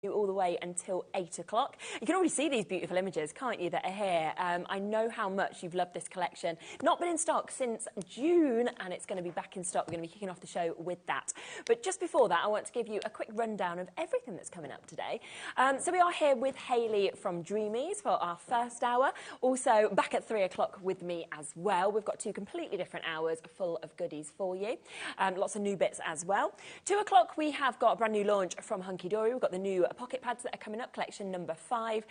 all the way until 8 o'clock. You can already see these beautiful images, can't you, that are here. I know how much you've loved this collection. Not been in stock since June, and it's going to be back in stock. We're going to be kicking off the show with that. But just before that, I want to give you a quick rundown of everything that's coming up today. So we are here with Hayley from Dreamies for our first hour. Also back at 3 o'clock with me as well. We've got two completely different hours full of goodies for you. Lots of new bits as well. 2 o'clock, we have got a brand new launch from Hunky Dory. We've got the new pocket pads that are coming up, collection number 5.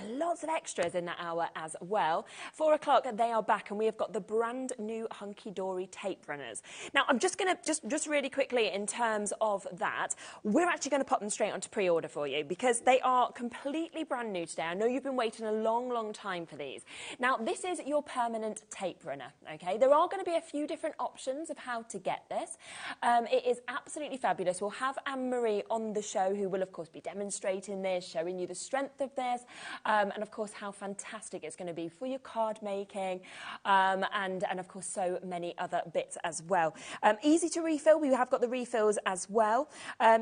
Lots of extras in that hour as well. 4 o'clock, they are back, and we have got the brand new Hunky Dory tape runners. Now, I'm just going to, just really quickly in terms of that, we're actually going to pop them straight onto pre-order for you because they are completely brand new today. I know you've been waiting a long, long time for these. Now, this is your permanent tape runner, okay? There are going to be a few different options of how to get this. It is absolutely fabulous. We'll have Anne-Marie on the show, who will, of course, be demonstrating this, showing you the strength of this, and of course how fantastic it's going to be for your card making, and of course so many other bits as well. Easy to refill. We have got the refills as well.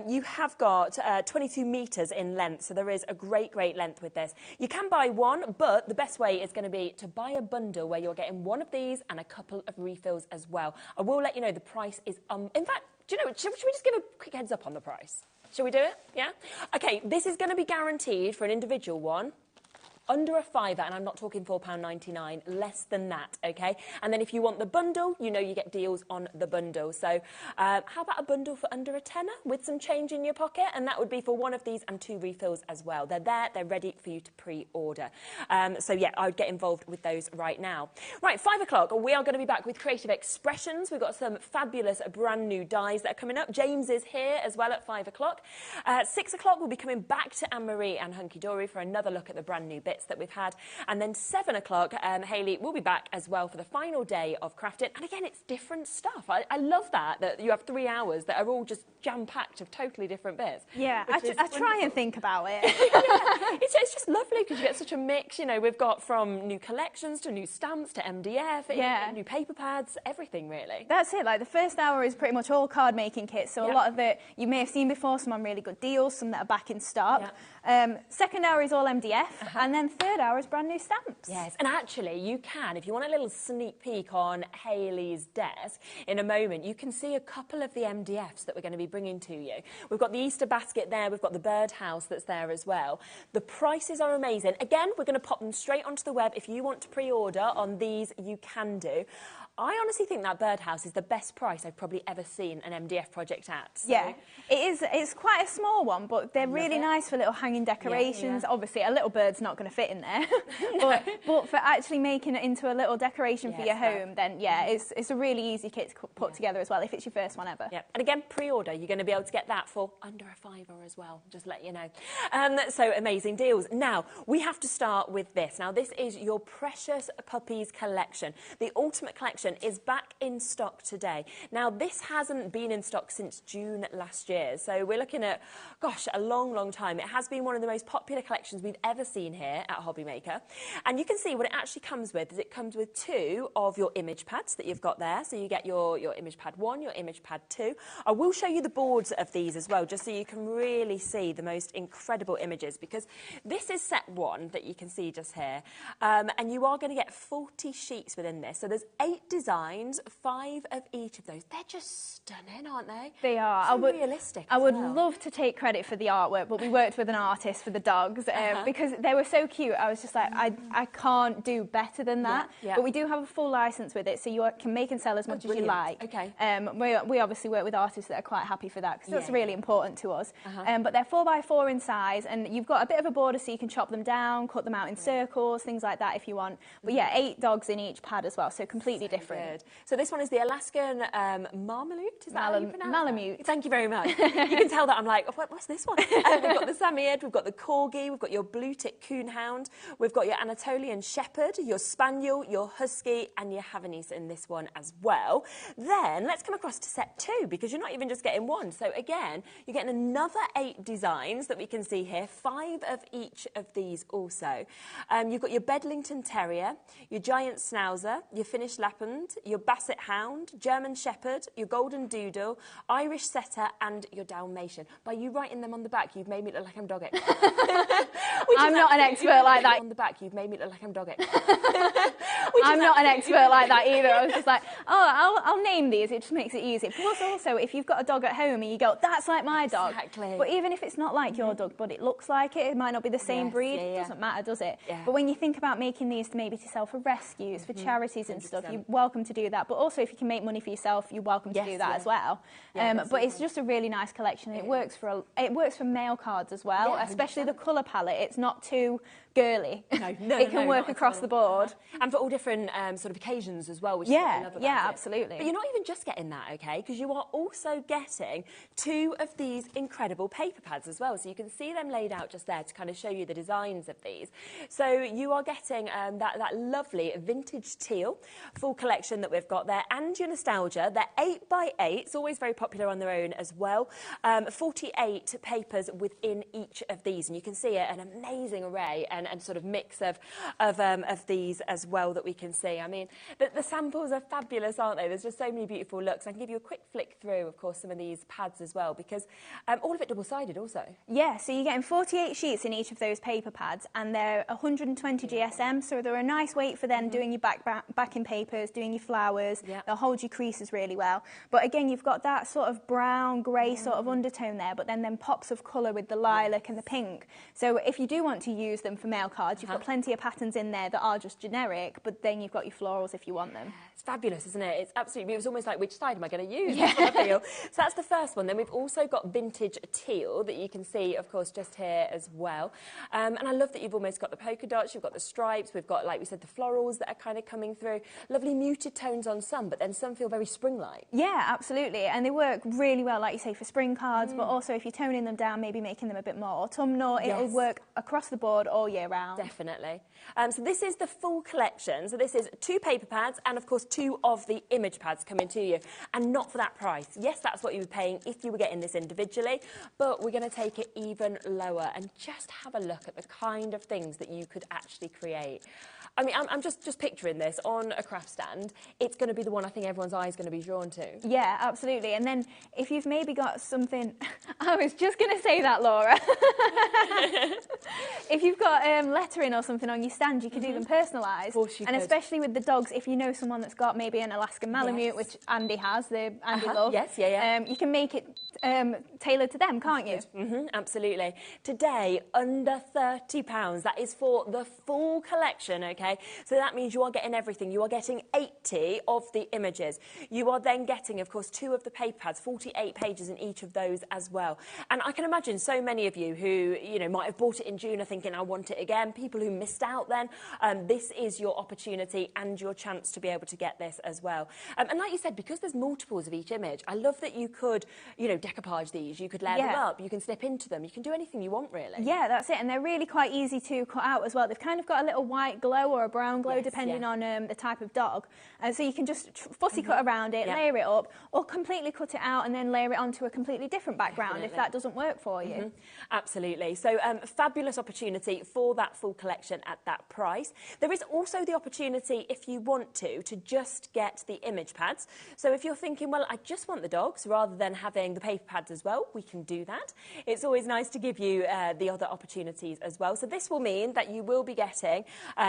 You have got 22 metres in length, so there is a great length with this. You can buy one, but the best way is going to be to buy a bundle where you're getting one of these and a couple of refills as well. I will let you know the price is in fact, do you know, should we just give a quick heads up on the price? Shall we do it? Yeah? Okay, this is going to be guaranteed for an individual one. Under a £5, and I'm not talking £4.99, less than that, okay? And then if you want the bundle, you know you get deals on the bundle. So how about a bundle for under a tenner with some change in your pocket? And that would be for one of these and 2 refills as well. They're there, they're ready for you to pre-order. So yeah, I would get involved with those right now. Right, 5 o'clock, we are going to be back with Creative Expressions. We've got some fabulous brand new dies that are coming up. James is here as well at 5 o'clock. 6 o'clock, we'll be coming back to Anne-Marie and Hunky Dory for another look at the brand new bits that we've had, and then 7 o'clock Hayley will be back as well for the final day of crafting, and again it's different stuff. I love that you have 3 hours that are all just jam-packed of totally different bits. Yeah, I try and think about it. Yeah, it's just lovely because you get such a mix, you know. We've got from new collections to new stamps to MDF, yeah, new paper pads, everything really. That's it. Like the first hour is pretty much all card making kits, so a lot of it you may have seen before, some on really good deals, some that are back in stock. Second hour is all MDF, and then third hour is brand new stamps. Yes, and actually you can, if you want a little sneak peek on Hayley's desk in a moment, you can see a couple of the MDFs that we're going to be bringing to you. We've got the Easter basket there, we've got the birdhouse that's there as well. The prices are amazing. Again, we're going to pop them straight onto the web. If you want to pre-order on these, you can do. I honestly think that birdhouse is the best price I've probably ever seen an MDF project at. So. Yeah, it is. It's quite a small one, but they're really nice for little hanging decorations. Yeah. Obviously, a little bird's not going to fit in there, but for actually making it into a little decoration for your home, then yeah, it's a really easy kit to put together as well if it's your first one ever. Yeah, and again, pre-order, you're going to be able to get that for under a £5 as well. Just let you know. So amazing deals. Now we have to start with this. Now this is your Precious Puppies collection, the ultimate collection. Is back in stock today. Now this hasn't been in stock since June last year, so we're looking at, gosh, a long time. It has been one of the most popular collections we've ever seen here at HobbyMaker, and you can see what it actually comes with is it comes with 2 of your image pads that you've got there. So you get your image pad 1, your image pad 2. I will show you the boards of these as well, just so you can really see the most incredible images, because this is set 1 that you can see just here, and you are going to get 40 sheets within this. So there's 8 designs, 5 of each of those. They're just stunning, aren't they? They are. So realistic. I would love to take credit for the artwork, but we worked with an artist for the dogs because they were so cute. I was just like, I can't do better than that. But we do have a full license with it, so you can make and sell as much as you like. Okay. We obviously work with artists that are quite happy for that, because that's really important to us. But they're 4x4 in size, and you've got a bit of a border so you can chop them down, cut them out in circles, things like that if you want. But yeah, 8 dogs in each pad as well, so completely different. Good. So this one is the Alaskan Marmaloot, is that how you pronounce Malamute. Thank you very much. You can tell that I'm like, oh, what's this one? We've got the Samoyed, we've got the Corgi, we've got your Blue Tick Coonhound, we've got your Anatolian Shepherd, your Spaniel, your Husky, and your Havanese in this one as well. Then let's come across to set 2, because you're not even just getting 1. So again, you're getting another 8 designs that we can see here, 5 of each of these also. You've got your Bedlington Terrier, your Giant Schnauzer, your Finnish Lapland, Greyhound, your Basset Hound, German Shepherd, your Golden Doodle, Irish Setter, and your Dalmatian. By you writing them on the back, you've made me look like I'm dog expert. I'm not an expert like that. On the back, you've made me look like I'm dog expert. I'm not an expert like that either. I was just like, oh, I'll name these. It just makes it easy. Plus, also, if you've got a dog at home and you go, that's like my dog. Exactly. But even if it's not like your dog, but it looks like it might not be the same breed. It doesn't matter, does it? Yeah. But when you think about making these maybe to sell for rescues, for charities and stuff, you're welcome to do that. But also, if you can make money for yourself, you're welcome to do that as well. But it's just a really nice collection. And it works for mail cards as well, especially the colour palette. It's not too girly. It can work across the board. And for all different sort of occasions as well, which is what I love about it. Absolutely. But you're not even just getting that, okay? Because you are also getting 2 of these incredible paper pads as well. So you can see them laid out just there to kind of show you the designs of these. So you are getting that lovely vintage teal full collection that we've got there, and your nostalgia. They're 8x8. It's always very popular on their own as well. 48 papers within each of these, and you can see an amazing array and sort of mix of these as well that we can see. I mean, the samples are fabulous, aren't they? There's just so many beautiful looks. I can give you a quick flick through, of course, some of these pads as well, because all of it double-sided also. Yeah, so you're getting 48 sheets in each of those paper pads, and they're 120 GSM, so they're a nice weight for then doing your backing papers, doing your flowers. They'll hold your creases really well. But again, you've got that sort of brown, grey sort of undertone there, but then pops of colour with the lilac and the pink. So if you do want to use them for mail cards, you've got plenty of patterns in there that are just generic, but then you've got your florals if you want them. It's fabulous, isn't it? It's absolutely, it was almost like, which side am I going to use? I feel. So that's the first one. Then we've also got vintage teal that you can see, of course, just here as well. And I love that you've almost got the polka dots, you've got the stripes, we've got, like we said, the florals that are kind of coming through. Lovely muted tones on some, but then some feel very spring-like. Yeah, absolutely. And they work really well, like you say, for spring cards, but also if you're toning them down, maybe making them a bit more autumnal, it'll work across the board all year round. Definitely. So this is the full collection. So this is 2 paper pads and, of course, 2 of the image pads coming to you. And not for that price. Yes, that's what you were paying if you were getting this individually, but we're going to take it even lower and just have a look at the kind of things that you could actually create. I mean, I'm just picturing this on a craft stand. It's going to be the one I think everyone's eye is going to be drawn to. Yeah, absolutely. And then if you've maybe got something... I was just going to say that, Laura. If you've got lettering or something on your stand, you can do them personalised. Of course you could. Especially with the dogs, if you know someone that's got maybe an Alaskan Malamute, which Andy has, Andy Love. You can make it tailored to them, can't you? Absolutely. Today, under £30. That is for the full collection, okay? So that means you are getting everything. You are getting 80 of the images. You are then getting, of course, 2 of the paper pads, 48 pages in each of those as well. And I can imagine so many of you who, you know, might have bought it in June are thinking, I want it again. People who missed out then, this is your opportunity and your chance to be able to get this as well. And like you said, because there's multiples of each image, I love that you could, you know, decoupage these. You could layer them up. You can snip into them. You can do anything you want, really. Yeah, that's it. And they're really quite easy to cut out as well. They've kind of got a little white glow or a brown glow, depending on the type of dog. So you can just fussy cut around it, layer it up, or completely cut it out and then layer it onto a completely different background if that doesn't work for you. Absolutely. So fabulous opportunity for that full collection at that price. There is also the opportunity, if you want to just get the image pads. So if you're thinking, well, I just want the dogs rather than having the paper pads as well, we can do that. It's always nice to give you the other opportunities as well. So this will mean that you will be getting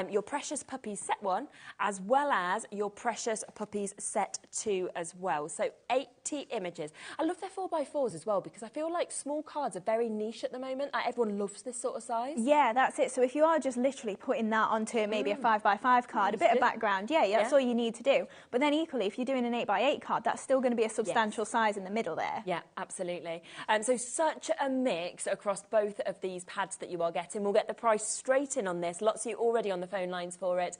your Precious Puppies set 1 as well as your Precious Puppies set 2 as well. So 80 images. I love their 4x4s as well, because I feel like small cards are very niche at the moment. Like, everyone loves this sort of size. Yeah, that's it. So if you are just literally putting that onto maybe a 5x5 card, a bit of background, that's all you need to do. But then equally, if you're doing an 8x8 card, that's still going to be a substantial size in the middle there. Yeah, absolutely. So such a mix across both of these pads that you are getting. We'll get the price straight in on this. Lots of you already on the phone lines for it.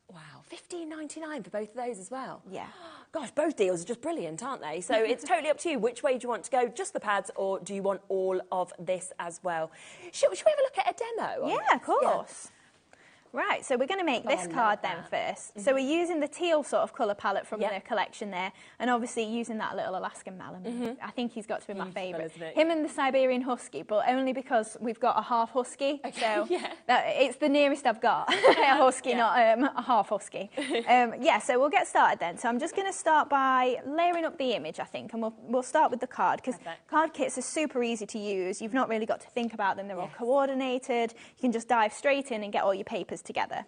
Wow, $15.99 for both of those as well. Yeah. Gosh, both deals are just brilliant, aren't they? So it's totally up to you. Which way do you want to go? Just the pads, or do you want all of this as well? Should we have a look at a demo? Yeah, of course. Right, so we're going to make this card then first. So we're using the teal sort of colour palette from the collection there, and obviously using that little Alaskan Malamute. I think he's got to be my favourite. Him and the Siberian Husky, but only because we've got a half Husky, so it's the nearest I've got. A Husky, not a half Husky. So we'll get started then. So I'm just going to start by layering up the image, I think, and we'll start with the card, because card kits are super easy to use. You've not really got to think about them. They're all coordinated. You can just dive straight in and get all your papers together.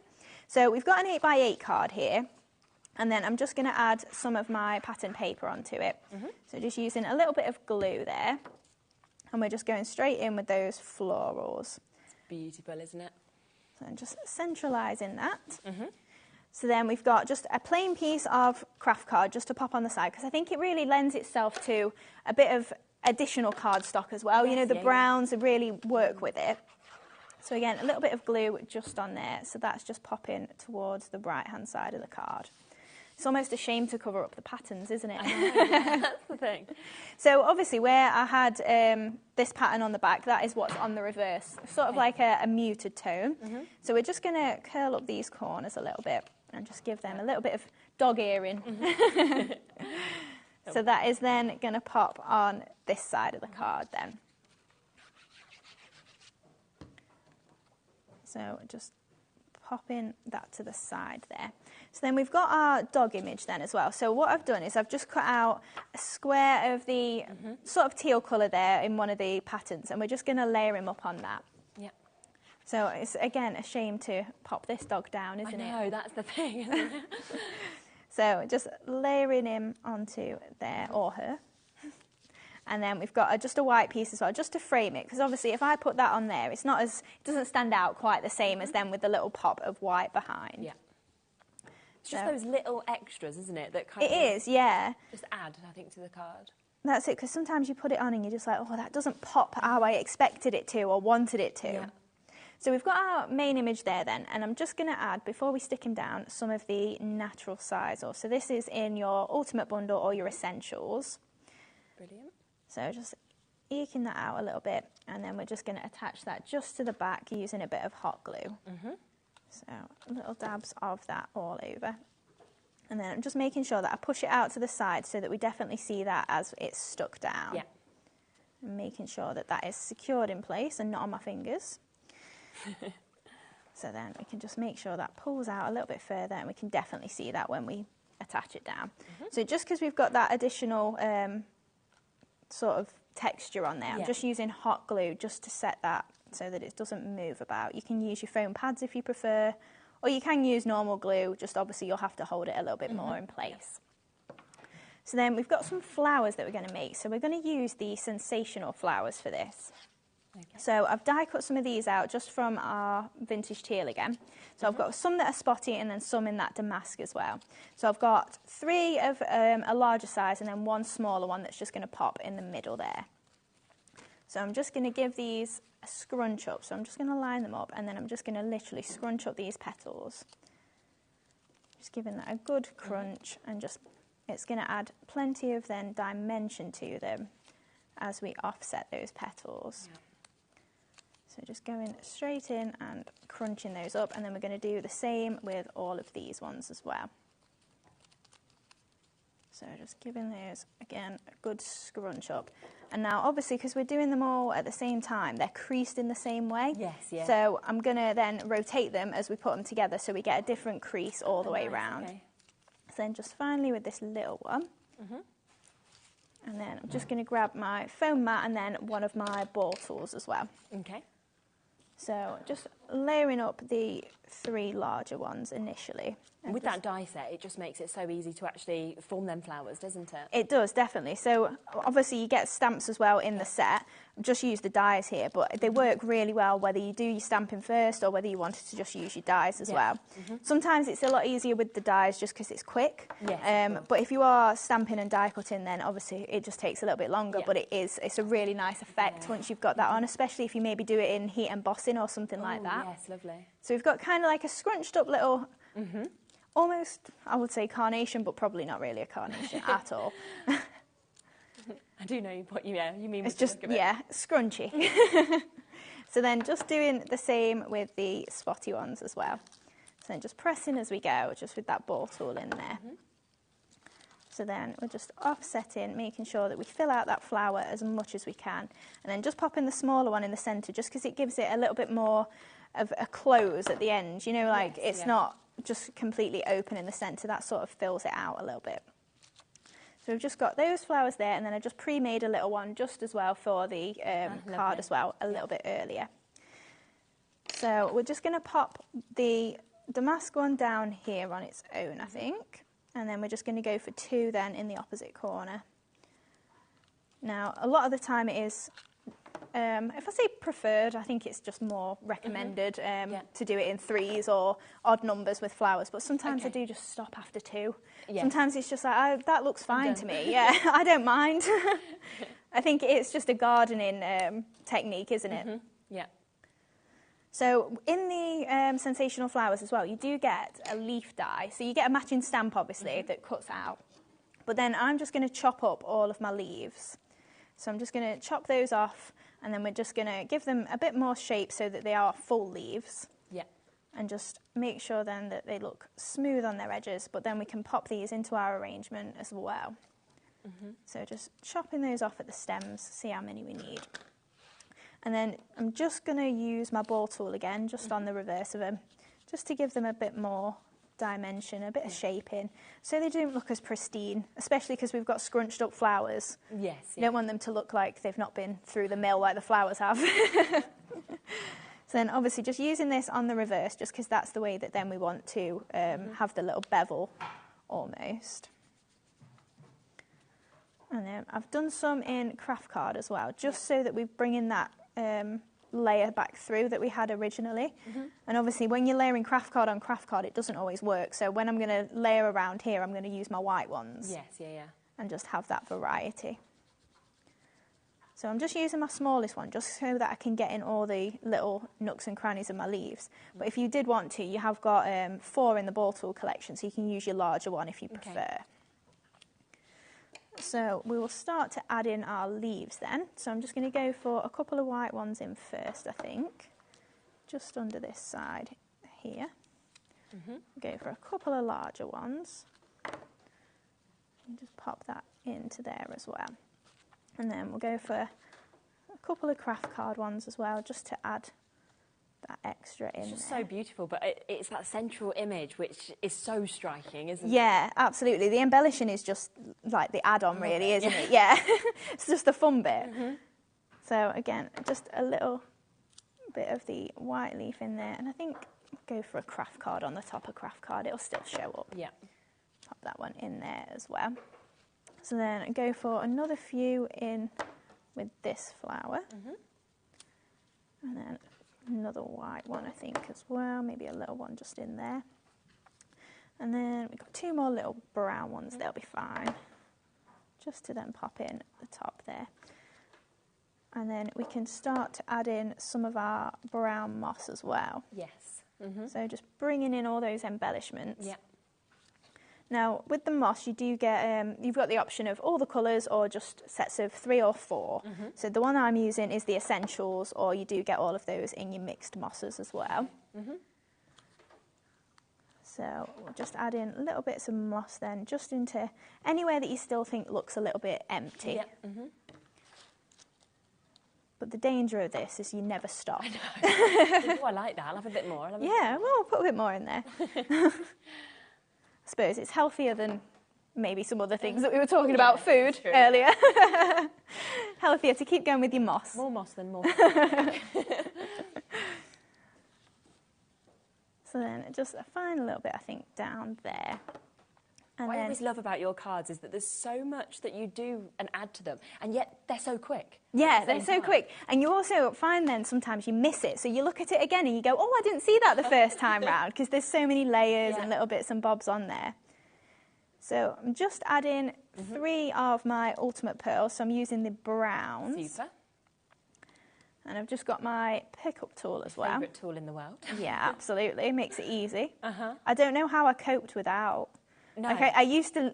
So we've got an 8x8 card here, and then I'm just going to add some of my pattern paper onto it. So just using a little bit of glue there, and we're just going straight in with those florals. It's beautiful, isn't it? So I'm just centralising that. So then we've got just a plain piece of craft card just to pop on the side, because I think it really lends itself to a bit of additional cardstock as well. You know, the browns really work with it. So again, a little bit of glue just on there, so that's just popping towards the right-hand side of the card. It's almost a shame to cover up the patterns, isn't it? I know, that's the thing. So obviously where I had this pattern on the back, that is what's on the reverse, sort of like a muted tone. So we're just going to curl up these corners a little bit and just give them a little bit of dog earring. So that is then going to pop on this side of the card then. So just popping that to the side there. So then we've got our dog image then as well. So what I've done is I've just cut out a square of the sort of teal colour there in one of the patterns, and we're just going to layer him up on that. Yeah. So it's, again, a shame to pop this dog down, isn't it? I know, that's the thing, isn't it? So just layering him onto there, or her. And then we've got just a white piece as well, just to frame it, because obviously if I put that on there, it's not as, it doesn't stand out quite the same as then with the little pop of white behind. Yeah. It's just those little extras, isn't it? That kind of is, yeah. Just add, I think, to the card. That's it, because sometimes you put it on and you're just like, oh, that doesn't pop how I expected it to or wanted it to. Yeah. So we've got our main image there then, and I'm just going to add, before we stick him down, some of the natural size. So this is in your Ultimate Bundle or your Essentials. Brilliant. So just eking that out a little bit, and then we're just going to attach that just to the back using a bit of hot glue. So little dabs of that all over. And then I'm just making sure that I push it out to the side so that we definitely see that as it's stuck down. Yeah. And making sure that that is secured in place and not on my fingers. So then we can just make sure that pulls out a little bit further, and we can definitely see that when we attach it down. So just because we've got that additional sort of texture on there, I'm just using hot glue just to set that so that it doesn't move about. You can use your foam pads if you prefer, or you can use normal glue, just obviously you'll have to hold it a little bit more in place. So then we've got some flowers that we're going to make, so we're going to use the sensational flowers for this. So I've die cut some of these out just from our vintage teal again. So I've got some that are spotty and then some in that damask as well. So I've got 3 of a larger size and then 1 smaller one that's just going to pop in the middle there. So I'm just going to give these a scrunch up. So I'm just going to line them up, and then I'm just going to literally scrunch up these petals. Just giving that a good crunch, and just it's going to add plenty of then dimension to them as we offset those petals. So just going straight in and crunching those up, and then we're going to do the same with all of these ones as well. So just giving those, again, a good scrunch up. And now, obviously, because we're doing them all at the same time, they're creased in the same way. Yes, yeah. So I'm going to then rotate them as we put them together so we get a different crease all the way around. Okay. So then just finally with this little one. And then I'm just going to grab my foam mat and then one of my ball tools as well. Okay. So just layering up the 3 larger ones initially. And with that die set, it just makes it so easy to actually form them flowers, doesn't it? It does, definitely. So obviously you get stamps as well in the set. Just use the dies here, but they work really well whether you do your stamping first or whether you wanted to just use your dies as well. Sometimes it's a lot easier with the dies just because it's quick. Yes, but if you are stamping and die cutting, then obviously it just takes a little bit longer, but it's a really nice effect once you've got that on, especially if you maybe do it in heat embossing or something like that. Yes, lovely. So we've got kind of like a scrunched up little almost, I would say, carnation, but probably not really a carnation at all. I do know what you mean. It's just, scrunchy. So then just doing the same with the spotty ones as well. So then just pressing as we go, just with that ball tool in there. So then we're just offsetting, making sure that we fill out that flower as much as we can. And then just popping the smaller one in the centre, just because it gives it a little bit more of a close at the end. You know, like it's not just completely open in the centre. That sort of fills it out a little bit. So we've just got those flowers there, and then I just pre-made a little one just as well for the card as well, a little bit earlier. So we're just going to pop the damask one down here on its own, I think. And then we're just going to go for 2 then in the opposite corner. Now, a lot of the time it is, if I say preferred, I think it's just more recommended to do it in 3s or odd numbers with flowers. But sometimes I do just stop after 2. Yes. Sometimes it's just like, that looks fine to me. Yeah, I don't mind. I think it's just a gardening technique, isn't it? Yeah. So in the sensational flowers as well, you do get a leaf die. So you get a matching stamp, obviously, that cuts out. But then I'm just going to chop up all of my leaves. So I'm just going to chop those off, and then we're just going to give them a bit more shape so that they are full leaves. Yeah. And just make sure then that they look smooth on their edges, but then we can pop these into our arrangement as well. So just chopping those off at the stems, see how many we need. And then I'm just going to use my ball tool again, just on the reverse of them, just to give them a bit more dimension, a bit of shaping, so they don't look as pristine, especially because we've got scrunched up flowers. Yes. You don't want them to look like they've not been through the mill like the flowers have. So then obviously just using this on the reverse, just because that's the way that then we want to have the little bevel almost. And then I've done some in craft card as well, just so that we bring in that layer back through that we had originally. And obviously when you're layering craft card on craft card, it doesn't always work. So when I'm going to layer around here, I'm going to use my white ones. Yes, and just have that variety. So I'm just using my smallest one just so that I can get in all the little nooks and crannies of my leaves. But if you did want to, you have got 4 in the ball tool collection, so you can use your larger one if you prefer. So we will start to add in our leaves then. So I'm just going to go for a couple of white ones in first, I think. Just under this side here. Go for a couple of larger ones. And just pop that into there as well. And then we'll go for a couple of craft card ones as well, just to add that extra in. It's just so beautiful, but it's that central image which is so striking, isn't it? Yeah, absolutely. The embellishing is just like the add-on, really, isn't it? Yeah, it's just the fun bit. So again, just a little bit of the white leaf in there, and I think go for a craft card on the top of craft card. It'll still show up. Yeah. Pop that one in there as well. So then go for another few in with this flower, and then another white one, I think, as well. Maybe a little one just in there. And then we've got 2 more little brown ones. They'll be fine. Just to then pop in at the top there. And then we can start to add in some of our brown moss as well. Yes. So just bringing in all those embellishments. Yeah. Now, with the moss, you do get, you've got the option of all the colours or just sets of 3 or 4. So the one I'm using is the essentials, or you do get all of those in your mixed mosses as well. So we'll just add in little bits of moss then, just into anywhere that you still think looks a little bit empty. Yep. But the danger of this is you never stop. I know. Oh, I like that. I'll have a bit more. Yeah, well, I'll put a bit more in there. I suppose it's healthier than maybe some other things that we were talking about, food earlier. Healthier to keep going with your moss. More moss than more. So then just a fine little bit, I think, down there. And what I always love about your cards is that there's so much that you do and add to them, and yet they're so quick. Yeah, they're so quick. And you also find then sometimes you miss it. So you look at it again and you go, oh, I didn't see that the first time round, because there's so many layers and little bits and bobs on there. So I'm just adding 3 of my ultimate pearls. So I'm using the browns. Super. And I've just got my pickup tool as well. Favourite tool in the world. Yeah, absolutely. It makes it easy. I don't know how I coped without. No. Okay, I used to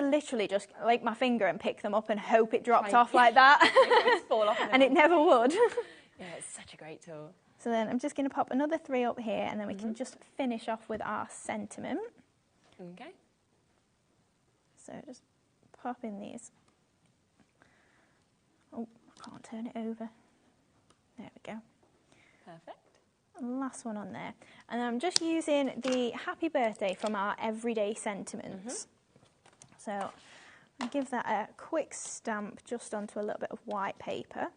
literally just lick my finger and pick them up and hope it dropped off like that. It would fall off and it never would. Yeah, great tool. So then I'm just going to pop another 3 up here, and then we can just finish off with our sentiment. Okay. So just pop in these. Oh, I can't turn it over. There we go. Perfect. Last one on there. And I'm just using the happy birthday from our everyday sentiments. So I'll give that a quick stamp just onto a little bit of white paper.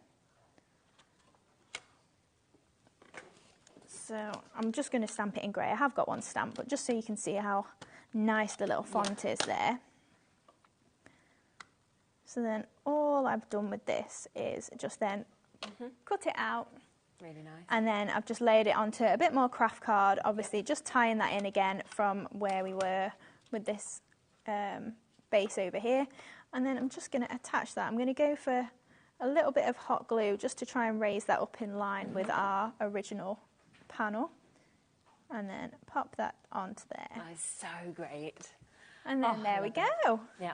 So I'm just going to stamp it in grey. I have got one stamp, but just so you can see how nice the little font is there. So then all I've done with this is just then cut it out. Really nice. And then I've just laid it onto a bit more craft card, obviously just tying that in again from where we were with this base over here. And then I'm just going to attach that. I'm going to go for a little bit of hot glue just to try and raise that up in line with our original panel, and then pop that onto there. That is so great. And then there we go. Yeah.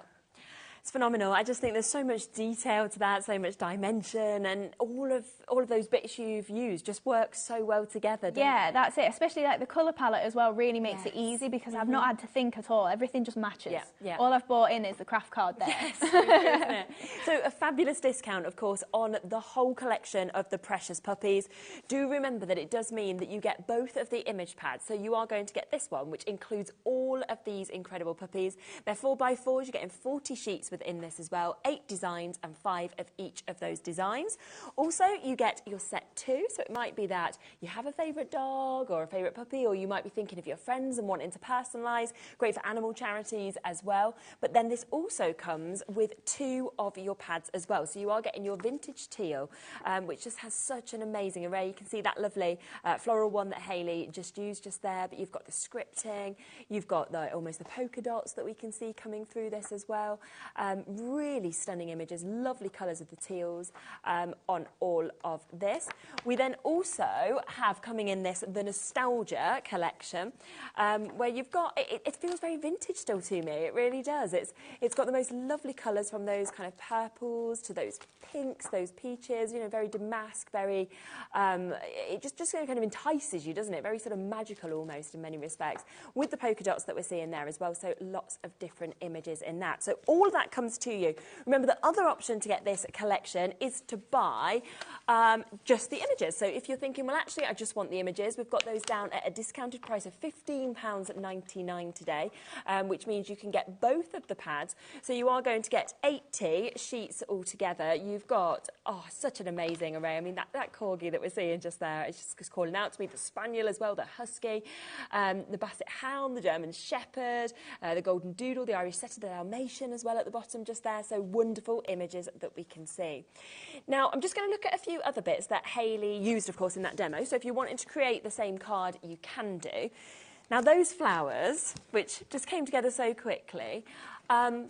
It's phenomenal. I just think there's so much detail to that, so much dimension, and all of those bits you've used just work so well together, don't they? That's it. Especially like the colour palette as well really makes it easy, because I've not had to think at all. Everything just matches. Yeah. All I've bought in is the craft card there. Yes, isn't it? So a fabulous discount, of course, on the whole collection of the Precious Puppies. Do remember that it does mean that you get both of the image pads. So you are going to get this one, which includes all of these incredible puppies. They're 4x4s. You're getting 40 sheets within this as well, 8 designs and 5 of each of those designs. Also, you get your set 2, so it might be that you have a favourite dog or a favourite puppy, or you might be thinking of your friends and wanting to personalise. Great for animal charities as well. But then this also comes with 2 of your pads as well. So you are getting your vintage teal, which just has such an amazing array. You can see that lovely floral one that Hayley just used just there, but you've got the scripting, you've got almost the polka dots that we can see coming through this as well. Really stunning images, lovely colours of the teals on all of this. We then also have coming in this, the Nostalgia collection, where you've got, it feels very vintage still to me, it really does. It's got the most lovely colours, from those kind of purples to those pinks, those peaches, you know, very damask, very, it just kind of entices you, doesn't it? Very sort of magical almost in many respects, with the polka dots that we're seeing there as well, so lots of different images in that. So all of that comes to you. Remember, the other option to get this collection is to buy just the images. So if you're thinking, well, actually, I just want the images, we've got those down at a discounted price of £15.99 today, which means you can get both of the pads. So you are going to get 80 sheets altogether. You've got, such an amazing array. I mean, that corgi that we're seeing just there is just calling out to me. The spaniel as well, the husky, the basset hound, the German shepherd, the golden doodle, the Irish setter, the Dalmatian as well at the bottom just there. So wonderful images that we can see. Now, I'm just going to look at a few other bits that Hayley used, of course, in that demo. So if you wanted to create the same card, you can do. Now, those flowers, which just came together so quickly,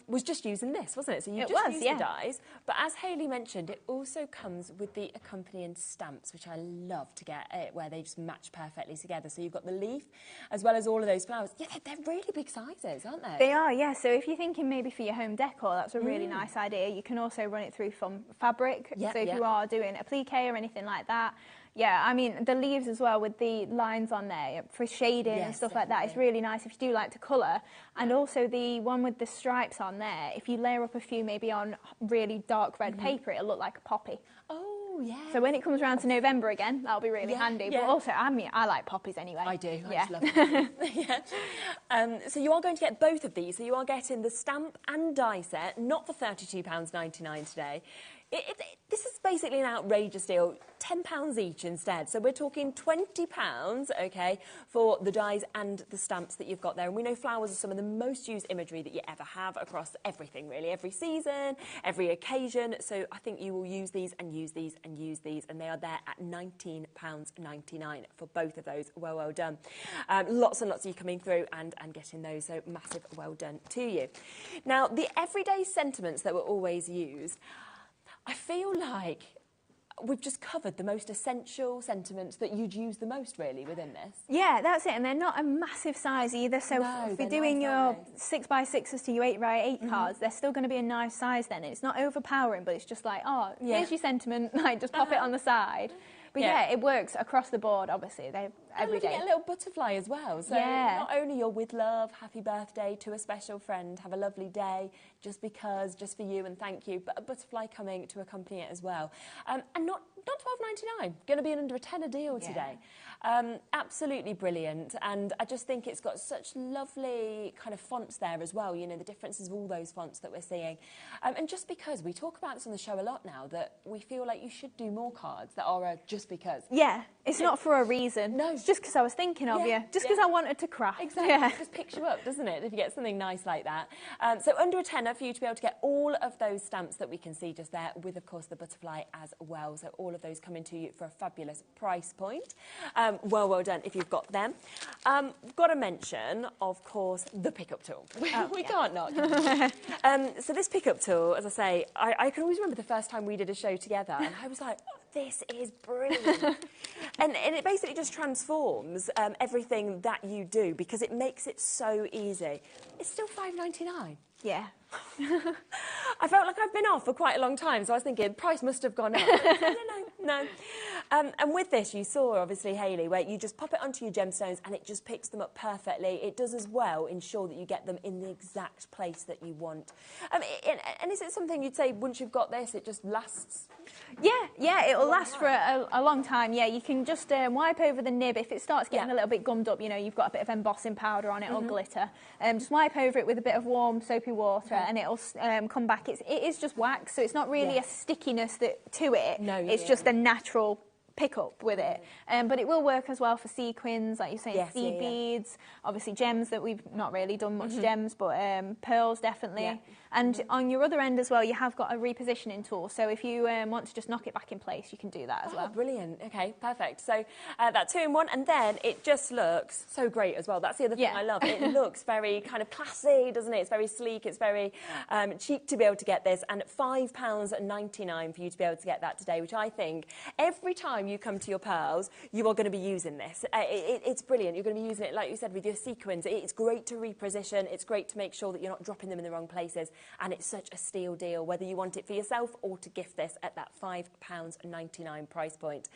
was just using this, wasn't it? So you just used the dies. But as Hayley mentioned, it also comes with the accompanying stamps, which I love to get, where they just match perfectly together. So you've got the leaf, as well as all of those flowers. Yeah, they're really big sizes, aren't they? They are, yeah. So if you're thinking maybe for your home decor, that's a really nice idea. You can also run it through from fabric. So if you are doing applique or anything like that, yeah, I mean, the leaves as well with the lines on there for shading and stuff like that. It's really nice if you do like to colour. And also the one with the stripes on there, if you layer up a few maybe on really dark red paper, it'll look like a poppy. Oh, yeah. So when it comes around to November again, that'll be really handy. But also, I mean, I like poppies anyway. I do. I just love them. So you are going to get both of these. So you are getting the stamp and die set, not for £32.99 today. This is basically an outrageous deal, £10 each instead. So we're talking £20, okay, for the dies and the stamps that you've got there. And we know flowers are some of the most used imagery that you ever have across everything, really, every season, every occasion. So I think you will use these and use these and use these, and they are there at £19.99 for both of those. Well done. Lots and lots of you coming through and getting those, so massive well done to you. Now, the everyday sentiments that were always used, I feel like we've just covered the most essential sentiments that you'd use the most, really, within this. Yeah, that's it. And they're not a massive size either. So if you're doing your 6x6s to your 8x8 cards, they're still going to be a nice size then. It's not overpowering, but it's just like, here's your sentiment. Like, just pop it on the side. But yeah, it works across the board, obviously. Every day. You get a little butterfly as well. So not only you're with love, happy birthday to a special friend, have a lovely day, just because, just for you and thank you, but a butterfly coming to accompany it as well. And not $12.99, going to be an under a tenner deal today. Absolutely brilliant, and I just think it's got such lovely kind of fonts there as well, you know, the differences of all those fonts that we're seeing. And just because, we talk about this on the show a lot now, that we feel like you should do more cards that are just because. Yeah, it's not for a reason. No. It's just because I was thinking of you, just because I wanted to craft. Exactly, it just picks you up, doesn't it, if you get something nice like that. So under a tenner for you to be able to get all of those stamps that we can see just there, with, of course, the butterfly as well. So all of those coming to you for a fabulous price point. Well done if you've got them. We've got to mention, of course, the pickup tool. We can't not. So this pickup tool, as I say, I can always remember the first time we did a show together, and I was like, oh, this is brilliant. and it basically just transforms everything that you do, because it makes it so easy. It's still $5.99. Yeah. I felt like I've been off for quite a long time, so I was thinking the price must have gone up. No. And with this, you saw, obviously, Hayley, where you just pop it onto your gemstones and it just picks them up perfectly. It does as well ensure that you get them in the exact place that you want. And is it something you'd say, once you've got this, it just lasts? Yeah, it'll last for a long time. Yeah, you can just wipe over the nib. If it starts getting a little bit gummed up, you know, you've got a bit of embossing powder on it or glitter, just wipe over it with a bit of warm, soapy water and it'll come back. It is just wax, so it's not really a stickiness to it. No, it's just a natural pick up with it. But it will work as well for sequins, like you're saying, seed beads, obviously gems that we've not really done much gems, but pearls definitely. And on your other end as well, you have got a repositioning tool. So if you want to just knock it back in place, you can do that as well. Brilliant. Okay, perfect. So that 2-in-1, and then it just looks so great as well. That's the other thing I love. It looks very kind of classy, doesn't it? It's very sleek. It's very cheap to be able to get this. And £5.99 for you to be able to get that today, which I think every time you come to your pearls, you are going to be using this. It's brilliant. You're going to be using it, like you said, with your sequins. It's great to reposition. It's great to make sure that you're not dropping them in the wrong places. And it's such a steal deal, whether you want it for yourself or to gift this at that £5.99 price point.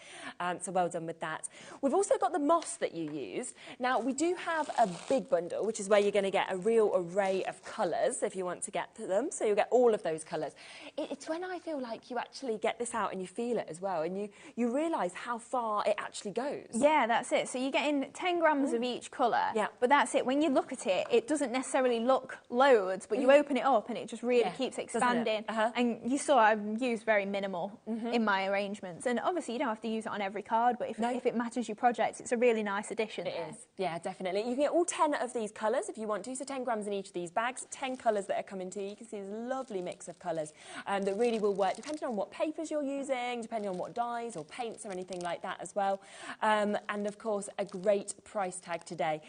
So well done with that. We've also got the moss that you used. Now, we do have a big bundle, which is where you're going to get a real array of colours if you want to get to them. So you'll get all of those colours. It's when I feel like you actually get this out and you feel it as well, and you realise how far it actually goes. Yeah, that's it. So you're getting 10 grams of each colour, but that's it. When you look at it, it doesn't necessarily look loads, but you open it up and it just really keeps expanding. And you saw I've used very minimal in my arrangements. And obviously you don't have to use it on every card, but if it matches your project, it's a really nice addition. It is. Yeah, definitely. You can get all 10 of these colours if you want to, so 10 grams in each of these bags, 10 colours that are coming to you. You can see this lovely mix of colours that really will work, depending on what papers you're using, depending on what dyes or paints or anything like that as well. And of course, a great price tag today.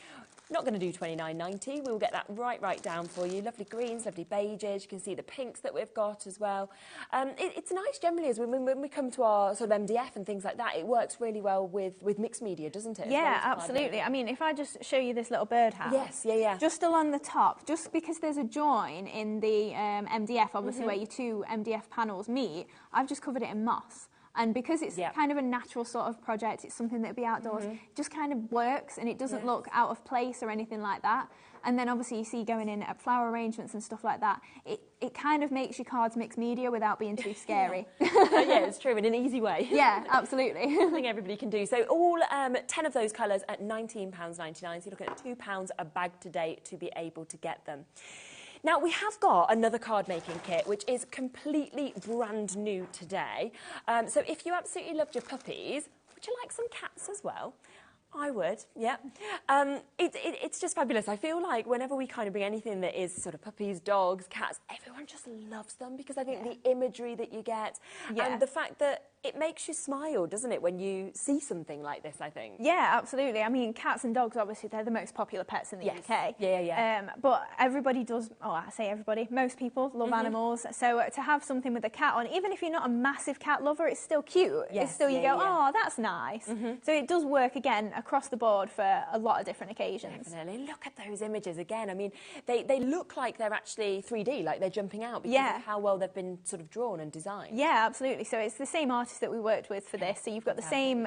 Not going to do $29.90. We'll get that right down for you. Lovely greens, lovely beiges. You can see the pinks that we've got as well. It's nice generally as when we come to our sort of MDF and things like that. It works really well with mixed media, doesn't it? Yeah, absolutely. I mean, if I just show you this little birdhouse. Yes, yeah. Just along the top, just because there's a join in the MDF, obviously where your two MDF panels meet, I've just covered it in moss. And because it's kind of a natural sort of project, it's something that'll be outdoors, it just kind of works and it doesn't look out of place or anything like that. And then obviously you see going in at flower arrangements and stuff like that, it kind of makes your cards mixed media without being too scary. Yeah, it's true, in an easy way. Yeah, absolutely. I think everybody can do. So all 10 of those colours at £19.99, so you're looking at £2 a bag today to be able to get them. Now, we have got another card making kit, which is completely brand new today. So if you absolutely loved your puppies, would you like some cats as well? I would, yeah. It's just fabulous. I feel like whenever we kind of bring anything that is sort of puppies, dogs, cats, everyone just loves them, because I think the imagery that you get and the fact that it makes you smile, doesn't it, when you see something like this, I think? Yeah, absolutely. I mean, cats and dogs, obviously, they're the most popular pets in the UK. Yeah. But everybody does, I say everybody, most people love animals. So to have something with a cat on, even if you're not a massive cat lover, it's still cute. It's still, you go, oh, that's nice. So it does work, again, across the board for a lot of different occasions. Definitely. Look at those images again. I mean, they look like they're actually 3D, like they're jumping out because of how well they've been sort of drawn and designed. Yeah, absolutely. So it's the same artist artist that we worked with for this. So you've got the same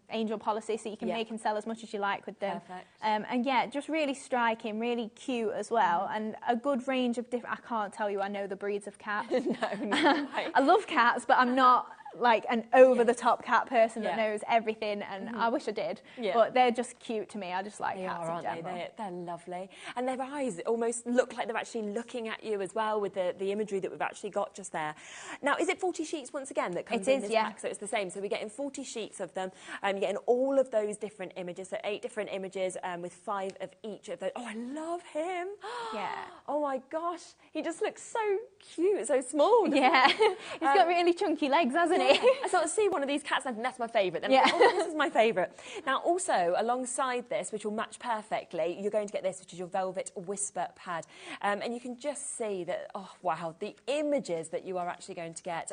angel policy, so you can make and sell as much as you like with them. Perfect. And yeah, just really striking, really cute as well, and a good range of different. I can't tell you I know the breeds of cats. No, I love cats, but I'm not like an over-the-top cat person that knows everything, and I wish I did. But they're just cute to me. I just like cats in general. They're lovely. And their eyes almost look like they're actually looking at you as well with the imagery that we've actually got just there. Now, is it 40 sheets once again that comes in this pack? So it's the same. So we're getting 40 sheets of them. You're getting all of those different images, so 8 different images with 5 of each of those. Oh, I love him. Yeah. Oh my gosh. He just looks so cute, so small. Yeah. He's got really chunky legs, hasn't he? I sort of see one of these cats and that's my favourite. Then I'm like, oh, this is my favourite. Now, also, alongside this, which will match perfectly, you're going to get this, which is your Velvet Whisper pad. And you can just see that, oh, wow, the images that you are actually going to get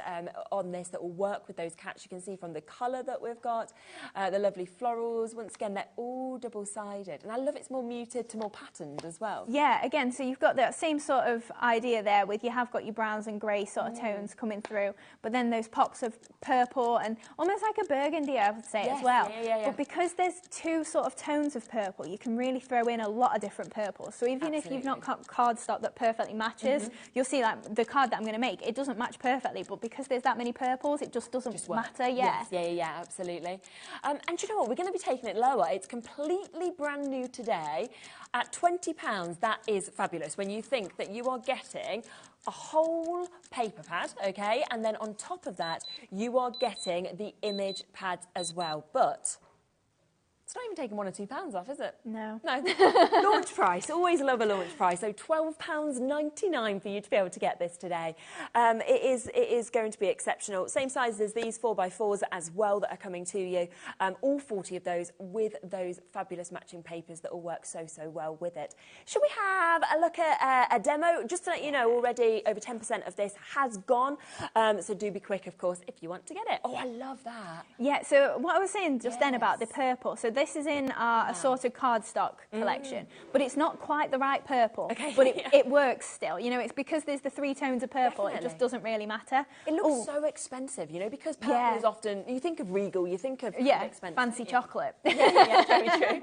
on this that will work with those cats. You can see from the colour that we've got, the lovely florals. Once again, they're all double-sided. And I love it's more muted to more patterned as well. Yeah, again, so you've got that same sort of idea there with you have got your browns and grey sort of tones coming through, but then those pops of purple and almost like a burgundy, I would say, as well. But because there's 2 sort of tones of purple, you can really throw in a lot of different purples. So even if you've not got cardstock that perfectly matches, you'll see like the card that I'm going to make, it doesn't match perfectly, but because there's that many purples, it just doesn't matter. Yeah, absolutely. And do you know what? We're going to be taking it lower. It's completely brand new today. At £20, that is fabulous when you think that you are getting a whole paper pad, okay? And then on top of that, you are getting the image pad as well. But it's not even taking £1 or £2 off, is it? No. No. Launch price. Always love a launch price. So £12.99 for you to be able to get this today. It is going to be exceptional. Same size as these 4x4s as well that are coming to you. All 40 of those with those fabulous matching papers that will work so well with it. Should we have a look at a demo? Just to let you know, already over 10% of this has gone. So do be quick, of course, if you want to get it. Oh, I love that. Yeah, so what I was saying just then about the purple. So this is in our assorted cardstock collection, but it's not quite the right purple. Okay. But it works still. You know, it's because there's the 3 tones of purple. Definitely. It just doesn't really matter. It looks so expensive, you know, because purple is often, you think of regal, you think of expensive. Fancy chocolate. Yeah, very true.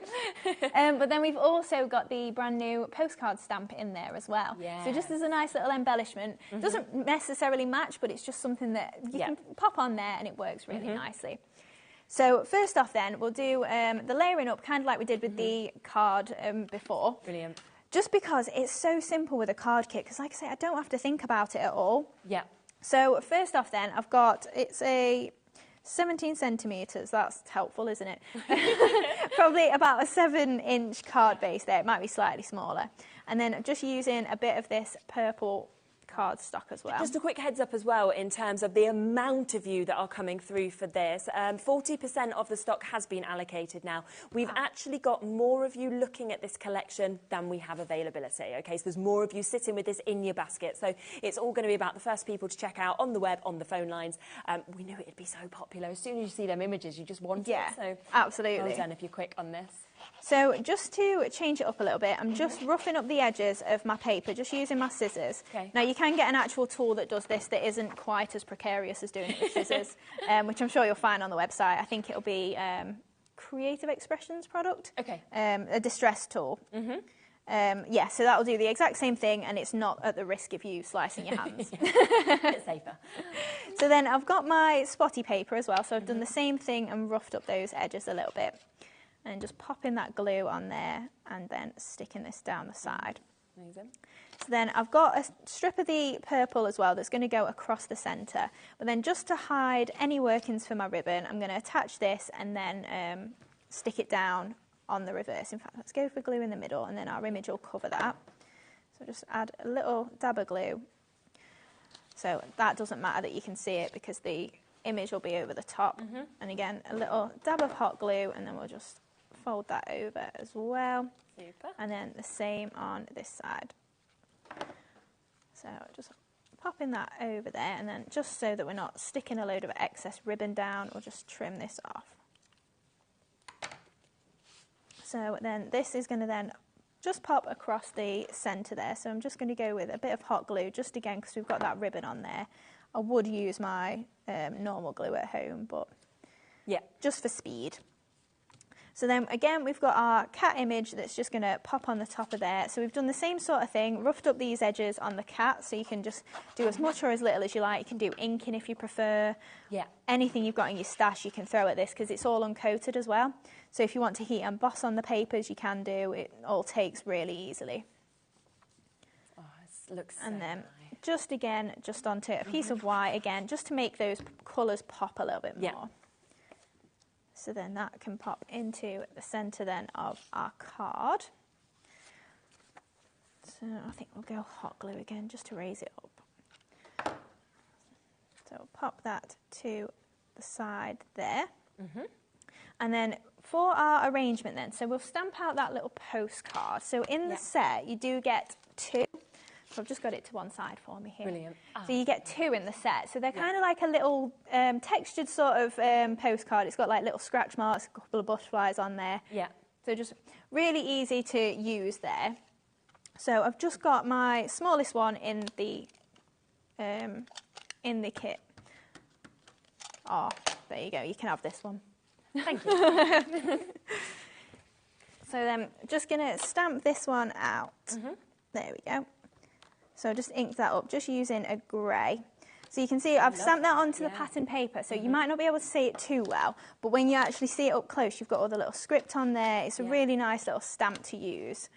But then we've also got the brand new postcard stamp in there as well. Yeah. So just as a nice little embellishment. Doesn't necessarily match, but it's just something that you can pop on there and it works really nicely. So first off then, we'll do the layering up kind of like we did with the card before. Brilliant. Just because it's so simple with a card kit, because like I say, I don't have to think about it at all. Yeah. So first off then, I've got, it's a 17 centimetres, that's helpful, isn't it? Probably about a 7-inch card base there, it might be slightly smaller. And then just using a bit of this purple cardstock as well. Just a quick heads up as well in terms of the amount of you that are coming through for this. 40% of the stock has been allocated now. We've actually got more of you looking at this collection than we have availability, okay? So there's more of you sitting with this in your basket. So it's all going to be about the first people to check out on the web, on the phone lines. We knew it'd be so popular. As soon as you see them images, you just want it. So absolutely. Well done if you're quick on this. So just to change it up a little bit, I'm just roughing up the edges of my paper, just using my scissors. Okay. Now you can get an actual tool that does this that isn't quite as precarious as doing it with scissors, which I'm sure you'll find on the website. I think it'll be Creative Expressions product. Okay. A distress tool. Yeah, so that will do the exact same thing and it's not at the risk of you slicing your hands. A bit safer. So then I've got my spotty paper as well, so I've done the same thing and roughed up those edges a little bit. And just popping that glue on there and then sticking this down the side. Amazing. So then I've got a strip of the purple as well that's going to go across the centre. But then just to hide any workings for my ribbon, I'm going to attach this and then stick it down on the reverse. In fact, let's go for glue in the middle and then our image will cover that. So just add a little dab of glue. So that doesn't matter that you can see it because the image will be over the top. And again, a little dab of hot glue and then we'll just fold that over as well. Super. And then the same on this side. So just popping that over there and then just so that we're not sticking a load of excess ribbon down, we'll just trim this off. So then this is going to then just pop across the centre there. So I'm just going to go with a bit of hot glue just again because we've got that ribbon on there. I would use my normal glue at home, but just for speed. So then again, we've got our cat image that's just going to pop on the top of there. So we've done the same sort of thing, roughed up these edges on the cat, so you can just do as much or as little as you like. You can do inking if you prefer. Yeah. Anything you've got in your stash you can throw at this, because it's all uncoated as well. So if you want to heat emboss on the papers, you can do. It all takes really easily. Oh, it looks so And then nice. just onto a piece of white again, just to make those colours pop a little bit more. So then that can pop into the centre then of our card. So I think we'll go hot glue again just to raise it up. So we'll pop that to the side there. And then for our arrangement then, so we'll stamp out that little postcard. So in the set, you do get 2. So I've just got it to one side for me here. Brilliant. So you get 2 in the set. So they're kind of like a little textured sort of postcard. It's got like little scratch marks, a couple of butterflies on there. Yeah. So just really easy to use there. So I've just got my smallest one in the kit. Oh, there you go. You can have this one. Thank you. So then just going to stamp this one out. There we go. So just ink that up, just using a grey. So you can see I've stamped that onto the pattern paper, so you might not be able to see it too well, but when you actually see it up close, you've got all the little script on there. It's a really nice little stamp to use.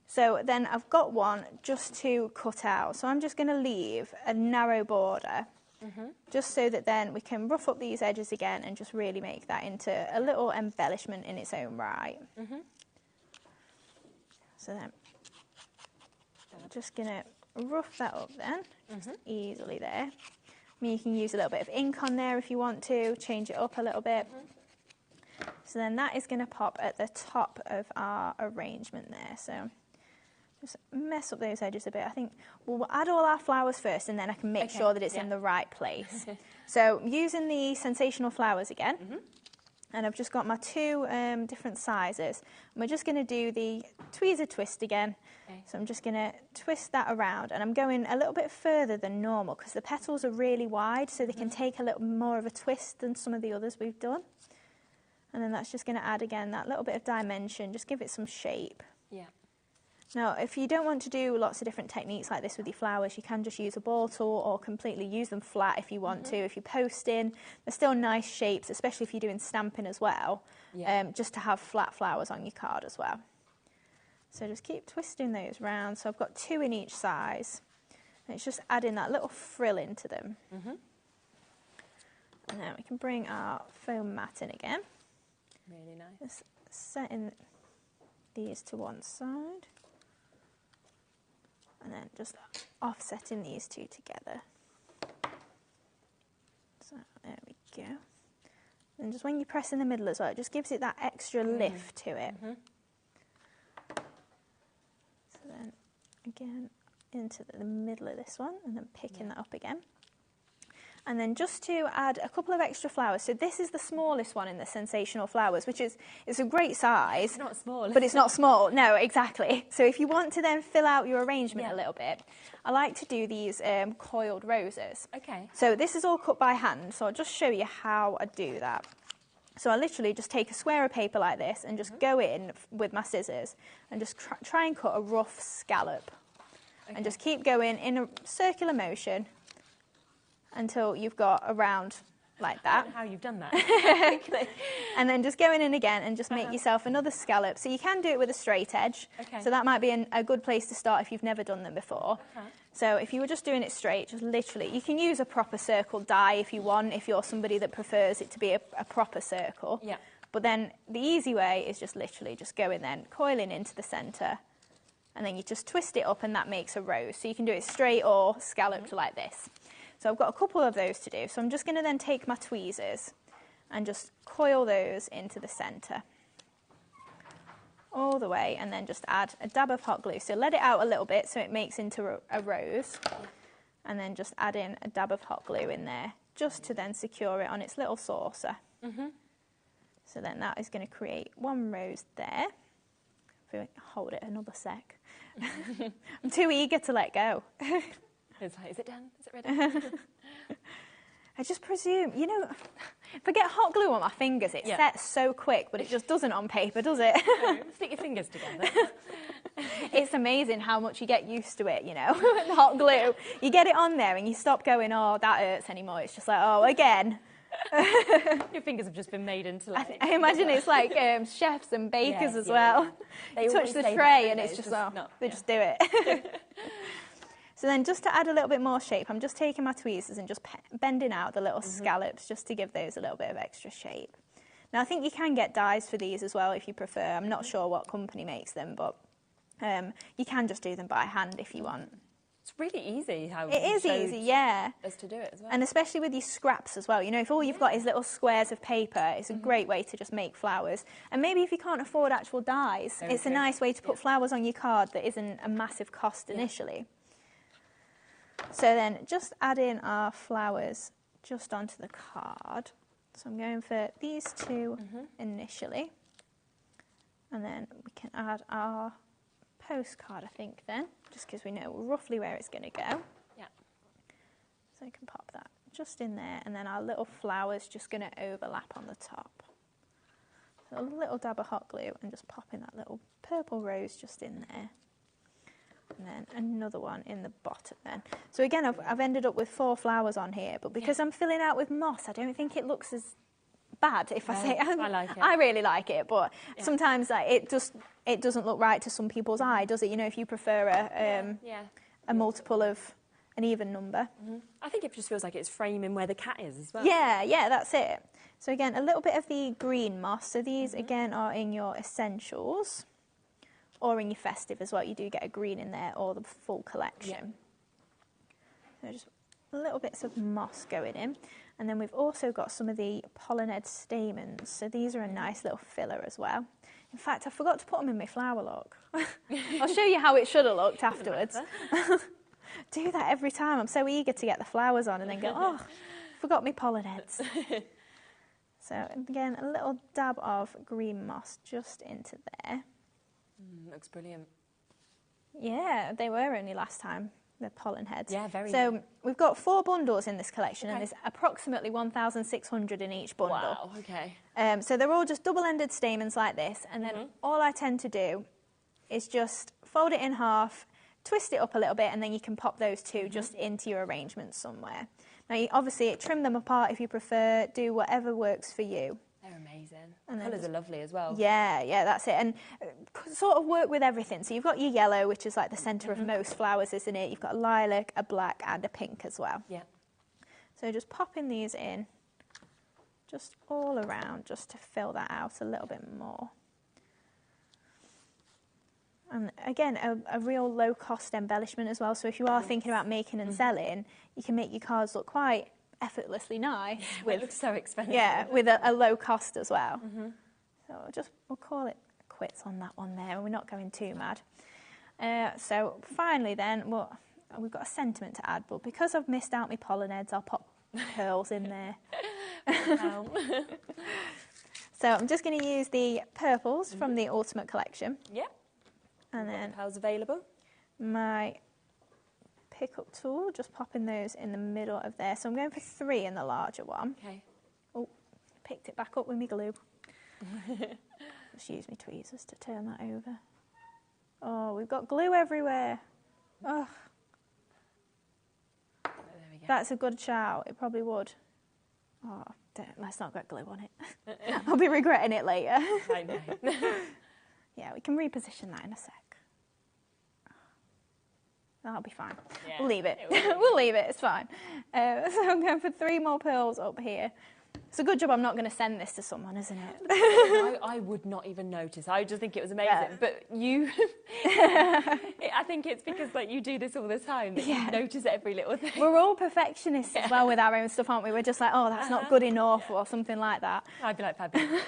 So then I've got one just to cut out. So I'm just going to leave a narrow border, just so that then we can rough up these edges again and just really make that into a little embellishment in its own right. So then I'm just going to rough that up then, just easily there. I mean, you can use a little bit of ink on there if you want to, change it up a little bit. So then that is going to pop at the top of our arrangement there. So just mess up those edges a bit. I think we'll add all our flowers first, and then I can make sure that it's in the right place. So using the Sensational Flowers again, and I've just got my 2 different sizes. And we're just going to do the tweezer twist again. So I'm just going to twist that around, and I'm going a little bit further than normal because the petals are really wide, so they can take a little more of a twist than some of the others we've done. And then that's just going to add again that little bit of dimension, just give it some shape. Yeah. Now, if you don't want to do lots of different techniques like this with your flowers, you can just use a ball tool or completely use them flat if you want to. If you're posting, they're still nice shapes, especially if you're doing stamping as well, just to have flat flowers on your card as well. So just keep twisting those round. So I've got 2 in each size. And it's just adding that little frill into them. And then we can bring our foam mat in again. Really nice. Just setting these to one side. And then just offsetting these 2 together. So there we go. And just when you press in the middle as well, it just gives it that extra lift to it. So then again into the middle of this one, and then picking that up again. And then just to add a couple of extra flowers. So this is the smallest one in the Sensational Flowers, which is, it's a great size. It's not small. But it's not small. No, exactly. So if you want to then fill out your arrangement a little bit, I like to do these coiled roses. Okay. So this is all cut by hand. So I'll just show you how I do that. So I literally just take a square of paper like this and just go in with my scissors and just try and cut a rough scallop. And just keep going in a circular motion until you've got a round like that. I don't know how you've done that. And then just go in again and just make yourself another scallop. So you can do it with a straight edge. So that might be a good place to start if you've never done them before. So if you were just doing it straight, just literally, you can use a proper circle die if you want, if you're somebody that prefers it to be a proper circle. Yeah. But then the easy way is just literally just going then, coiling into the centre, and then you just twist it up and that makes a rose. So you can do it straight or scalloped like this. So I've got a couple of those to do. So I'm just going to then take my tweezers and just coil those into the centre. All the way, and then just add a dab of hot glue. So let it out a little bit so it makes into a rose. And then just add in a dab of hot glue in there, just to then secure it on its little saucer. So then that is going to create one rose there. If we hold it another sec. I'm too eager to let go. It's like, is it done? Is it ready? I just presume, you know, if I get hot glue on my fingers, it sets so quick, but it just doesn't on paper, does it? No, stick your fingers together. It's amazing how much you get used to it, you know, hot glue. You get it on there and you stop going, oh, that hurts anymore. It's just like, oh, again. Your fingers have just been made into like... I imagine it's like chefs and bakers as well. They touch the tray and it's just they just do it. So then just to add a little bit more shape, I'm just taking my tweezers and just bending out the little scallops just to give those a little bit of extra shape. Now I think you can get dies for these as well if you prefer. I'm not sure what company makes them, but you can just do them by hand if you want. It's really easy how it is easy, yeah. Us to do it as well. And especially with these scraps as well. You know, if all you've got is little squares of paper, it's a great way to just make flowers. And maybe if you can't afford actual dies, it's a nice way to put flowers on your card that isn't a massive cost initially. So then just add in our flowers just onto the card. So I'm going for these two initially. And then we can add our postcard, I think, then, just because we know roughly where it's going to go. Yeah. So I can pop that just in there, and then our little flower's just going to overlap on the top. So a little dab of hot glue and just pop in that little purple rose just in there. And then another one in the bottom then. So again, I've ended up with 4 flowers on here, but because I'm filling out with moss, I don't think it looks as bad if I say I like it. I really like it, but sometimes like, it doesn't look right to some people's eye, does it? You know, if you prefer a multiple of an even number. I think it just feels like it's framing where the cat is as well. Yeah, that's it. So again, a little bit of the green moss. So these again are in your essentials or in your festive as well. You do get a green in there or the full collection. So just little bits of moss going in. And then we've also got some of the pollinid stamens. So these are a nice little filler as well. In fact, I forgot to put them in my flower lock. I'll show you how it should have looked afterwards. Do that every time. I'm so eager to get the flowers on and then go, oh, forgot my pollinids. So again, a little dab of green moss just into there. Looks brilliant. Yeah, they were only last time, the pollen heads. Yeah, very So nice. We've got 4 bundles in this collection, and there's approximately 1,600 in each bundle. Wow, okay. So they're all just double-ended stamens like this, and then all I tend to do is just fold it in half, twist it up a little bit, and then you can pop those two just into your arrangement somewhere. Now, you obviously trim them apart if you prefer, do whatever works for you. They're amazing. And the colours are lovely as well. Yeah, that's it. And sort of work with everything. So you've got your yellow, which is like the centre of most flowers, isn't it? You've got a lilac, a black, and a pink as well. Yeah. So just popping these in, just all around, just to fill that out a little bit more. And again, a real low-cost embellishment as well. So if you are thinking about making and selling, you can make your cards look quite effortlessly nice. It looks so expensive. Yeah, with a low cost as well. So we'll call it quits on that one there, and we're not going too mad. So finally then, we've got a sentiment to add, but because I've missed out my pollinheads, I'll pop pearls in there. So I'm just going to use the purples from the Ultimate Collection. Yeah. And then pearls available. My pickup tool, just popping those in the middle of there. So I'm going for 3 in the larger one. Okay. Oh, picked it back up with my glue. Just use my tweezers to turn that over. Oh, we've got glue everywhere. Oh, There we go. that's a good shout. It probably would. Oh, let's not get glue on it. I'll be regretting it later. I know. Yeah, we can reposition that in a sec. That'll be fine. Yeah, We'll leave it. it will be. We'll leave it. It's fine. So I'm going for 3 more pearls up here. It's a good job I'm not going to send this to someone, isn't it? I would not even notice. I just think it was amazing. Yeah. But you, I think it's because like you do this all the time that you notice every little thing. We're all perfectionists as well with our own stuff, aren't we? We're just like, oh, that's not good enough or something like that. I'd be like, fabulous.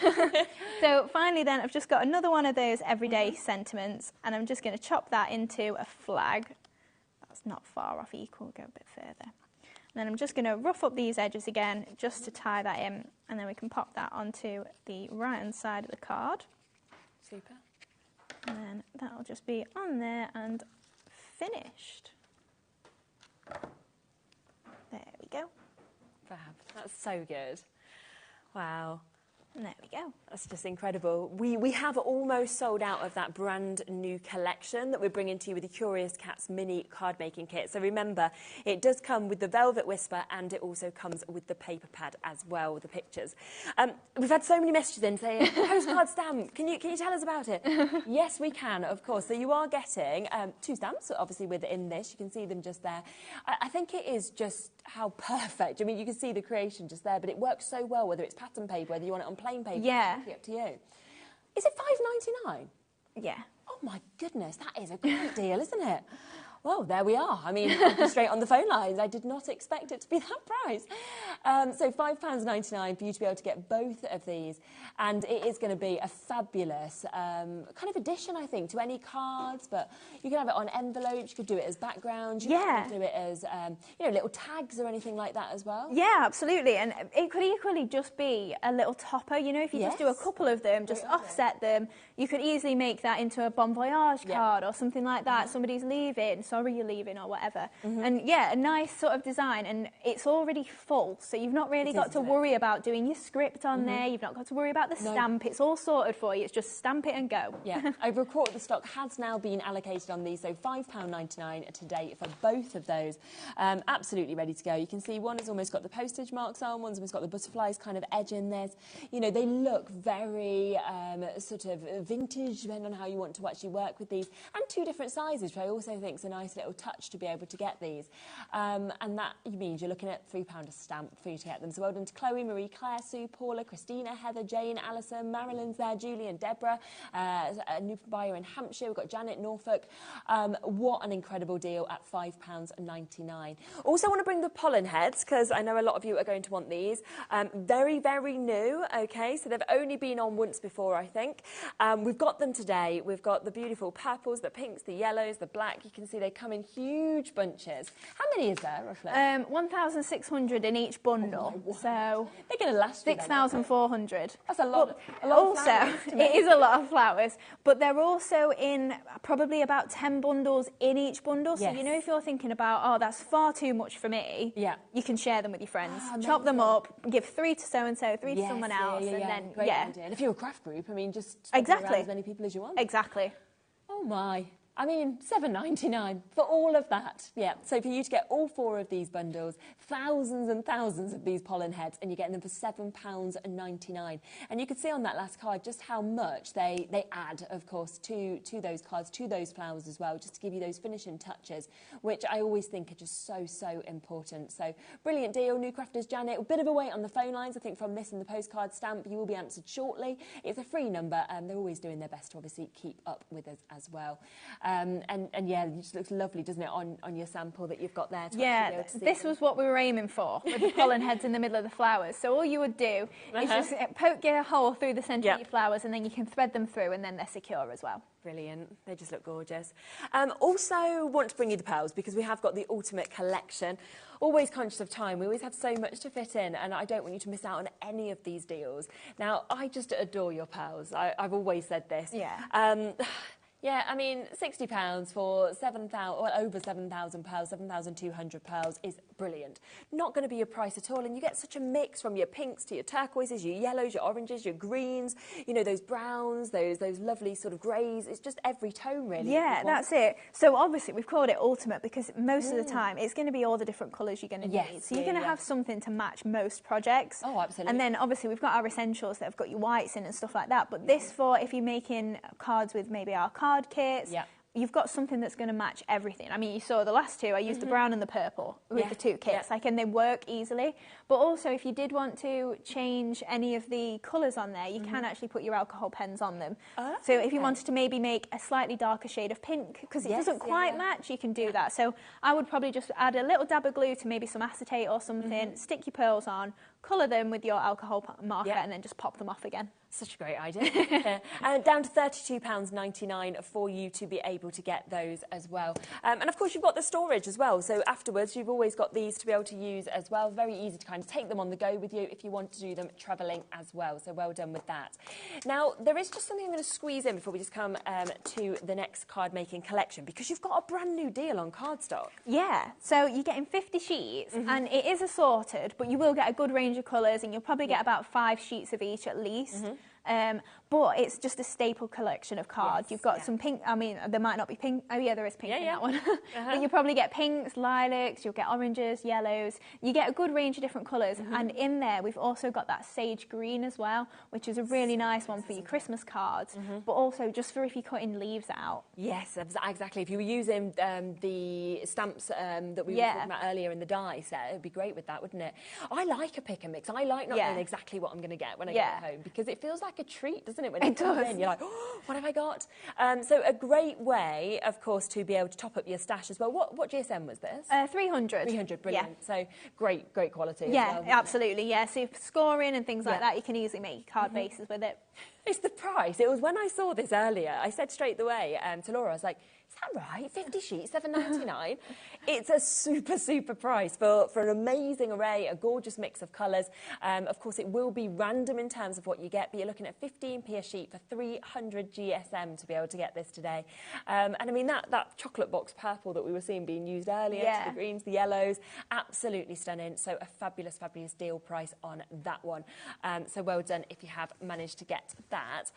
So finally then, I've just got another one of those everyday sentiments, and I'm just going to chop that into a flag. That's not far off equal, go a bit further. And then I'm just going to rough up these edges again just to tie that in, and then we can pop that onto the right hand side of the card. Super. And then that'll just be on there and finished. go. Fab. That's so good. Wow. And there we go. That's just incredible. We have almost sold out of that brand new collection that we're bringing to you with the Curious Cats mini card making kit. So remember, it does come with the Velvet Whisper and it also comes with the paper pad as well with the pictures. We've had so many messages in saying, postcard stamp, can you tell us about it? Yes, we can, of course. So you are getting 2 stamps, obviously, within this. You can see them just there. I think it is just how perfect. I mean, you can see the creation just there, but it works so well, whether it's pattern paper, whether you want it on plain paper. Yeah. It's up to you. Is it $5.99? Yeah. Oh my goodness, that is a great deal, isn't it? Well, there we are. I mean, I'll be straight on the phone lines. I did not expect it to be that price. So £5.99 for you to be able to get both of these. And it is going to be a fabulous kind of addition, I think, to any cards. But you can have it on envelopes. You could do it as background. You could do it as, little tags or anything like that as well. Yeah, absolutely. And it could equally just be a little topper. You know, if you just do a couple of them, just offset them, you could easily make that into a Bon Voyage card or something like that. Somebody's leaving, sorry you're leaving or whatever. And yeah, a nice sort of design, and it's already full, so you've not really got to worry about doing your script on there. You've not got to worry about the stamp. It's all sorted for you. It's just stamp it and go. Yeah, over a quarter of the stock has now been allocated on these, so £5.99 today for both of those. Absolutely ready to go. You can see one has almost got the postage marks on, one's almost got the butterflies kind of edge in this. You know, they look very sort of vintage, depending on how you want to actually work with these, and 2 different sizes, which I also think is a nice little touch to be able to get these. And that means you're looking at £3 a stamp for you to get them. So well done to Chloe, Marie, Claire, Sue, Paula, Christina, Heather, Jane, Alison, Marilyn's there, Julie and Deborah, a new buyer in Hampshire. We've got Janet, Norfolk. What an incredible deal at £5.99. Also want to bring the pollen heads, because I know a lot of you are going to want these. Very, very new, okay? So they've only been on once before, I think. We've got them today. We've got the beautiful purples, the pinks, the yellows, the black. You can see they come in huge bunches. How many is there, roughly? 1,600 in each bundle. Oh, so they're going to last 6,400. That's a lot. Also, it is a lot of flowers, but they're also in probably about 10 bundles in each bundle. So, you know, if you're thinking about, oh, that's far too much for me, you can share them with your friends. Chop them up, give 3 to so-and-so, 3 to someone else, and then, Great idea. And if you're a craft group, I mean, just exactly as many people as you want. Exactly. Oh, my. I mean, $7.99 for all of that. Yeah, so for you to get all 4 of these bundles, thousands and thousands of these pollen heads, and you're getting them for £7.99. And you can see on that last card just how much they add, of course, to those cards, to those flowers as well, just to give you those finishing touches, which I always think are just so, so important. So brilliant deal. New Crafters Janet, a bit of a wait on the phone lines. I think from this and the postcard stamp, you will be answered shortly. It's a free number, and they're always doing their best to obviously keep up with us as well. And yeah, it just looks lovely, doesn't it, on your sample that you've got there? Yeah, this was what we were aiming for, with the pollen heads in the middle of the flowers. So all you would do is just poke your hole through the centre of your flowers, and then you can thread them through, and then they're secure as well. Brilliant. They just look gorgeous. Also want to bring you the pearls, because we have got the ultimate collection. Always conscious of time. We always have so much to fit in, and I don't want you to miss out on any of these deals. Now, I just adore your pearls. I've always said this. Yeah. Yeah, I mean, £60 for over 7,000 pearls, 7,200 pearls is brilliant. Not going to be your price at all, and you get such a mix from your pinks to your turquoises, your yellows, your oranges, your greens, you know, those browns, those lovely sort of greys. It's just every tone, really. Yeah, that's it. So obviously we've called it ultimate because most of the time it's going to be all the different colours you're going to need. So you're going to have something to match most projects. Oh, absolutely. And then obviously we've got our essentials that have got your whites in and stuff like that. But this for if you're making cards with maybe our card kits, you've got something that's going to match everything. I mean, you saw the last 2. I used the brown and the purple with the 2 kits, and they work easily. But also, if you did want to change any of the colours on there, you can actually put your alcohol pens on them. So if you wanted to maybe make a slightly darker shade of pink, because it doesn't quite match, you can do that. So I would probably just add a little dab of glue to maybe some acetate or something, stick your pearls on, colour them with your alcohol marker, Yeah. and then just pop them off again. Such a great idea. And down to £32.99 for you to be able to get those as well. And of course, you've got the storage as well. So afterwards, you've always got these to be able to use as well. Very easy to kind of take them on the go with you if you want to do them travelling as well. So well done with that. Now, there is just something I'm going to squeeze in before we just come to the next card making collection, because you've got a brand new deal on cardstock. Yeah, so you're getting 50 sheets, and it is assorted, but you will get a good range of colours, and you'll probably get about 5 sheets of each at least. But it's just a staple collection of cards. Yes, You've got some pink, I mean, there might not be pink. Oh yeah, there is pink in that one. Uh-huh. But you'll probably get pinks, lilacs, you'll get oranges, yellows. You get a good range of different colours. And in there, we've also got that sage green as well, which is a really nice one for your Christmas cards, but also just for if you're cutting leaves out. Yes, exactly. If you were using the stamps that we were talking about earlier in the die set, it would be great with that, wouldn't it? I like a pick and mix. I like not knowing exactly what I'm going to get when I get home, because it feels like a treat, doesn't it? When it comes in, you're like, oh, what have I got? So a great way, of course, to be able to top up your stash as well. What GSM was this? 300. 300, brilliant. Yeah. So great quality Yeah, as well, absolutely, yeah. So if scoring and things like that, you can easily make card bases with it. It's the price. It was when I saw this earlier, I said straight away to Laura, I was like, is that right? 50 sheets, $7.99. It's a super price for an amazing array, a gorgeous mix of colours. Of course, it will be random in terms of what you get, but you're looking at 15p a sheet for 300 GSM to be able to get this today. And I mean, that chocolate box purple that we were seeing being used earlier, to the greens, the yellows, absolutely stunning. So a fabulous deal price on that one. So well done if you have managed to get that.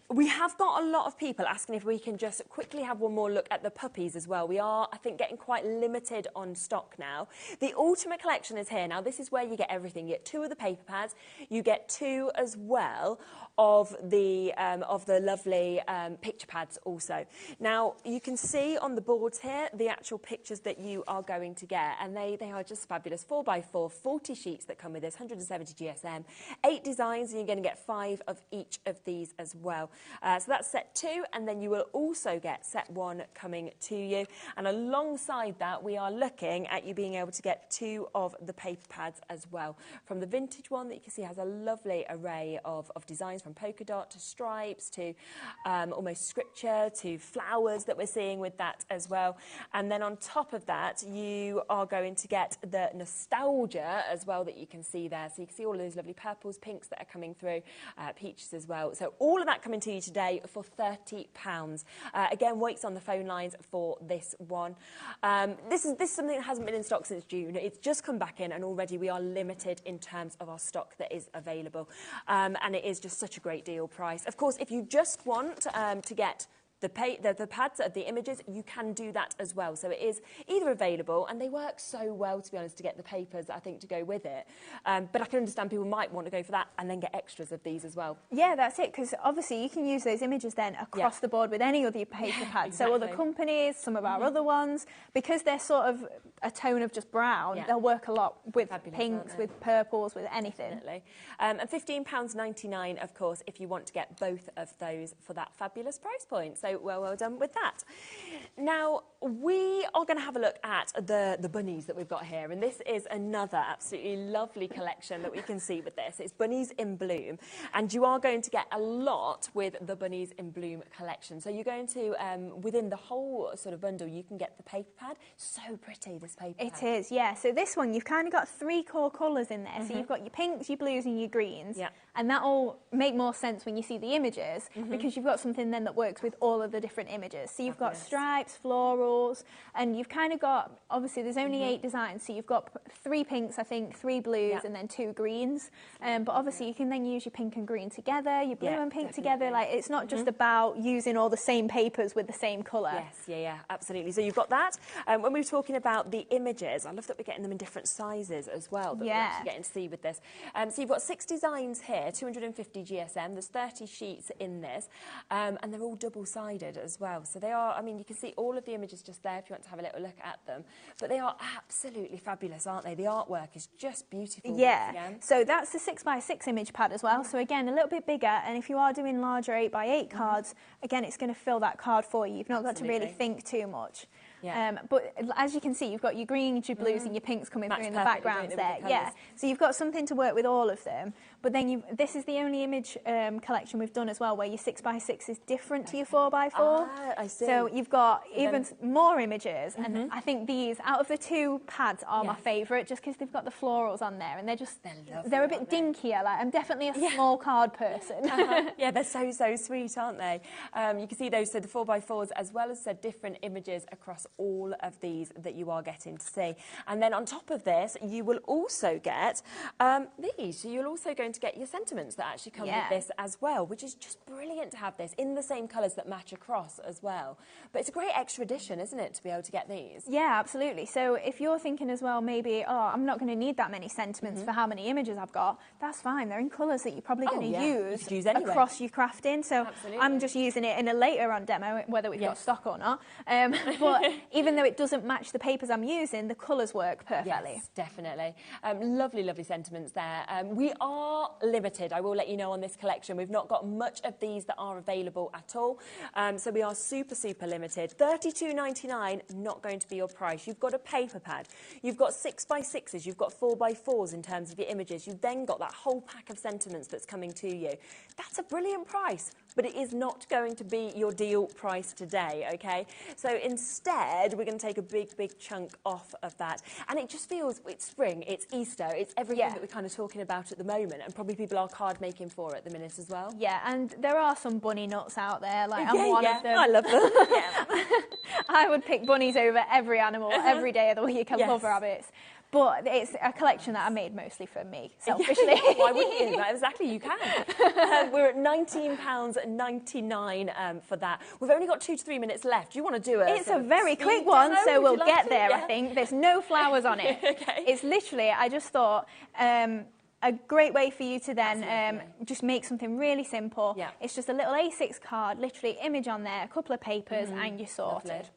We have got a lot of people asking if we can just quickly have one more look at the puppies as well. We are, I think, getting quite limited on stock now. The Ultimate Collection is here. Now, this is where you get everything. You get 2 of the paper pads. You get 2 as well of the lovely picture pads also. Now, you can see on the boards here the actual pictures that you are going to get, and they are just fabulous. 4x4, 40 sheets that come with this, 170 GSM, 8 designs, and you're going to get 5 of each of these as well. So that's set 2, and then you will also get set 1 coming to you. And alongside that, we are looking at you being able to get 2 of the paper pads as well. From the vintage one that you can see has a lovely array of designs, from polka dot to stripes to almost scripture to flowers that we're seeing with that as well. And then on top of that, you are going to get the nostalgia as well that you can see there. So you can see all of those lovely purples, pinks that are coming through, peaches as well. So all of that coming to you today for £30. Again, Wake's on the phone lines for this one. This is something that hasn't been in stock since June. It's just come back in, and already we are limited in terms of our stock that is available. And it is just such a great deal price. Of course, if you just want to get the pads of the images, you can do that as well. So it is either available, and they work so well, to be honest, to get the papers, I think, to go with it. But I can understand people might want to go for that and then get extras of these as well. Yeah, that's it, because obviously you can use those images then across the board with any other paper pads. Exactly. So other companies, some of our other ones, because they're sort of a tone of just brown, they'll work a lot with pinks, with purples, with anything. Definitely. And £15.99, of course, if you want to get both of those for that fabulous price point. So well done with that. Now, we are going to have a look at the bunnies that we've got here, and this is another absolutely lovely collection that we can see with this. It's Bunnies in Bloom, and you are going to get a lot with the Bunnies in Bloom collection. So you're going to, within the whole sort of bundle, you can get the paper pad. So pretty, this paper pad. It is, yeah. So this one, you've kind of got 3 core colours in there. So you've got your pinks, your blues and your greens. Yeah. And that'll make more sense when you see the images, because you've got something then that works with all of the different images. So you've got stripes, florals, and you've kind of got, obviously there's only 8 designs, so you've got 3 pinks, I think, 3 blues, and then 2 greens. But obviously you can then use your pink and green together, your blue and pink together. Like, it's not just about using all the same papers with the same colour. Yes, yeah, absolutely. So you've got that. When we were talking about the images, I love that we're getting them in different sizes as well, that we're actually getting to see with this. So you've got 6 designs here, 250 GSM, there's 30 sheets in this, and they're all double-sided as well. So they are, I mean, you can see all of the images just there if you want to have a little look at them. But they are absolutely fabulous, aren't they? The artwork is just beautiful. Yeah, so that's the 6x6 image pad as well. So again, a little bit bigger, and if you are doing larger 8x8 cards, again, it's going to fill that card for you. You've not got to really think too much. Yeah. But as you can see, you've got your greens, your blues, and your pinks coming through in the backgrounds there. Yeah. So you've got something to work with all of them. But then this is the only image collection we've done as well, where your 6x6 is different to your 4x4. Ah, I see. So you've got even more images, and I think these, out of the two pads, are my favourite, just because they've got the florals on there, and they're a bit dinkier. Like, I'm definitely a small card person. Yeah, they're so sweet, aren't they? You can see those, so the 4x4s, as well as different images across all of these that you are getting to see. And then on top of this, you will also get these. So you're also going to get your sentiments that actually come with this as well, which is just brilliant to have this in the same colours that match across as well. But it's a great extra addition, isn't it, to be able to get these? Yeah, absolutely. So if you're thinking as well, maybe, oh, I'm not going to need that many sentiments for how many images I've got, that's fine. They're in colours that you're probably going to use anyway. Across your crafting. So I'm just using it in a later on demo, whether we've got stock or not. But even though it doesn't match the papers I'm using, the colours work perfectly. Yes, definitely. Lovely, lovely sentiments there. We are limited, I will let you know, on this collection. We've not got much of these that are available at all. So we are super limited. $32.99, not going to be your price. You've got a paper pad. You've got 6x6s. You've got 4x4s in terms of your images. You've then got that whole pack of sentiments that's coming to you. That's a brilliant price, but it is not going to be your deal price today, okay? So instead, we're going to take a big chunk off of that. And it just feels, it's spring, it's Easter, it's everything that we're kind of talking about at the moment, and probably people are card making for at the minute as well. Yeah, and there are some bunny nuts out there, like I'm one of them. I love them. I would pick bunnies over every animal every day of the week. I love rabbits. But it's a collection that I made mostly for me, selfishly. Why wouldn't you? Exactly, you can. We're at £19.99 for that. We've only got 2 to 3 minutes left. Do you want to do it? It's a very quick one, so we'll get there, I think. There's no flowers on it. Okay. It's literally, I just thought, a great way for you to then just make something really simple. Yeah. It's just a little A6 card, literally image on there, a couple of papers, and you're sorted. Lovely.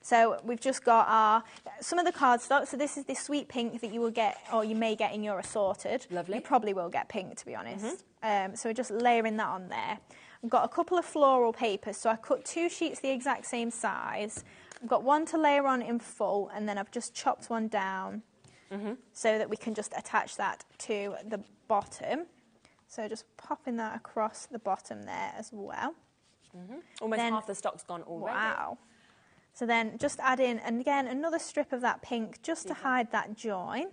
So we've just got some of the cardstock. So this is the sweet pink that you will get, or you may get in your assorted. Lovely. You probably will get pink, to be honest. So we're just layering that on there. I've got a couple of floral papers. So I cut 2 sheets the exact same size. I've got one to layer on in full, and then I've just chopped one down so that we can just attach that to the bottom. So just popping that across the bottom there as well. Almost half the stock's gone already. Wow. So then just add in, and again, another strip of that pink just to hide that join.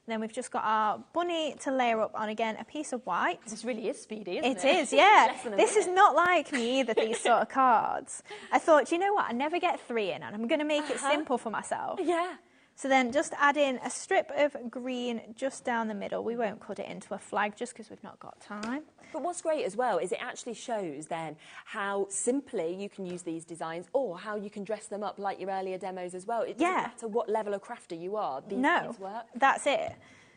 Then we've just got our bunny to layer up on, again, a piece of white. This really is speedy, isn't it? It is, yeah. This is not like me either, these sort of cards. I thought, you know what, I never get 3 in, and I'm going to make it simple for myself. Yeah. So then just add in a strip of green just down the middle. We won't cut it into a flag just because we've not got time. But what's great as well is it actually shows then how simply you can use these designs, or how you can dress them up like your earlier demos as well. It doesn't matter what level of crafter you are. These things work. That's it.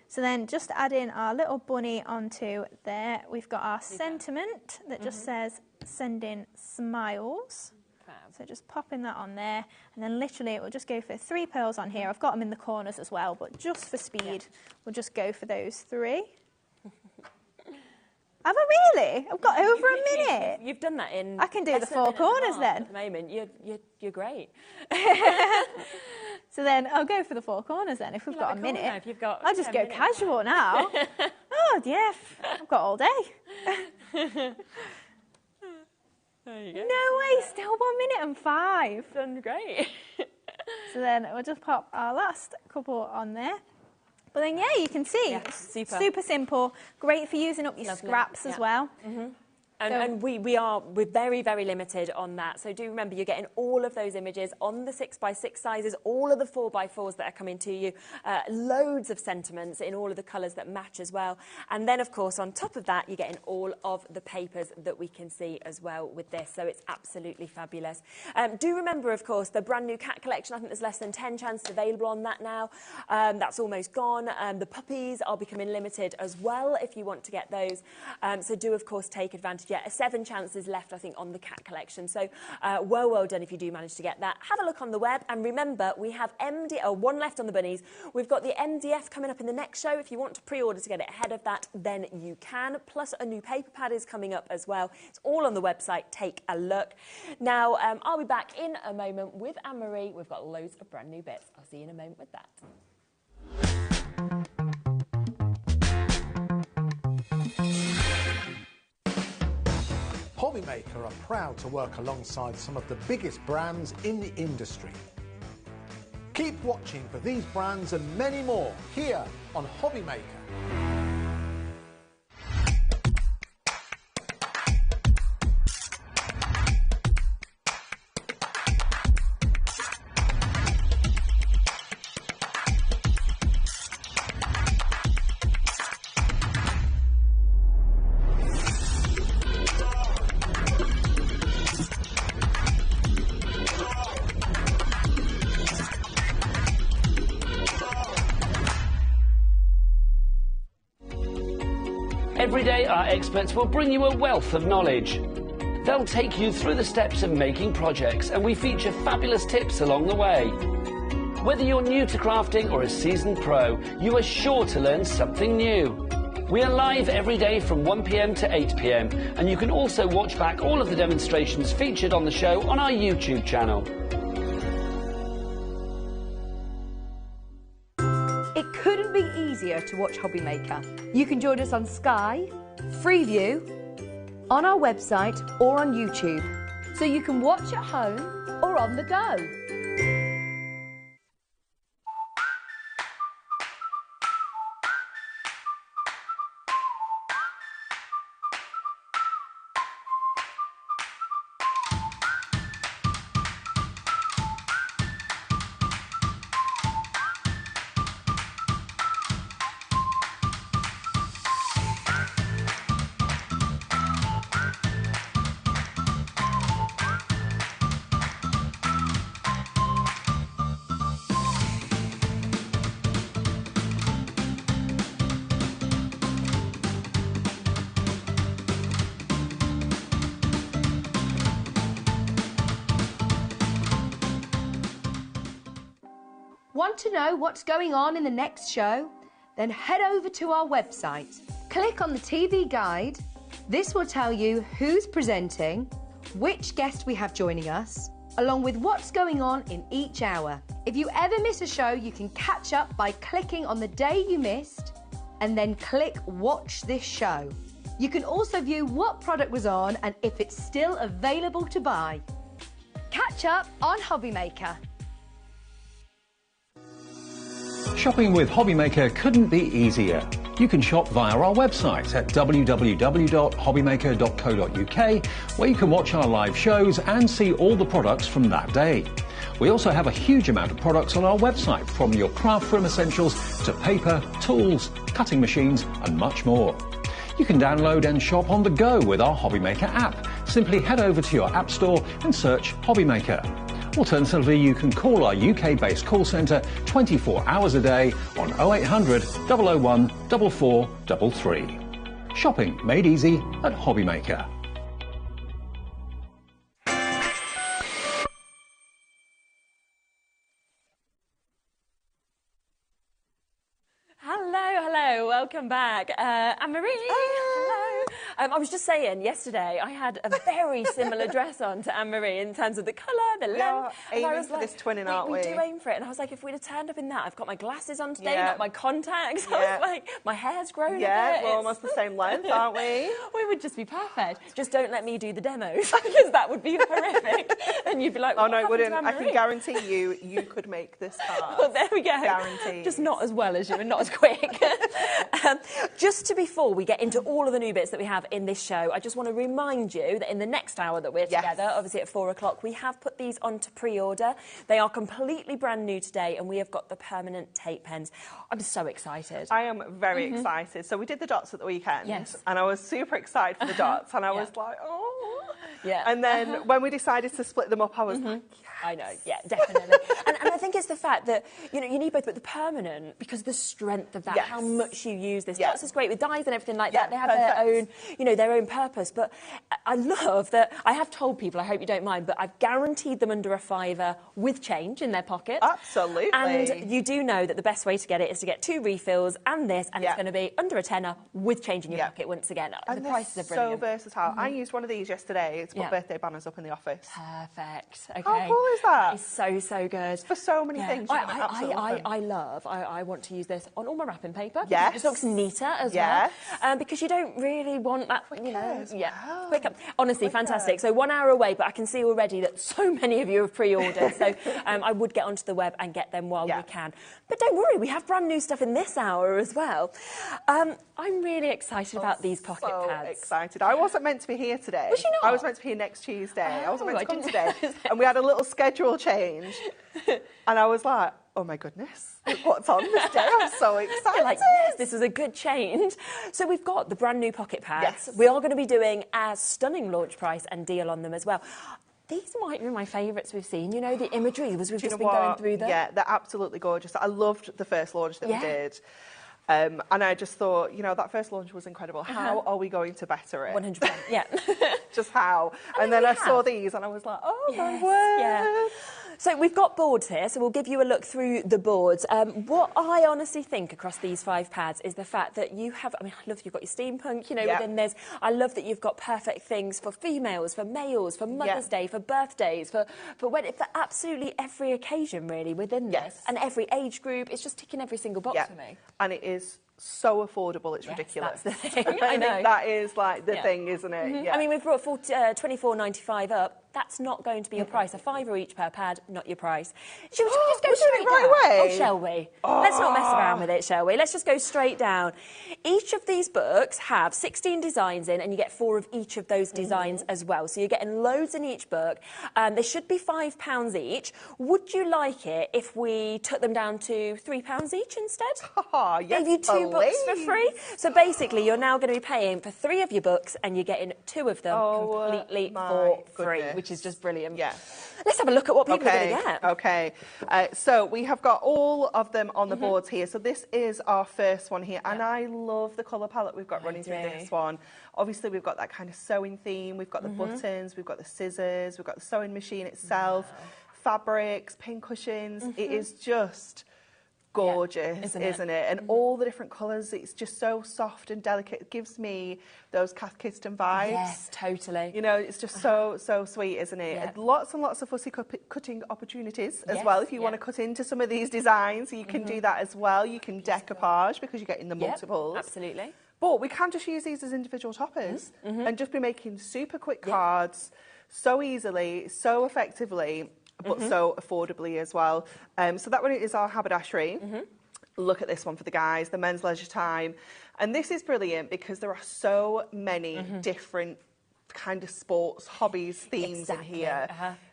So then just add in our little bunny onto there. We've got our sentiment that just says sending smiles. So just popping that on there, and then literally it will just go for 3 pearls on here. I've got them in the corners as well, but just for speed, we'll just go for those 3. Have I really? I've got over a minute. You've done that in. I can do the 4 corners then. At the moment, you're great. So then I'll go for the 4 corners then if we've got a minute. If you've got I'll just go casual now. Oh yeah, I've got all day. There you go. No way, still 1 minute and 5. Done great. So then we'll just pop our last couple on there. But then, yeah, you can see, super simple, great for using up your scraps as well. And we're very, very limited on that. So do remember, you're getting all of those images on the 6x6 sizes, all of the 4x4s that are coming to you, loads of sentiments in all of the colours that match as well. And then, of course, on top of that, you're getting all of the papers that we can see as well with this. So it's absolutely fabulous. Do remember, of course, the brand new cat collection. I think there's less than 10 chances available on that now. That's almost gone. The puppies are becoming limited as well if you want to get those. So do, of course, take advantage managed yet. 7 chances left, I think, on the cat collection. So well done if you do manage to get that. Have a look on the web, and remember, we have one left on the bunnies. We've got the MDF coming up in the next show. If you want to pre-order to get it ahead of that, then you can. Plus, a new paper pad is coming up as well. It's all on the website. Take a look. Now, I'll be back in a moment with Anne-Marie. We've got loads of brand new bits. I'll see you in a moment with that. HobbyMaker are proud to work alongside some of the biggest brands in the industry. Keep watching for these brands and many more here on HobbyMaker. Every day, our experts will bring you a wealth of knowledge. They'll take you through the steps of making projects, and we feature fabulous tips along the way. Whether you're new to crafting or a seasoned pro, you are sure to learn something new. We are live every day from 1 p.m. to 8 p.m, and you can also watch back all of the demonstrations featured on the show on our YouTube channel. It couldn't be easier to watch HobbyMaker. You can join us on Sky, Freeview, on our website or on YouTube. So you can watch at home or on the go. Want to know what's going on in the next show? Then head over to our website. Click on the TV guide. This will tell you who's presenting, which guest we have joining us, along with what's going on in each hour. If you ever miss a show, you can catch up by clicking on the day you missed and then click Watch This Show. You can also view what product was on and if it's still available to buy. Catch up on HobbyMaker. Shopping with HobbyMaker couldn't be easier. You can shop via our website at www.hobbymaker.co.uk, where you can watch our live shows and see all the products from that day. We also have a huge amount of products on our website, from your craft room essentials to paper, tools, cutting machines and much more. You can download and shop on the go with our HobbyMaker app. Simply head over to your app store and search HobbyMaker. Alternatively, you can call our UK-based call centre 24 hours a day on 0800 001 4433. Shopping made easy at HobbyMaker. Hello, welcome back. Anne-Marie, hello. I was just saying, yesterday I had a very similar dress on to Anne-Marie in terms of the colour, the length. Aiming for this twinning, aren't we? We do aim for it. And I was like, if we'd have turned up in that, I've got my glasses on today, not my contacts. Yeah. I was like, my hair's grown a bit. We're almost the same length, aren't we? We would just be perfect. Just don't let me do the demos, because that would be horrific. And you'd be like, oh no, it wouldn't. I can guarantee you could make this card. Well, there we go. Guaranteed. Just not as well as you and not as quick. Just before we get into all of the new bits that we have in this show, I just want to remind you that in the next hour that we're together, obviously at 4 o'clock, we have put these on to pre-order. They are completely brand new today, and we have got the permanent tape pens. I'm so excited. I am very excited. So we did the dots at the weekend, and I was super excited for the dots, and I was like, oh. Yeah. And then when we decided to split them up, I was like, yes. I know, yeah, definitely. and I think it's the fact that, you know, you need both, but the permanent, because the strength of that, how much you use this. Dots is great with dyes and everything like that. They have their own, you know, their own purpose. But I love that, I have told people, I hope you don't mind, but I've guaranteed them under a £5 with change in their pocket. Absolutely. And you do know that the best way to get it is to get 2 refills and this, and it's going to be under a £10 with change in your pocket once again. And the prices are brilliant. So versatile. I used one of these yesterday to put birthday banners up in the office. Perfect. Okay. How cool is that? It's so, so good. For so many things. I want to use this on all my wrapping paper. Yes. It looks neater as well. Because you don't really want that, you know. Quicker. Honestly, fantastic. So 1 hour away, but I can see already that so many of you have pre-ordered. So I would get onto the web and get them while we can. But don't worry, we have brand new stuff in this hour as well. I'm really excited about these pocket pads. Excited. I wasn't meant to be here today. Was you not? I was meant to be here next Tuesday. I wasn't meant to come today. And we had a little schedule change. And I was like, oh my goodness, what's on this day? I'm so excited. You're like, yes, this was a good change. So we've got the brand new pocket pads. We are going to be doing a stunning launch price and deal on them as well. These might be my favourites we've seen. You know, the imagery, as we've just been going through them. Yeah, they're absolutely gorgeous. I loved the first launch that we did. And I just thought, you know, that first launch was incredible. How are we going to better it? 100%, yeah. Just how? And then I saw these and I was like, oh my word. Yeah. So we've got boards here, so we'll give you a look through the boards. What I honestly think across these 5 pads is the fact that you have, I mean, I love that you've got your steampunk, you know, within this. I love that you've got perfect things for females, for males, for Mother's Day, for birthdays, for absolutely every occasion, really, within this. And every age group. It's just ticking every single box for me. And it is so affordable, it's ridiculous. That's the thing. I think that is like the thing, isn't it? I mean, we've brought £24.95 up. That's not going to be your price. A £5 each per pad, not your price. Should we just go straight down? Away? Oh, shall we? Let's not mess around with it, shall we? Let's just go straight down. Each of these books have 16 designs in, and you get 4 of each of those designs as well. So you're getting loads in each book. They should be £5 each. Would you like it if we took them down to £3 each instead? Yes, Gave you 2 books for free. So basically, you're now going to be paying for 3 of your books, and you're getting 2 of them completely for free, which is just brilliant. Yeah. Let's have a look at what people are going to get. Okay. So we have got all of them on the boards here. So this is our first one here. And I love the colour palette we've got running through this one. Obviously, we've got that kind of sewing theme. We've got the buttons. We've got the scissors. We've got the sewing machine itself. Fabrics, pin cushions. It is just gorgeous, isn't it? And all the different colours, it's just so soft and delicate. It gives me those Kath Kidston vibes. Yes, totally. You know, it's just so sweet, isn't it? And lots and lots of fussy cutting opportunities as well. If you want to cut into some of these designs, you can do that as well. You can decoupage because you're getting the multiples. Absolutely. But we can just use these as individual toppers and just be making super quick cards so easily, so effectively, but so affordably as well. So that one is our haberdashery. Look at this one for the guys, the men's leisure time. And this is brilliant because there are so many different kind of sports, hobbies, themes in here.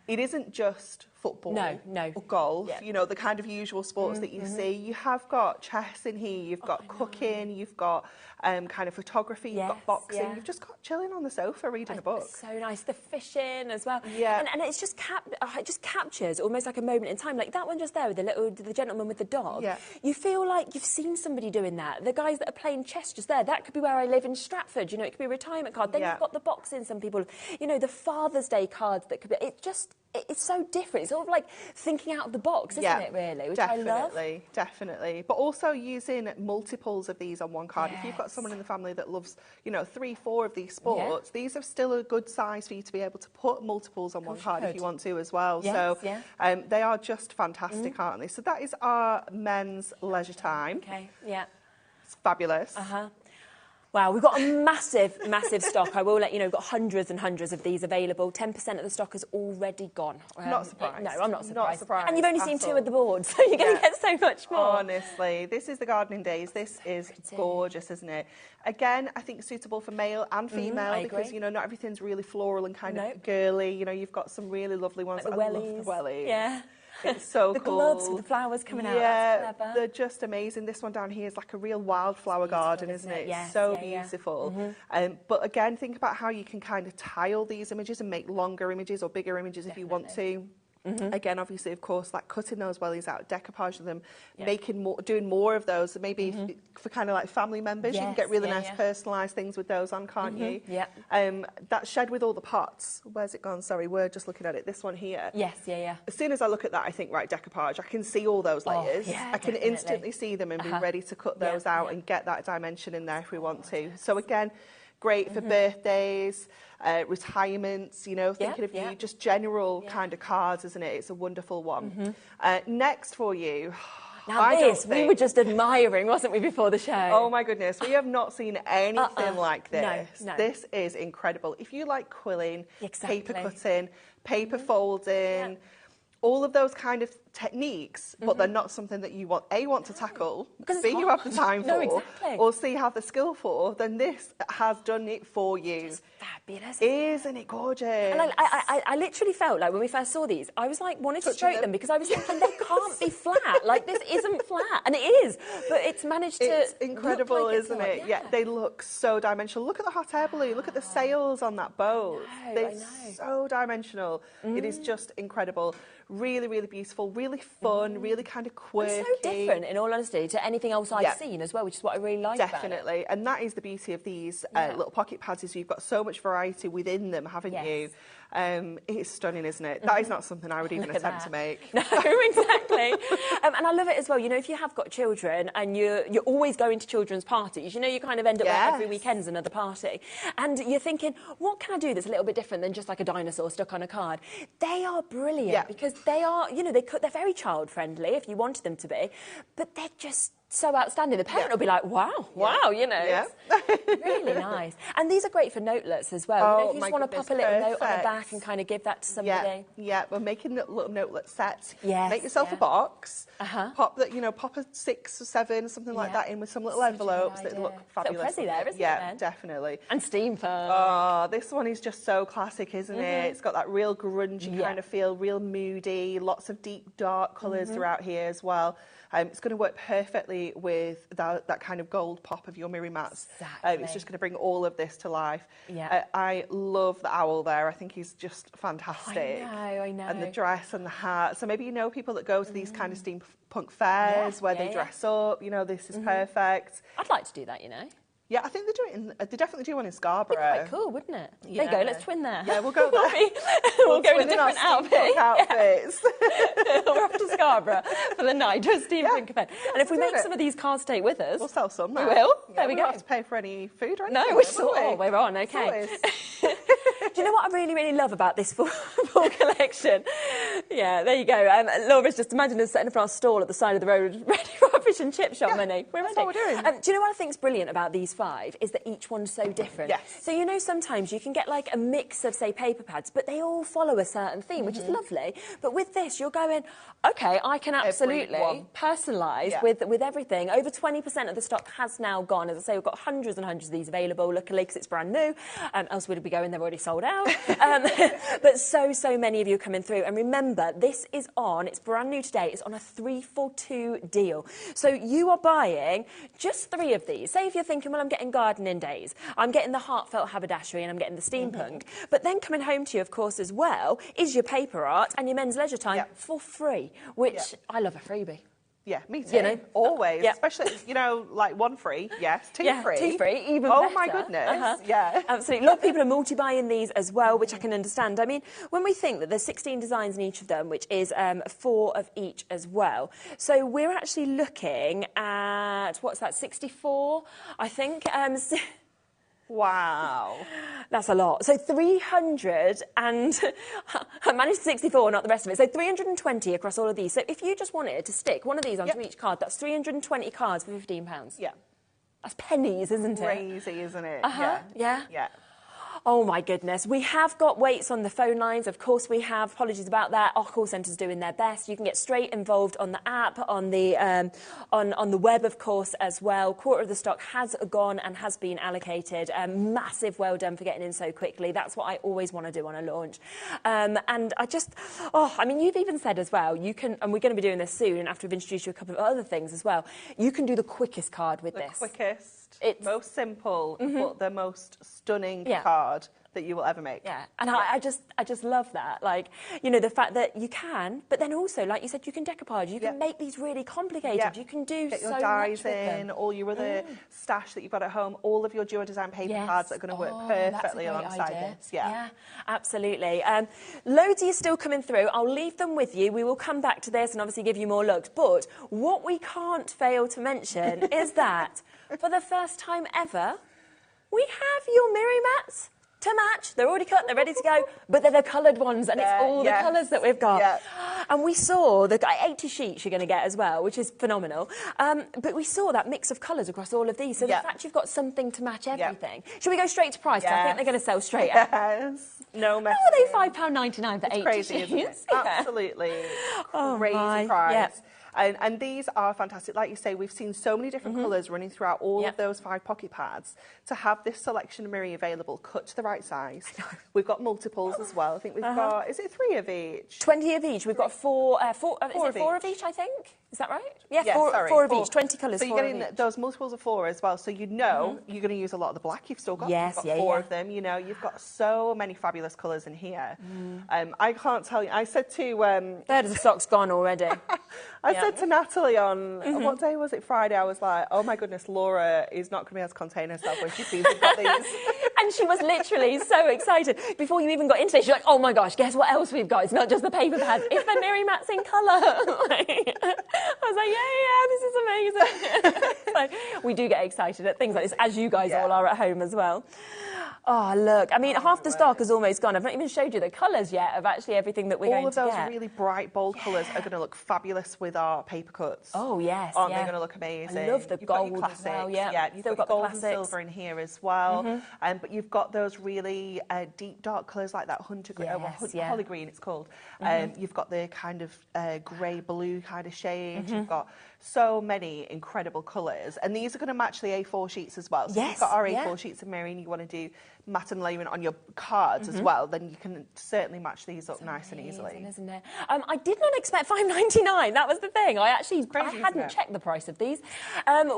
It isn't just football or golf, you know, the kind of usual sports that you see. You have got chess in here, you've got cooking, you've got kind of photography, you've got boxing, you've just got chilling on the sofa reading a book. So nice. The fishing as well. And it's just it just captures almost like a moment in time. Like that one just there with the gentleman with the dog. You feel like you've seen somebody doing that. The guys that are playing chess just there, that could be where I live in Stratford. You know, it could be a retirement card. Then you've got the boxing, some people, you know, the Father's Day cards that could be, it's so different. It's sort of like thinking out of the box, isn't it, really? Which I love. Definitely. But also using multiples of these on one card. If you've got someone in the family that loves, you know, 3, 4 of these sports, these are still a good size for you to be able to put multiples on one card if you want to as well. So they are just fantastic, aren't they? So that is our men's leisure time. It's fabulous. Wow, we've got a massive, massive stock. I will let you know, we've got hundreds and hundreds of these available. 10% of the stock has already gone. Not surprised. No, I'm not surprised. Not surprised. And you've only seen 2 of the boards, so you're going to get so much more. Honestly, this is the gardening days. This is gorgeous, isn't it? Again, I think suitable for male and female because, you know, not everything's really floral and kind of girly. You know, you've got some really lovely ones. Like the wellies. I love the wellies. Yeah. It's so the cool. gloves with the flowers coming out. Yeah, That's clever. they're just amazing. This one down here is like a real wildflower garden, isn't it? Yes, It's so yeah. beautiful. But again, think about how you can kind of tile these images and make longer images or bigger images if you want to. Again, obviously, of course, like cutting those wellies out, decoupage of them, doing more of those. Maybe for kind of like family members, you can get really nice personalised things with those on, can't you? Yeah. That shed with all the pots. Where's it gone? Sorry, we're just looking at it. This one here. Yes, yeah. As soon as I look at that, I think, right, decoupage. I can see all those layers. yeah, I can definitely. instantly see them and be ready to cut those out and get that dimension in there if we want to. So again, great for birthdays, retirements, you know, thinking of you, just general kind of cards, isn't it? It's a wonderful one. Next for you. Now we were just admiring, wasn't we, before the show? Oh my goodness, we have not seen anything like this. No. This is incredible. If you like quilling, paper cutting, paper Mm-hmm. folding, all of those kind of techniques, but they're not something that you want to tackle, Because B, you have the time No, for, exactly. or C, have the skill for, then this has done it for you. It's fabulous. Isn't it gorgeous? And I literally felt like when we first saw these, I was like wanted to stroke them because I was thinking they can't be flat. Like this isn't flat, and it is, but it's managed to. It's incredible, look like isn't it? Yeah, they look so dimensional. Look at the hot air balloon. Look at the sails on that boat. They're so dimensional. It is just incredible. Really, really beautiful. Really fun. Really kind of quirky. And so different, in all honesty, to anything else I've seen as well, which is what I really like. Definitely, about it. and that is the beauty of these little pocket pads. Is you've got so much variety within them, haven't you? It's stunning, isn't it? That is not something I would even attempt to make. No, exactly. And I love it as well. You know, if you have got children and you're always going to children's parties, you know, you kind of end up there every weekend's another party, and you're thinking, what can I do that's a little bit different than just like a dinosaur stuck on a card? They are brilliant because they are, you know, they're very child friendly if you wanted them to be, but they're just so outstanding. The parent will be like, wow, you know, it's really nice. And these are great for notelets as well. You know, if you just want to pop a little note on the back and kind of give that to somebody. Yeah, we're making a little notelet set. Yes, Make yourself a box. Pop that, you know, pop a 6 or 7, something like that in with some little envelopes that look fabulous. Little prezi there, isn't it, then? Definitely. And steampunk. Oh, this one is just so classic, isn't it? It's got that real grungy kind of feel, real moody, lots of deep dark colours throughout here as well. It's going to work perfectly with that kind of gold pop of your Miri mats. Exactly. It's just going to bring all of this to life. Yeah. I love the owl there. I think he's just fantastic. I know. And the dress and the hat. So maybe you know people that go to these kind of steampunk fairs where they dress up. You know, this is perfect. I'd like to do that, you know. Yeah, I think they do it they definitely do one in Scarborough. It'd be quite cool, wouldn't it? There you go, let's twin there. Yeah, we'll go there. We'll go in a different outfits. We're off to Scarborough for the night to a steampunk event. And if we make some of these cards take with us... We'll sell some. We will. There we go. We don't have to pay for any food or anything. No, we're on, okay. Do you know what I really, really love about this full collection? Yeah, there you go. Laura's just imagined us setting up our stall at the side of the road ready for our fish and chip shop money. We're ready. That's what we're doing. Do you know what I think's brilliant about these 5 is that each one's so different. Yes. So, you know, sometimes you can get like a mix of, say, paper pads, but they all follow a certain theme, which is lovely. But with this, you're going, OK, I can absolutely personalise with everything. Over 20% of the stock has now gone. As I say, we've got hundreds and hundreds of these available, luckily, because it's brand new. Else we'd be going, they're already sold out. But so many of you are coming through. And remember, this is on, it's brand new today, it's on a 3-for-2 deal. So you are buying just 3 of these. Say if you're thinking, well, I'm getting gardening days, I'm getting the heartfelt haberdashery and I'm getting the steampunk. But then coming home to you, of course, as well, is your paper art and your men's leisure time for free, which I love a freebie. Yeah, me too. You know, always, especially, you know, like 1 free, yes, 2 free. 2 free, even better. better. Oh my goodness, yeah. Absolutely. A lot of people are multi-buying these as well, which I can understand. I mean, when we think that there's 16 designs in each of them, which is 4 of each as well. So we're actually looking at, what's that, 64, I think. Wow. That's a lot. So 300 and I managed 64, not the rest of it. So 320 across all of these. So if you just wanted to stick one of these onto each card, that's 320 cards for £15. Yeah. That's pennies, isn't it? Crazy, isn't it? Yeah. Yeah. Oh my goodness, we have got waits on the phone lines. Of course we have. Apologies about that. Our call centre's doing their best. You can get straight involved on the app, on the on the web, of course, as well. Quarter of the stock has gone and has been allocated. Massive well done for getting in so quickly. That's what I always want to do on a launch. And I just, I mean, you've even said as well, you can, and we're going to be doing this soon, and after we've introduced you a couple of other things as well, you can do the quickest card with this. The quickest. It's most simple, but the most stunning card that you will ever make. Yeah, and I just love that. Like, you know, the fact that you can, but then also, like you said, you can decoupage. You can make these really complicated. You can do Get your so dies much with in, them. all your other stash that you've got at home, all of your dual design paper cards that are going to work perfectly alongside this. Yeah, absolutely. Loads of you still coming through. I'll leave them with you. We will come back to this and obviously give you more looks. But what we can't fail to mention is that for the first time ever, we have your Miri mats to match. They're already cut, they're ready to go, but they're the coloured ones, and it's all the colours that we've got. Yeah. And we saw the 80 sheets you're going to get as well, which is phenomenal. But we saw that mix of colours across all of these. So the fact you've got something to match everything. Should we go straight to price? 'Cause I think they're going to sell straight out. Yes. No mess. How are they £5.99 for 80 crazy, sheets? isn't it? Absolutely crazy price. Yeah. And these are fantastic. Like you say, we've seen so many different colours running throughout all of those 5 pocket pads. To have this selection of Miri available, cut to the right size. We've got multiples as well. I think we've got, is it 3 of each? 20 of each. We've got four of each, I think? Is that right? Yeah, four of each. 20 colours, so you're getting those multiples of 4 as well. So you know you're going to use a lot of the black you've still got. Yes, you've got 4 of them. You know, you've got so many fabulous colours in here. I can't tell you. I said to... third of the stock's gone already. I said to Natalie on, what day was it? Friday. I was like, oh my goodness, Laura is not going to be able to contain herself when she sees we've got these. And she was literally so excited. Before you even got into it, she's like, oh my gosh, guess what else we've got? It's not just the paper pads, it's the Miri mats in colour. I was like, yeah, this is amazing. So we do get excited at things like this, as you guys all are at home as well. Oh, look, I mean, half the stock has almost gone. I've not even showed you the colours yet of actually everything that we're going to get. All of those really bright, bold colours are going to look fabulous with our paper cuts. Oh, yes. Aren't they going to look amazing? I love the gold as well, you've got gold and silver in here as well. But you've got those really deep, dark colours like that hunter green, holly green it's called. You've got the kind of grey-blue kind of shade. You've got so many incredible colours. And these are going to match the A4 sheets as well. So if you've got our A4 sheets of Miri and you want to do matte and layering on your cards as well, then you can certainly match these up nice and easily. Isn't it? I did not expect £5.99. That was the thing. I hadn't checked the price of these.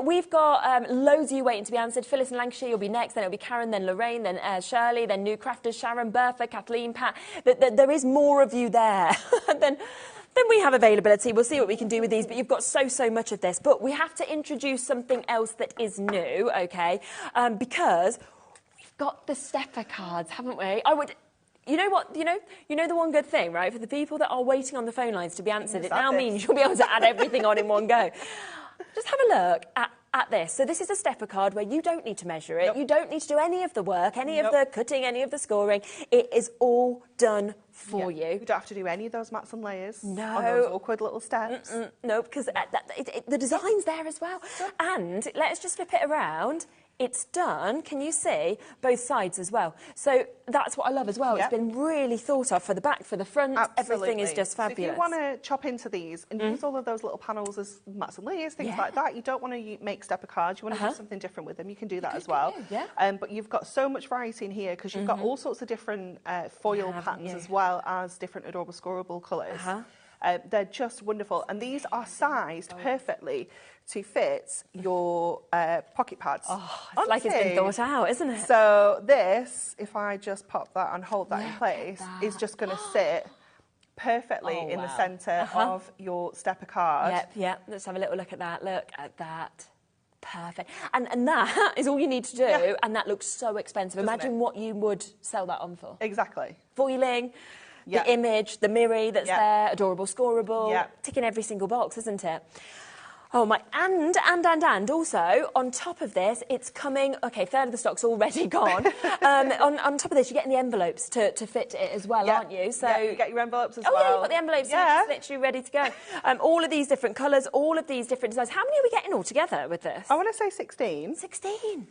We've got loads of you waiting to be answered. Phyllis in Lancashire, you'll be next. Then it'll be Karen, then Lorraine, then Shirley, then New Crafters, Sharon, Bertha, Kathleen, Pat. There is more of you there. Then we have availability. We'll see what we can do with these, but you've got so much of this. But we have to introduce something else that is new, okay? Because we've got the stepper cards, haven't we? You know what? You know the one good thing, right? For the people that are waiting on the phone lines to be answered, it now means you'll be able to add everything on in one go. Just have a look at this. So this is a stepper card where you don't need to measure it. You don't need to do any of the work, any of the cutting, any of the scoring. It is all done for you. You don't have to do any of those mats and layers. No. On those awkward little steps. No, because the design's there as well. And let's just flip it around. It's done, can you see, both sides as well. So that's what I love as well. It's been really thought of for the back, for the front. Absolutely. Everything is just fabulous. So if you want to chop into these and use all of those little panels as mats and layers, things like that, you don't want to make stepper cards, you want to do something different with them, you can do that as well. But you've got so much variety in here because you've got all sorts of different foil patterns as well as different adorable scoreable colours. They're just wonderful. And these are sized perfectly to fit your pocket pads. Oh, it's like it's been thought out, isn't it? So this, if I just pop that and hold that in place, is just going to sit perfectly in the centre of your stepper card. Yep. Let's have a little look at that. Look at that. Perfect. And that is all you need to do, and that looks so expensive. Imagine what you would sell that on for. Exactly. Foiling, the image, the Miri that's there, adorable, scoreable, ticking every single box, isn't it? Oh my, and also, on top of this, it's coming, okay, third of the stock's already gone. On top of this, you're getting the envelopes to fit it as well, aren't you? So you get your envelopes as well. Oh, yeah, you've got the envelopes, so it's literally ready to go. All of these different colours, all of these different designs. How many are we getting all together with this? I want to say 16. 16.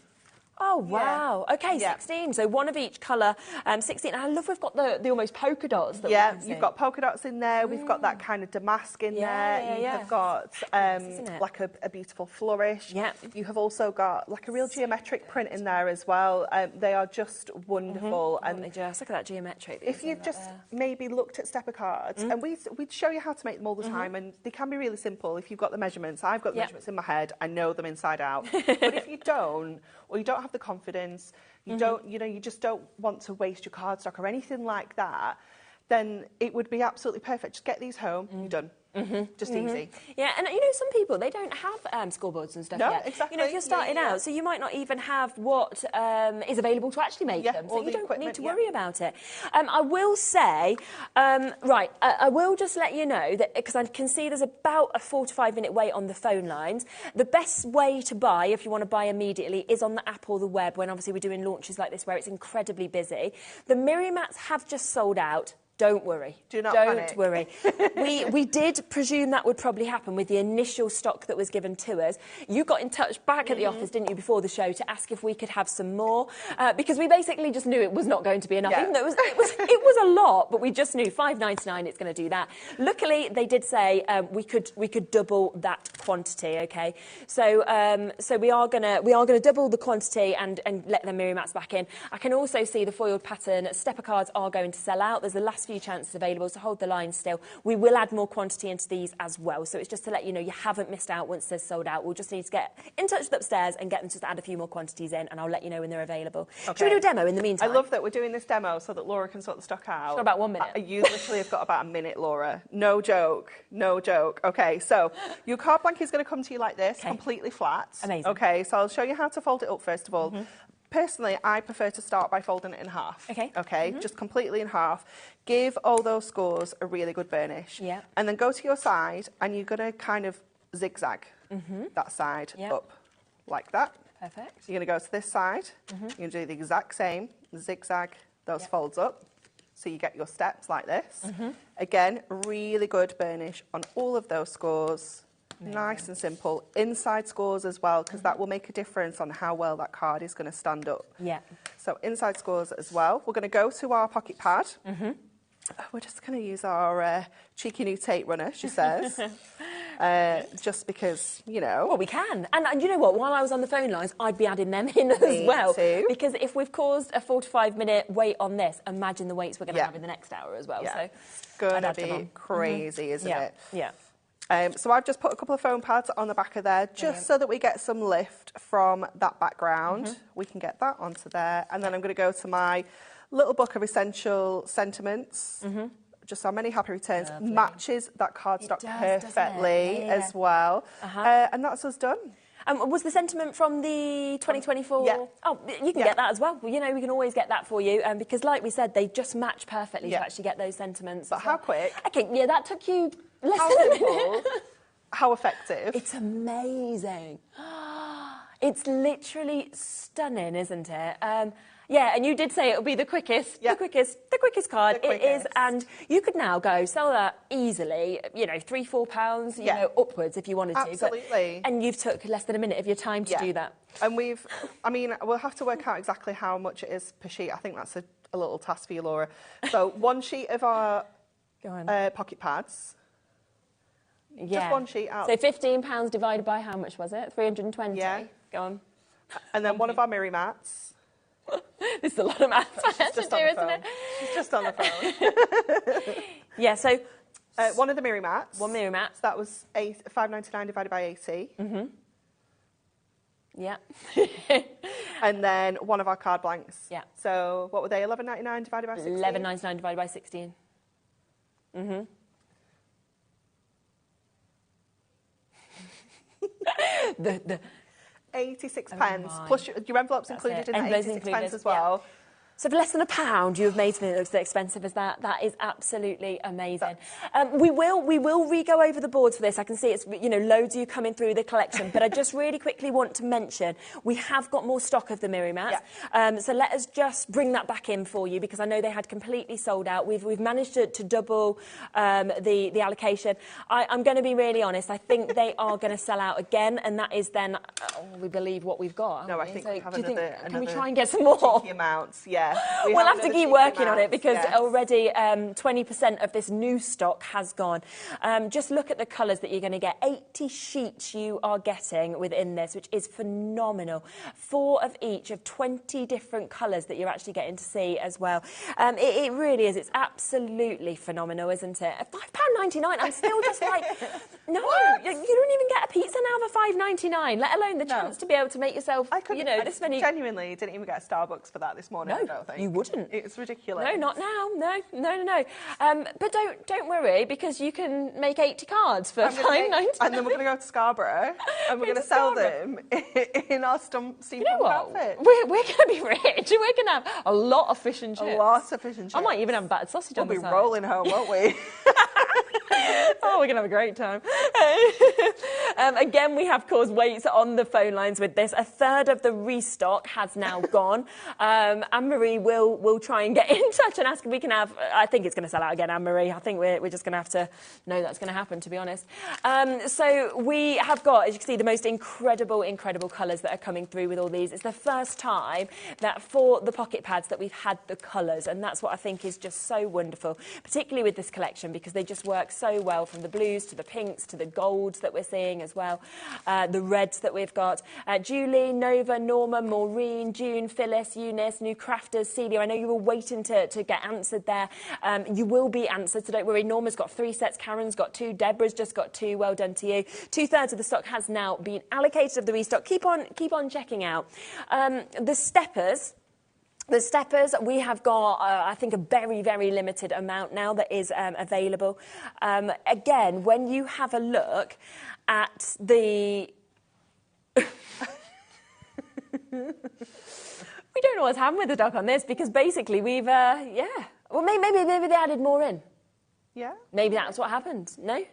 Oh, wow. Okay, 16. So one of each colour, 16. And I love we've got the almost polka dots. That we can see. You've got polka dots in there. We've got that kind of damask in there. You have got like a beautiful flourish. Yeah. You have also got like a real geometric print in there as well. They are just wonderful. And just look at that geometric. If you've just maybe looked at stepper cards, and we'd show you how to make them all the time, and they can be really simple if you've got the measurements. I've got the measurements in my head. I know them inside out. But if you don't, or you don't have the confidence, you don't, you just don't want to waste your cardstock or anything like that, then it would be absolutely perfect. Just get these home, you're done. Just easy. Yeah, and some people, they don't have scoreboards and stuff no, yet. Exactly. If you're starting out, so you might not even have what is available to actually make them. So you don't need to worry about it. I will say, I will just let you know that, because I can see there's about a 4 to 5 minute wait on the phone lines. The best way to buy, if you want to buy immediately, is on the app or the web, when obviously we're doing launches like this where it's incredibly busy. The Miri mats have just sold out. Don't worry. Don't panic. Worry. we did presume that would probably happen with the initial stock that was given to us. You got in touch back at the office, didn't you, before the show to ask if we could have some more, because we basically just knew it was not going to be enough. Even though it was a lot, but we just knew $5.99 it's going to do that. Luckily, they did say we could double that quantity. Okay, so we are gonna double the quantity and let the Miri mats back in. I can also see the foiled pattern stepper cards are going to sell out. There's the last few chances available, so hold the line still. We will add more quantity into these as well, so it's just to let you know you haven't missed out once they're sold out. We'll just need to get in touch with upstairs and get them to add a few more quantities in, and I'll let you know when they're available. Okay. Should we do a demo in the meantime? I love that we're doing this demo so that Laura can sort the stock out. Got about 1 minute. You literally have got about a minute, Laura. No joke. No joke. Okay, so your card blank is going to come to you like this, completely flat. Amazing. Okay, so I'll show you how to fold it up first of all. Personally, I prefer to start by folding it in half. Okay, just completely in half. Give all those scores a really good burnish. Yeah. And then go to your side, and you're going to kind of zigzag that side up like that. Perfect. You're going to go to this side. You're going to do the exact same, zigzag those folds up. So you get your steps like this. Again, really good burnish on all of those scores. Nice and simple. Inside scores as well, because that will make a difference on how well that card is going to stand up. Yeah. So inside scores as well. We're going to go to our pocket pad. We're just going to use our cheeky new tape runner, she says. Just because, Well, we can. And you know what? While I was on the phone lines, I'd be adding them in as well. Too. Because if we've caused a 4 to 5 minute wait on this, imagine the waits we're going to have in the next hour as well. Yeah. So it's going to be crazy, isn't it? Yeah. So I've just put a couple of foam pads on the back of there, just so that we get some lift from that background. We can get that onto there. And then I'm going to go to my little book of essential sentiments. Just so many happy returns. Lovely. Matches that cardstock perfectly as well. And that's us done. Was the sentiment from the 2024? Yeah. Oh, you can get that as well. We can always get that for you. Because like we said, they just match perfectly to actually get those sentiments. But how quick? Okay, that took you less how than simple, a minute. How effective. It's amazing. It's literally stunning, isn't it? Yeah, and you did say it'll be the quickest, the quickest card. It is, and you could now go sell that easily, £3-4, upwards if you wanted to. Absolutely. And you've took less than a minute of your time to do that. And we'll have to work out exactly how much it is per sheet. I think that's a little task for you, Laura. So 1 sheet of our pocket pads. Just 1 sheet out. So £15 divided by how much was it? 320? Yeah. Go on. And then one of our Miri mats. This is a lot of maths I have to do, isn't it? She's just on the phone. Yeah, so... one of the Miri mats. One Miri mat. So that was £5.99 divided by 80. Yeah. And then one of our card blanks. Yeah. So what were they, £11.99 divided by 16? £11.99 divided by 16. the 86 pence, plus your envelope's included in that 86 pence as well. So for less than £1, you have made something that looks as expensive as that. That is absolutely amazing. We will re-go over the boards for this. I can see it's, you know, loads of you coming through the collection, but I just really quickly want to mention we have got more stock of the Miri mats. Yeah. So let us just bring that back in for you, because I know they had completely sold out. We've managed to double the allocation. I'm going to be really honest. I think they are going to sell out again, and that is then, we believe, what we've got. No, I think we have another. Can we try and get some more? Amounts, yeah. We'll have to keep working on it, because already 20% of this new stock has gone. Just look at the colours that you're going to get. 80 sheets you are getting within this, which is phenomenal. 4 of each of 20 different colours that you're actually getting to see as well. It really is. It's absolutely phenomenal, isn't it? £5.99. I'm still just like, no, you don't even get a pizza now for £5.99, let alone the chance to be able to make yourself, this many. Genuinely didn't even get a Starbucks for that this morning. No, you wouldn't. It's ridiculous. No, not now. No. But don't worry, because you can make 80 cards for £5.99. And then we're going to go to Scarborough and we're going to sell them in our steampunk outfit. We're going to be rich. We're going to have a lot of fish and chips. A lot of fish and chips. I might even have battered sausage on the side. We'll be rolling home, won't we? Oh, we're going to have a great time. Again, we have caused waits on the phone lines with this. A third of the restock has now gone. Anne-Marie will try and get in touch and ask if we can have... I think it's going to sell out again, Anne-Marie. I think we're just going to have to know that's going to happen, to be honest. So we have got, as you can see, the most incredible colours that are coming through with all these. It's the first time that for the pocket pads that we've had the colours, and that's what I think is just so wonderful, particularly with this collection, because they just work so well, from the blues to the pinks to the golds that we're seeing as well, the reds that we've got. Julie, Nova, Norma, Maureen, June, Phyllis, Eunice, new crafters, Celia. I know you were waiting to get answered there. You will be answered, so don't worry. Norma's got 3 sets, Karen's got 2, Deborah's just got 2. Well done to you. 2/3 of the stock has now been allocated of the restock. Keep on checking out. The steppers, we have got, I think, a very, very limited amount now that is available. Again, when you have a look at the... We don't know what's happened with the stock on this, because basically we've, well, maybe they added more in. Yeah. Maybe that's what happened. No?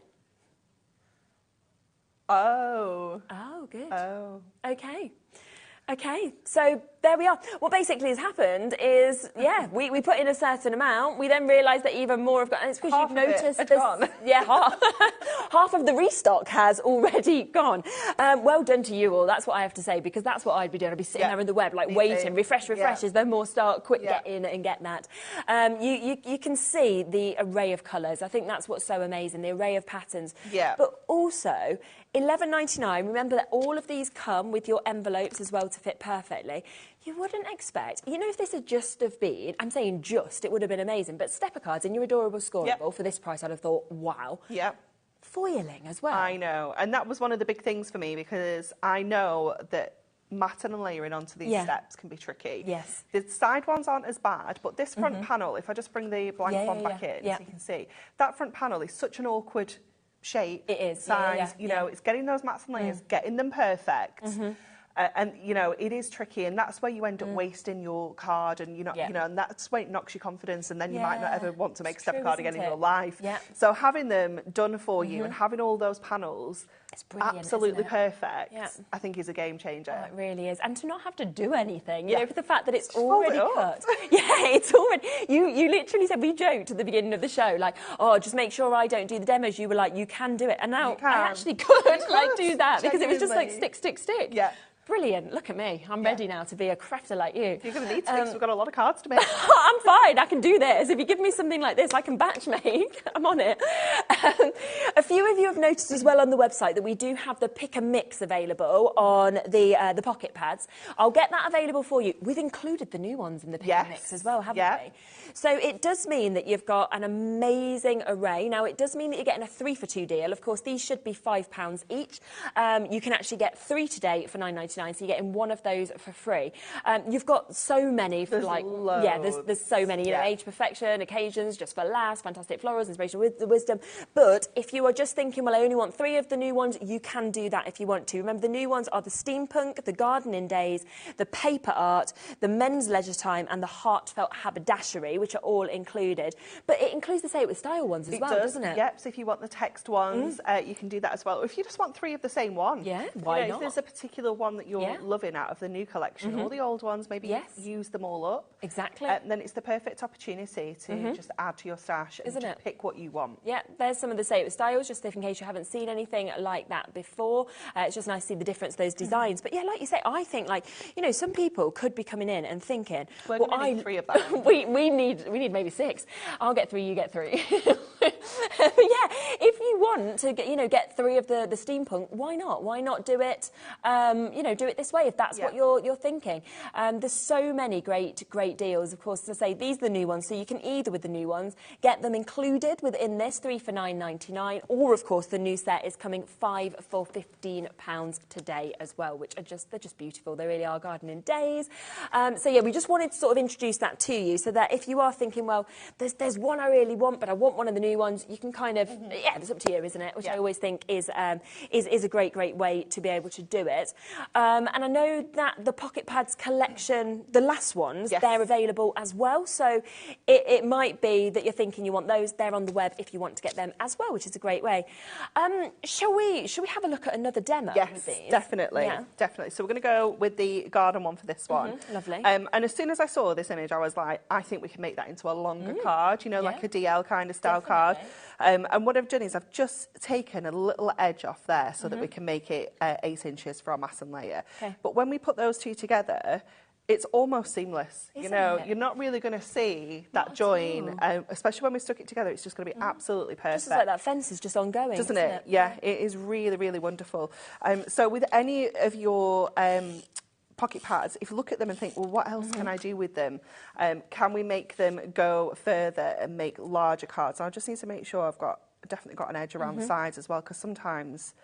Oh. Oh, good. Oh. Okay, so there we are. What basically has happened is, we put in a certain amount. We then realised that even more have got, and it's because you've noticed half of the restock has already gone. Well done to you all. That's what I have to say, because that's what I'd be doing. I'd be sitting there in the web, like waiting, refresh. Is there more stock? Quick, get in and get that. You can see the array of colours. I think that's what's so amazing, the array of patterns. Yeah. But also, $11.99. Remember that all of these come with your envelopes as well to fit perfectly. You wouldn't expect, if this had just have been, I'm saying just, it would have been amazing, but stepper cards in your adorable scoreable for this price, I'd have thought, wow. Yep. Foiling as well. I know, and that was one of the big things for me, because I know that matting and layering onto these steps can be tricky. Yes. The side ones aren't as bad, but this front panel, if I just bring the blank one back in, so you can see, that front panel is such an awkward shape, it is, size, it's getting those mats and layers, getting them perfect. And, it is tricky, and that's where you end up wasting your card, and, and that's where it knocks your confidence, and then you might not ever want to make a stepper card again in your life. So having them done for you and having all those panels absolutely perfect, I think is a game changer. Oh, it really is. And to not have to do anything, for the fact that it's already cut. It's already... You literally said, we joked at the beginning of the show, like, oh, just make sure I don't do the demos. You were like, you can do it. And now I actually could, do that, because it was just like stick. Yeah. Brilliant. Look at me. I'm ready now to be a crafter like you. You're going to need to, because we've got a lot of cards to make. I'm fine. I can do this. If you give me something like this, I can batch make. I'm on it. A few of you have noticed as well on the website that we do have the pick and mix available on the pocket pads. I'll get that available for you. We've included the new ones in the pick and mix as well, haven't we? So it does mean that you've got an amazing array. Now, it does mean that you're getting a 3 for 2 deal. Of course, these should be £5 each. You can actually get 3 today for £9.99. $9.99, so you're getting one of those for free. You've got so many, for there's so many, you know, age perfection, occasions, just for laughs, fantastic florals, inspirational wisdom. But if you are just thinking, well, I only want 3 of the new ones, you can do that if you want to. Remember, the new ones are the steampunk, the gardening days, the paper art, the men's leisure time, and the heartfelt haberdashery, which are all included. But it includes the Say It With Style ones as well, doesn't it? Yep, so if you want the text ones, you can do that as well. Or if you just want 3 of the same one. Yeah, why not? If there's a particular one that you're loving out of the new collection, or the old ones, maybe use them all up. Exactly. Then it's the perfect opportunity to just add to your stash and just pick what you want. Yeah, there's some of the Say It With Styles, just in case you haven't seen anything like that before. It's just nice to see the difference, those designs. But yeah, like you say, I think, like, you know, some people could be coming in and thinking, well, I need 3 of that. we need maybe 6. I'll get 3, you get 3. But yeah, if you want to get 3 of the steampunk, why not? Why not do it? Do it this way if that's what you're thinking. There's so many great deals. Of course, as I say, these are the new ones, so you can either, with the new ones, get them included within this 3 for $9.99, or of course the new set is coming 5 for £15 today as well, which are they're just beautiful. They really are gardening days. So yeah, we just wanted to sort of introduce that to you, so that if you are thinking, well, there's one I really want, but I want one of the new ones, you can kind of it's up to you, isn't it? Which I always think is a great way to be able to do it. And I know that the Pocket Pads collection, the last ones, they're available as well. So it might be that you're thinking you want those. They're on the web if you want to get them as well, which is a great way. Shall we have a look at another demo? Yes, definitely. Yeah. Definitely. So we're going to go with the garden one for this one. Lovely. And as soon as I saw this image, I was like, I think we can make that into a longer card, like a DL kind of style card. And what I've done is I've just taken a little edge off there so that we can make it 8 inches for our mass and layer. Okay. But when we put those two together, it's almost seamless. Isn't it? You're not really going to see that join, especially when we stuck it together. It's just going to be absolutely perfect. Just like that fence is just ongoing, doesn't it? Yeah, it is really, really wonderful. So with any of your Pocket Pads, if you look at them and think, well, what else can I do with them? Can we make them go further and make larger cards? I just need to make sure I've definitely got an edge around the sides as well, because sometimes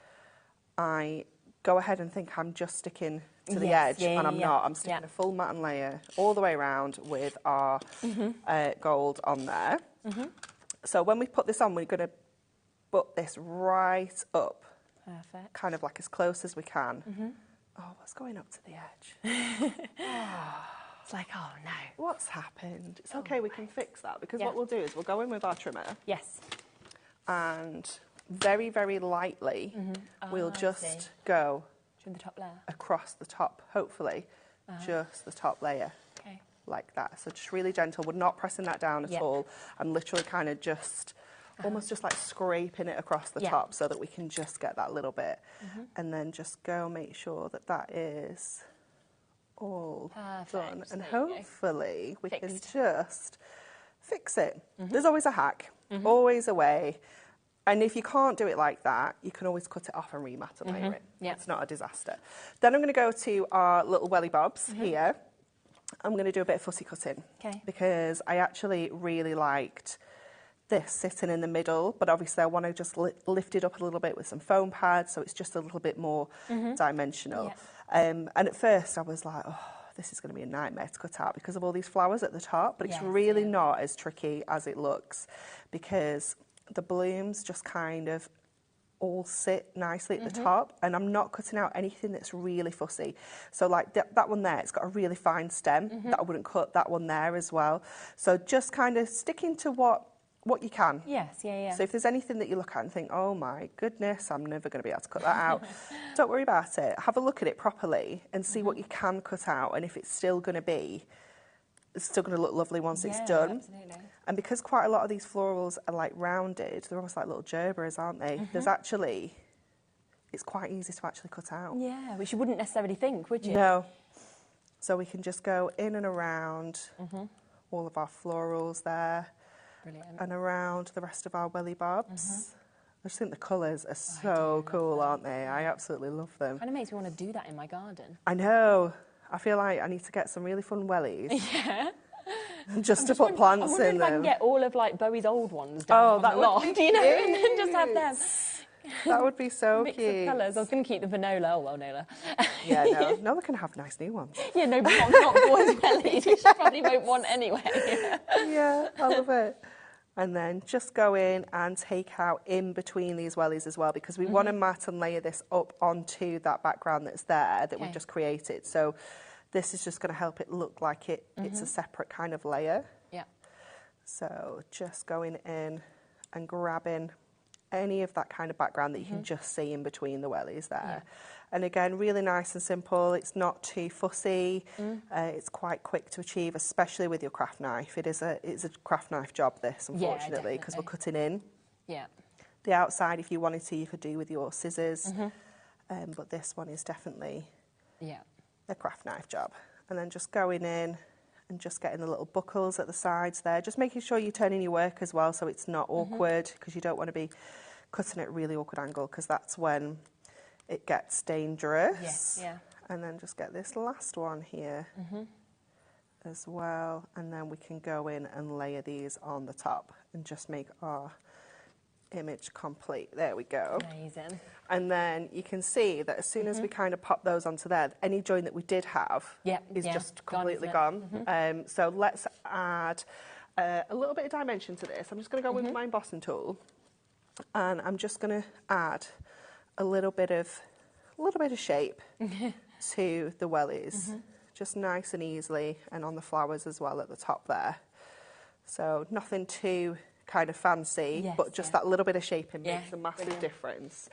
I go ahead and think I'm just sticking to the edge, and I'm not. I'm sticking a full matte and layer all the way around with our gold on there. So when we put this on, we're going to butt this right up, kind of like as close as we can. Oh, what's going up to the edge? It's like, oh no. What's happened? It's okay, we can fix that, because what we'll do is we'll go in with our trimmer. Yes. And very, very lightly, we'll just go trim the top layer across the top, hopefully, just the top layer. Okay. Like that. So just really gentle. We're not pressing that down at all. I'm literally kind of just almost just like scraping it across the top so that we can just get that little bit. And then just go make sure that that is all done. And hopefully we can just fix it. There's always a hack, always a way. And if you can't do it like that, you can always cut it off and remat and layer it. It's not a disaster. Then I'm going to go to our little welly bobs here. I'm going to do a bit of fussy cutting because I actually really liked this sitting in the middle, but obviously I want to just lift it up a little bit with some foam pads so it's just a little bit more dimensional. And at first I was like, oh, this is going to be a nightmare to cut out because of all these flowers at the top, but it's really not as tricky as it looks, because the blooms just kind of all sit nicely at the top, and I'm not cutting out anything that's really fussy. So like that one there, it's got a really fine stem that I wouldn't cut that one there as well. So just kind of sticking to what you can. Yes, So if there's anything that you look at and think, oh my goodness, I'm never going to be able to cut that out, don't worry about it. Have a look at it properly and see what you can cut out, and if it's still going to look lovely once it's done. Absolutely. And because quite a lot of these florals are like rounded, they're almost like little gerbers, aren't they? There's actually, it's quite easy to actually cut out. Yeah, which you wouldn't necessarily think, would you? No. So we can just go in and around all of our florals there. Brilliant. And around the rest of our welly bobs. I just think the colours are so cool, aren't they? I absolutely love them. Kind of makes me want to do that in my garden. I know. I feel like I need to get some really fun wellies. Just to put plants in them. I wonder if I can get all of like Bowie's old ones down on the loft, you know, and then just have them. That would be so Mix cute. of colours. I was going to keep the Vanola. Oh, well, Nola. Yeah, no, they can have nice new ones. Yeah, no, but not boys' bellies, which you probably won't want anyway. Yeah, I love it. And then just go in and take out in between these wellies as well, because we want to mat and layer this up onto that background that's there that we've just created. So this is just going to help it look like it's a separate kind of layer. Yeah. So just going in and grabbing any of that kind of background that you can just see in between the wellies there. Yeah. And again, really nice and simple. It's not too fussy. It's quite quick to achieve, especially with your craft knife. It's a craft knife job, this, unfortunately, because we're cutting in. Yeah. The outside, if you wanted to, you could do with your scissors. But this one is definitely a craft knife job. And then just going in and just getting the little buckles at the sides there. Just making sure you turn in your work as well so it's not awkward, because you don't want to be cutting at a really awkward angle, because that's when it gets dangerous. Yes, yeah. And then just get this last one here as well. And then we can go in and layer these on the top and just make our image complete. There we go. Amazing. And then you can see that as soon as we kind of pop those onto there, any join that we did have is just completely gone. So let's add a little bit of dimension to this. I'm just going to go with my embossing tool, and I'm just going to add a little bit of shape to the wellies, just nice and easily, and on the flowers as well at the top there. So nothing too kind of fancy, but just that little bit of shaping makes a massive difference.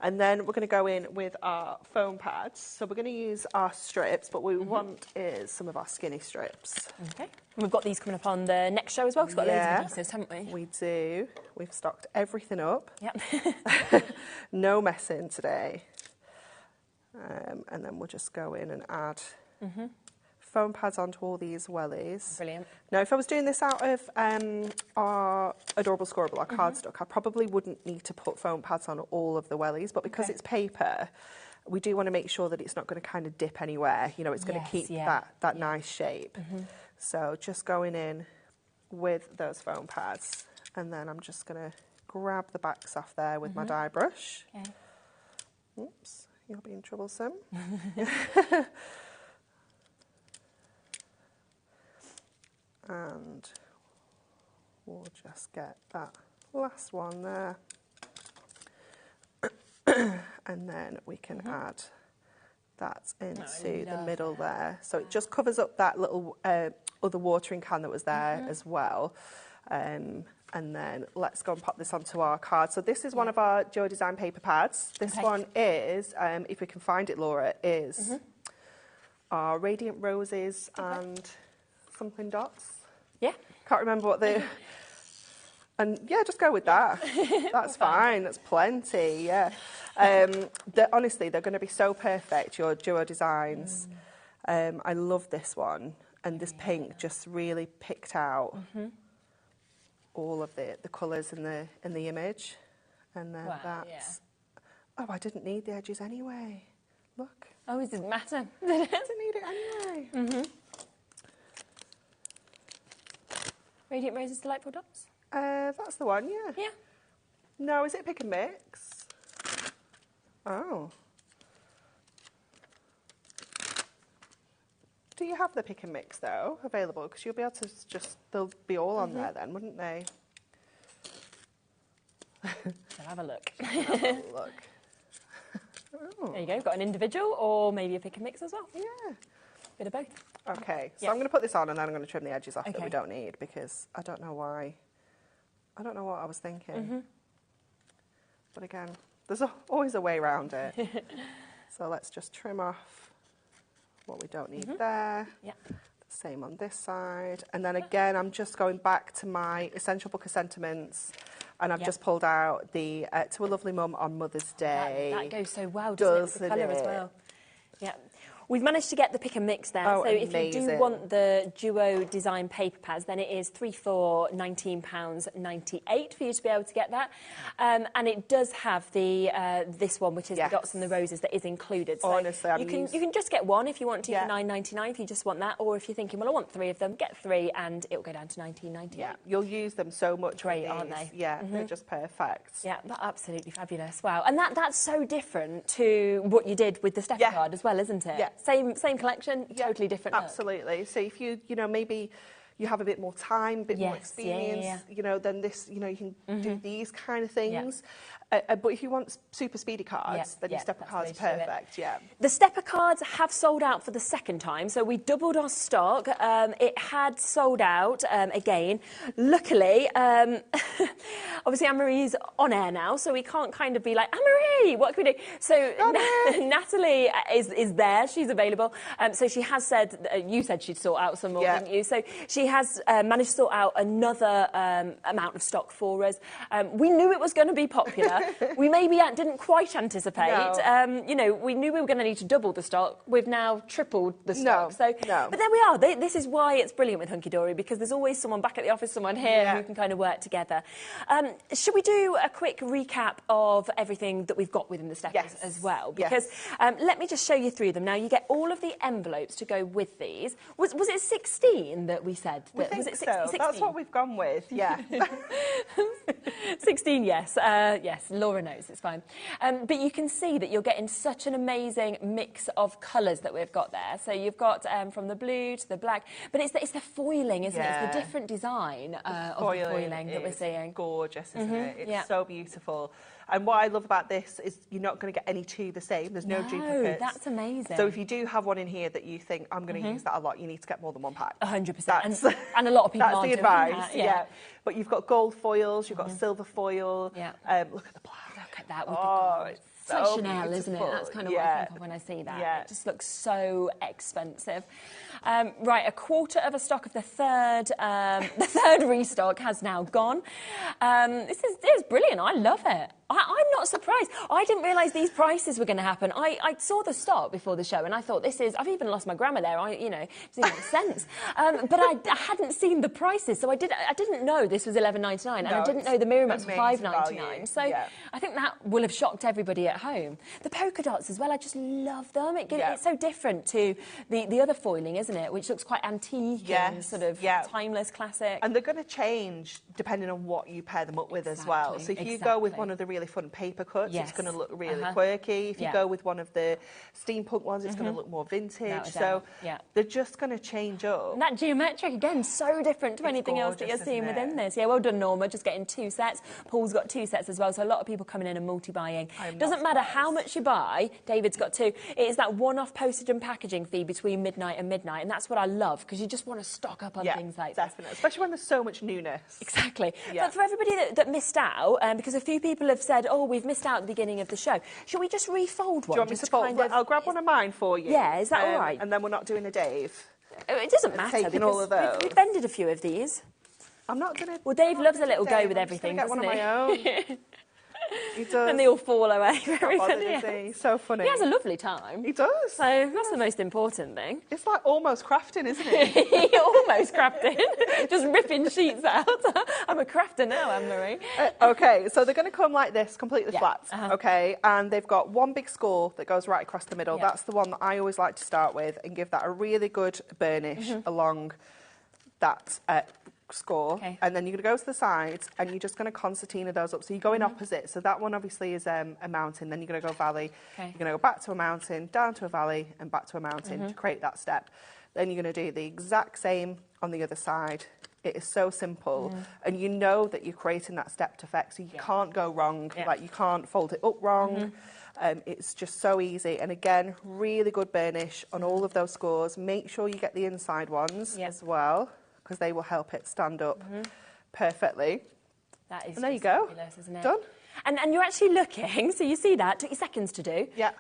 And then we're going to go in with our foam pads. So we're going to use our strips, but what we want is some of our skinny strips. Okay. We've got these coming up on the next show as well, because we've got loads of pieces, haven't we? We do. We've stocked everything up. Yep. No messing today. And then we'll just go in and add foam pads onto all these wellies. Brilliant. Now, if I was doing this out of our Adorable Scoreable, our cardstock, I probably wouldn't need to put foam pads on all of the wellies, but because it's paper, we do want to make sure that it's not going to kind of dip anywhere. You know, it's going to keep that nice shape. So just going in with those foam pads, and then I'm just going to grab the backs off there with my dye brush. Okay. Oops, you're being troublesome. And we'll just get that last one there. And then we can add that into the middle there. So it just covers up that little other watering can that was there as well. And then let's go and pop this onto our card. So this is one of our Joe Design paper pads. This one is, if we can find it, Laura, is our Radiant Roses and something dots. Yeah. Can't remember what they... And yeah, just go with that. That's fine. That's plenty, yeah. Honestly, they're going to be so perfect, your Duo Designs. I love this one. And this pink just really picked out all of the colours in the image. And then that's... Oh, I didn't need the edges anyway. Look. Oh, it didn't matter. I didn't need it anyway. Radiant Roses Delightful Dots? That's the one, yeah. Yeah. No, is it pick and mix? Oh. Do you have the pick and mix, though, available? Because you'll be able to just, they'll be all on there then, wouldn't they? I'll have a look. Have a look. There you go. Got an individual or maybe a pick and mix as well. Yeah. Bit of both. Okay, so I'm going to put this on and then I'm going to trim the edges off that we don't need, because I don't know why. I don't know what I was thinking. But again, there's always a way around it. So let's just trim off what we don't need there. Yeah. Same on this side. And then again, I'm just going back to my Essential Book of Sentiments, and I've just pulled out the To a Lovely Mum on Mother's Day. That goes so well, doesn't it, with the colour as well. Yeah. We've managed to get the pick and mix there. Oh, so if you do amazing. want the duo design paper pads, then it is 3 for £19.98 for you to be able to get that. And it does have the this one, which is the dots and the roses, that is included. So honestly, you can just get one if you want to for £9.99 if you just want that, or if you're thinking, well, I want 3 of them, get 3 and it'll go down to £19.98. Yeah, you'll use them so much. Great, aren't they? Yeah, they're just perfect. Yeah, that's absolutely fabulous. Wow. And that's so different to what you did with the Steph card as well, isn't it? Yeah. Same collection, totally different look. Absolutely. So if you know, maybe you have a bit more time, a bit more experience, you know, then this, you know, you can do these kind of things. But if you want super speedy cards, then your stepper cards are perfect. Yeah. The stepper cards have sold out for the second time, so we doubled our stock. It had sold out again. Luckily, obviously Anne-Marie's on air now, so we can't kind of be like, Anne-Marie, what can we do? So Natalie is there. She's available. So she has said, you said she'd sort out some more, didn't you? So she has managed to sort out another amount of stock for us. We knew it was going to be popular. We maybe didn't quite anticipate. No. You know, we knew we were going to need to double the stock. We've now tripled the stock. But there we are. This is why it's brilliant with Hunky Dory, because there's always someone back at the office, someone here who can kind of work together. Should we do a quick recap of everything that we've got within the steppers as well? Because let me just show you through them. Now, you get all of the envelopes to go with these. Was it 16 that we said? We think was it 16? That's what we've gone with, 16, yes. Yes, Laura knows, it's fine. But you can see that you're getting such an amazing mix of colours that we've got there. So you've got from the blue to the black, but it's the foiling, isn't it? It's the different design of the foiling that we're seeing. Gorgeous, isn't it? It's so beautiful. And what I love about this is you're not going to get any two the same. There's no duplicates. That's amazing. So if you do have one in here that you think, I'm going to use that a lot, you need to get more than one pack. 100%. And a lot of people that's aren't the advice. doing that. But you've got gold foils, you've got silver foil. Yeah. Look at the black. Look at that. With it's so like Chanel, beautiful. isn't it? That's kind of what I think of when I see that. Yeah. It just looks so expensive. Right, a quarter of a stock of the third restock has now gone. This is brilliant. I love it. I'm not surprised. I didn't realise these prices were going to happen. I saw the stock before the show and I thought, I've even lost my grammar there. It doesn't make sense. But I hadn't seen the prices, so I didn't know this was $11.99, and I didn't know the mirror mats were $5.99. So I think that will have shocked everybody at home. The polka dots as well, I just love them. It's so different to the other foiling, isn't it? Which looks quite antique and sort of timeless, classic. And they're going to change depending on what you pair them up with as well. So if you go with one of the really fun paper cuts, it's going to look really quirky. If you go with one of the steampunk ones, it's going to look more vintage. So they're just going to change up. And that geometric, again, so different to anything else that you're seeing within this. Yeah, well done, Norma, just getting 2 sets. Paul's got 2 sets as well, so a lot of people coming in and multi-buying. Doesn't matter how much you buy, David's got 2. It is that one-off postage and packaging fee between midnight and midnight, and that's what I love, because you just want to stock up on things like this. Definitely, especially when there's so much newness. Exactly. But for everybody that missed out, because a few people have said, oh, we've missed out at the beginning of the show, should we just refold one? Do you want me to fold? I'll grab one of mine for you. Yeah, is that all right? And then we're not doing a Dave. It doesn't matter, taking all of those. We've vended a few of these. I'm not going to... Well, Dave loves a little go with everything, doesn't he? I'm just going to get one of my own. He does. And they all fall away for everybody else. So funny. He has a lovely time. He does. So that's the most important thing. It's like almost crafting, isn't it? He almost crafting. Just ripping sheets out. I'm a crafter now, Anne-Marie. Okay, so they're going to come like this, completely flat. Okay, and they've got one big score that goes right across the middle. That's the one that I always like to start with and give that a really good burnish along that score. And then you're going to go to the sides and you're just going to concertina those up. So you're going opposite. So that one obviously is a mountain. Then you're going to go valley. You're going to go back to a mountain, down to a valley and back to a mountain to create that step. Then you're going to do the exact same on the other side. It is so simple. And you know that you're creating that stepped effect. So you can't go wrong. Like you can't fold it up wrong. It's just so easy. And again, really good burnish on all of those scores. Make sure you get the inside ones as well, because they will help it stand up perfectly. That is and there you go. Fabulous, isn't it? Done. And you're actually looking, so you see that, took you seconds to do. Yeah.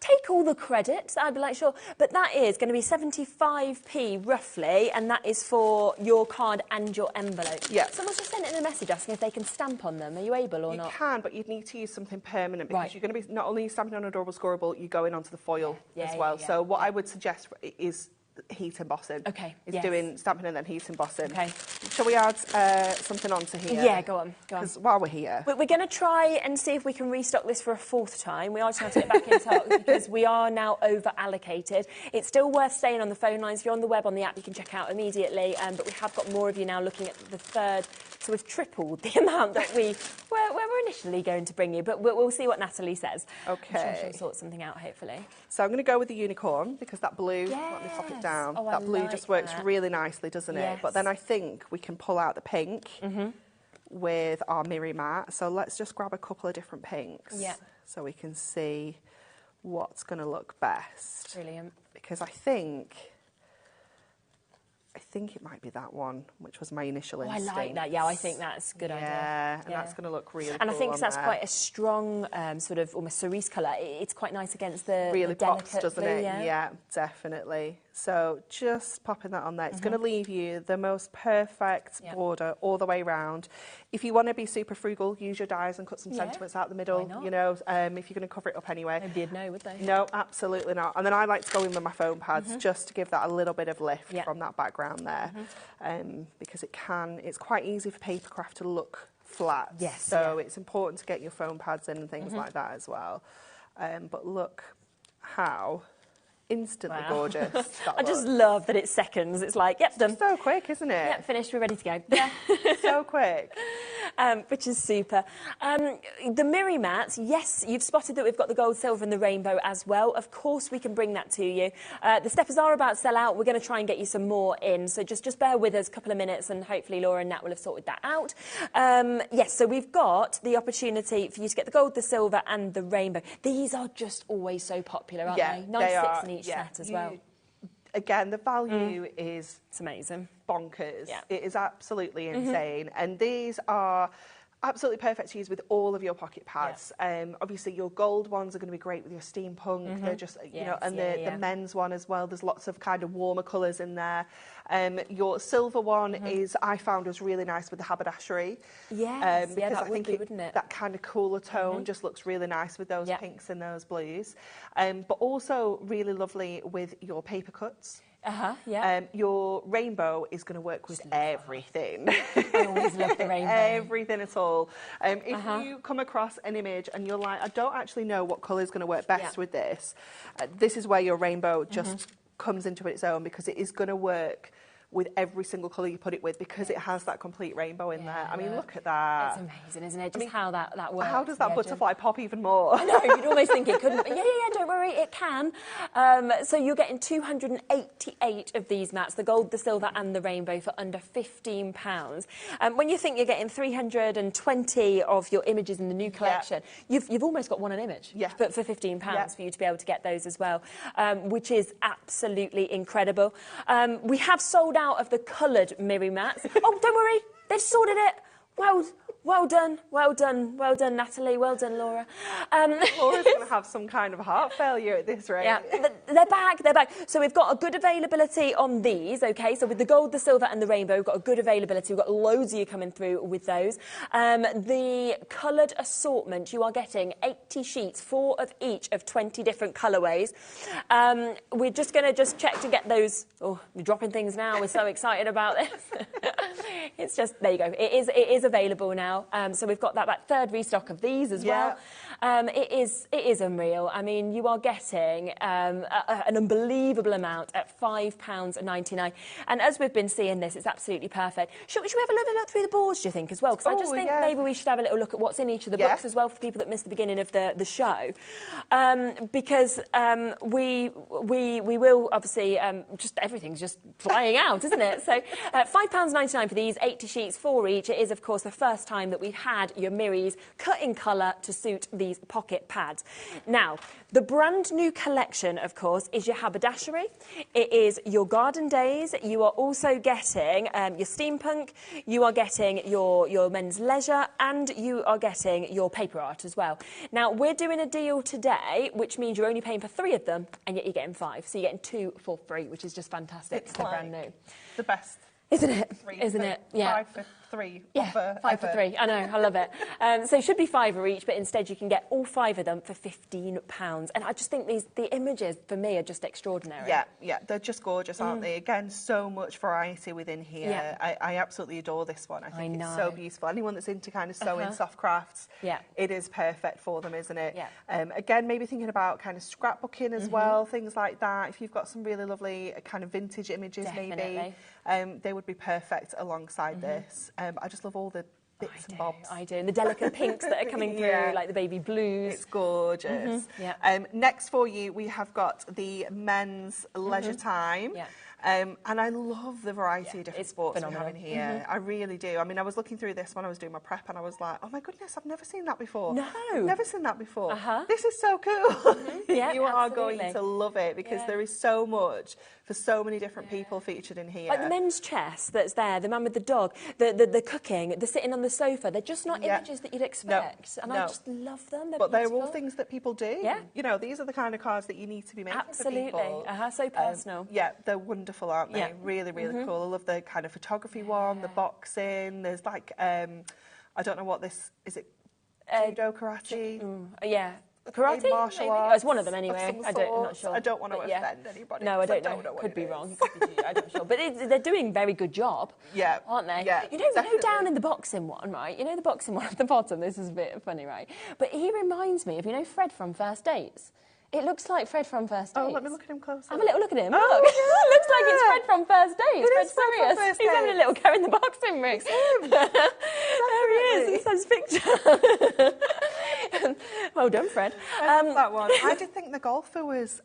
take all the credit. I'd be like, sure. But that is going to be 75p roughly, and that is for your card and your envelope. Yeah. Someone's just sent in a message asking if they can stamp on them. Are you able or not? You can, but you'd need to use something permanent because you're going to be not only stamping on adorable scoreable, you're going onto the foil as well. So what I would suggest is heat embossing. Okay. Is doing stamping and then heat embossing. Okay. Shall we add something onto here? Yeah, go on. Go on. Because while we're here, we're going to try and see if we can restock this for a 4th time. We are trying to get back in stock because we are now over allocated. It's still worth staying on the phone lines. If you're on the web, on the app, you can check out immediately. But we have got more of you now looking at the 3rd. So we've tripled the amount that we were initially going to bring you. But we'll see what Natalie says. Okay. I'm sure she'll sort something out, hopefully. So I'm going to go with the unicorn because that blue, let me pop it down. Oh, that blue just works really nicely, doesn't it? Yes. But then I think we can pull out the pink with our Miri mat. So let's just grab a couple of different pinks so we can see what's going to look best. Brilliant. Because I think it might be that one, which was my initial instinct. I like that. Yeah, I think that's a good idea. Yeah, and that's going to look really cool. And I think that's there. quite a strong sort of almost cerise colour. It's quite nice against the really the pops, delicate doesn't blue, it? Yeah, Definitely. So just popping that on there. It's going to leave you the most perfect border all the way round. If you want to be super frugal, use your dies and cut some sentiments out the middle. You know, if you're going to cover it up anyway. Nobody'd know, would they? No, absolutely not. And then I like to go in with my foam pads just to give that a little bit of lift from that background there, because it's quite easy for papercraft to look flat. Yes. So it's important to get your foam pads in and things like that as well. But look how instantly gorgeous. I just love that it's seconds. It's like, yep, done. So quick, isn't it? Yep, finished. We're ready to go. Yeah, so quick. Which is super. The Miri mats, yes, you've spotted that we've got the gold, silver and the rainbow as well. Of course, we can bring that to you. The steppers are about to sell out. We're going to try and get you some more in. So just bear with us a couple of minutes and hopefully Laura and Nat will have sorted that out. Yes, so we've got the opportunity for you to get the gold, the silver and the rainbow. These are just always so popular, aren't they? 96 in each set as well. Again, the value is... It's amazing. Bonkers. Yeah. It is absolutely insane. And these are absolutely perfect to use with all of your pocket pads. Obviously, your gold ones are going to be great with your steampunk. They're just, you know, and the men's one as well. There's lots of kind of warmer colours in there. Your silver one is, I found, was really nice with the haberdashery. Yes, because that I think wouldn't it? That kind of cooler tone just looks really nice with those pinks and those blues. But also really lovely with your paper cuts. Your rainbow is going to work with everything. I always love the rainbow. Everything at all. If you come across an image and you're like, I don't actually know what colour is going to work best with this, this is where your rainbow just comes into its own, because it is going to work with every single colour you put it with, because it has that complete rainbow in there. I mean, look at that. It's amazing, isn't it? Just how that works. How does that butterfly pop even more? I know, you'd almost think it couldn't. But yeah, don't worry, it can. So you're getting 288 of these mats, the gold, the silver and the rainbow, for under £15. When you think you're getting 320 of your images in the new collection, you've almost got one an image for £15 for you to be able to get those as well, which is absolutely incredible. We have sold out of the coloured Miri mats. Oh, don't worry, they've sorted it. Well done, Natalie. Well done, Laura. Laura's going to have some kind of heart failure at this rate. Yeah, they're back. So we've got a good availability on these, okay? So with the gold, the silver and the rainbow, we've got a good availability. We've got loads of you coming through with those. The coloured assortment, you are getting 80 sheets, 4 of each of 20 different colourways. We're just going to check to get those. Oh, we're dropping things now. We're so excited about this. It's just, there you go. It is available now. So we've got that third restock of these as well. It is unreal. I mean, you are getting an unbelievable amount at £5.99. And as we've been seeing this, it's absolutely perfect. Should we have a little look through the boards, do you think, as well? Because I just think maybe we should have a little look at what's in each of the books as well, for people that missed the beginning of the show. Because we will, obviously, just everything's just flying out, isn't it? So £5.99 for these, 80 sheets, 4 each. It is, of course, the first time that we've had your Miris cut in colour to suit the these pocket pads. Now, the brand new collection, of course, is your haberdashery. It is your garden days. You are also getting your steampunk. You are getting your men's leisure, and you are getting your paper art as well. Now, we're doing a deal today, which means you're only paying for 3 of them, and yet you're getting 5. So you're getting 2 for free, which is just fantastic. It's They're brand new. The best. Isn't it? 3 Isn't for, it? Yeah. 5 for 3. Yeah, Offer 5 for ever. 3. I know, I love it. So it should be 5 each, but instead you can get all 5 of them for £15. And I just think the images, for me, are just extraordinary. Yeah, they're just gorgeous, aren't they? Again, so much variety within here. Yeah. I absolutely adore this one. I think know. it's so beautiful. Anyone that's into kind of sewing, soft crafts, it is perfect for them, isn't it? Yeah. Again, maybe thinking about kind of scrapbooking as well, things like that. If you've got some really lovely kind of vintage images, maybe, they would be perfect alongside this. I just love all the bits and bobs. I do. And the delicate pinks that are coming through, like the baby blues. It's gorgeous. Next for you, we have got the men's leisure time. And I love the variety of different sports we have in here. I really do. I mean, I was looking through this when I was doing my prep, and I was like, oh my goodness, I've never seen that before. No. I've never seen that before. This is so cool. Yeah, you are absolutely. going to love it, because there is so much for so many different people featured in here. Like the men's chest that's there, the man with the dog, the cooking, the sitting on the sofa. They're just not images that you'd expect. And I just love them. But beautiful. they're all things that people do. Yeah. You know, these are the kind of cards that you need to be making for people. So personal. Yeah, they're wonderful, aren't they? Yeah. Really, really cool. I love the kind of photography one, the boxing. There's like, I don't know what this, is it judo, karate? Yeah. Karate? Martial maybe? arts. Oh, it's one of them anyway. Of I'm not sure. I don't want to But offend anybody. No, I don't know. what Could be it wrong. is. Could be judo, I'm not sure. But they're doing a very good job. Yeah. Aren't they? Yeah, you know definitely. down in the boxing one, right? You know the boxing one at the bottom? This is a bit funny, right? But he reminds me of, you know, Fred from First Dates? It looks like Fred from First Dates. Oh, let me look at him closer. Have a little look at him. Oh, Look. yeah. Looks like it's Fred from First Dates. It Fred's is Fred from serious. First He's having a Dates. little go in the boxing ring. There he is. It's his picture. Well done, Fred. I love that one. I did think the golfer was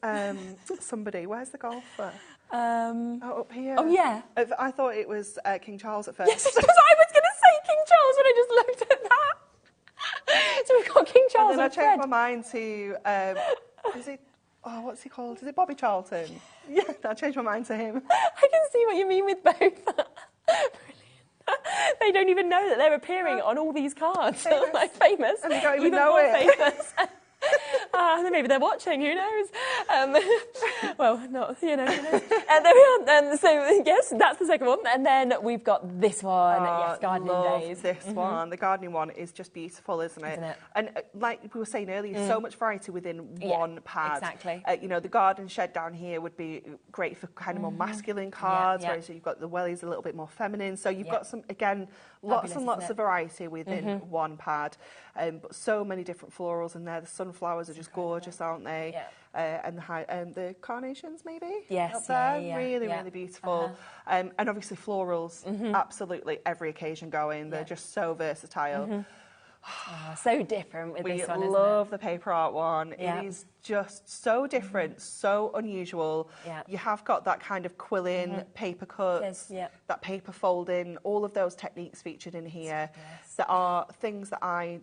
somebody. Where's the golfer? Up here. Oh, yeah. I thought it was King Charles at first. Yes, because I was going to say King Charles when I just looked at that. So we've got King Charles And then and I Fred. changed my mind to, is it, oh, what's he called? Is it Bobby Charlton? Yeah, I changed my mind to him. I can see what you mean with both. Brilliant. They don't even know that they're appearing on all these cards. Like famous. And they don't even even know more it. Famous. Maybe they're watching, who knows? Well, not, you know. There we are. So, yes, that's the second one. And then we've got this one. Yes, Gardening love Days. This one. The gardening one is just beautiful, isn't it? Isn't it? And like we were saying earlier, so much variety within one pad. Exactly. You know, the garden shed down here would be great for kind of more masculine cards, yeah. whereas you've got the wellies a little bit more feminine. So you've got some, again, lots and lots of variety within one pad. But so many different florals in there. The sunflowers are just gorgeous, aren't they? Yeah. And the carnations, maybe? Yes, up there. yeah. Really, really beautiful. And obviously florals, absolutely every occasion going. They're just so versatile. So different with We this one, isn't love the paper art one. Yeah. It is just so different, so unusual. Yeah. You have got that kind of quilling, paper cuts, that paper folding, all of those techniques featured in here that are things that I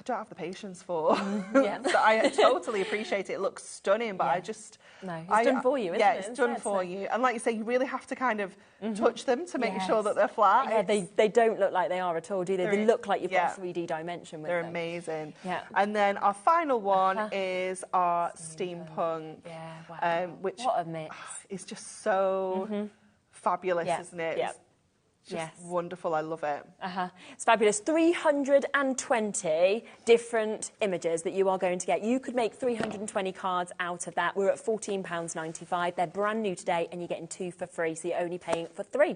don't have the patience for. So I totally appreciate it. It looks stunning, but I just... No, it's done for you, isn't it? Yeah, it's done for you. And like you say, you really have to kind of touch them to make sure that they're flat. Yeah, they don't look like they are at all, do they? They look like you've got a 3D dimension with They're them. amazing. Yeah. And then our final one is our steampunk. Yeah, wow. Which what a mix. is just so fabulous, isn't it? Yeah. It's just wonderful. I love it. It's fabulous. 320 different images that you are going to get. You could make 320 cards out of that. We're at £14.95. They're brand new today, and you're getting 2 for free, so you're only paying for 3.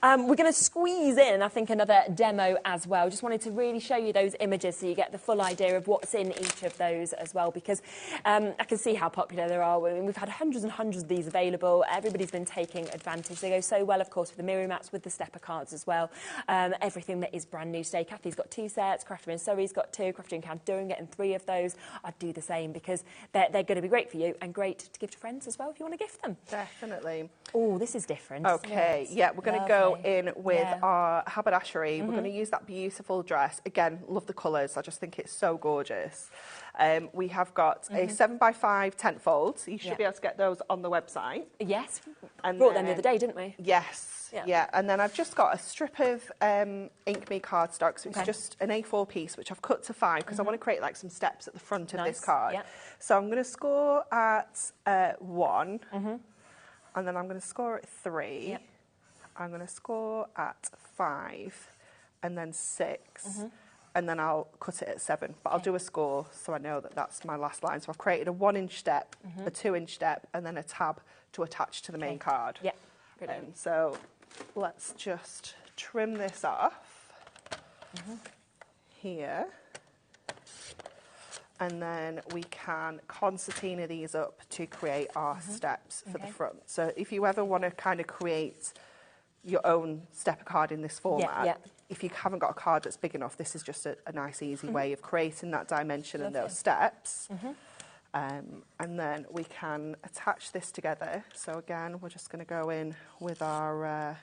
We're going to squeeze in, I think, another demo as well. Just wanted to really show you those images so you get the full idea of what's in each of those as well, because I can see how popular they are. We've had hundreds and hundreds of these available. Everybody's been taking advantage. They go so well, of course, with the mirror mats, with the stepper cards as well. Everything that is brand new today. Kathy's got 2 sets, Crafter and Zoe's got 2, Crafter and Candoing getting 3 of those. I'd do the same because they're going to be great for you and great to give to friends as well if you want to gift them. Definitely. Oh, this is different. Okay, yeah, we're going to go in with our haberdashery. We're going to use that beautiful dress. Again, love the colours. I just think it's so gorgeous. We have got a 7x5 tent fold. So you should be able to get those on the website. Yes. And brought them the other day, didn't we? Yes. Yeah. And then I've just got a strip of Ink Me cardstock. So it's just an A4 piece, which I've cut to 5 because I want to create like some steps at the front of this card. So I'm going to score at 1. And then I'm going to score at 3. I'm going to score at 5. And then 6. And then I'll cut it at 7. But I'll do a score so I know that that's my last line. So I've created a 1-inch step, a 2-inch step, and then a tab to attach to the main card. Yeah, brilliant. So let's just trim this off here. And then we can concertina these up to create our steps for the front. So if you ever want to kind of create your own stepper card in this format, if you haven't got a card that's big enough, this is just a nice, easy way of creating that dimension and those steps. And then we can attach this together. So again, we're just going to go in with our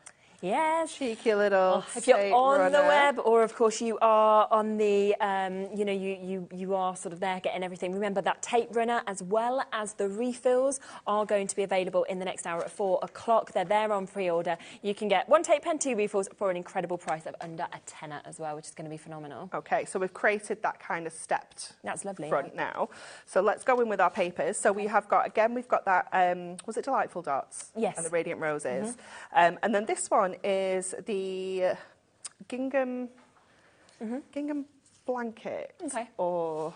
cheeky little if you're on runner. the web, or of course you are on the, you know, you are sort of there getting everything. Remember that tape runner as well as the refills are going to be available in the next hour at 4 o'clock. They're there on pre-order. You can get 1 tape pen, 2 refills for an incredible price of under a tenner as well, which is going to be phenomenal. Okay, so we've created that kind of stepped lovely front now. So let's go in with our papers. So we have got, again, we've got that, was it Delightful Dots? Yes. And the Radiant Roses. And then this one is the gingham blanket or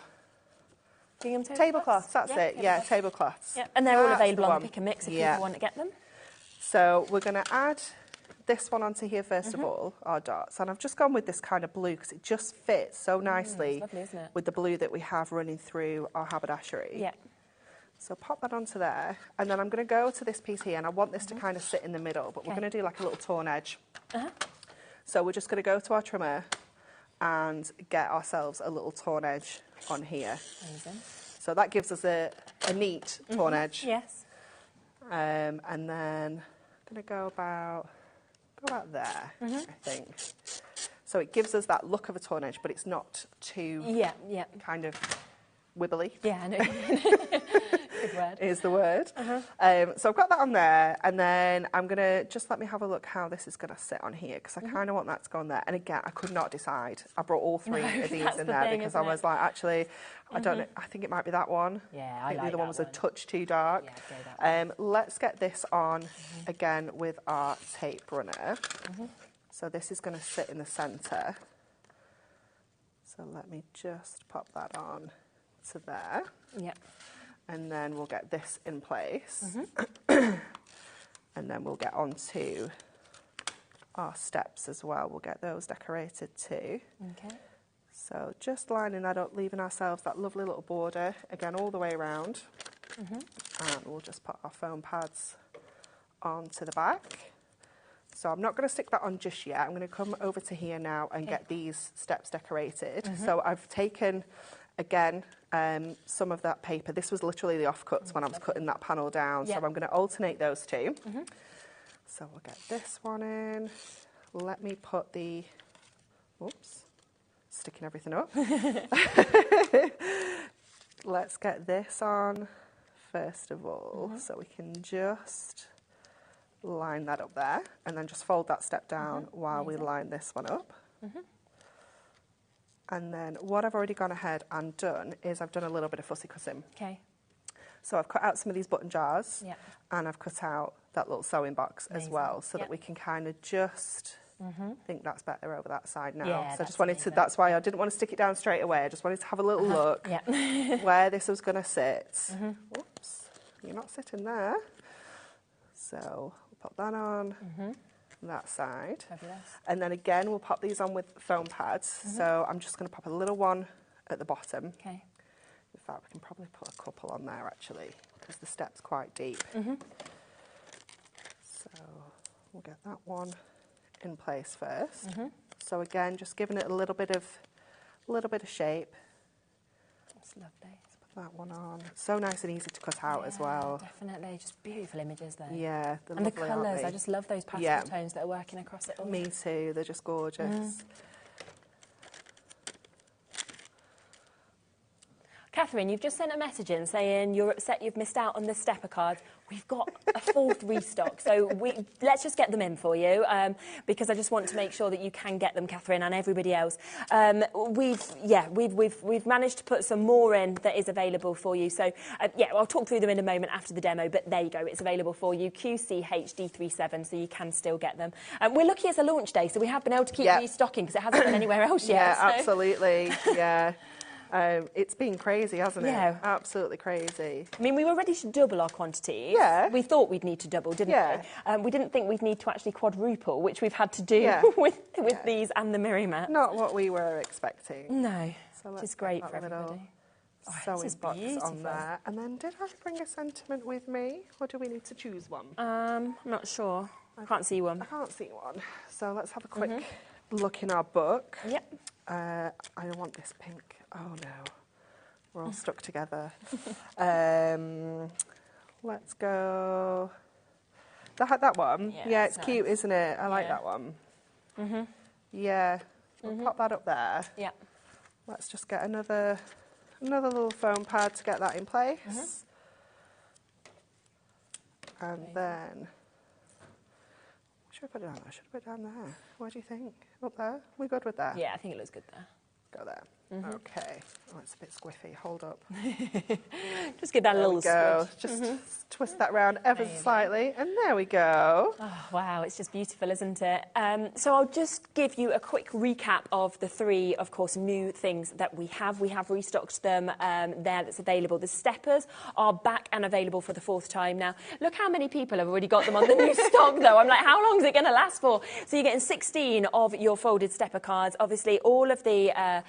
gingham tablecloths. That's it. Yeah, tablecloths. Yeah, and they're all available on Pick and Mix if people want to get them. So we're going to add this one onto here first of all, our dots, and I've just gone with this kind of blue because it just fits so nicely lovely, isn't it? with the blue that we have running through our haberdashery. Yeah. So pop that onto there, and then I'm going to go to this piece here, and I want this to kind of sit in the middle, but we're going to do like a little torn edge. So we're just going to go to our trimmer and get ourselves a little torn edge on here. Amazing. So that gives us a neat torn edge. Yes. And then I'm going to go about there, I think. So it gives us that look of a torn edge, but it's not too kind of wibbly. Yeah, I know. Good word. Is the word. So I've got that on there, and then I'm going to just let me have a look how this is going to sit on here, because I kind of want that to go on there. And again, I could not decide. I brought all 3 of these in there because I was like, actually, I don't know, I think it might be that one. Yeah, I think like the other one was one. a touch too dark. Yeah, go that one. Let's get this on again with our tape runner. So this is going to sit in the centre. So let me just pop that on to there. Yep. And then we'll get this in place. And then we'll get onto our steps as well. We'll get those decorated too. Okay. So just lining that up, leaving ourselves that lovely little border, again, all the way around. And we'll just put our foam pads onto the back. So I'm not going to stick that on just yet. I'm going to come over to here now and get these steps decorated. So I've taken, again, some of that paper. This was literally the offcuts when I was cutting that panel down. So I'm going to alternate those 2. So we'll get this one in. Let me put the, oops, sticking everything up. Let's get this on first of all. So we can just line that up there and then just fold that step down while we line this one up. And then what I've already gone ahead and done is I've done a little bit of fussy cutting. Okay. So I've cut out some of these button jars and I've cut out that little sewing box as well, so that we can kind of just, I think that's better over that side now. Yeah, so I just wanted to, that's why I didn't want to stick it down straight away. I just wanted to have a little look where this was going to sit. Whoops, you're not sitting there. So we'll pop that on. That side. Fabulous. And then again, we'll pop these on with foam pads. So I'm just going to pop a little one at the bottom. Okay. In fact, we can probably put a couple on there actually, because the step's quite deep. So we'll get that one in place first. So again, just giving it a little bit of shape. That's lovely. Let's put that one on. So nice and easy to cut out as well. Definitely, just beautiful images though. Yeah, and the colours, I just love those pastel tones that are working across it all. Me too, they're just gorgeous. Catherine, you've just sent a message in saying you're upset you've missed out on the stepper cards. We've got a fourth restock, so let's just get them in for you because I just want to make sure that you can get them, Catherine, and everybody else. We've managed to put some more in that is available for you. So I'll talk through them in a moment after the demo. But there you go, it's available for you, QCHD37, so you can still get them. We're lucky it's a launch day, so we have been able to keep restocking because it hasn't been anywhere else yet. Yeah, absolutely. Yeah. It's been crazy, hasn't it? Yeah. Absolutely crazy. I mean, we were ready to double our quantities. Yeah. We thought we'd need to double, didn't we? We didn't think we'd need to actually quadruple, which we've had to do with these and the mirror mat. Not what we were expecting. No, So which is great for everybody. Sewing box on there. And then did I bring a sentiment with me? Or do we need to choose one? I'm not sure. I can't see one. I can't see one. So let's have a quick look in our book. Yep. I don't want this pink. Oh no, we're all stuck together. Let's go. That one. Yeah, it's cute, isn't it? I like that one. Yeah, we'll pop that up there. Yeah. Let's just get another little foam pad to get that in place. And then, should I put it down there? Should I put it down there? What do you think? Up there? We good with that? Yeah, I think it looks good there. Go there. Okay. Oh, it's a bit squiffy. Hold up. Just give that a little go. squish. Just twist that round ever so slightly, and there we go. Oh, wow, it's just beautiful, isn't it? So I'll just give you a quick recap of the three, of course, new things that we have. We have restocked them there that's available. The steppers are back and available for the fourth time now. Look how many people have already got them on the new stock, though. I'm like, how long is it going to last for? So you're getting 16 of your folded stepper cards. Obviously, all of the...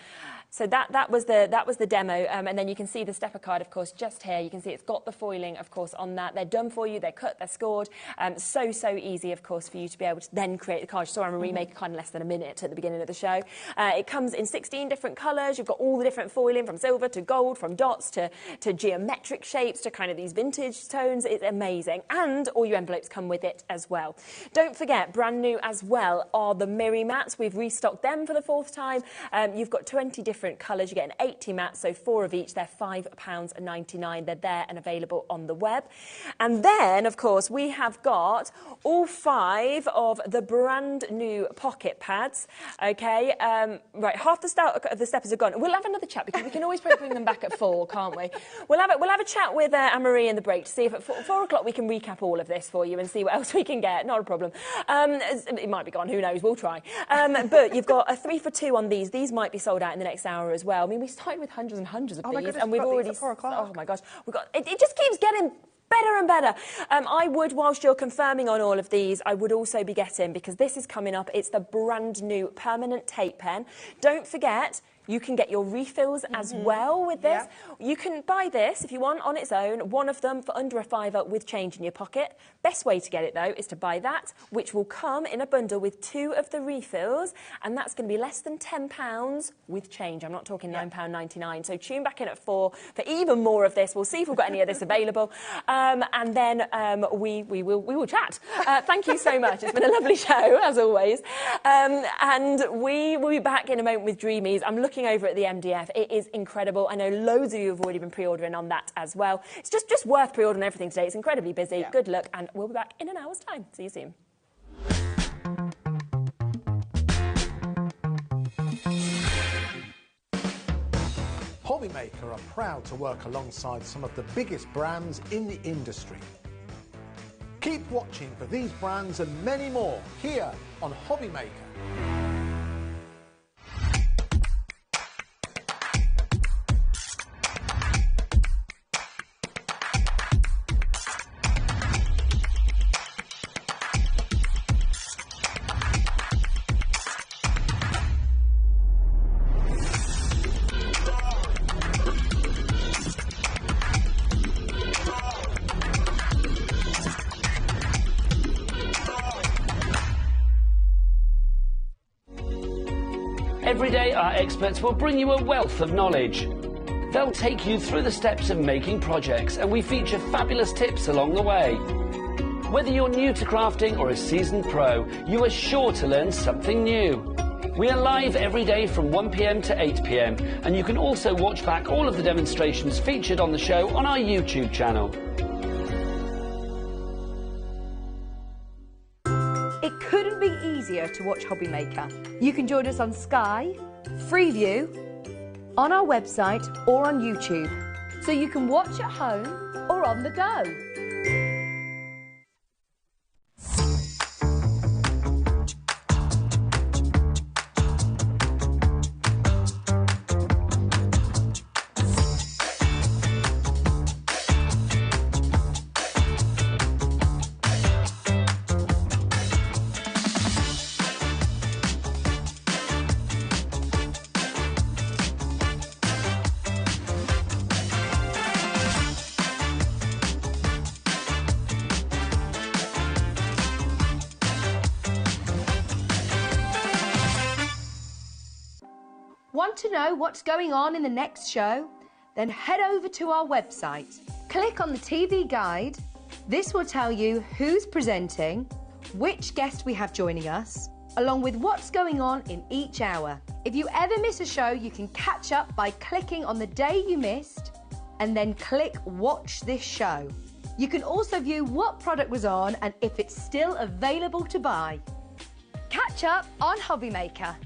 So that was the demo, and then you can see the stepper card, of course, just here. You can see it's got the foiling, of course, on that. They're done for you. They're cut. They're scored. So easy, of course, for you to be able to then create the card. You saw I'm a remake kind of less than a minute at the beginning of the show. It comes in 16 different colours. You've got all the different foiling from silver to gold, from dots to geometric shapes to kind of these vintage tones. It's amazing. And all your envelopes come with it as well. Don't forget, brand new as well are the Miri mats. We've restocked them for the fourth time. You've got 20 different colours. You get an 80 mats, so 4 of each. They're £5.99. They're there and available on the web. And then, of course, we have got all 5 of the brand new pocket pads. Okay, right, half the start of the steppers are gone. We'll have another chat because we can always bring them back at 4, can't we? We'll have a chat with Anne-Marie in the break to see if at 4 o'clock we can recap all of this for you and see what else we can get. Not a problem. It might be gone. Who knows? We'll try. But you've got a 3 for 2 on these. These might be sold out in the next hour as well. I mean, we started with hundreds and hundreds of these, goodness, and we've already. 4 o'clock. Oh my gosh, it just keeps getting better and better. I would, whilst you're confirming on all of these, I would also be getting, because this is coming up, it's the brand new permanent tape pen. Don't forget, you can get your refills as well with this. Yeah. You can buy this, if you want, on its own, one of them for under £5 with change in your pocket. Best way to get it, though, is to buy that, which will come in a bundle with 2 of the refills, and that's going to be less than £10 with change. I'm not talking £9.99. So tune back in at 4 for even more of this. We'll see if we've got any of this available, and then we will chat. Thank you so much. It's been a lovely show, as always. And we will be back in a moment with Dreamies. I'm looking over at the MDF. It is incredible. I know loads of you have already been pre-ordering on that as well. It's just worth pre-ordering everything today. It's incredibly busy. Yeah. Good luck, and we'll be back in an hour's time. See you soon. HobbyMaker are proud to work alongside some of the biggest brands in the industry. Keep watching for these brands and many more here on HobbyMaker. Every day, our experts will bring you a wealth of knowledge. They'll take you through the steps of making projects, and we feature fabulous tips along the way. Whether you're new to crafting or a seasoned pro, you are sure to learn something new. We are live every day from 1 p.m. to 8 p.m, and you can also watch back all of the demonstrations featured on the show on our YouTube channel. It couldn't be easier to watch HobbyMaker. You can join us on Sky, Freeview, on our website or on YouTube, so you can watch at home or on the go. Want to know what's going on in the next show? Then head over to our website. Click on the TV guide. This will tell you who's presenting, which guest we have joining us, along with what's going on in each hour. If you ever miss a show, you can catch up by clicking on the day you missed and then click Watch This Show. You can also view what product was on and if it's still available to buy. Catch up on HobbyMaker.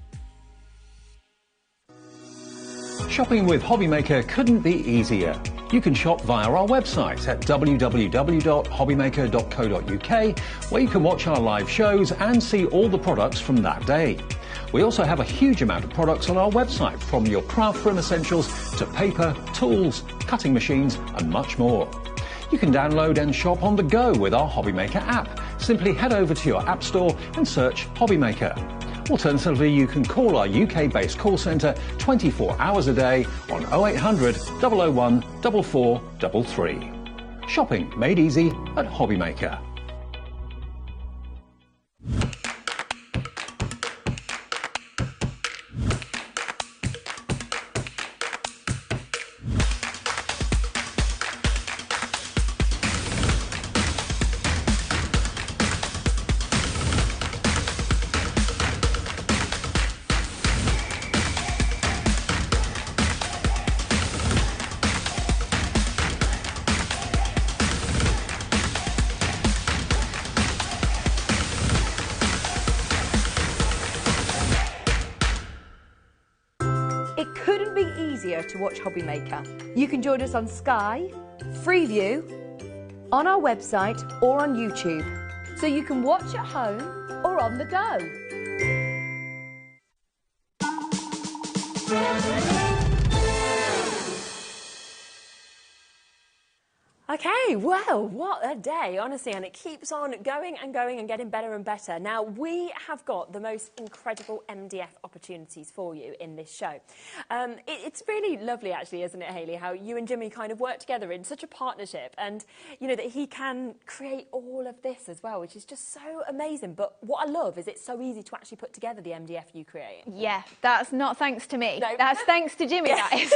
Shopping with HobbyMaker couldn't be easier. You can shop via our website at www.hobbymaker.co.uk, where you can watch our live shows and see all the products from that day. We also have a huge amount of products on our website, from your craft room essentials to paper, tools, cutting machines and much more. You can download and shop on the go with our HobbyMaker app. Simply head over to your app store and search HobbyMaker. Alternatively, you can call our UK-based call centre 24 hours a day on 0800 001 4433. Shopping made easy at HobbyMaker. It couldn't be easier to watch HobbyMaker. You can join us on Sky, Freeview, on our website or on YouTube, so you can watch at home or on the go. Okay, well, what a day, honestly, and it keeps on going and going and getting better and better. Now, we have got the most incredible MDF opportunities for you in this show. It's really lovely, actually, isn't it, Hayley, how you and Jimmy kind of work together in such a partnership, and, you know, that he can create all of this as well, which is just so amazing. But what I love is it's so easy to actually put together the MDF you create. Yeah, that's not thanks to me. No. That's thanks to Jimmy, that is.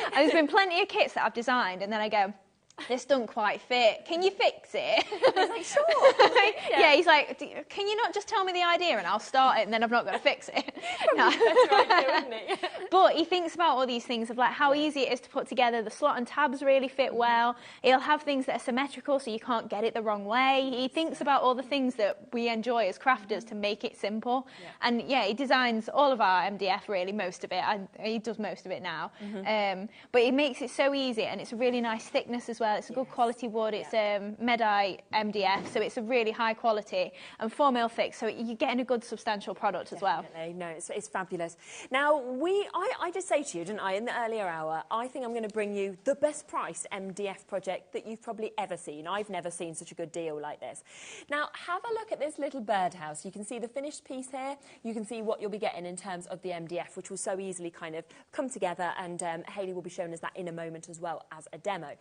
And there's been plenty of kits that I've designed, and then I go, this doesn't quite fit. Can you fix it? He's like, sure. Yeah, he's like, can you not just tell me the idea and I'll start it and then I've not got to fix it? No. Better idea, isn't it? But he thinks about all these things of like how easy it is to put together. The slot and tabs really fit well. He'll have things that are symmetrical so you can't get it the wrong way. He thinks about all the things that we enjoy as crafters to make it simple. Yeah. And yeah, he designs all of our MDF, really, most of it. He does most of it now. But he makes it so easy, and it's a really nice thickness as well. It's a good quality wood. It's Medai MDF, so it's a really high quality and 4mm thick, so you're getting a good substantial product as well. No, it's fabulous. Now, I did say to you, didn't I, in the earlier hour, I think I'm going to bring you the best priced MDF project that you've probably ever seen. I've never seen such a good deal like this. Now, have a look at this little birdhouse. You can see the finished piece here. You can see what you'll be getting in terms of the MDF, which will so easily kind of come together, and Hayley will be showing us that in a moment as well as a demo.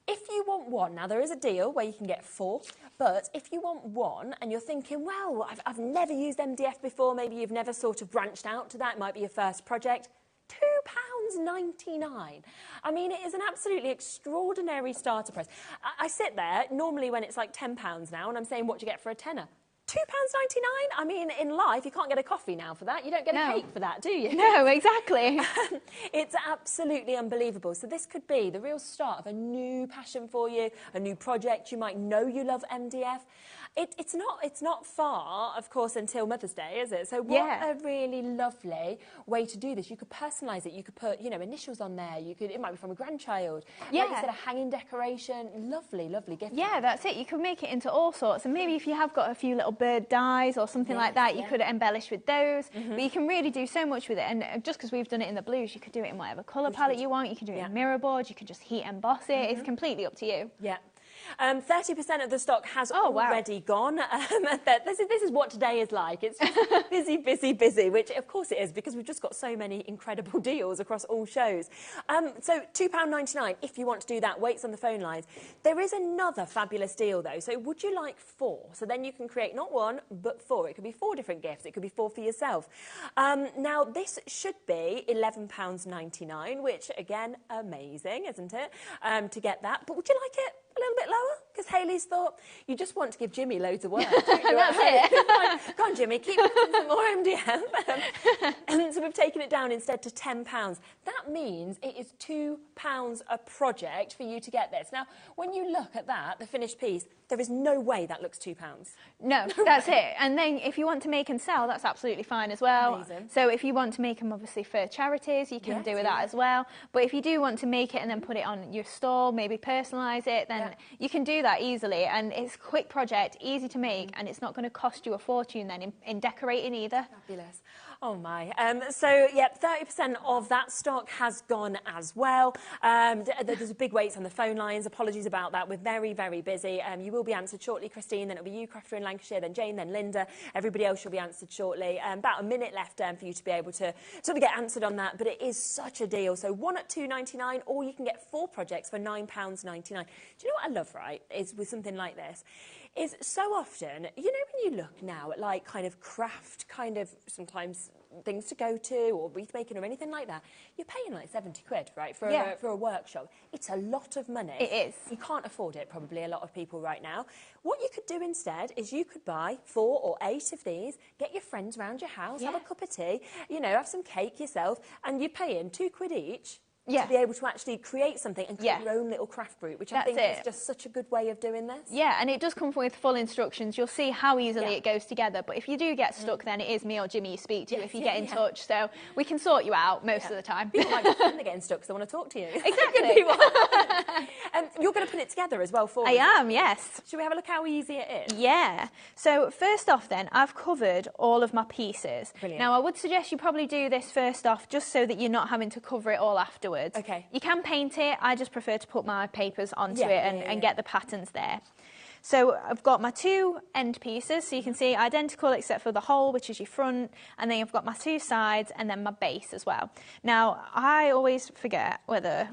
If you want one, now there is a deal where you can get 4, but if you want one and you're thinking, well, I've never used MDF before, maybe you've never sort of branched out to that, it might be your first project, £2.99. I mean, it is an absolutely extraordinary starter price. I sit there, normally when it's like £10 now, and I'm saying, what do you get for a tenner? £2.99? I mean, in life, you can't get a coffee now for that. You don't get a cake for that, do you? No, exactly. It's absolutely unbelievable. So this could be the real start of a new passion for you, a new project. You might know you love MDF. It's not far, of course, until Mother's Day, is it? So what a really lovely way to do this. You could personalise it. You could put, initials on there. It might be from a grandchild. Yeah. Like you said, a hanging decoration. Lovely, lovely gift. Yeah, that's it. You could make it into all sorts. And maybe if you have got a few little bird dies or something like that, you could embellish with those. But you can really do so much with it. And just because we've done it in the blues, you could do it in whatever colour palette you want. You can do it in mirror boards. You can just heat emboss it. It's completely up to you. Yeah. 30% of the stock has already gone. This is what today is like. It's just busy, busy, busy, which of course it is because we've just got so many incredible deals across all shows. So £2.99 if you want to do that. Waits on the phone lines. There is another fabulous deal though. So would you like 4? So then you can create not 1 but 4. It could be 4 different gifts. It could be 4 for yourself. Now this should be £11.99, which again, amazing, isn't it? To get that. But would you like it a little bit lower? Because Hayley's thought you just want to give Jimmy loads of work. And that's it. Come on, Jimmy, keep making some more MDF. And so we've taken it down instead to £10. That means it is £2 a project for you to get this. Now, when you look at that, the finished piece, there is no way that looks £2. No, that's it. And then if you want to make and sell, that's absolutely fine as well. Amazing. So if you want to make them obviously for charities, you can do that as well. But if you do want to make it and then put it on your stall, maybe personalise it, then you can do that easily. And it's a quick project, easy to make, and it's not going to cost you a fortune then in decorating either. Fabulous. Oh my. So, yeah, 30% of that stock has gone as well. There's a big wait on the phone lines. Apologies about that. We're very, very busy. You will be answered shortly, Christine. Then it'll be you, Crafter in Lancashire, then Jane, then Linda. Everybody else will be answered shortly. About a minute left for you to be able to sort of get answered on that. But it is such a deal. So 1 at £2.99, or you can get 4 projects for £9.99. Do you know what I love, right, is with something like this? Is so often, when you look now at like kind of craft, kind of sometimes things to go to or wreath making or anything like that, you're paying like 70 quid, right, for a workshop. It's a lot of money. It is. You can't afford it, probably, a lot of people right now. What you could do instead is you could buy 4 or 8 of these, get your friends round your house, have a cup of tea, have some cake yourself, and you're paying £2 each. To be able to actually create something and create your own little craft brew, which I think is just such a good way of doing this. Yeah, and it does come with full instructions. You'll see how easily it goes together. But if you do get stuck, then it is me or Jimmy you speak to if you get in touch. So we can sort you out most of the time. People might be fun, they're getting stuck because they want to talk to you. Exactly. You're going to put it together as well for us. I am, yes. Should we have a look how easy it is? Yeah. So first off then, I've covered all of my pieces. Brilliant. Now I would suggest you probably do this first off just so that you're not having to cover it all afterwards. Okay. You can paint it. I just prefer to put my papers onto it and get the patterns there. So I've got my 2 end pieces, so you can see identical except for the hole, which is your front, and then I've got my 2 sides and then my base as well. Now, I always forget whether...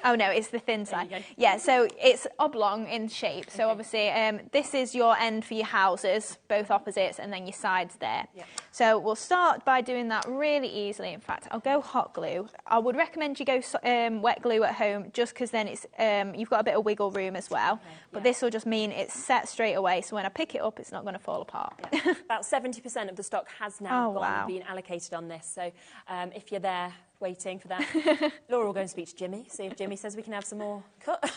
Oh no, it's the thin side. Yeah, so it's oblong in shape. So obviously this is your end for your houses, both opposites, and then your sides there. Yep. So we'll start by doing that really easily. In fact, I'll go hot glue. I would recommend you go wet glue at home just because then it's you've got a bit of wiggle room as well. But this will just mean it's set straight away. So when I pick it up, it's not going to fall apart. Yeah. About 70% of the stock has now been allocated on this. So if you're there waiting for that, Laura will go and speak to Jimmy, see if Jimmy says we can have some more cut.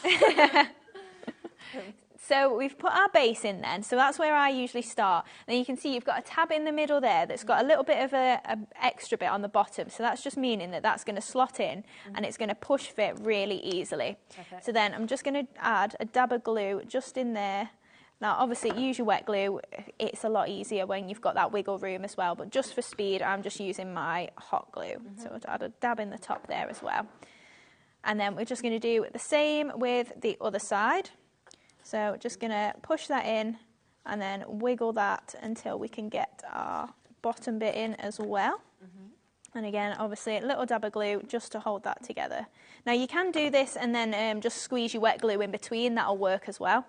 So we've put our base in then, so that's where I usually start. And you can see you've got a tab in the middle there that's got a little bit of a extra bit on the bottom, so that's just meaning that that's going to slot in and it's going to push fit really easily. Perfect. So then I'm just going to add a dab of glue just in there. Now, obviously, use your wet glue. It's a lot easier when you've got that wiggle room as well. But just for speed, I'm just using my hot glue. So I'll add a dab in the top there as well. And then we're just going to do the same with the other side. So just going to push that in and then wiggle that until we can get our bottom bit in as well. And again, obviously, a little dab of glue just to hold that together. Now, you can do this and then just squeeze your wet glue in between. That'll work as well.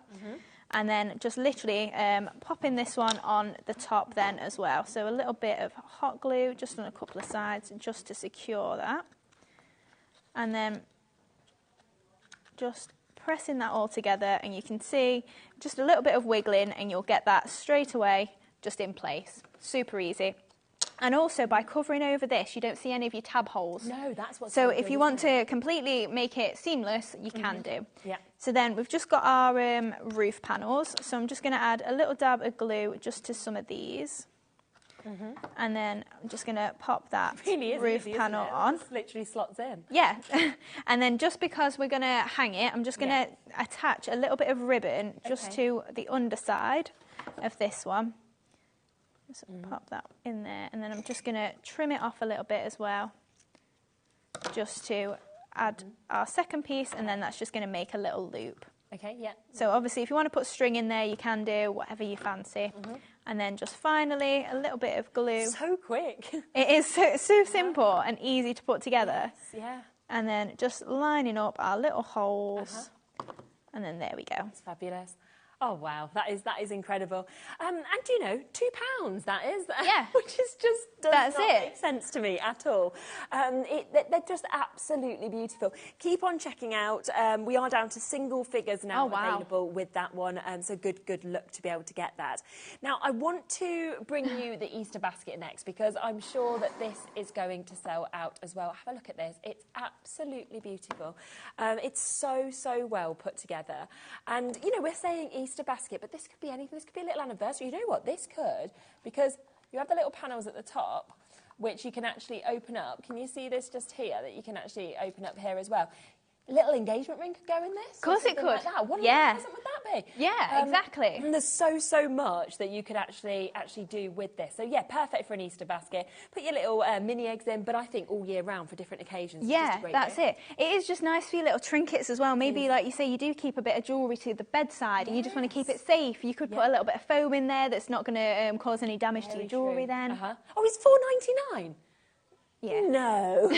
And then just literally popping this one on the top then as well. So a little bit of hot glue just on a couple of sides just to secure that. And then just pressing that all together, and you can see just a little bit of wiggling and you'll get that straight away just in place. Super easy. And also, by covering over this, you don't see any of your tab holes. No, that's what's so so if good, you want to completely make it seamless, you can do. Yeah. So then we've just got our roof panels. So I'm just going to add a little dab of glue just to some of these. And then I'm just going to pop that roof panel on. It just literally slots in. Yeah. And then just because we're going to hang it, I'm just going to attach a little bit of ribbon just to the underside of this one. Just pop that in there, and then I'm just going to trim it off a little bit as well, just to add our second piece, and then that's just going to make a little loop. Okay, yeah. So obviously, if you want to put string in there, you can do whatever you fancy. And then just finally, a little bit of glue. So quick. It is so simple and easy to put together. Yes, yeah. And then just lining up our little holes, and then there we go. That's fabulous. Oh wow, that is incredible. And you know, £2 that is, Yeah. which is just does That's not it. make sense to me at all. They're just absolutely beautiful. Keep on checking out. We are down to single figures now available with that one, so good luck to be able to get that. Now I want to bring you the Easter basket next, because I'm sure that this is going to sell out as well. Have a look at this. It's absolutely beautiful. It's so well put together, and you know, we're saying Easter basket, but this could be anything. This could be a little anniversary. You know what? This could, because you have the little panels at the top, which you can actually open up. Can you see this just here, that you can actually open up here as well? A little engagement ring could go in this. Of course it could. Like that. What a Yeah. present would that be? Yeah, exactly. And there's so much that you could actually do with this. So yeah, perfect for an Easter basket. Put your little mini eggs in, but I think all year round for different occasions. Yeah, that's it. It is just nice for your little trinkets as well. Maybe, like you say, you do keep a bit of jewellery to the bedside and you just want to keep it safe. You could put a little bit of foam in there that's not going to cause any damage to your jewellery then. Oh, it's £4.99. Yeah. No.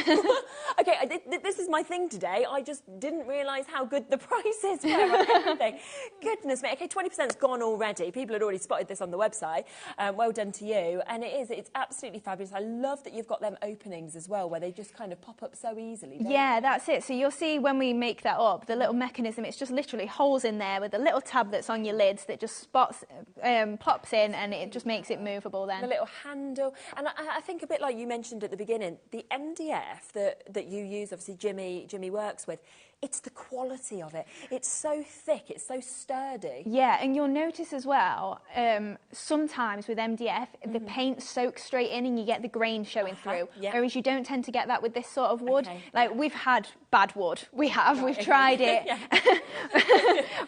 Okay, this is my thing today. I just didn't realise how good the prices were on everything. Goodness me. Okay, 20%'s gone already. People had already spotted this on the website. Well done to you. And it's absolutely fabulous. I love that you've got them openings as well, where they just kind of pop up so easily. Yeah, that's it. So you'll see when we make that up, the little mechanism, it's just literally holes in there with a little tab that's on your lids that just plops in, and it just makes it movable then. The little handle. And I think a bit like you mentioned at the beginning, the MDF that you use, obviously Jimmy works with, it's the quality of it. It's so thick, it's so sturdy. Yeah, and you'll notice as well, sometimes with MDF, the paint soaks straight in and you get the grain showing through, whereas you don't tend to get that with this sort of wood. Like, we've had bad wood. We have. We've tried it.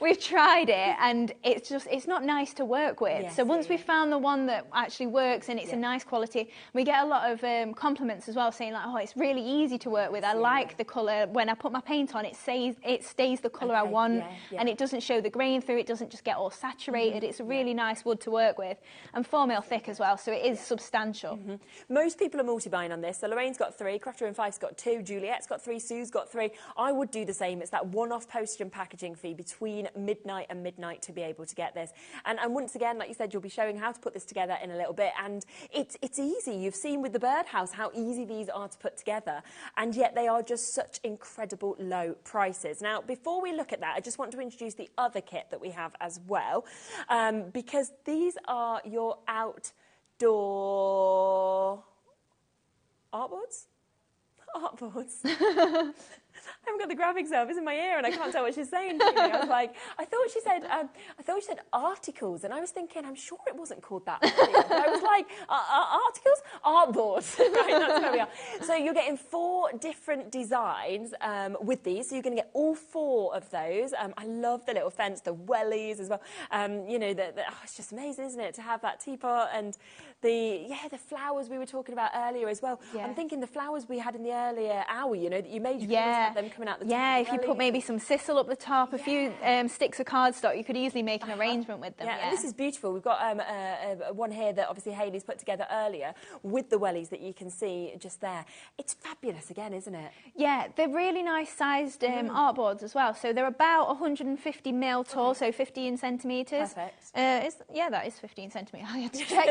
We've tried it, and it's not nice to work with. So once we've found the one that actually works and it's a nice quality, we get a lot of compliments as well, saying like, oh, it's really easy to work with. I like the colour. When I put my paint on, it stays the colour I want, and it doesn't show the grain through. It doesn't just get all saturated. It's a really nice wood to work with, and 4mm thick as well, so it is substantial. Most people are multi-buying on this. So Lorraine's got 3, Crafter and Fife's got 2, Juliet's got 3, Sue's got 3. I would do the same. It's that one-off postage and packaging fee between midnight and midnight to be able to get this. And once again, like you said, you'll be showing how to put this together in a little bit, and it's easy. You've seen with the birdhouse how easy these are to put together, and yet they are just such incredible low prices. Now, before we look at that, I just want to introduce the other kit that we have as well, because these are your outdoor artboards. I haven't got the graphics up. It's in my ear, and I can't tell what she's saying to me. I was like, I thought she said articles, and I was thinking, I'm sure it wasn't called that. I was like, articles, artboards. Right, that's where we are. So you're getting 4 different designs with these. So you're going to get all 4 of those. I love the little fence, the wellies as well. You know, it's just amazing, isn't it, to have that teapot and the flowers we were talking about earlier as well. I'm thinking the flowers we had in the earlier hour, you know, that you made. have them coming out the top. Yeah, if you put maybe some sisal up the top, a few sticks of cardstock, you could easily make an arrangement with them. Yeah, and this is beautiful. We've got one here that obviously Hayley's put together earlier with the wellies that you can see just there. It's fabulous again, isn't it? Yeah, they're really nice sized artboards as well. So they're about 150 mil tall, so 15 centimetres. Perfect. That is 15 centimetres. I had to check.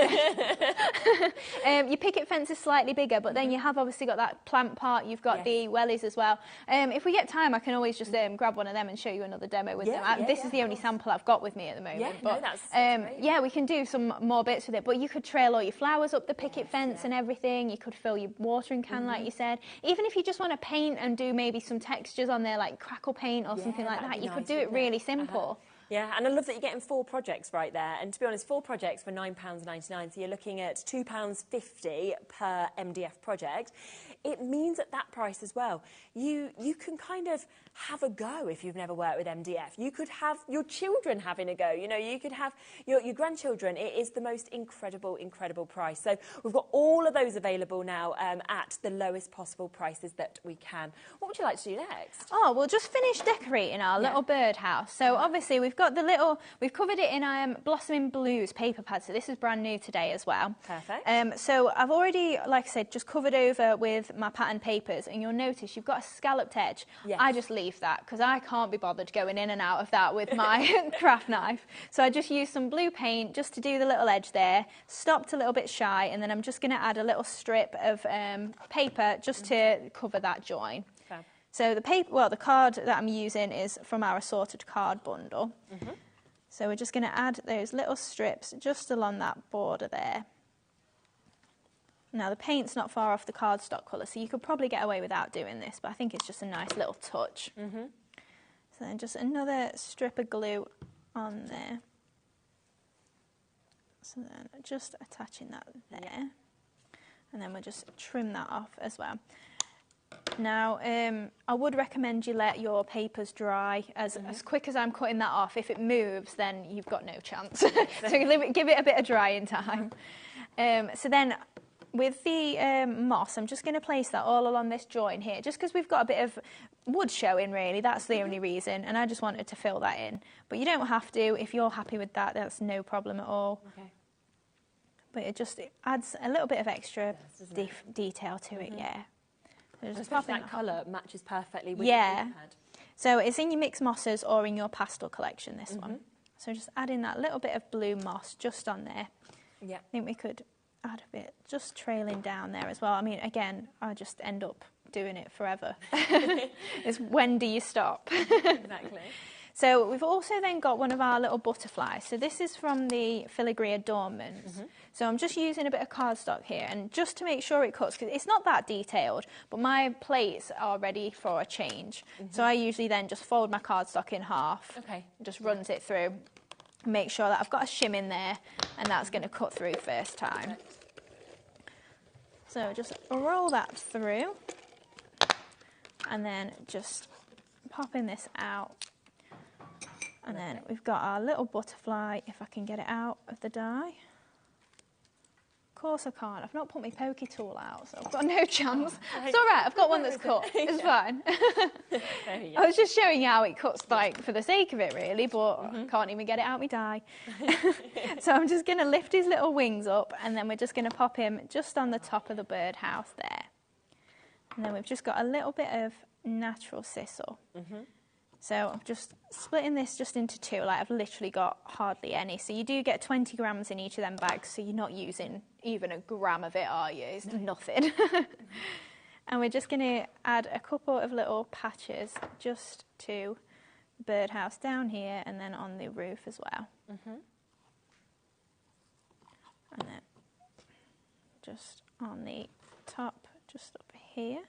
Your picket fence is slightly bigger, but then you have obviously got that plant part. You've got the wellies as well. If we get time, I can always just grab one of them and show you another demo with them. This is the only sample I've got with me at the moment. Yeah, but that's great. yeah, we can do some more bits with it. But you could trail all your flowers up the picket fence and everything. You could fill your watering can, like you said. Even if you just want to paint and do maybe some textures on there, like crackle paint or something like that, you could do it really simple. Yeah, and I love that you're getting 4 projects right there. And to be honest, 4 projects for £9.99, so you're looking at £2.50 per MDF project. It means at that price as well, you can kind of have a go if you've never worked with MDF. You could have your children having a go. You know, you could have your grandchildren. It is the most incredible, incredible price. So we've got all of those available now at the lowest possible prices that we can. What would you like to do next? Oh, we'll just finish decorating our little birdhouse. So obviously we've got we've covered it in Blossoming Blues paper pad. So this is brand new today as well. Perfect. So I've already, like I said, just covered over with my pattern papers, and you'll notice you've got a scalloped edge. Yes. I just leave that because I can't be bothered going in and out of that with my craft knife. So I just use some blue paint just to do the little edge there, stopped a little bit shy, and then I'm just going to add a little strip of paper just to cover that join. Fab. So the card that I'm using is from our assorted card bundle. So we're just going to add those little strips just along that border there. Now the paint's not far off the cardstock colour, so you could probably get away without doing this, but I think it's just a nice little touch. So then just another strip of glue on there. So then just attaching that there. And then we'll just trim that off as well. Now, I would recommend you let your papers dry as quick as I'm cutting that off. If it moves, then you've got no chance. So give it a bit of drying time. So then, with the moss, I'm just going to place that all along this join here, just because we've got a bit of wood showing, really. That's the only reason, and I just wanted to fill that in. But you don't have to. If you're happy with that, that's no problem at all. Okay. But it adds a little bit of extra detail to it, yeah. So just pop that colour matches perfectly with the pad. So it's in your mixed mosses or in your pastel collection, this one. So just adding that little bit of blue moss just on there. Yeah. I think we could add a bit just trailing down there as well. I mean, again, I just end up doing it forever. It's when do you stop? Exactly. So we've also then got one of our little butterflies. So this is from the filigree adornments. So I'm just using a bit of cardstock here, and just to make sure it cuts, because it's not that detailed, but my plates are ready for a change. So I usually then just fold my cardstock in half, just runs it through, make sure that I've got a shim in there, and that's going to cut through first time. So just roll that through, and then just popping this out. And then we've got our little butterfly, if I can get it out of the die. Of course I can't. I've not put my pokey tool out, so I've got no chance. It's all right, I've got one that's cut. It's fine. I was just showing you how it cuts, like, for the sake of it, really, but I can't even get it out my die. So I'm just going to lift his little wings up, and then we're just going to pop him just on the top of the birdhouse there. And then we've just got a little bit of natural sisal. So I'm just splitting this just into 2, like I've literally got hardly any. So you do get 20 grams in each of them bags, so you're not using even a gram of it, are you? It's nothing. And we're just going to add a couple of little patches just to the birdhouse down here and then on the roof as well. And then just on the top, just up here.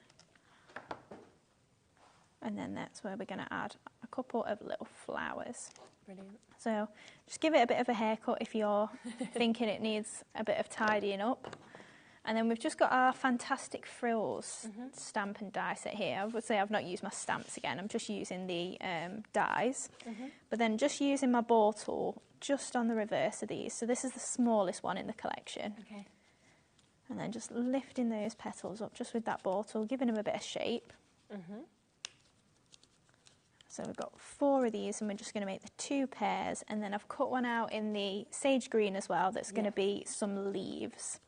And then that's where we're going to add a couple of little flowers. Brilliant. So just give it a bit of a haircut if you're thinking it needs a bit of tidying up. And then we've just got our fantastic frills stamp and die set here. I would say I've not used my stamps again. I'm just using the dies. But then just using my ball tool just on the reverse of these. So this is the smallest one in the collection. And then just lifting those petals up just with that ball tool, giving them a bit of shape. So we've got 4 of these, and we're just going to make the 2 pairs, and then I've cut one out in the sage green as well that's going to be some leaves.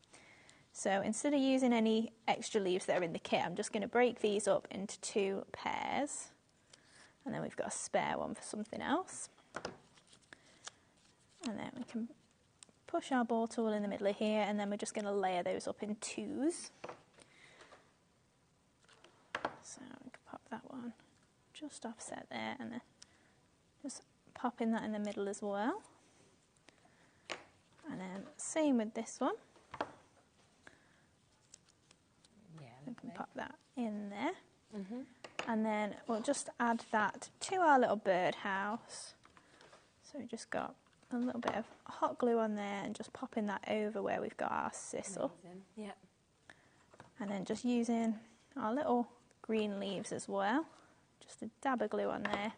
So instead of using any extra leaves that are in the kit, I'm just going to break these up into 2 pairs, and then we've got a spare one for something else. And then we can push our ball tool in the middle of here, and then we're just going to layer those up in 2s. So we can pop that one just offset there, and then just popping that in the middle as well. And then same with this one. We can pop that in there. And then we'll just add that to our little birdhouse. So we just got a little bit of hot glue on there and just popping that over where we've got our sisal. Yep. And then just using our little green leaves as well. Just a dab of glue on there.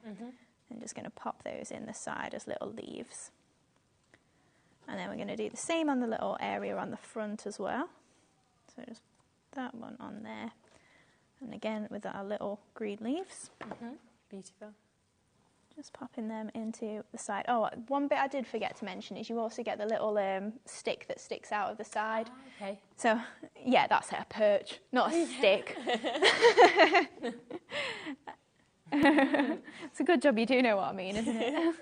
And just going to pop those in the side as little leaves. And then we're going to do the same on the little area on the front as well. So just that one on there. And again with our little green leaves. Beautiful. Just popping them into the side. Oh, one bit I did forget to mention is you also get the little stick that sticks out of the side. Oh, okay. So, yeah, that's it, a perch, not a stick. It's a good job you do know what I mean, isn't it?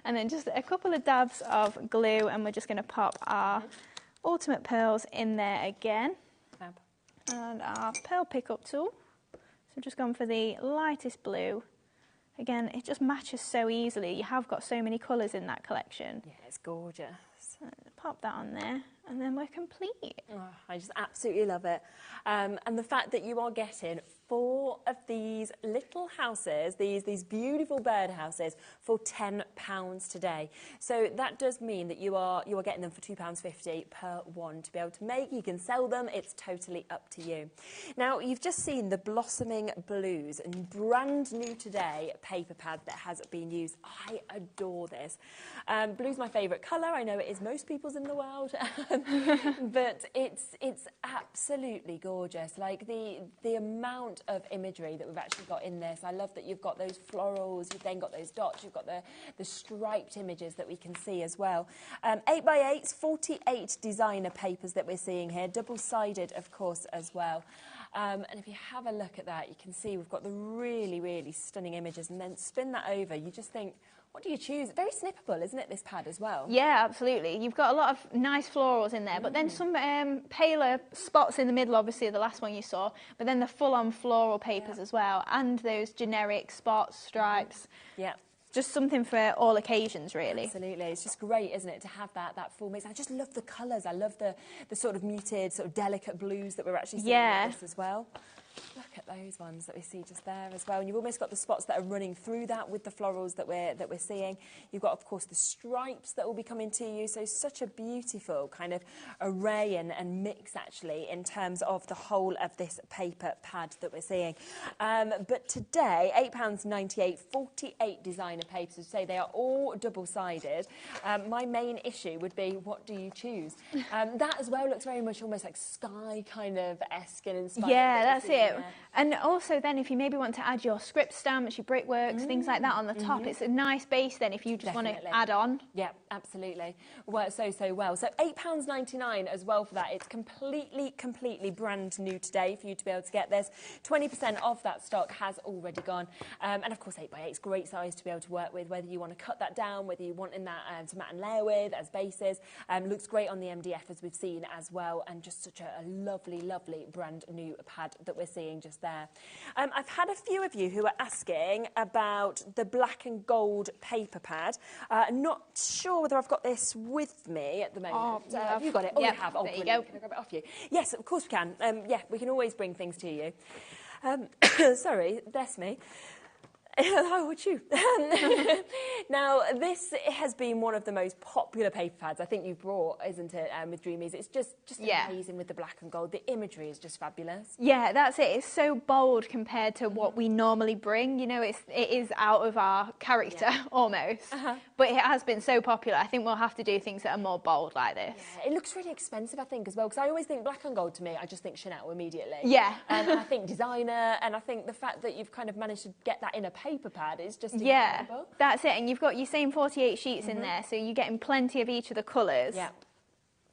And then just a couple of dabs of glue, and we're just going to pop our Ultimate Pearls in there again. Fab. And our pearl pickup tool. So just gone for the lightest blue. Again, it just matches so easily. You have got so many colours in that collection. Yeah, it's gorgeous. So pop that on there, and then we're complete. Oh, I just absolutely love it. And the fact that you are getting 4 of these little houses, these beautiful bird houses, for £10 today. So that does mean that you are getting them for £2.50 per one to be able to make. You can sell them. It's totally up to you. Now, you've just seen the Blossoming Blues, and brand new today paper pad that has been used. I adore this. Blue's my favourite colour. I know it is most people's in the world, but it's absolutely gorgeous. Like the amount of imagery that we've actually got in this. I love that you've got those florals, you've then got those dots, you've got the striped images that we can see as well. 8x8s, 48 designer papers that we're seeing here, double-sided of course as well. And if you have a look at that, you can see we've got the really, really stunning images, and then spin that over, you just think, what do you choose? Very snippable, isn't it, this pad as well? Yeah, absolutely. You've got a lot of nice florals in there, but then some paler spots in the middle, obviously, the last one you saw, but then the full-on floral papers as well, and those generic spots, stripes. Yeah. Just something for all occasions, really. Absolutely. It's just great, isn't it, to have that full mix. I just love the colours. I love the sort of muted, sort of delicate blues that we're actually seeing with this as well. Look at those ones that we see just there as well. And you've almost got the spots that are running through that with the florals that we're seeing. You've got, of course, the stripes that will be coming to you. So such a beautiful kind of array and mix, actually, in terms of the whole of this paper pad that we're seeing. But today, £8.98, 48 designer papers. As I say, they are all double-sided. My main issue would be, what do you choose? That as well looks very much almost like sky kind of esque and inspired. Yeah, that's it. And also then if you maybe want to add your script stamps, your brickworks, things like that on the top, it's a nice base then if you just want to add on. Yeah, absolutely. Works so well. So £8.99 as well for that. It's completely brand new today for you to be able to get this. 20% of that stock has already gone. And of course 8x8 is great size to be able to work with, whether you want to cut that down, whether you want in that to mat and layer with as bases. Looks great on the MDF as we've seen as well, and just such a lovely brand new pad that we're seeing just there. I've had a few of you who are asking about the black and gold paper pad. Not sure whether I've got this with me at the moment. Have you got it? Oh, you have. Oh, there you brilliant. go. Can I grab it off you? Yes, of course we can. Yeah, we can always bring things to you. Sorry, bless me. How would you? Now, this has been one of the most popular paper pads I think you've brought, isn't it, with Dreamies? It's just amazing with the black and gold. The imagery is just fabulous. Yeah, that's it. It's so bold compared to what we normally bring. You know, it is out of our character almost. But it has been so popular. I think we'll have to do things that are more bold like this. Yeah, it looks really expensive, I think, as well, because I always think black and gold to me, I just think Chanel immediately. Yeah. And I think designer, and I think the fact that you've kind of managed to get that in a paper pad is just incredible. That's it. And you've got your same 48 sheets in there, so you're getting plenty of each of the colours. Yeah.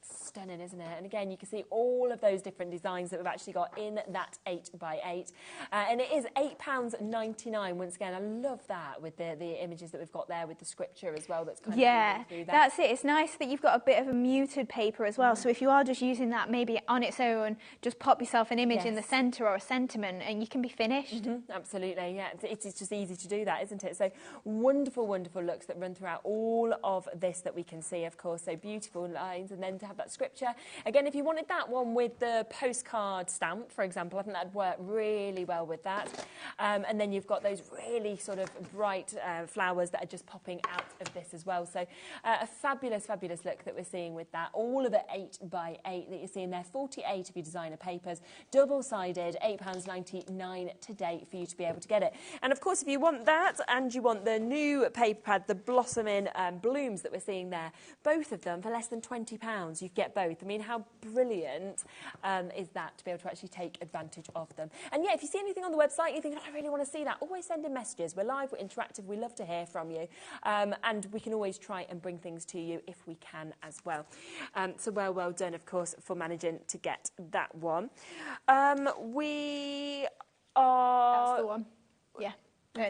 Stunning, isn't it? And again, you can see all of those different designs that we've actually got in that 8x8. And it is £8.99. Once again, I love that with the images that we've got there with the scripture as well. That's kind of through that. That's it. It's nice that you've got a bit of a muted paper as well. So if you are just using that maybe on its own, just pop yourself an image in the centre or a sentiment and you can be finished. Absolutely, yeah. It's just easy to do that, isn't it? So wonderful, wonderful looks that run throughout all of this that we can see, of course. So beautiful lines, and then to have that scripture. Again, if you wanted that one with the postcard stamp, for example, I think that'd work really well with that. And then you've got those really sort of bright flowers that are just popping out of this as well. So a fabulous, fabulous look that we're seeing with that. All of it 8x8 that you're seeing there. 48 of your designer papers, double-sided, £8.99 today for you to be able to get it. And of course, if you want that and you want the new paper pad, the blossoming blooms that we're seeing there, both of them for less than £20, you get both. I mean, how brilliant is that to be able to actually take advantage of them? And yeah, if you see anything on the website, you think, I really want to see that, always send in messages. We're live, we're interactive, we love to hear from you. And we can always try and bring things to you if we can as well. So well done, of course, for managing to get that one. We are... That's the one. Yeah.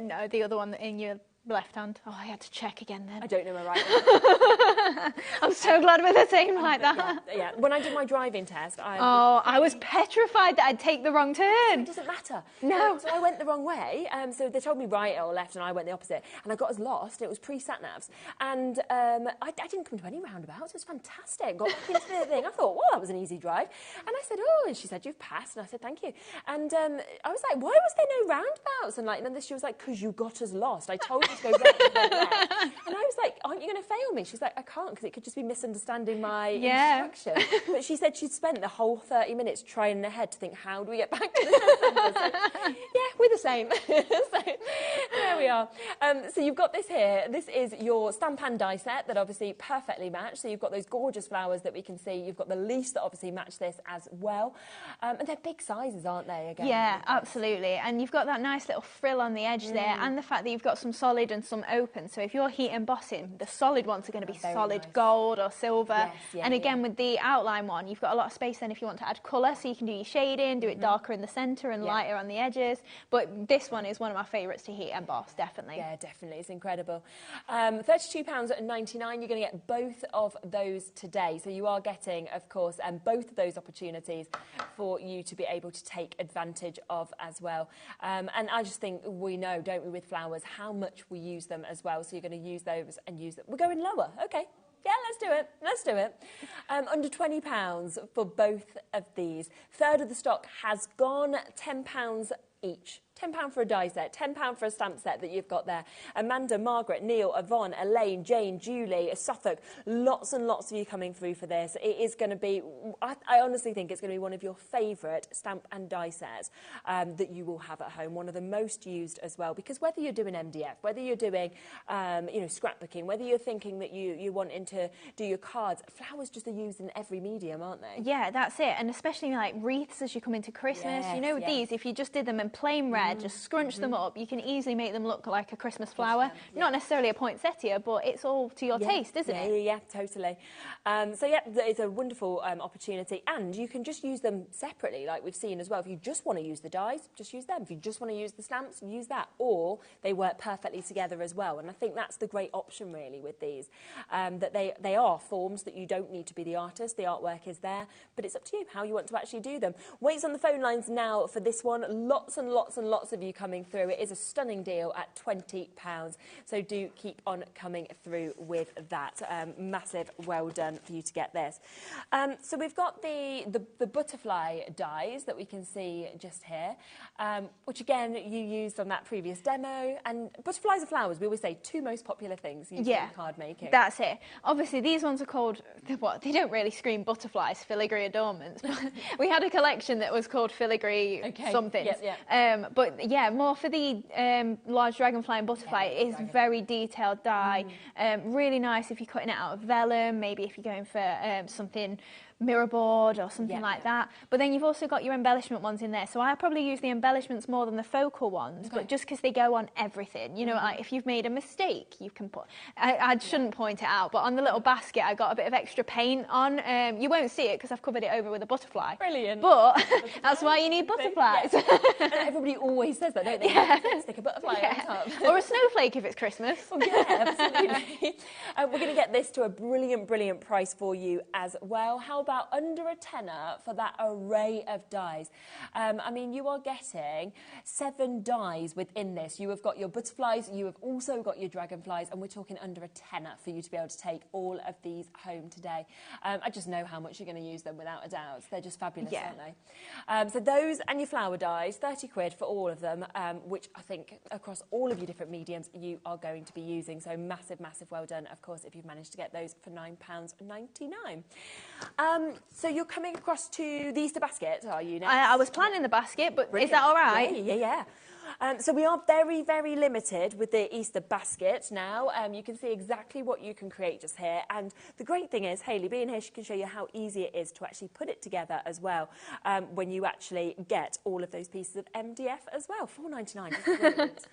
No, the other one in your left hand. Oh, I had to check again then. I don't know my right hand. I'm so glad with a thing like that. Yeah, when I did my driving test, I was petrified that I'd take the wrong turn. It doesn't matter. No. So I went the wrong way. So they told me right or left, and I went the opposite. And I got as lost. It was pre-sat navs, and I didn't come to any roundabouts. It was fantastic. Got back into the thing. I thought, well, that was an easy drive. And I said, oh, and she said, you've passed. And I said, thank you. And I was like, why was there no roundabouts? And then she was like, because you got us lost. I told you to go right and then left. And I was like, aren't you going to fail me? She's like, I can't, because it could just be misunderstanding my instruction. But she said she'd spent the whole 30 minutes trying in her head to think, how do we get back to the centre? So, yeah, we're the same. So there we are. So you've got this here. This is your stamp and die set that obviously perfectly match. So you've got those gorgeous flowers that we can see. You've got the leaves that obviously match this as well. And they're big sizes, aren't they? Again, yeah, absolutely. And you've got that nice little frill on the edge there, and the fact that you've got some solid and some open. So if you're heat embossing, the solid ones are going to be solid gold or silver. Yes, and again, with the outline one, you've got a lot of space then if you want to add colour, so you can do your shading, do it darker in the centre and lighter on the edges. But this one is one of my favourites to heat emboss, definitely. Yeah, definitely. It's incredible. £32.99. You're going to get both of those today. So you are getting, of course, both of those opportunities for you to be able to take advantage of as well. And I just think we know, don't we, with flowers, how much we use them as well. So you're going to use those and use them. We're going lower. Okay. Yeah, let's do it. Let's do it. Under £20 for both of these. Third of the stock has gone, £10 each. £10 for a die set, £10 for a stamp set that you've got there. Amanda, Margaret, Neil, Yvonne, Elaine, Jane, Julie, Suffolk, lots and lots of you coming through for this. It is going to be, I honestly think it's going to be one of your favourite stamp and die sets that you will have at home, one of the most used as well, because whether you're doing MDF, whether you're doing, scrapbooking, whether you're thinking that you're wanting to do your cards, flowers just are used in every medium, aren't they? Yeah, that's it. And especially like wreaths as you come into Christmas, with these, if you just did them in plain red, just scrunch them up, you can easily make them look like a Christmas flower. Not necessarily a poinsettia, but it's all to your taste, isn't it? Yeah, totally. So yeah, it's a wonderful opportunity, and you can just use them separately, like we've seen as well. If you just want to use the dies, just use them. If you just want to use the stamps, use that. Or they work perfectly together as well. And I think that's the great option really with these, that they are forms that you don't need to be the artist. The artwork is there, but it's up to you how you want to actually do them. Wait's on the phone lines now for this one. Lots and lots and lots of you coming through. It is a stunning deal at £20, so do keep on coming through with that. Massive well done for you to get this. So we've got the butterfly dies that we can see just here, which again you used on that previous demo. And butterflies and flowers, we always say, two most popular things used in card making. That's it. Obviously these ones are called, they don't really scream butterflies, filigree adornments, but we had a collection that was called filigree something. But yeah, more for the large dragonfly and butterfly, it is very detailed die. Really nice if you're cutting it out of vellum, maybe if you're going for something mirror board or something like that. But then you've also got your embellishment ones in there. So I probably use the embellishments more than the focal ones, but just because they go on everything. You know, like if you've made a mistake, you can put... I shouldn't point it out, but on the little basket, I got a bit of extra paint on. You won't see it because I've covered it over with a butterfly. Brilliant. But that's why you need butterflies. And everybody always says that, don't they? Yeah. Stick a butterfly on top. Or a snowflake if it's Christmas. Well, yeah, absolutely. We're going to get this to a brilliant, brilliant price for you as well. How about under a tenner for that array of dies? I mean, you are getting 7 dies within this. You have got your butterflies, you have also got your dragonflies, and we're talking under a tenner for you to be able to take all of these home today. I just know how much you're going to use them without a doubt. They're just fabulous, aren't they? So those and your flower dies, 30 quid for all of them, which I think across all of your different mediums you are going to be using. So massive, massive well done, of course, if you've managed to get those for £9.99. So you're coming across to the Easter basket, are you next? I was planning the basket, but Brilliant. Is that all right? Yeah. So we are very, very limited with the Easter basket now. You can see exactly what you can create just here. And the great thing is, Hayley being here, she can show you how easy it is to actually put it together as well when you actually get all of those pieces of MDF as well. £4.99. Brilliant.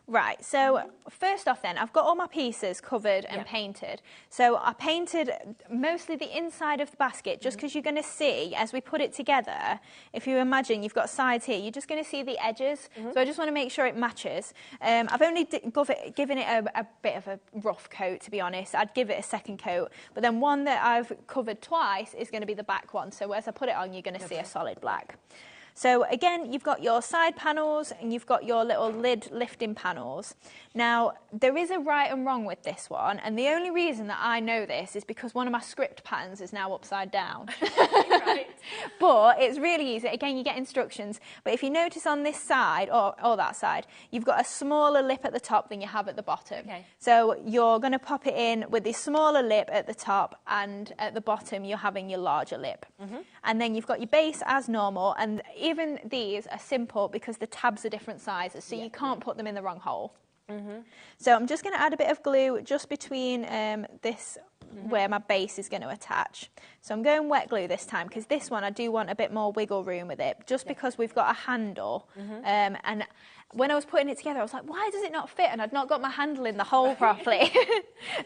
Right, so first off then, I've got all my pieces covered and painted. So I painted mostly the inside of the basket just because you're going to see, as we put it together, if you imagine you've got sides here, you're just going to see the edges. So I just want to make sure it matches. I've only given it a bit of a rough coat, to be honest. I'd give it a second coat. But then one that I've covered twice is going to be the back one. So as I put it on, you're going to see a solid black. So again, you've got your side panels and you've got your little lid lifting panels. Now, there is a right and wrong with this one, and the only reason that I know this is because one of my script patterns is now upside down. Right. But it's really easy. Again, you get instructions. But if you notice on this side, or that side, you've got a smaller lip at the top than you have at the bottom. Okay. So you're going to pop it in with the smaller lip at the top, and at the bottom you're having your larger lip. And then you've got your base as normal, and even these are simple because the tabs are different sizes, so you can't put them in the wrong hole. So I'm just going to add a bit of glue just between this where my base is going to attach. So I'm going wet glue this time because this one I do want a bit more wiggle room with it, just because we've got a handle. And when I was putting it together, I was like, why does it not fit? And I'd not got my handle in the hole properly.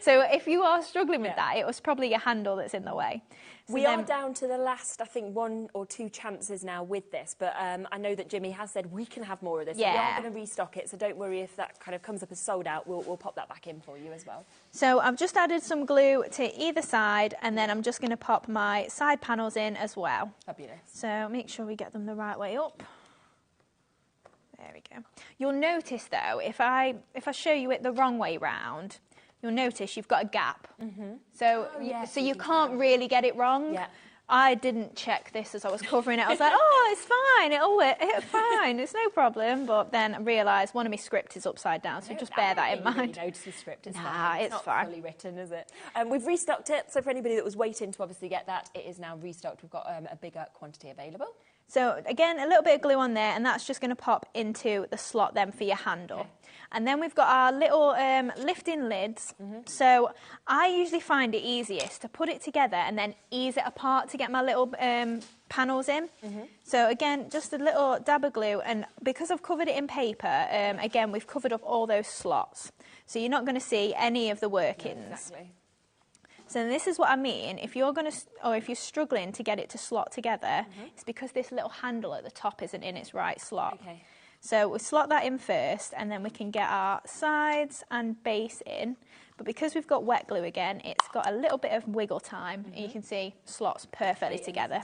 So if you are struggling with that, it was probably your handle that's in the way. So we are down to the last, I think, 1 or 2 chances now with this, but I know that Jimmy has said we can have more of this. Yeah. We are going to restock it, so don't worry if that kind of comes up as sold out. We'll pop that back in for you as well. So I've just added some glue to either side, and then I'm just going to pop my side panels in as well. Fabulous. So make sure we get them the right way up. There we go. You'll notice though, if I show you it the wrong way round, you'll notice you've got a gap. So you can't really get it wrong. Yeah. I didn't check this as I was covering it. I was like, oh, it's fine. It's fine. It's no problem. But then I realised one of my script is upside down, so just bear that in mind. You notice the script is fine. It's not fine. fully written, is it? We've restocked it, so for anybody that was waiting to obviously get that, it is now restocked. We've got a bigger quantity available. So again, a little bit of glue on there, and that's just going to pop into the slot then for your handle. Okay. And then we've got our little lifting lids. So I usually find it easiest to put it together and then ease it apart to get my little panels in. So again, just a little dab of glue, and because I've covered it in paper, again, we've covered up all those slots. So you're not going to see any of the workings. No, exactly. So this is what I mean. If you're going to, or if you're struggling to get it to slot together, it's because this little handle at the top isn't in its right slot. Okay. So we'll slot that in first, and then we can get our sides and base in. But because we've got wet glue again, it's got a little bit of wiggle time, and you can see slots perfectly together.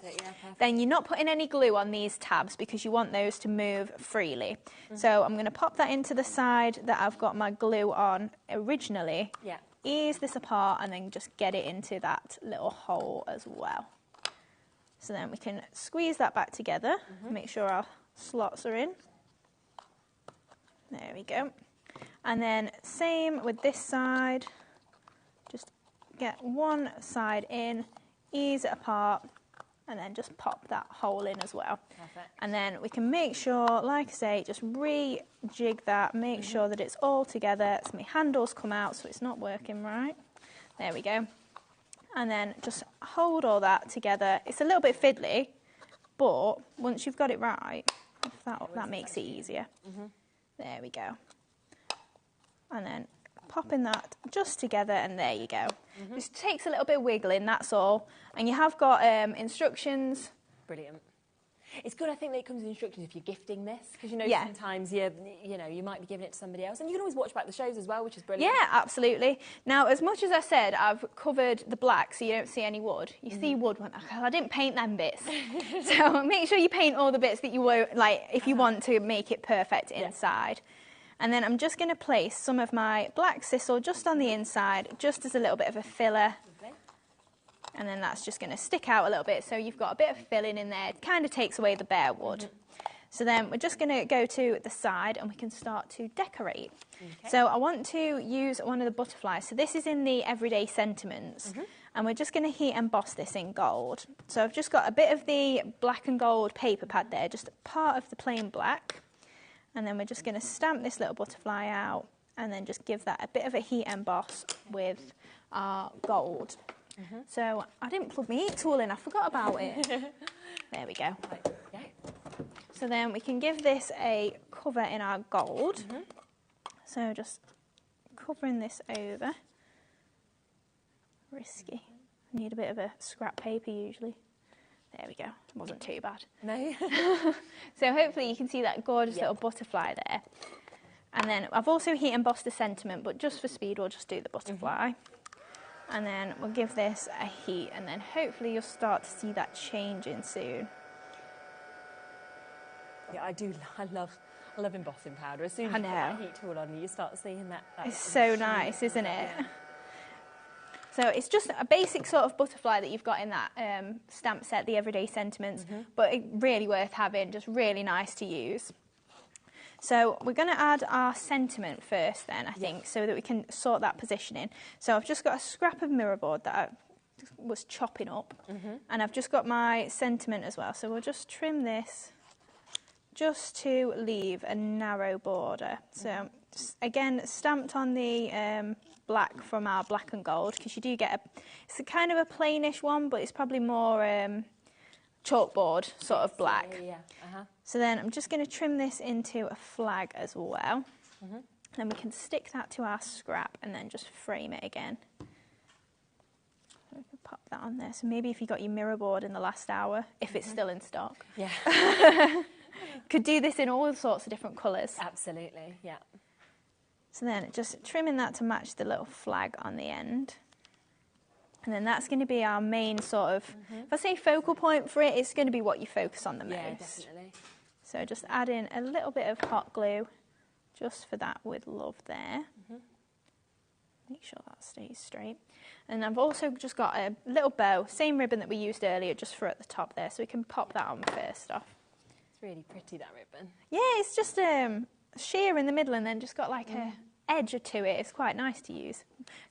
Then you're not putting any glue on these tabs because you want those to move freely. So I'm going to pop that into the side that I've got my glue on originally. Yeah. Ease this apart and then just get it into that little hole as well. So then we can squeeze that back together, make sure our slots are in. There we go. And then same with this side, just get one side in, ease it apart, and then just pop that hole in as well. Perfect. And then we can make sure, like I say, just re-jig that, make sure that it's all together, so my handles come out so it's not working right. There we go. and then just hold all that together. It's a little bit fiddly, but once you've got it right, that makes it easier. There we go. And then popping that just together, and there you go. Just takes a little bit of wiggling, that's all. And you have got instructions. Brilliant. It's good, I think, that it comes with instructions if you're gifting this, because sometimes you might be giving it to somebody else, and you can always watch back the shows as well, which is brilliant. Yeah, absolutely. Now, as much as I said, I've covered the black so you don't see any wood. You see wood, I didn't paint them bits. So make sure you paint all the bits that you won't, like, if you want to make it perfect inside. And then I'm just going to place some of my black sisal just on the inside, just as a little bit of a filler. And then that's just going to stick out a little bit, so you've got a bit of filling in there. It kind of takes away the bare wood. So then we're just going to go to the side and we can start to decorate. So I want to use one of the butterflies. So this is in the Everyday Sentiments, and we're just going to heat emboss this in gold. So I've just got a bit of the black and gold paper pad there, just part of the plain black. And then we're just going to stamp this little butterfly out and then just give that a bit of a heat emboss with our gold. So I didn't plug my heat tool in, I forgot about it. There we go. So then we can give this a cover in our gold. So just covering this over. Risky. I need a bit of a scrap paper usually. There we go. It wasn't too bad. No. So hopefully you can see that gorgeous little butterfly there. And then I've also heat embossed the sentiment, but just for speed we'll just do the butterfly. And then we'll give this a heat, and then hopefully you'll start to see that changing soon. Yeah, I do. I love embossing powder. As soon as you put that heat tool on, you start seeing that. It's so nice, isn't it? Yeah. So it's just a basic sort of butterfly that you've got in that stamp set, the Everyday Sentiments, but really worth having, just really nice to use. So we're going to add our sentiment first then, I think, so that we can sort that positioning. So I've just got a scrap of mirror board that I was chopping up, and I've just got my sentiment as well. So we'll just trim this just to leave a narrow border. So again, stamped on the black from our black and gold, because you do get it's a kind of a plainish one, but it's probably more chalkboard sort of black. So then I'm just going to trim this into a flag as well. Then we can stick that to our scrap and then just frame it again. So we can pop that on there. So maybe if you got your mirror board in the last hour, if it's still in stock. Could do this in all sorts of different colours. Absolutely, yeah. So then just trimming that to match the little flag on the end. And then that's going to be our main sort of, if I say focal point for it, it's going to be what you focus on the most. Yeah, definitely. So just add in a little bit of hot glue, just for that with love there. Make sure that stays straight. And I've also just got a little bow, same ribbon that we used earlier, just for at the top there, so we can pop that on first off. It's really pretty, that ribbon. Yeah, it's just sheer in the middle and then just got like a edge to it. It's quite nice to use.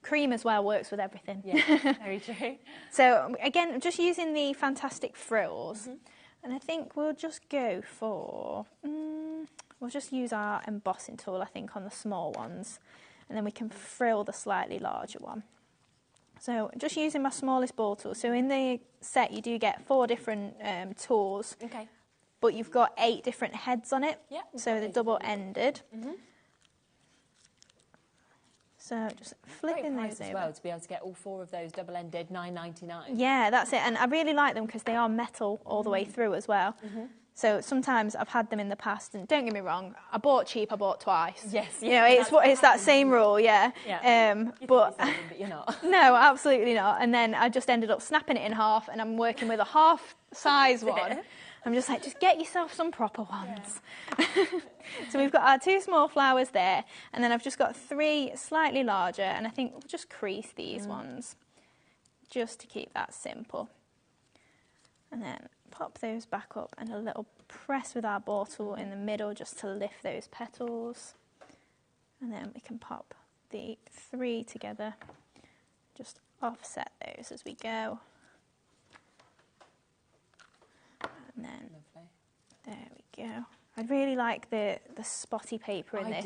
Cream as well works with everything. Yeah, very true. So again, just using the fantastic frills, and I think we'll just go for, we'll just use our embossing tool, I think, on the small ones, and then we can frill the slightly larger one. So just using my smallest ball tool. So in the set you do get 4 different tools, but you've got 8 different heads on it, so they're double-ended. So just flipping those over. As well, to be able to get all 4 of those double-ended, $9.99. Yeah, that's it. And I really like them because they are metal all the way through as well. So sometimes I've had them in the past, and don't get me wrong, I bought cheap, I bought twice. Yes, you know, it's that same rule, yeah. But you're not. No, absolutely not. And then I just ended up snapping it in half, and I'm working with a half-size one. I'm just like, just get yourself some proper ones. So we've got our 2 small flowers there, and then I've just got 3 slightly larger, and I think we'll just crease these ones, just to keep that simple. And then pop those back up, and a little press with our ball tool in the middle, just to lift those petals. And then we can pop the 3 together, just offset those as we go. And then, there we go. I really like the spotty paper in this.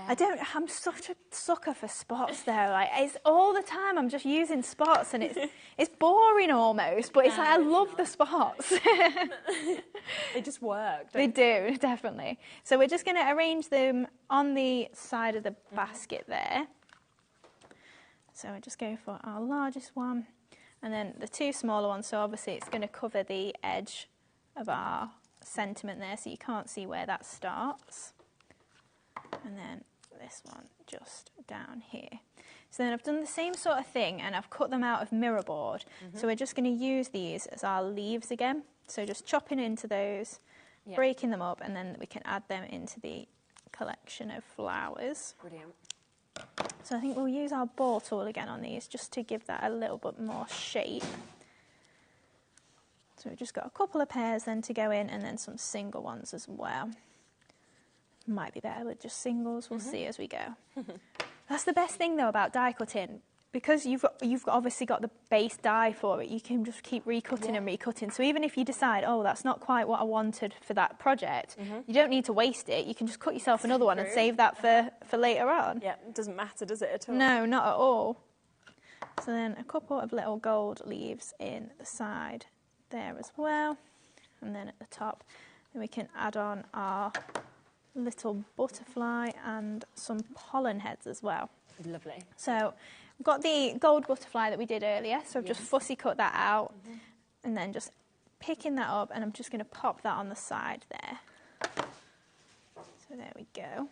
I do, yeah. I'm such a sucker for spots though. Like, it's all the time I'm just using spots and it's boring almost, but it's like I love the spots. They just work. They do, definitely. So we're just going to arrange them on the side of the basket there. So I just go for our largest one and then the two smaller ones. So obviously it's going to cover the edge of our sentiment there, so you can't see where that starts. And then this one just down here. So then I've done the same sort of thing and I've cut them out of mirror board. So we're just going to use these as our leaves again. So just chopping into those, breaking them up, and then we can add them into the collection of flowers. Brilliant. So I think we'll use our ball tool again on these just to give that a little bit more shape. So we've just got a couple of pairs then to go in and then some single ones as well. Might be better with just singles, we'll see as we go. That's the best thing though about die cutting. Because you've obviously got the base die for it, you can just keep recutting and recutting. So even if you decide, oh, that's not quite what I wanted for that project, you don't need to waste it. You can just cut yourself another one and save that for later on. Yeah, it doesn't matter, does it, at all? No, not at all. So then a couple of little gold leaves in the side there as well, and then at the top then we can add on our little butterfly and some pollen heads as well. Lovely. So we've got the gold butterfly that we did earlier, so I've just fussy cut that out and then just picking that up, and I'm just going to pop that on the side there. So there we go.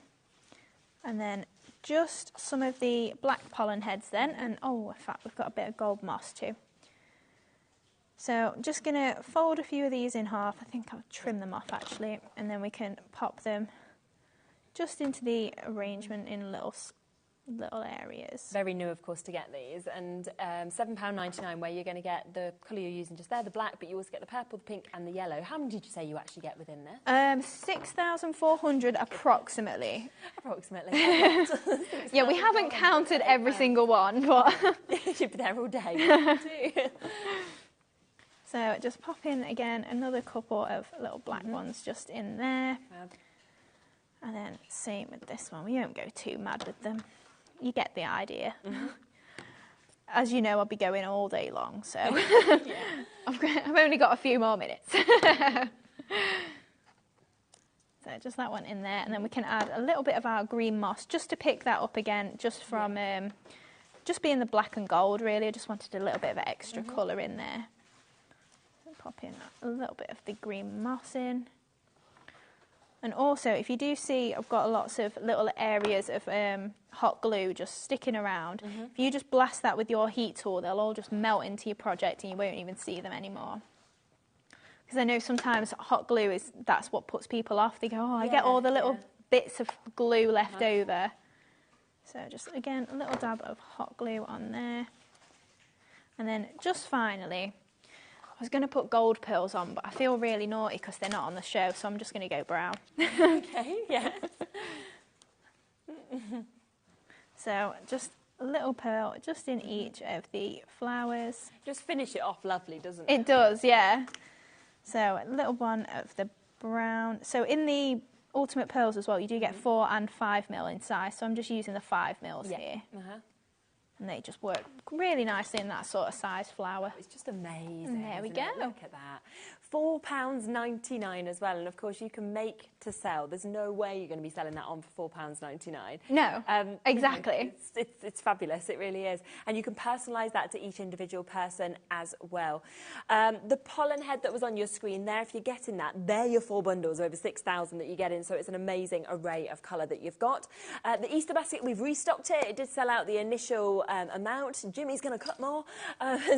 And then just some of the black pollen heads then, and oh, in fact we've got a bit of gold moss too. So I'm just going to fold a few of these in half. I think I'll trim them off actually, and then we can pop them just into the arrangement in little areas. Very new, of course, to get these, and £7.99, where you're going to get the colour you're using just there, the black, but you also get the purple, the pink and the yellow. How many did you say you actually get within there? 6,400 approximately. Approximately. Yeah, we haven't counted every single one, but You'd be there all day. So just pop in again another couple of little black ones just in there. And then same with this one. We won't go too mad with them. You get the idea. As you know, I'll be going all day long, so I've only got a few more minutes. So just that one in there, and then we can add a little bit of our green moss just to pick that up again, just from just being the black and gold really. I just wanted a little bit of extra colour in there. Pop in a little bit of the green moss in. And also, if you do see, I've got lots of little areas of hot glue just sticking around. If you just blast that with your heat tool, they'll all just melt into your project and you won't even see them anymore. Because I know sometimes hot glue that's what puts people off. They go, oh, I get all the little bits of glue left over. So just, again, a little dab of hot glue on there. And then just finally, I was going to put gold pearls on, but I feel really naughty because they're not on the show, so I'm just going to go brown. Okay, yes. So just a little pearl just in each of the flowers. Just finish it off lovely, doesn't it? It does, yeah. So a little one of the brown. So in the Ultimate Pearls as well, you do get 4 and 5 mil in size, so I'm just using the 5 mils here. And they just work really nicely in that sort of size flower. It's just amazing. And there we go. Look at that. £4.99 as well. And of course, you can make to sell. There's no way you're going to be selling that on for £4.99. No, exactly. It's fabulous. It really is. And you can personalise that to each individual person as well. The pollen head that was on your screen there, if you're getting that, they're your 4 bundles, over 6,000 that you get in. So it's an amazing array of colour that you've got. The Easter basket, we've restocked it. It did sell out the initial amount. Jimmy's going to cut more.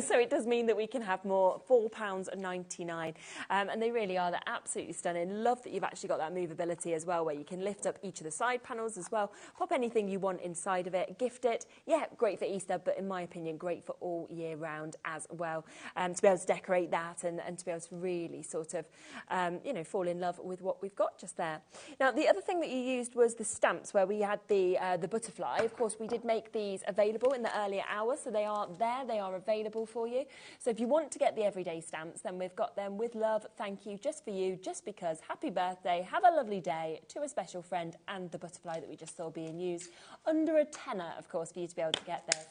So it does mean that we can have more. £4.99. And they really are. They're absolutely stunning. Love that you've actually got that movability as well, where you can lift up each of the side panels as well. Pop anything you want inside of it. Gift it. Yeah, great for Easter, but in my opinion, great for all year round as well. To be able to decorate that and to be able to really sort of, you know, fall in love with what we've got just there. Now, the other thing that you used was the stamps, where we had the butterfly. Of course, we did make these available in in the earlier hours, so they are there, they are available for you. So if you want to get the everyday stamps, then we've got them with love, thank you, just for you, just because, happy birthday, have a lovely day, to a special friend, and the butterfly that we just saw being used. Under a tenner, of course, for you to be able to get those.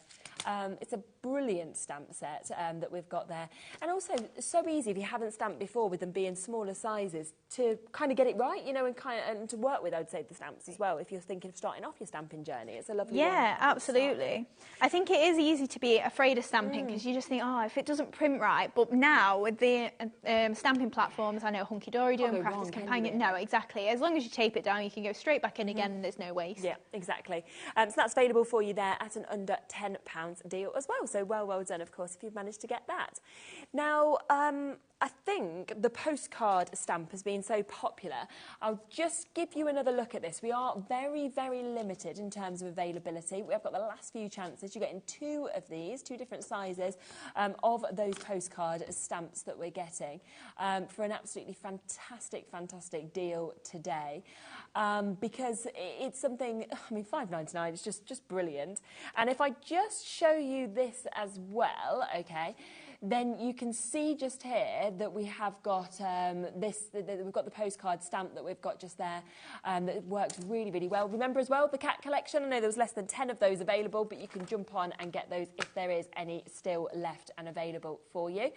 It's a brilliant stamp set that we've got there. And also, so easy if you haven't stamped before, with them being smaller sizes, to kind of get it right, you know, and to work with, I'd say, the stamps as well, if you're thinking of starting off your stamping journey. It's a lovely one. Yeah, absolutely. I think it is easy to be afraid of stamping, because you just think, oh, if it doesn't print right. But now, with the stamping platforms, I know Hunky Dory do and Crafters Companion. No, exactly. As long as you tape it down, you can go straight back in again, and there's no waste. Yeah, exactly. So that's available for you there at an under £10 deal as well. So well done, of course, if you've managed to get that. Now, I think the postcard stamp has been so popular. I'll just give you another look at this. We are very, very limited in terms of availability. We have got the last few chances. You're getting 2 of these, 2 different sizes of those postcard stamps that we're getting for an absolutely fantastic deal today. Because it's something, I mean, $5.99 is just brilliant. And if I just show you this as well, okay, then you can see just here that we have got we've got the postcard stamp that we've got just there that works really well. Remember as well, the cat collection, I know there was less than 10 of those available, but you can jump on and get those if there is any still left and available for you.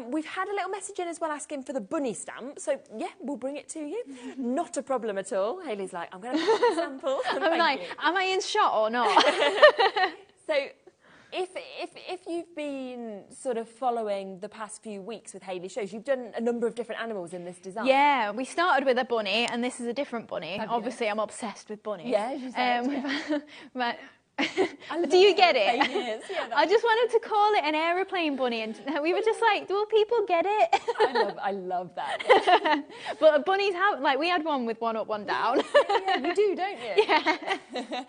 We've had a little message in as well asking for the bunny stamp, so yeah, we'll bring it to you. Not a problem at all. Hayley's like, I'm going to have a sample. I'm like, am I in shot or not? So, if you've been sort of following the past few weeks with Hayley shows, you've done a number of different animals in this design. Yeah, we started with a bunny, and this is a different bunny. Fabulous. Obviously, I'm obsessed with bunnies. Yeah, she said. Do you get it? Yeah, I just wanted to call it an aeroplane bunny, and we were just like, will people get it? I love that. But bunnies have, like, we had one with one up, one down. Yeah, you do, don't you? Yeah.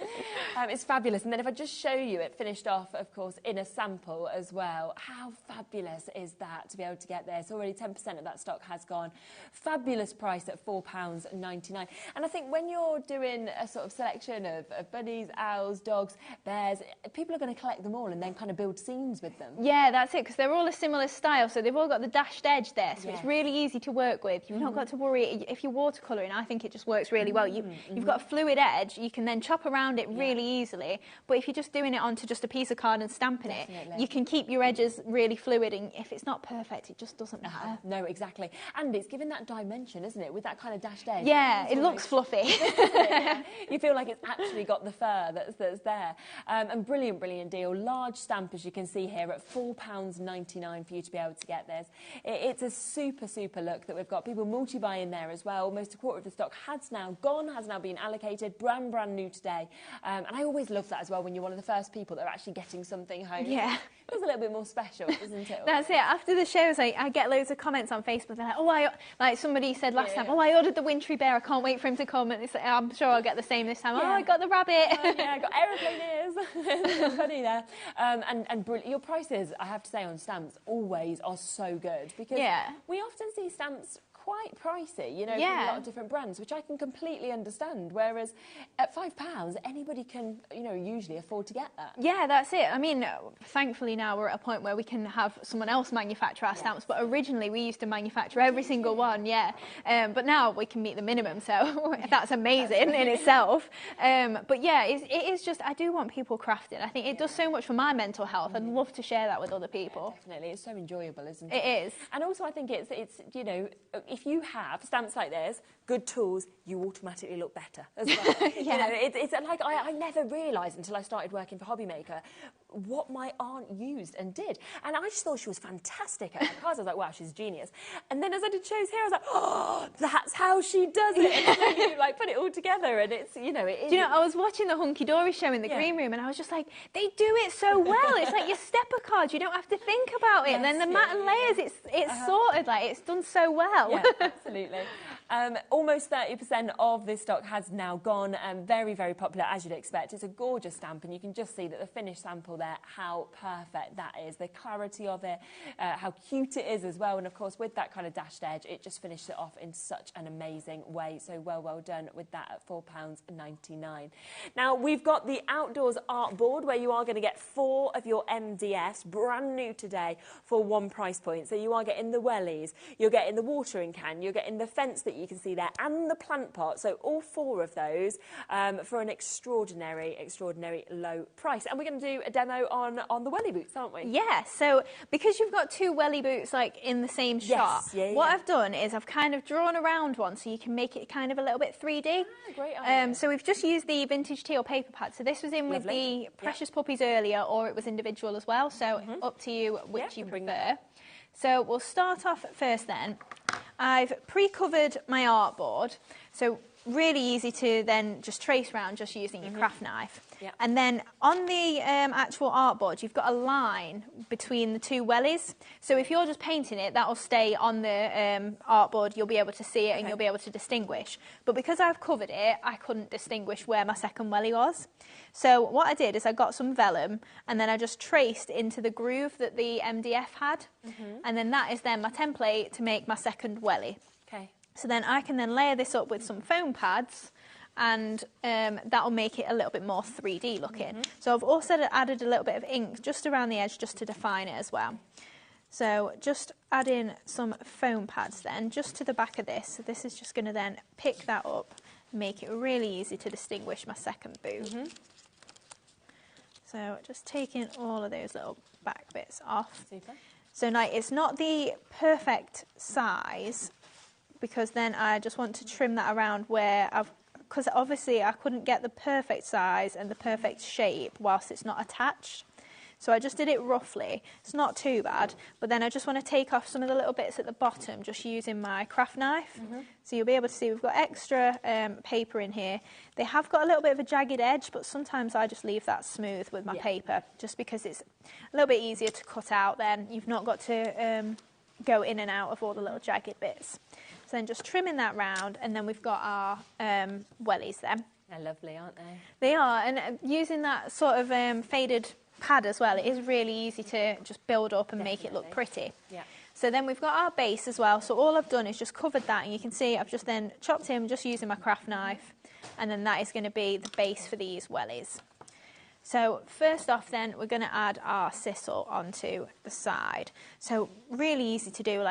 It's fabulous. And then if I just show you it finished off, of course, in a sample as well. How fabulous is that to be able to get there? So already 10% of that stock has gone. Fabulous price at £4.99. And I think when you're doing a sort of selection of bunnies, owls, dogs, bears, people are going to collect them all and then kind of build scenes with them. Yeah, that's it, because they're all a similar style, so they've all got the dashed edge there, so it's really easy to work with. You've not got to worry. If you're watercolouring, I think it just works really well. You've got a fluid edge, you can then chop around it really easily, but if you're just doing it onto just a piece of card and stamping it, you can keep your edges really fluid, and if it's not perfect, it just doesn't matter. No, exactly. And it's given that dimension, isn't it, with that kind of dashed edge. Yeah, it looks fluffy. You feel like it's actually got the fur that's there. And brilliant deal. Large stamp, as you can see here, at £4.99 for you to be able to get this. It's a super look that we've got. People multi-buy in there as well. Almost a quarter of the stock has now gone, has now been allocated. Brand new today. And I always love that as well, when you're one of the first people that are actually getting something home. Yeah. It feels a little bit more special, doesn't it? That's it. After the shows, I get loads of comments on Facebook. They're like, like somebody said last time, I ordered the wintry bear. I can't wait for him to come. And it's like, I'm sure I'll get the same this time. Oh, I got the rabbit. I got aeroplane ears. It's funny there. And your prices, I have to say, on stamps always are so good, because we often see stamps quite pricey, you know, from a lot of different brands, which I can completely understand. Whereas at £5, anybody can, you know, usually afford to get that. Yeah, that's it. I mean, thankfully now we're at a point where we can have someone else manufacture our stamps, but originally we used to manufacture every single one, but now we can meet the minimum, so that's amazing in itself. But yeah, it is just, I do want people crafting. I think it does so much for my mental health. I'd love to share that with other people. Yeah, definitely. It's so enjoyable, isn't it? It is. And also I think it's you know, if you have stamps like this, good tools, you automatically look better as well. You know, it's like I never realised until I started working for HobbyMaker what my aunt used and did. And I just thought she was fantastic at her cards. I was like, wow, she's a genius. And then as I did shows here, I was like, oh, that's how she does it. And then you like put it all together, and it's, you know, it is. Do you know, I was watching the Hunky Dory show in the green room, and I was just like, they do it so well. It's like your stepper cards, you don't have to think about it. And then the matte and layers, it's sorted, like, it's done so well. Yeah, absolutely. Almost 30% of this stock has now gone. Very, very popular, as you'd expect. It's a gorgeous stamp, and you can just see that the finished sample there, how perfect that is. The clarity of it, how cute it is as well. And, of course, with that kind of dashed edge, it just finished it off in such an amazing way. So well done with that at £4.99. Now, we've got the Outdoors Art Board, where you are going to get 4 of your MDFs, brand new today, for one price point. So you are getting the wellies, you're getting the watering can, you're getting the fence that you can see there, and the plant pot. So all 4 of those for an extraordinary low price. And we're going to do a demo on the welly boots, aren't we? Yeah, so because you've got 2 welly boots like in the same shot, what I've done is I've kind of drawn around one so you can make it kind of a little bit 3D. Great idea. So we've just used the vintage teal paper pad. So this was in with the Precious Puppies earlier, or it was individual as well. So up to you which you prefer. So we'll start off first then. I've pre-covered my artboard, so really easy to then just trace around just using your craft knife. And then on the actual artboard, you've got a line between the 2 wellies. So if you're just painting it, that'll stay on the artboard. You'll be able to see it and you'll be able to distinguish. But because I've covered it, I couldn't distinguish where my second welly was. So what I did is I got some vellum and then I just traced into the groove that the MDF had. And then that is then my template to make my second welly. Okay. So then I can then layer this up with some foam pads, and that'll make it a little bit more 3D looking. So I've also added a little bit of ink just around the edge just to define it as well. So just add in some foam pads then, just to the back of this. So this is just going to then pick that up, make it really easy to distinguish my second boot. So just taking all of those little back bits off. Super. So now it's not the perfect size, because then I just want to trim that around where because obviously I couldn't get the perfect size and the perfect shape whilst it's not attached. So I just did it roughly. It's not too bad, but then I just want to take off some of the little bits at the bottom just using my craft knife. So you'll be able to see we've got extra paper in here. They have got a little bit of a jagged edge, but sometimes I just leave that smooth with my paper just because it's a little bit easier to cut out then. You've not got to go in and out of all the little jagged bits. So then just trimming that round, and then we've got our wellies then. They're lovely, aren't they? They are, and using that sort of faded pad as well, it is really easy to just build up and make it look pretty. So then we've got our base as well. So all I've done is just covered that, and you can see I've just then chopped him just using my craft knife, and then that is going to be the base for these wellies. So first off then, we're going to add our sisal onto the side. So really easy to do,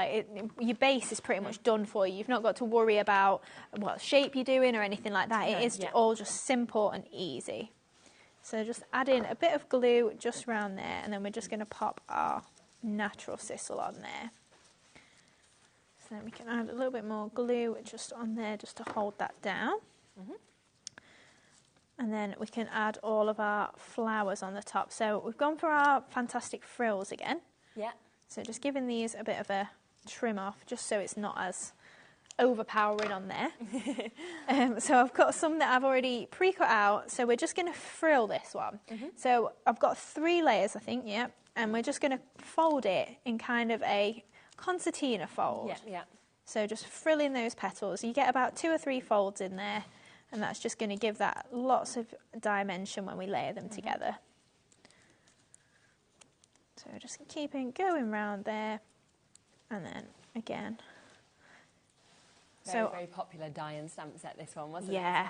your base is pretty much done for you. You've not got to worry about what shape you're doing or anything like that. It is all just simple and easy. So just add in a bit of glue just around there, and then we're just going to pop our natural sisal on there. So then we can add a little bit more glue just on there just to hold that down. And then we can add all of our flowers on the top. So we've gone for our fantastic frills again. So just giving these a bit of a trim off just so it's not as overpowering on there. So I've got some that I've already pre-cut out. So we're just going to frill this one. So I've got 3 layers, I think, and we're just going to fold it in kind of a concertina fold. So just frilling those petals. You get about 2 or 3 folds in there. And that's just going to give that lots of dimension when we layer them together. So just keeping going round there, and then again. Very popular die and stamp set, this one, wasn't it?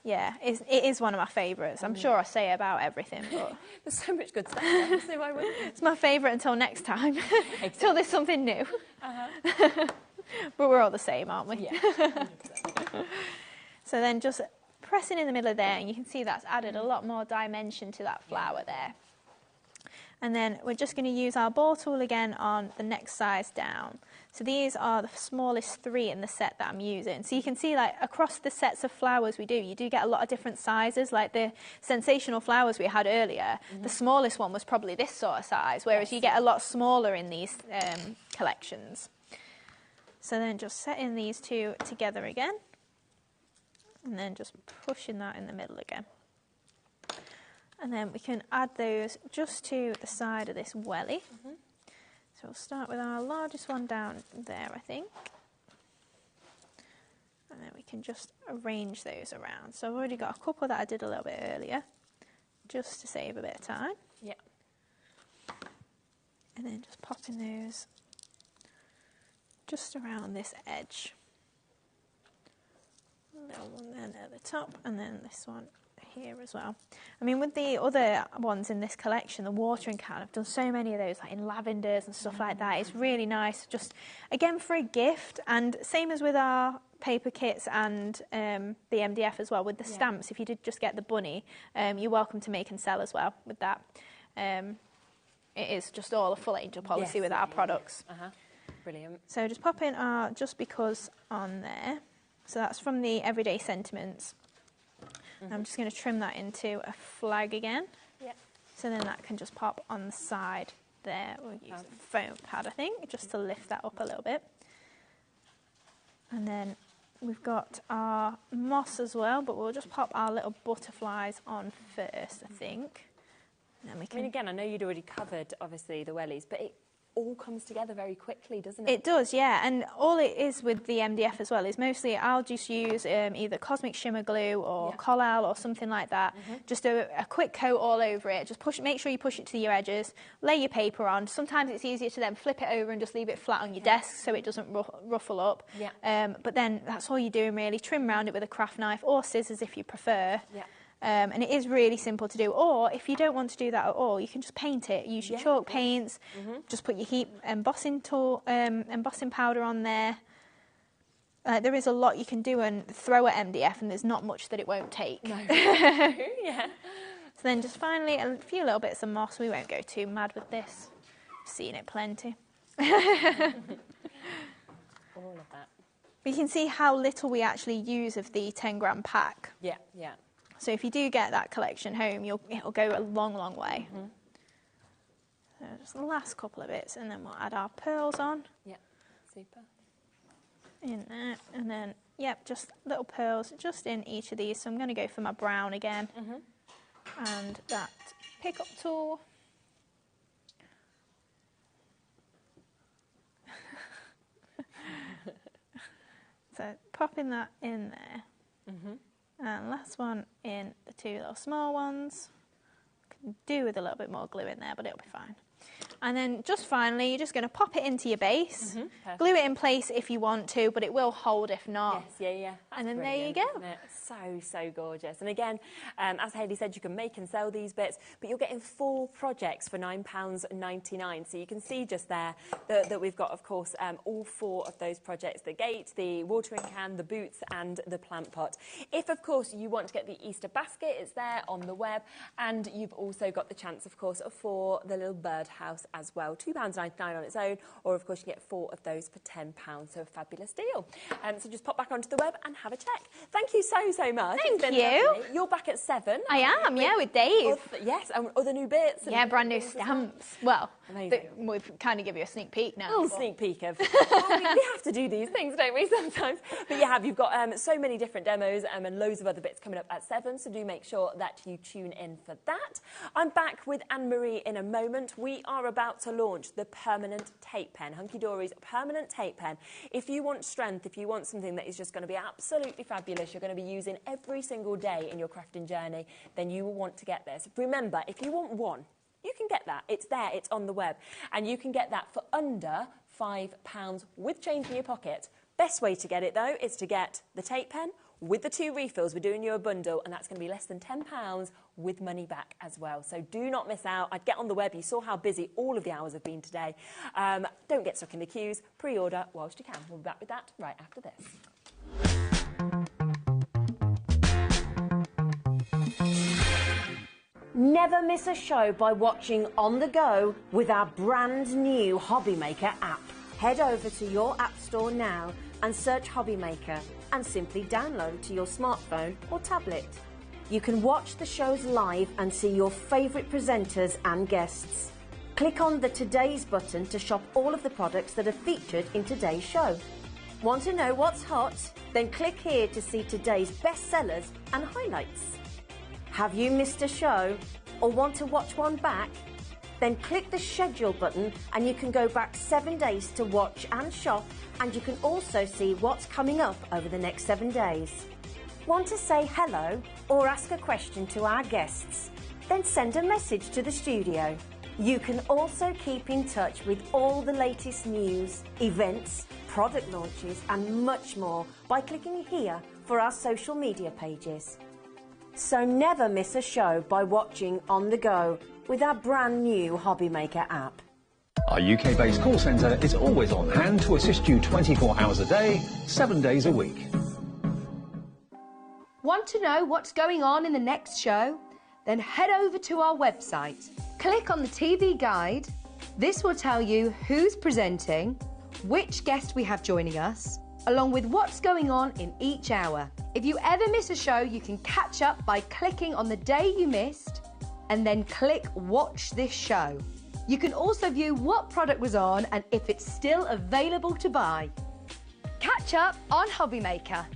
Yeah, it is one of my favourites. I'm sure I say about everything, but there's so much good stuff there, so why wouldn't you? It's my favourite until next time, until there's something new. But we're all the same, aren't we? So then just pressing in the middle of there, and you can see that's added a lot more dimension to that flower there. And then we're just going to use our ball tool again on the next size down. So these are the smallest 3 in the set that I'm using. So you can see across the sets of flowers we do, you do get a lot of different sizes. Like the sensational flowers we had earlier, the smallest one was probably this sort of size, whereas you get a lot smaller in these collections. So then just setting these 2 together again, and then just pushing that in the middle again. And then we can add those just to the side of this welly. So we'll start with our largest one down there, I think. can just arrange those around. So I've already got a couple that I did a little bit earlier, just to save a bit of time. Yeah. And then just popping those just around this edge. A little one then at the top, and then this one here as well. I mean, with the other ones in this collection, the watering can, I've done so many of those, like in lavenders and stuff like that. It's really nice, just again for a gift. And same as with our paper kits and the MDF as well, with the stamps. If you did just get the bunny, you're welcome to make and sell as well with that. It is just all a full angel policy with our products. Brilliant. So just pop in our Just Because on there. So that's from the Everyday Sentiments. I'm just going to trim that into a flag again. Yep. So then that can just pop on the side there. We'll use a foam pad, I think, just to lift that up a little bit. And then we've got our moss as well, but we'll just pop our little butterflies on first, I think. And then we can... I mean, again, I know you'd already covered, obviously, the wellies, but it all comes together very quickly, doesn't it? It does, yeah. And all it is with the MDF as well is mostly I'll just use either Cosmic Shimmer Glue or Collal or something like that. Just a quick coat all over it. Just make sure you push it to your edges, lay your paper on. Sometimes it's easier to then flip it over and just leave it flat on your desk so it doesn't ruffle up. But then that's all you're doing really. Trim around it with a craft knife or scissors if you prefer. And it is really simple to do. Or if you don't want to do that at all, you can just paint it. Use your chalk paints. Just put your heat embossing powder on there. There is a lot you can do and throw at MDF, and there's not much that it won't take. No. So then just finally a few little bits of moss. We won't go too mad with this. Seen it plenty. All of that. But you can see how little we actually use of the 10-gram pack. Yeah. So if you do get that collection home, it'll go a long, long way. So just the last couple of bits, and then we'll add our pearls on. Yeah, super. In there, and then, just little pearls just in each of these. So I'm going to go for my brown again. And that pick-up tool. So popping that in there. And last one in the two little small ones. Can do with a little bit more glue in there, but it'll be fine. And then just finally, you're just going to pop it into your base. Glue it in place if you want to, but it will hold if not. Yes, and then there you go. So gorgeous. And again, as Hayley said, you can make and sell these bits, but you're getting 4 projects for £9.99. So you can see just there that we've got, of course, all 4 of those projects: the gate, the watering can, the boots, and the plant pot. If, of course, you want to get the Easter basket, it's there on the web. And you've also got the chance, of course, for the little birdhouse as well. £2.99 on its own, or of course you get 4 of those for £10, so a fabulous deal. So just pop back onto the web and have a check. Thank you so much. Thank you. Lovely. You're back at 7. I am, with Dave. Yes, and other new bits. And brand new stamps. Well, we've kind of give you a sneak peek now. A little sneak peek of, we have to do these things, don't we, sometimes? But you've got so many different demos and loads of other bits coming up at 7, so do make sure that you tune in for that. I'm back with Anne-Marie in a moment. We are about to launch the permanent tape pen, Hunky Dory's permanent tape pen. If you want strength, if you want something that is just going to be absolutely fabulous, you're going to be using every single day in your crafting journey, then you will want to get this. Remember, if you want one, you can get that. It's there, it's on the web. And you can get that for under £5 with change in your pocket. Best way to get it, though, is to get the tape pen with the 2 refills. We're doing you a bundle, and that's going to be less than £10 with money back as well. So do not miss out. I'd get on the web. You saw how busy all of the hours have been today. Don't get stuck in the queues. Pre-order whilst you can. We'll be back with that right after this. Never miss a show by watching on the go with our brand new HobbyMaker app. Head over to your app store now and search HobbyMaker and simply download to your smartphone or tablet. You can watch the shows live and see your favourite presenters and guests. Click on the Today's button to shop all of the products that are featured in today's show. Want to know what's hot? Then click here to see today's bestsellers and highlights. Have you missed a show or want to watch one back? Then click the schedule button and you can go back 7 days to watch and shop, and you can also see what's coming up over the next 7 days. Want to say hello or ask a question to our guests? Then send a message to the studio. You can also keep in touch with all the latest news, events, product launches and much more by clicking here for our social media pages. So never miss a show by watching on the go with our brand new HobbyMaker app. Our UK-based call centre is always on hand to assist you 24 hours a day, 7 days a week. Want to know what's going on in the next show? Then head over to our website. Click on the TV guide. This will tell you who's presenting, which guest we have joining us, along with what's going on in each hour. If you ever miss a show, you can catch up by clicking on the day you missed and then click Watch This Show. You can also view what product was on and if it's still available to buy. Catch up on HobbyMaker.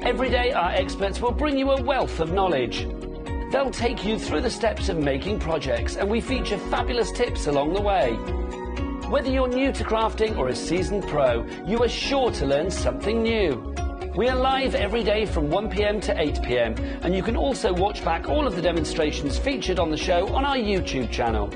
Every day, our experts will bring you a wealth of knowledge. They'll take you through the steps of making projects, and we feature fabulous tips along the way. Whether you're new to crafting or a seasoned pro, you are sure to learn something new. We are live every day from 1 p.m. to 8 p.m, and you can also watch back all of the demonstrations featured on the show on our YouTube channel.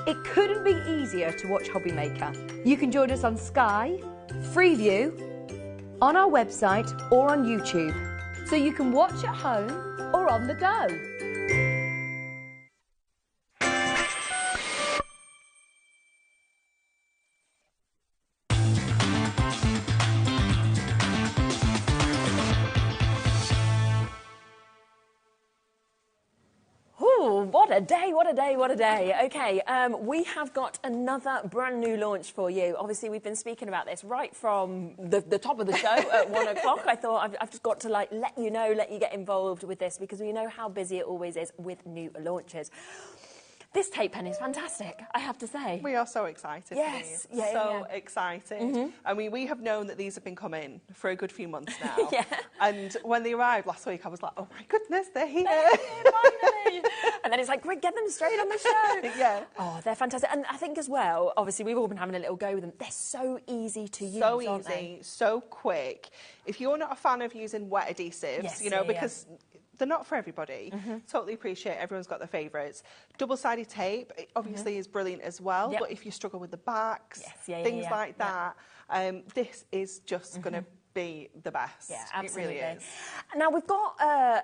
It couldn't be easier to watch HobbyMaker. You can join us on Sky, Freeview, on our website or on YouTube, so you can watch at home or on the go. Ooh, what a day, what a day, what a day. Okay, we have got another brand new launch for you. Obviously, we've been speaking about this right from the top of the show at 1 o'clock. I thought I've just got to let you know, let you get involved with this, because we know how busy it always is with new launches. This tape pen is fantastic, I have to say. We are so excited. Yes, excited. Mm-hmm. I mean, we have known that these have been coming for a good few months now. Yeah. And when they arrived last week, I was like, oh my goodness, they're here. Finally. And then it's like, great, get them straight on the show. Yeah. Oh, they're fantastic. And I think as well, obviously, we've all been having a little go with them. They're so easy to use, So aren't easy, they? so quick. If you're not a fan of using wet adhesives, Yes, you know, yeah. because they're not for everybody. Totally appreciate everyone's got their favourites. Double-sided tape, it obviously is brilliant as well, Yep. but if you struggle with the backs, Yes, things like that, this is just going to be the best. Yeah, absolutely. It really is. Now, we've got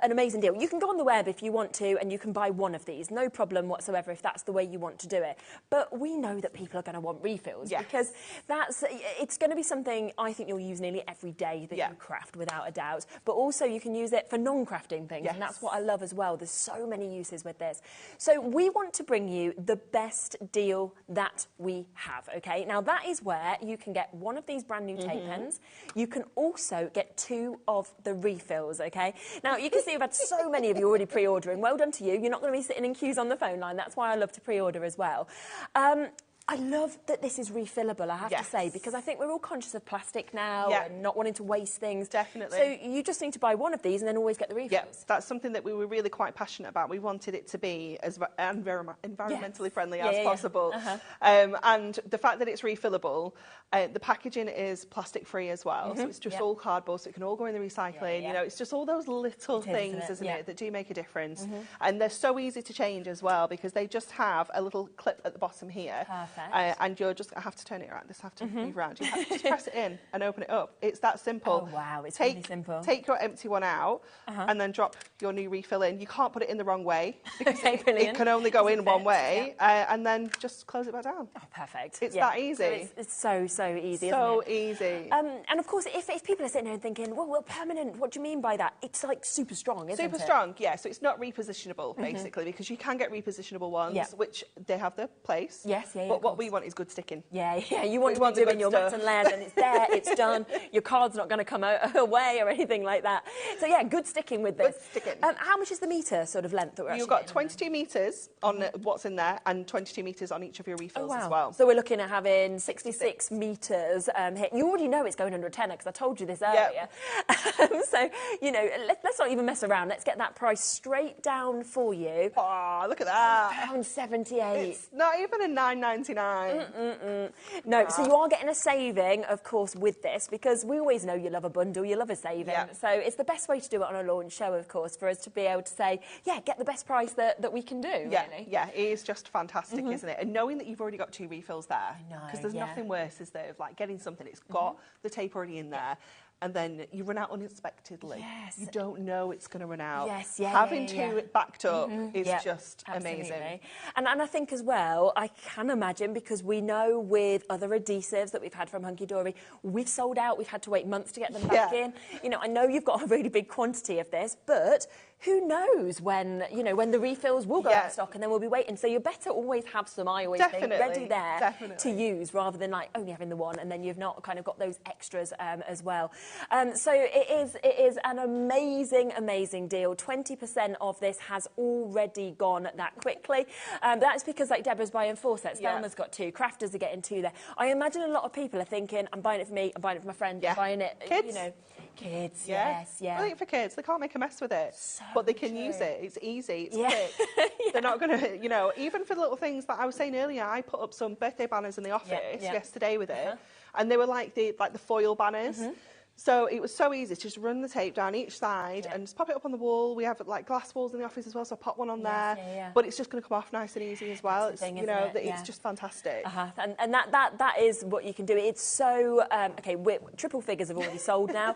an amazing deal. You can go on the web if you want to, and you can buy one of these. No problem whatsoever if that's the way you want to do it. But we know that people are going to want refills, Yes. because it's going to be something I think you'll use nearly every day that you craft, without a doubt. But also you can use it for non-crafting things, and that's what I love as well. There's so many uses with this. So we want to bring you the best deal that we have, okay? Now, that is where you can get one of these brand new tape pens. You can also get 2 of the refills, okay? Now, you can see we've had so many of you already pre-ordering. Well done to you. You're not going to be sitting in queues on the phone line. That's why I love to pre-order as well. I love that this is refillable, I have to say, because I think we're all conscious of plastic now and not wanting to waste things. Definitely. So you just need to buy one of these and then always get the refills. Yeah, that's something that we were really quite passionate about. We wanted it to be as environmentally friendly as possible. And the fact that it's refillable, the packaging is plastic free as well. So it's just all cardboard, so it can all go in the recycling. You know, it's just all those little things, isn't it, that do make a difference. And they're so easy to change as well, because they just have a little clip at the bottom here. Perfect. And you're just, I have to turn it around, this have to move around. You have to just press it in and open it up. It's that simple. Oh, wow, it's really simple. Take your empty one out and then drop your new refill in. You can't put it in the wrong way, because it can only go in one way, and then just close it back down. Oh, perfect. It's that easy. So it's so easy, so isn't it? easy. And of course, if people are sitting there and thinking, well, permanent, what do you mean by that? It's like super strong, isn't it? Super strong, yeah. So it's not repositionable, basically, because you can get repositionable ones, which they have their place. Yes, But what we want is good sticking. Yeah, you want to be doing your mats and layers, and it's there, it's done. Your card's not going to come away or anything like that. So yeah, good sticking with this. Good sticking. How much is the metre sort of length that we're You've got 22 metres on what's in there, and 22 metres on each of your refills as well. So we're looking at having 66 metres here. You already know it's going under a tenner, because I told you this earlier. So, you know, let's not even mess around. Let's get that price straight down for you. Oh, look at that. £1.78. It's not even a $9.99. No, so you are getting a saving, of course, with this, because we always know you love a bundle, you love a saving. So it's the best way to do it on a launch show, of course, for us to be able to say, yeah, get the best price that we can do, really. Yeah, it is just fantastic, isn't it? And knowing that you've already got 2 refills there, because there's nothing worse, is there, of like getting something, it's got the tape already in there, and then you run out unexpectedly. Yes. You don't know it's going to run out. Yes, Having 2 backed up is just absolutely amazing. And I think as well, I can imagine, because we know with other adhesives that we've had from Hunky Dory, we've sold out, we've had to wait months to get them back in. You know, I know you've got a really big quantity of this, but who knows when, you know, when the refills will go out of stock, and then we'll be waiting. So you're better always have some, I always think, ready there to use, rather than like only having the one and then you've not kind of got those extras as well. So it is an amazing deal. 20% of this has already gone that quickly. That's because, like, Deborah's buying 4 sets, Thelma's got 2, crafters are getting 2 there. I imagine a lot of people are thinking, I'm buying it for me, I'm buying it for my friend, I'm buying it, kids. You know. Kids, yes. I think for kids, they can't make a mess with it, but they can use it. It's easy, it's quick. They're not going to, you know, even for the little things that I was saying earlier, I put up some birthday banners in the office yesterday with it, and they were like the foil banners. So it was so easy to just run the tape down each side and just pop it up on the wall. We have like glass walls in the office as well, so I pop one on there. But it's just going to come off nice and easy as well. It's, you know, it's just fantastic. And that is what you can do. It's so okay. Triple figures have already sold now,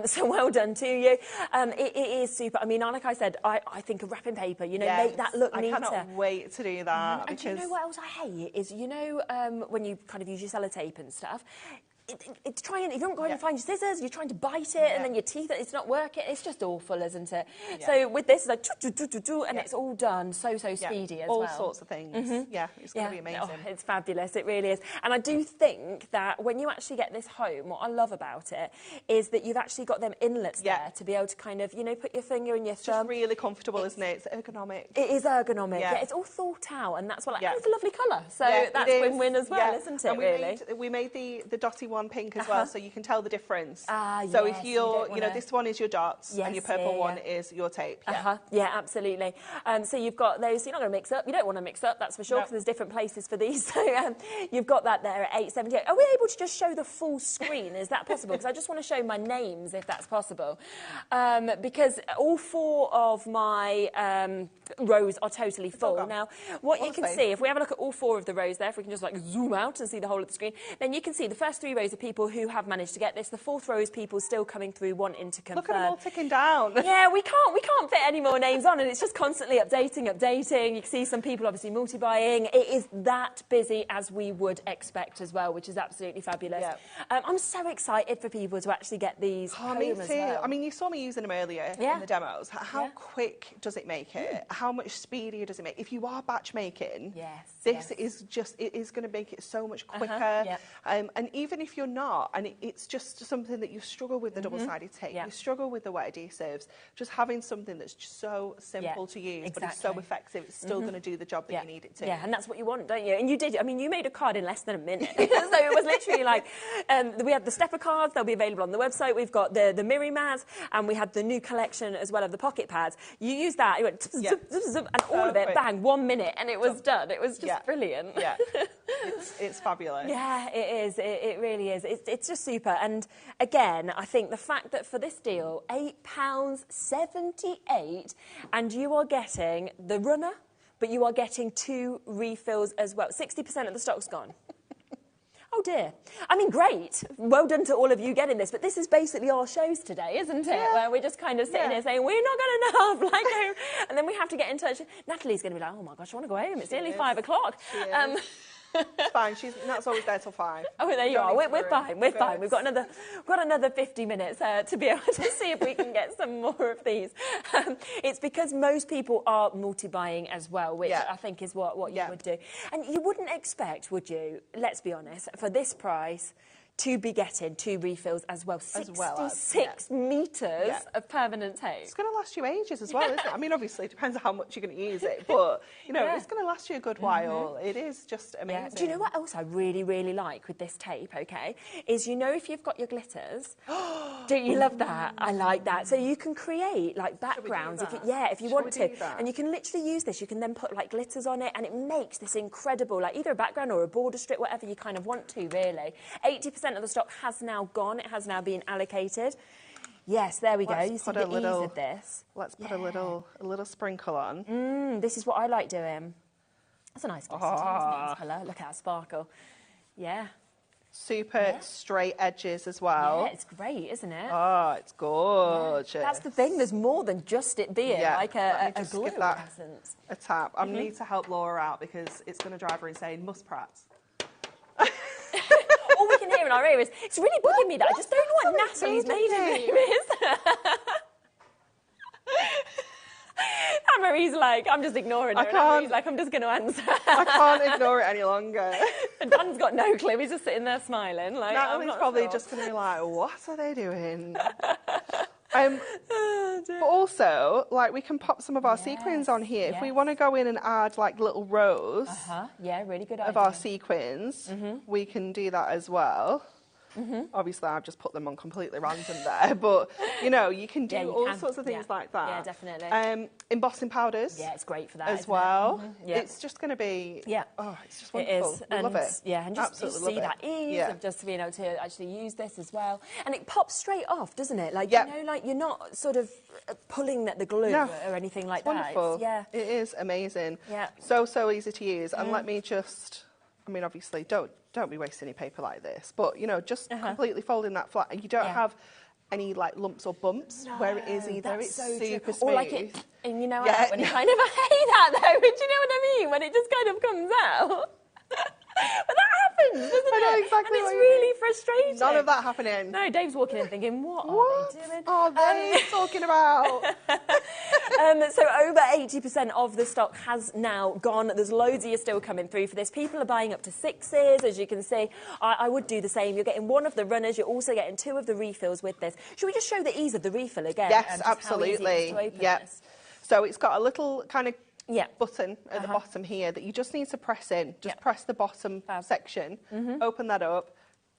so well done to you. It is super. I mean, like I said, I think of wrapping paper. You know, make that look neater. I cannot wait to do that. And do you know what else I hate is, you know, when you kind of use your sellotape and stuff. It's trying, you don't go and find your scissors, you're trying to bite it, and then your teeth, it's not working. It's just awful, isn't it? So with this, it's like, and it's all done so speedy as well. All sorts of things. Yeah, it's going to be amazing. Oh, it's fabulous, it really is. And I do think that when you actually get this home, what I love about it is that you've actually got them inlets there to be able to kind of, you know, put your finger in your thumb. It's really comfortable, isn't it? It's ergonomic. It is ergonomic, it's all thought out, and that's what, it's a lovely colour. So that's win-win as well, isn't it, and really? We made the dotty one pink as well, so you can tell the difference. So if you're, you know, this one is your dots and your purple one is your tape. Yeah, absolutely. So you've got those, you're not going to mix up. You don't want to mix up, that's for sure, because there's different places for these. So you've got that there at $8.78. Are we able to just show the full screen? Is that possible? Because I just want to show my names, if that's possible. Because all 4 of my rows are totally full. Now, what you can see, if we have a look at all 4 of the rows there, if we can just like zoom out and see the whole of the screen, then you can see the first 3 rows are people who have managed to get this. The 4th row is people still coming through wanting to confirm. Look at them all ticking down. Yeah, we can't fit any more names on, and it's just constantly updating. You can see some people obviously multi-buying. It is that busy as we would expect as well, which is absolutely fabulous. I'm so excited for people to actually get these home as well. I mean, you saw me using them earlier in the demos. How quick does it make it? How much speedier does it make? If you are batch making, this is just, it is going to make it so much quicker. And even if if you're not, and it's just something that you struggle with the double-sided tape, you struggle with the wet adhesives, just having something that's just so simple to use, but it's so effective, it's still going to do the job that you need it to. Yeah, and that's what you want, don't you? And you did. I mean, you made a card in less than a minute. So it was literally like, we had the stepper cards, they'll be available on the website. We've got the Mirimads, and we had the new collection as well of the pocket pads. You used that, you went, and all of it, bang, 1 minute, and it was done. It was just brilliant. Yeah, it's fabulous. Yeah, it is. It really is. It's just super. And again, I think the fact that for this deal, £8.78, and you are getting the runner, but you are getting 2 refills as well. 60% of the stock's gone. Oh dear. I mean, great. Well done to all of you getting this, but this is basically our shows today, isn't it? Yeah. Where we're just kind of sitting here saying, we're not got enough, like, and then we have to get in touch. Natalie's going to be like, oh my gosh, I want to go home. It's nearly 5 o'clock. It's fine. Nat's always there till 5. Oh, there you are. We're fine. We're fine. We've got another 50 minutes to be able to see if we can get some more of these. It's because most people are multi-buying as well, which I think is what you would do. And you wouldn't expect, would you? Let's be honest. For this price, to be getting 2 refills as well. 66 metres of permanent tape. It's going to last you ages as well, isn't it? I mean, obviously, it depends on how much you're going to use it, but, you know, it's going to last you a good while. It is just amazing. Yeah. Do you know what else I really, really like with this tape, okay, is, you know, if you've got your glitters, don't you love that? I like that. So you can create, like, backgrounds, if you want to. And you can literally use this. You can then put, like, glitters on it, and it makes this incredible, like, either a background or a border strip, whatever you kind of want to, really. 80% of the stock has now gone. It has now been allocated. Yes, there we go. You see the ease of this. Let's put a little sprinkle on. This is what I like doing. That's a nice colour. Look at that sparkle. Yeah. Super straight edges as well. Yeah, it's great, isn't it? Oh, it's gorgeous. Yeah. That's the thing. There's more than just it being like a glue essence. A tap. I need to help Laura out because it's going to drive her insane. Musprats. All we can hear in our ear is, it's really bugging me that I just don't know what Natalie's maiden name is. Anne-Marie's like, I'm just ignoring her. And Anne-Marie's like, I'm just going to answer. I can't ignore it any longer. And Dan's got no clue. He's just sitting there smiling. Like, Natalie's probably just going to be like, what are they doing? But also, like, we can pop some of our sequins on here. If we want to go in and add, like, little rows yeah, really good idea. of our sequins, we can do that as well. Obviously, I've just put them on completely random there, but, you know, you can do all sorts of things like that. Yeah, definitely. Embossing powders. Yeah, it's great for that as well. It's just going to be, it's just wonderful. It is. I love it. Yeah, and just see that ease of just being able to actually use this as well. And it pops straight off, doesn't it? Like, you know, like you're not sort of pulling at the glue or anything like that. Wonderful. It is amazing. Yeah. So easy to use. And let me just, I mean, obviously, don't be wasting any paper like this, but, you know, just completely folding that flat, and you don't have any, like, lumps or bumps where it is either. It's so super smooth. Or like it, and you know, when you kind of, I hate that though, but you know what I mean? When it just kind of comes out. But that happens, doesn't it? I know exactly. And it's really frustrating. None of that happening. No, Dave's walking in thinking, what are they doing? What are they talking about? So over 80% of the stock has now gone. There's loads of you still coming through for this. People are buying up to 6s, as you can see. I would do the same. You're getting 1 of the runners. You're also getting 2 of the refills with this. Should we just show the ease of the refill again? Yes, absolutely. Yes. So it's got a little kind of button at the bottom here that you just need to press in. Just press the bottom section, open that up,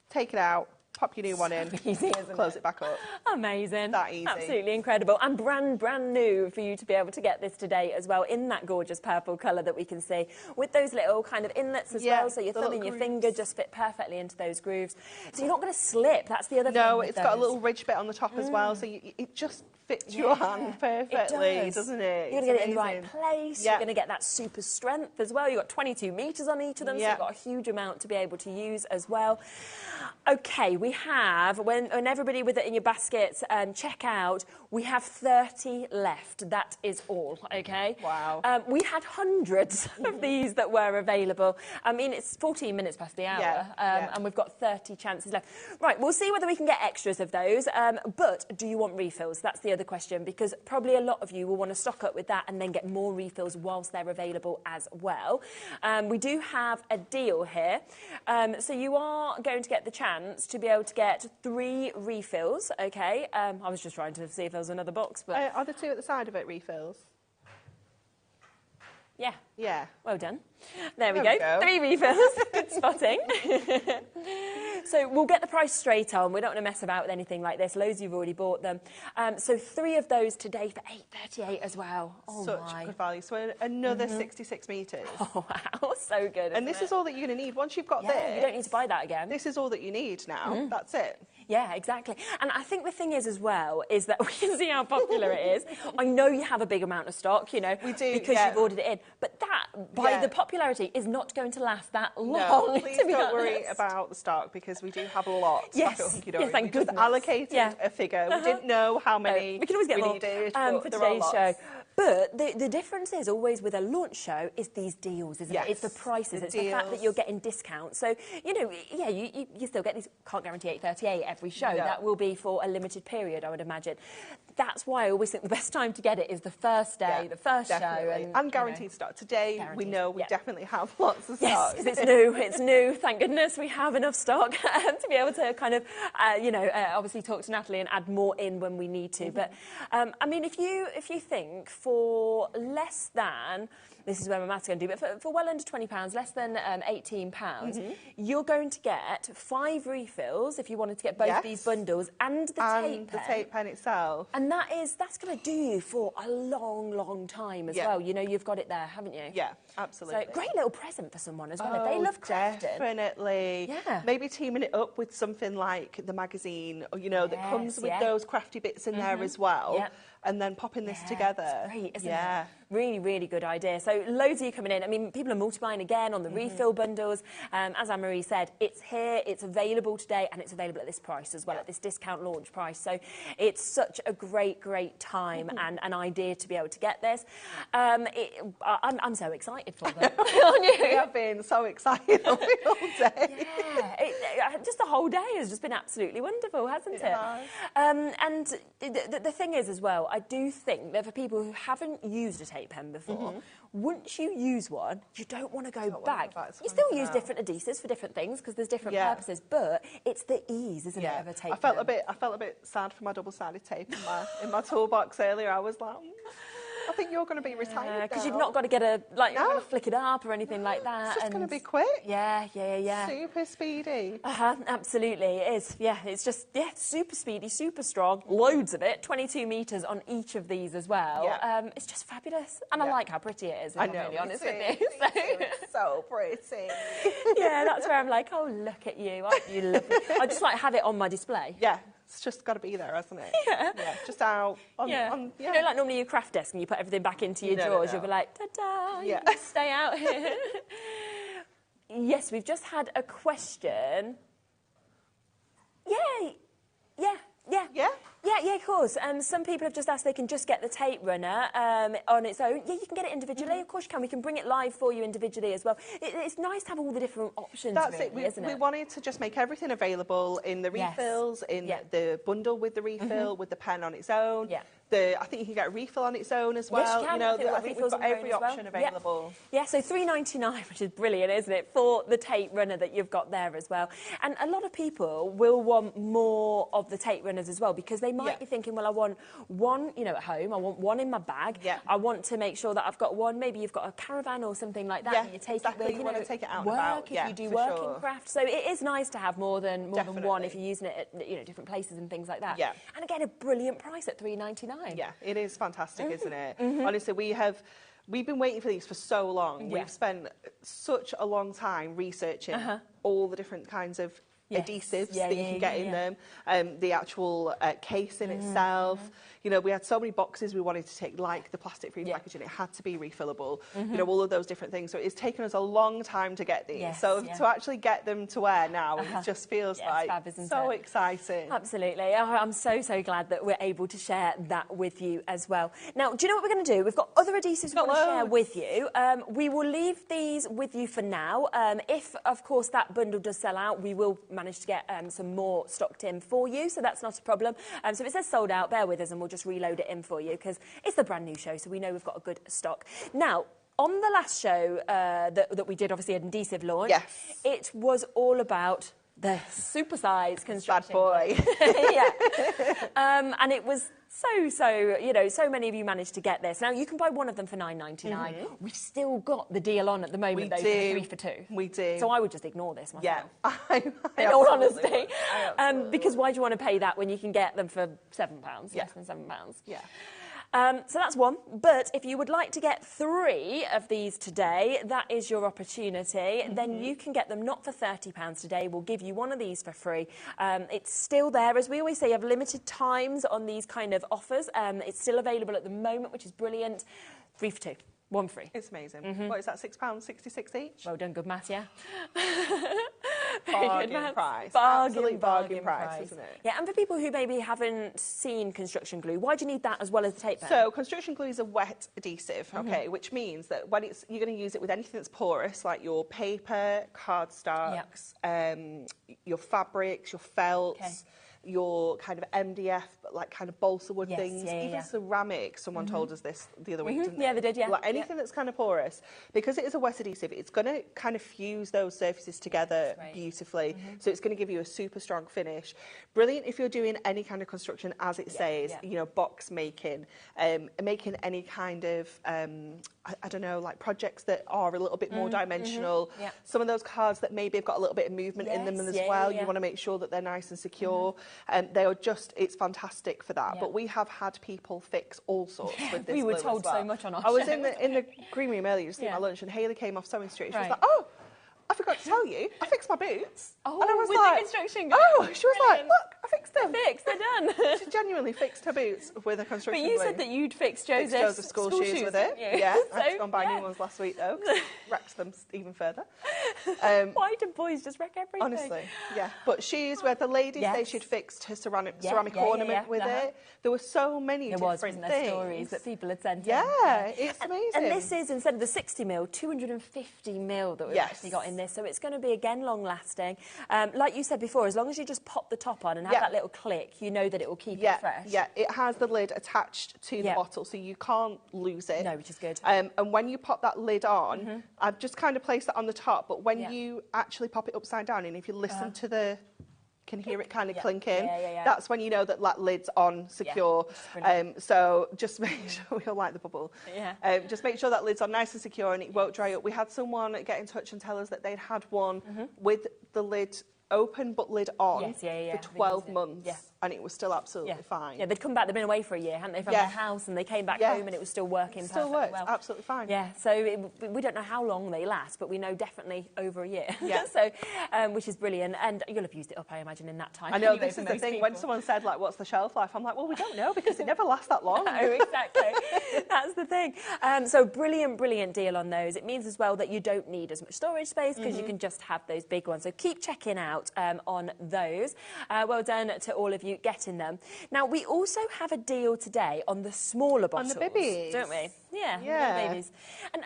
take it out, pop your new one in, easy, close it back up. Amazing. That easy. Absolutely incredible. And brand new for you to be able to get this today as well, in that gorgeous purple colour that we can see, with those little kind of inlets as well, so your thumb and your finger just fit perfectly into those grooves. So you're not going to slip. That's the other thing. No, it's got a little ridge bit on the top as well, so it just fits your hand perfectly, doesn't it? You're going to get it in the right place. You're going to get that super strength as well. You've got 22 metres on each of them, so you've got a huge amount to be able to use as well. Okay, we we have, when everybody with it in your baskets check out, we have 30 left. That is all, okay? Wow. We had hundreds of these that were available. I mean, it's 14 minutes past the hour, and we've got 30 chances left. Right, we'll see whether we can get extras of those, but do you want refills? That's the other question, because probably a lot of you will want to stock up with that and then get more refills whilst they're available as well. We do have a deal here. So you are going to get the chance to be able to get 3 refills, okay? I was just trying to see if there was another box, but... Are the 2 at the side of it refills? Yeah. Yeah. Well done. There we go. 3 refills. Good spotting. So we'll get the price straight on. We don't want to mess about with anything like this. Loads of you've already bought them. So 3 of those today for $8.38 as well. Oh, Such good value. So another 66 metres. Oh, wow. So good. And this is all that you're going to need. Once you've got this... you don't need to buy that again. This is all that you need now. That's it. Yeah, exactly. And I think the thing is as well, is that we can see how popular it is. I know you have a big amount of stock, you know, we do, because you've ordered it in. But that, by the popularity, is not going to last that long. No, please don't worry about the stock, because we do have a lot. Yes, thank goodness. Just allocated a figure. We didn't know how many we can always get more needed for today's show. But the difference is always with a launch show is these deals, isn't it? It's the prices, it's the fact that you're getting discounts. So, you know, yeah, you still get these, can't guarantee $8.38 every show. No. That will be for a limited period, I would imagine. That's why I always think the best time to get it is the first day, the first show. And guaranteed stock. Today, we know we definitely have lots of stock. Yes, because it's new, it's new. Thank goodness we have enough stock to be able to kind of, you know, obviously talk to Natalie and add more in when we need to. But, I mean, if you think for less than, this is where my maths going to do, but for well under £20, less than £18, you're going to get 5 refills if you wanted to get both these bundles and the tape pen itself. And that's going to do you for a long, long time as well. You know, you've got it there, haven't you? Yeah, absolutely. So great little present for someone as well. If they love crafting. Definitely. Yeah. Maybe teaming it up with something like the magazine, or, you know, that comes with those crafty bits in there as well. Yeah. And then popping this together. It's great, isn't it? Really, really good idea. So loads of you coming in. I mean, people are multiplying again on the refill bundles. As Anne-Marie said, it's here, it's available today, and it's available at this price as well, at this discount launch price. So it's such a great, great time and an idea to be able to get this. I'm so excited for them. We have been so excited all day. Yeah, just the whole day has just been absolutely wonderful, hasn't it? And the thing is as well, I do think that for people who haven't used a tape pen before, once you use one, you don't want to go back. You still use different adhesives for different things because there's different purposes, but it's the ease, isn't it, of a tape pen? I felt a bit sad for my double-sided tape in my toolbox earlier. I was like, I think you're going to be retired because you've not got to get flick it up or anything like that. It's just going to be quick. Yeah. Super speedy. Absolutely, it is. Yeah, it's just super speedy, super strong. Loads of it. 22 metres on each of these as well. Yeah. It's just fabulous, and I like how pretty it is. If I'm really honest with you. It's so pretty. Yeah, that's where I'm like, oh, look at you, aren't you lovely? I just have it on my display. Yeah. It's just got to be there, hasn't it? Yeah. Just out on... You know, like normally your craft desk and you put everything back into your drawers, you'll be like, ta-da, you can stay out here. Yes, we've just had a question. Yeah, of course. Some people have just asked they can just get the tape runner on its own. Yeah, you can get it individually. Of course you can. We can bring it live for you individually as well. It's nice to have all the different options, isn't it? We wanted to just make everything available in the refills, in the bundle with the refill, with the pen on its own. Yeah. I think you can get a refill on its own as well. Yes, you can. I think we've got every option available. Yeah, so $3.99, which is brilliant, isn't it, for the tape runner that you've got there as well. And a lot of people will want more of the tape runners as well because they might be thinking, well, I want one, you know, at home. I want one in my bag. Yeah. I want to make sure that I've got one. Maybe you've got a caravan or something like that. Yeah, you take exactly. it with, you want to take it out work, and about. If you do work in craft. So it is nice to have more than one if you're using it at different places and things like that. Yeah. And again, a brilliant price at $3.99. Yeah, it is fantastic, isn't it? Honestly, we've been waiting for these for so long. We've spent such a long time researching all the different kinds of adhesives that you can get in them, the actual case in itself. You know, we had so many boxes we wanted to take, like the plastic-free packaging. It had to be refillable. You know, all of those different things. So it's taken us a long time to get these. So to actually get them to wear now, it just feels like fab, so exciting. Absolutely. Oh, I'm so glad that we're able to share that with you as well. Now, do you know what we're going to do? We've got other adhesives we want to share with you. We will leave these with you for now. If, of course, that bundle does sell out, we will manage to get some more stocked in for you, so that's not a problem. So if it says sold out, bear with us and we'll just reload it in for you, because it's the brand new show, so we know we've got a good stock. Now, on the last show that we did, obviously, an adhesive launch, it was all about the supersize construction. Bad boy. And it was so many of you managed to get this. Now, you can buy one of them for $9.99. We've still got the deal on at the moment, though, for 3 for 2. We do. So I would just ignore this myself. I in all honesty. Because why do you want to pay that when you can get them for £7, less than £7? Yeah. So that's one. But if you would like to get 3 of these today, that is your opportunity. Then you can get them not for £30 today. We'll give you one of these for free. It's still there. As we always say, you have limited times on these kind of offers. It's still available at the moment, which is brilliant. 3 for 2. 1 free. It's amazing. What is that, £6.66 each? Well done, good maths, yeah. Bargain price. Bargain price, isn't it? Yeah, and for people who maybe haven't seen construction glue, why do you need that as well as the tape pen? So construction glue is a wet adhesive, okay, which means that when you're going to use it with anything that's porous, like your paper, cardstocks, your fabrics, your felts, your kind of MDF, but like kind of balsa wood things, even ceramic. Someone told us this the other week, didn't they? Yeah, they did, yeah. Like anything that's kind of porous, because it is a wet adhesive, it's going to kind of fuse those surfaces together beautifully. So it's going to give you a super strong finish. Brilliant if you're doing any kind of construction, as it says, you know, box making, making any kind of, I don't know, like projects that are a little bit more dimensional. Some of those cards that maybe have got a little bit of movement in them as well. You want to make sure that they're nice and secure. They are just, it's fantastic for that. But we have had people fix all sorts with this. We were glue told as well. so much on our I was show. in the green room earlier just eating my lunch, and Hayley came off Sewing Street. And she was like, "Oh, I forgot to tell you, I fixed my boots." Oh, and I was with like, the construction glue. "Oh," she was like, "Look, I fixed them." They're done. She genuinely fixed her boots with a construction But you glue. said that you'd fixed Joseph's school shoes with it. didn't you? Yeah, So, I had to go and buy new ones last week though, 'cause it wrecks them even further. Why do boys just wreck everything? Honestly, yeah. But shoes where the lady said she'd fixed her ceramic ornament with it. There were so many different things. Stories that people had sent in. Yeah, it's amazing. And this is, instead of the 60mm, 250mm that we've actually got in this. So it's going to be, again, long-lasting. Like you said before, as long as you just pop the top on and have that little click, you know that it will keep it fresh. Yeah, it has the lid attached to the bottle, so you can't lose it. No, which is good. And when you pop that lid on, I've just kind of placed that on the top, but when you actually pop it upside down, and if you listen to the... can hear it kind of clinking. That's when you know that that lid's on, secure. So just make sure, you'll like the bubble. Just make sure that lid's on nice and secure and it won't dry up. We had someone get in touch and tell us that they'd had one with the lid open but lid on for 12 months and it was still absolutely fine. Yeah, they'd come back, they'd been away for a year, hadn't they, from their house, and they came back home and it was still working still perfectly works, well. absolutely fine. Yeah, so we don't know how long they last, but we know definitely over a year. So, which is brilliant, and you'll have used it up, I imagine, in that time. I know, anyway, this is the thing, when someone said, like, what's the shelf life? I'm like, well, we don't know, because it never lasts that long. No, exactly. That's the thing. So brilliant deal on those. It means as well that you don't need as much storage space, because you can just have those big ones. So keep checking out on those. Well done to all of you getting them. Now, we also have a deal today on the smaller bottles. On the bibbies. Don't we? Yeah. Babies. And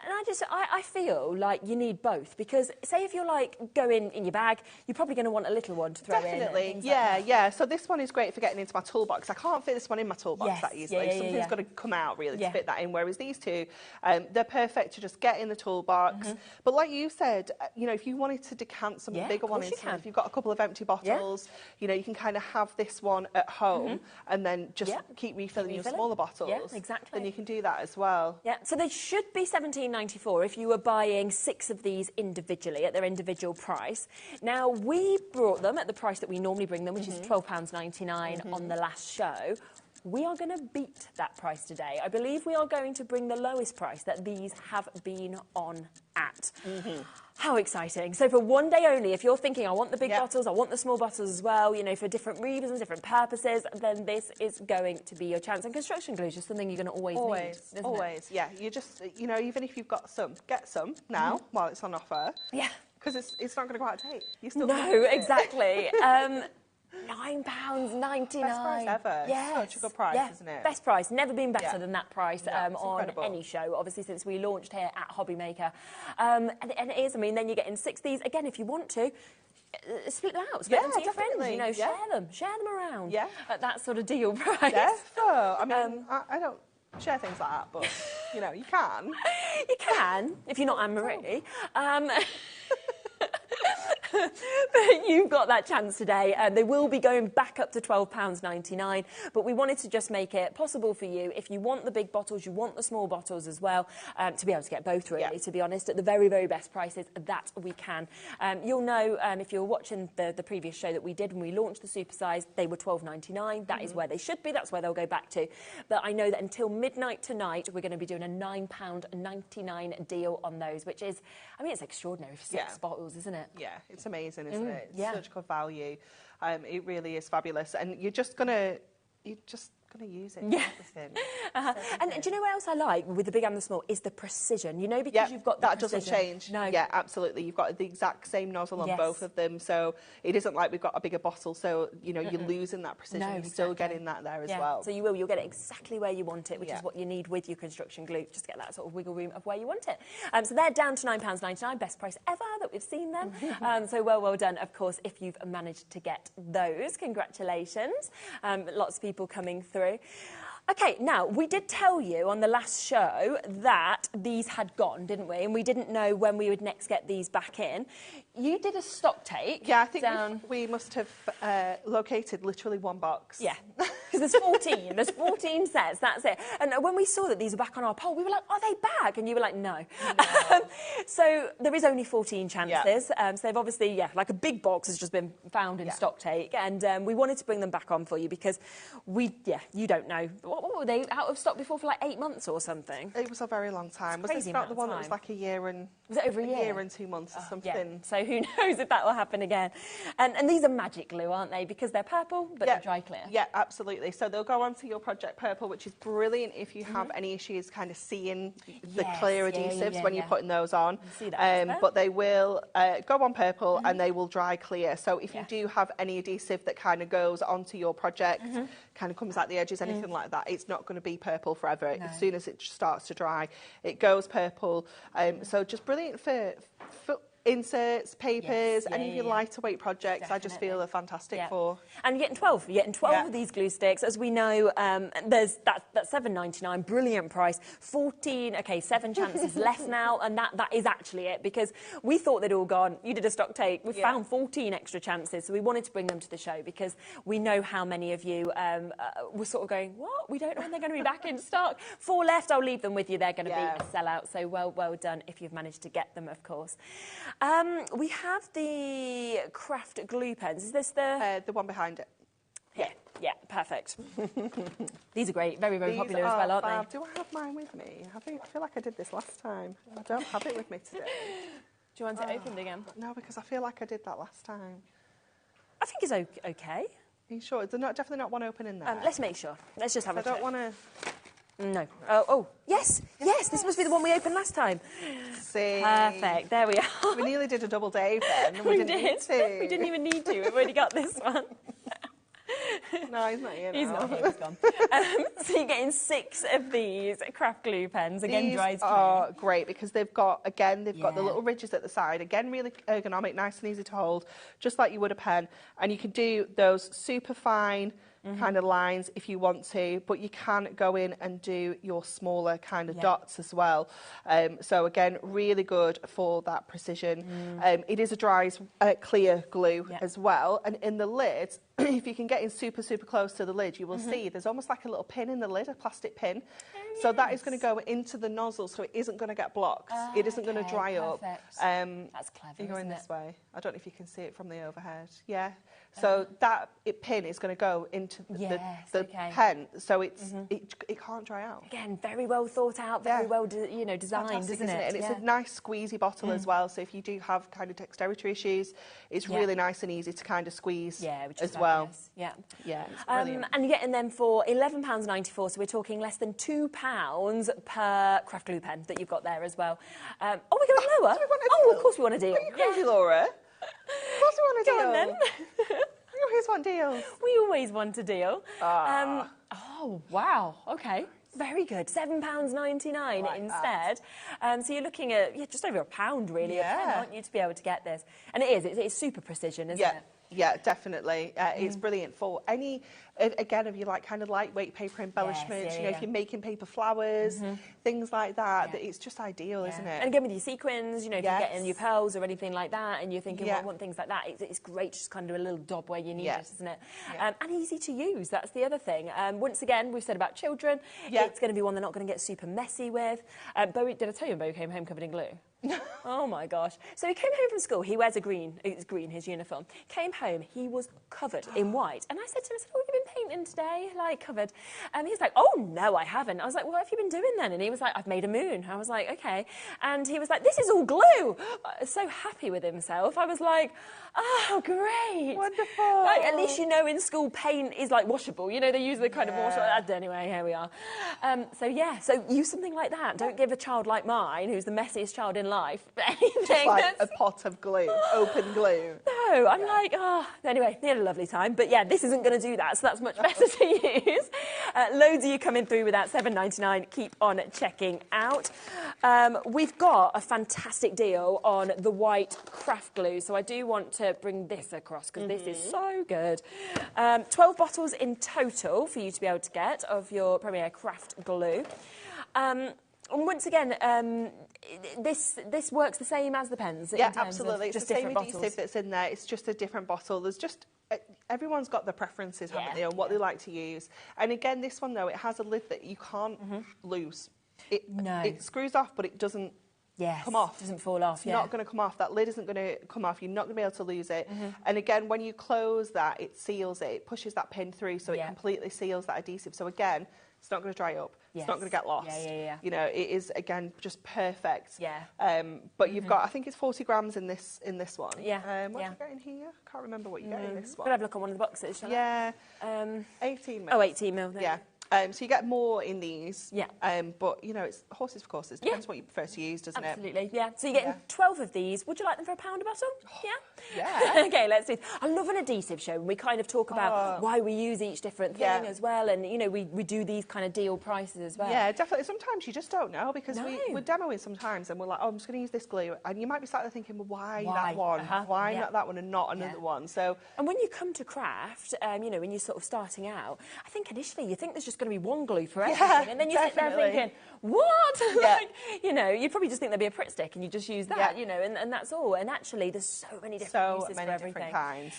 I feel like you need both, because say if you're like going in your bag, you're probably going to want a little one to throw in. Definitely, yeah. So this one is great for getting into my toolbox. I can't fit this one in my toolbox that easily. Something's got to come out really to fit that in, whereas these two, they're perfect to just get in the toolbox. But like you said, you know, if you wanted to decant some bigger ones, if you've got a couple of empty bottles, you know, you can kind of have this one at home and then just keep refilling your smaller bottles. Yeah, exactly. Then you can do that as well. Yeah, so they should be $17.94 if you were buying 6 of these individually at their individual price. Now, we brought them at the price that we normally bring them, which is £12.99 on the last show. we are going to beat that price today. I believe we are going to bring the lowest price that these have been on at. How exciting. So for one day only, if you're thinking, I want the big bottles, I want the small bottles as well, you know, for different reasons, different purposes, then this is going to be your chance. And construction glue is just something you're going to always need, isn't it? Yeah. You just, you know, even if you've got some, get some now while it's on offer. Yeah. Because it's not going to go out of date. You still exactly. £9.99. Best price ever. Yes. Such a good price, isn't it? Best price. Never been better than that price on incredible. any show, obviously, since we launched here at HobbyMaker. And it is, I mean, then you're getting 6 of these. Again, if you want to, split them out, split them to your friends, you know, share them around. Yeah. At that sort of deal price. Defo. I mean, I don't share things like that, but, you know, you can. You can, if you're not Anne-Marie. But you've got that chance today. They will be going back up to £12.99, but we wanted to just make it possible for you, if you want the big bottles, you want the small bottles as well, to be able to get both, really, to be honest, at the very, very best prices that we can. You'll know, if you're watching the previous show that we did when we launched the super size, they were £12.99. That is where they should be. That's where they'll go back to. But I know that until midnight tonight, we're going to be doing a £9.99 deal on those, which is, I mean, it's extraordinary for 6 bottles, isn't it? Yeah, it's amazing, isn't it? It's such good value. It really is fabulous, and you're just gonna use it. Yeah. And do you know what else I like with the big and the small is the precision. You know, because you've got the precision. Doesn't change. No. Yeah, absolutely. You've got the exact same nozzle on both of them, so it isn't like we've got a bigger bottle. So you know, you're losing that precision. No, you're still getting that there as well. So you'll get it exactly where you want it, which is what you need with your construction glue. Just get that sort of wiggle room of where you want it. So they're down to £9.99, best price ever that we've seen them. So well done, of course, if you've managed to get those. Congratulations. Lots of people coming through. OK, now, we did tell you on the last show that these had gone, didn't we? And we didn't know when we would next get these back in. You did a stock take. Yeah, I think we must have located literally one box. Yeah, because there's 14. There's 14 sets, that's it. And when we saw that these were back on our poll, we were like, are they back? And you were like, no. So there is only 14 chances. So they've obviously, like a big box has just been found in stock take. And we wanted to bring them back on for you because you don't know. What were they out of stock before for like 8 months or something? It was a very long time. Was this not the one that was like a year and... Was it over a year? A year and 2 months or something? Yeah. So who knows if that will happen again. And these are magic glue, aren't they? Because they're purple, but they're dry clear. Yeah, absolutely. So they'll go onto your Project Purple, which is brilliant if you have any issues kind of seeing the clear adhesives when you're putting those on. See that but they will go on purple and they will dry clear. So if you do have any adhesive that kind of goes onto your project, kind of comes out the edges, anything like that, it's not going to be purple forever. No. As soon as it starts to dry, it goes purple. So just brilliant for inserts, papers, any of your lighter weight projects. Definitely. I just feel are fantastic for. And you're getting 12. You're getting 12 of these glue sticks. As we know, there's that's £7.99, brilliant price. 14, 7 chances left now, and that is actually it, because we thought they'd all gone. You did a stock take. We found 14 extra chances, so we wanted to bring them to the show because we know how many of you were sort of going, what? We don't know when they're going to be back in stock. 4 left. I'll leave them with you. They're going to be a sellout. So well done if you've managed to get them, of course. We have the craft glue pens. Is this the one behind it? Yeah, perfect. These are great. Very, very popular as well, aren't they? Do I have mine with me? I feel like I did this last time. I don't have it with me today. Do you want it opened again? No, because I feel like I did that last time. I think it's okay. Are you sure? There's definitely not one open in there. Let's make sure. Let's just have a check. I don't want to... No. Yes, this must be the one we opened last time. See. Perfect, there we are. We nearly did a double Dave then. We didn't need to. We didn't even need to. We've already got this one. No, he's not here now. He's not here, he's gone. So you're getting 6 of these craft glue pens. Again, these dries clear. are great because they've got the little ridges at the side. Again, really ergonomic, nice and easy to hold, just like you would a pen. And you can do those super fine kind of lines if you want to, but you can go in and do your smaller kind of dots as well. So again, really good for that precision. It is a dry clear glue as well, and in the lid, if you can get in super close to the lid, you will see there's almost like a little pin in the lid, a plastic pin. So that is going to go into the nozzle, so it isn't going to get blocked. It isn't going to dry up. That's clever. You're going this way. I don't know if you can see it from the overhead. Yeah. So that pin is going to go into the pen, so it's it can't dry out. Again, very well thought out, very well designed, isn't it? And it's a nice squeezy bottle as well. So if you do have kind of dexterity issues, it's really nice and easy to kind of squeeze which is as well. Yeah. It's brilliant. And you're getting them for £11.94, so we're talking less than £2 per craft glue pen that you've got there as well. We're going lower. Of course we want a deal. Are you crazy, Laura? Of course we want a deal. Go on, then. We always want deals. We always want a deal. Oh, wow. Okay. Very good. £7.99 instead. So you're looking at just over £1 really a pen, aren't you, to be able to get this? And it's super precision, isn't it? Yeah, definitely. It's brilliant for any, again, if you like kind of lightweight paper embellishments, if you're making paper flowers, things like that, it's just ideal, isn't it? And again, with your sequins, if you're getting your pearls or anything like that, and you're thinking, well, I want things like that, it's great just kind of a little dob where you need it, isn't it? And easy to use, that's the other thing. Once again, we've said about children, it's going to be one they're not going to get super messy with. Bowie, did I tell you Bowie came home covered in glue? Oh my gosh. So he came home from school, he wears it's green, his uniform. Came home, he was covered in white. And I said to him, what have you been painting today? Like, covered. And he's like, oh no, I haven't. I was like, what have you been doing then? And he was like, I've made a moon. I was like, okay. And he was like, this is all glue. So happy with himself. I was like, oh, great. Wonderful. Like, at least in school paint is like washable. They use the kind of wash. Anyway, here we are. So use something like that. Don't give a child like mine, who's the messiest child in life, anything. Just like a pot of glue, open glue. No, I'm like, anyway, they had a lovely time. But yeah, this isn't going to do that, so that's much better to use. Loads of you coming through with that £7.99. Keep on checking out. We've got a fantastic deal on the white craft glue, so I do want to bring this across because this is so good. 12 bottles in total for you to be able to get of your Premier Craft glue. And once again, this works the same as the pens. Yeah, absolutely. It's the same adhesive that's in there. It's just a different bottle. There's just everyone's got their preferences, haven't they, on what they like to use. And again, this one though, it has a lid that you can't lose. It screws off, but it doesn't come off. It doesn't fall off. It's not going to come off. That lid isn't going to come off. You're not going to be able to lose it. And again, when you close that, it seals it. It pushes that pin through, so it completely seals that adhesive. So again, it's not going to dry up. It's not going to get lost. It is, again, just perfect. But you've got, I think it's 40 grams in this one. What do you get in here? I can't remember what you get in this one. Could have a look on one of the boxes, shall I? 18 mil. Oh, 18 mil. Yeah. So you get more in these. But, it's horses for courses. Depends what you prefer to use, doesn't it? Absolutely, yeah. So you're getting 12 of these. Would you like them for £1 a bottle? Yeah. Okay, let's do it. I love an adhesive show, and we kind of talk about why we use each different thing as well, and, we do these kind of deal prices as well. Yeah, definitely. Sometimes you just don't know, because we're demoing sometimes, and we're like, I'm just going to use this glue, and you might be sat there thinking, well, why that one? Why not that one and not another one? So, and when you come to craft, when you're sort of starting out, I think initially you think there's just going to be one glue for everything, and then you sit there thinking, what? You'd probably just think there'd be a Pritt stick, and you just use that, and that's all. And actually, there's so many different uses for everything. Different kinds,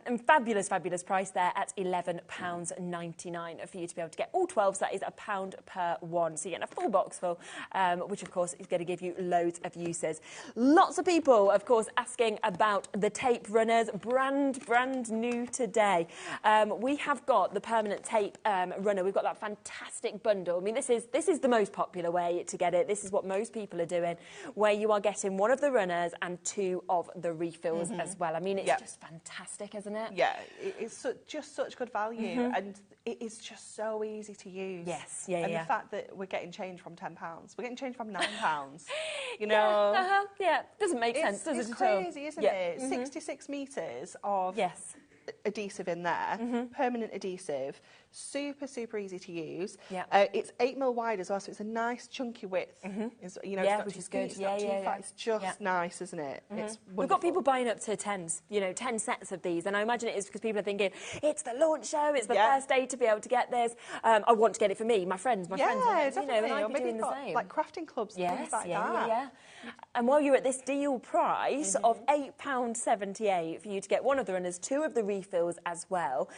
and fabulous price there at £11.99 for you to be able to get all 12. So that is £1 per one. So you're getting a full box full, which of course is going to give you loads of uses. Lots of people, of course, asking about the tape runners, brand new today. We have got the permanent tape runner. We've got that fantastic bundle. I mean, this is the most popular way to get it. This is what most people are doing, where you are getting one of the runners and 2 of the refills as well. I mean, it's just fantastic, isn't it? Yeah, it's just such good value, and it is just so easy to use. Yes, and the fact that we're getting change from £10, we're getting change from £9. Doesn't make sense, does it? It's crazy, isn't it? 66 metres of adhesive in there, permanent adhesive, super easy to use. It's 8 mil wide as well, so it's a nice chunky width. It's, which is good. It's not too fat. It's just nice, isn't it? It's wonderful. We've got people buying up to 10s, 10 sets of these, and I imagine it is because people are thinking, it's the launch show, it's the first day to be able to get this. I want to get it for me, my friends, and I'd be doing the same. Like crafting clubs, things like that. And while you're at this deal price of £8.78 for you to get one of the runners, 2 of the refills, refills as well.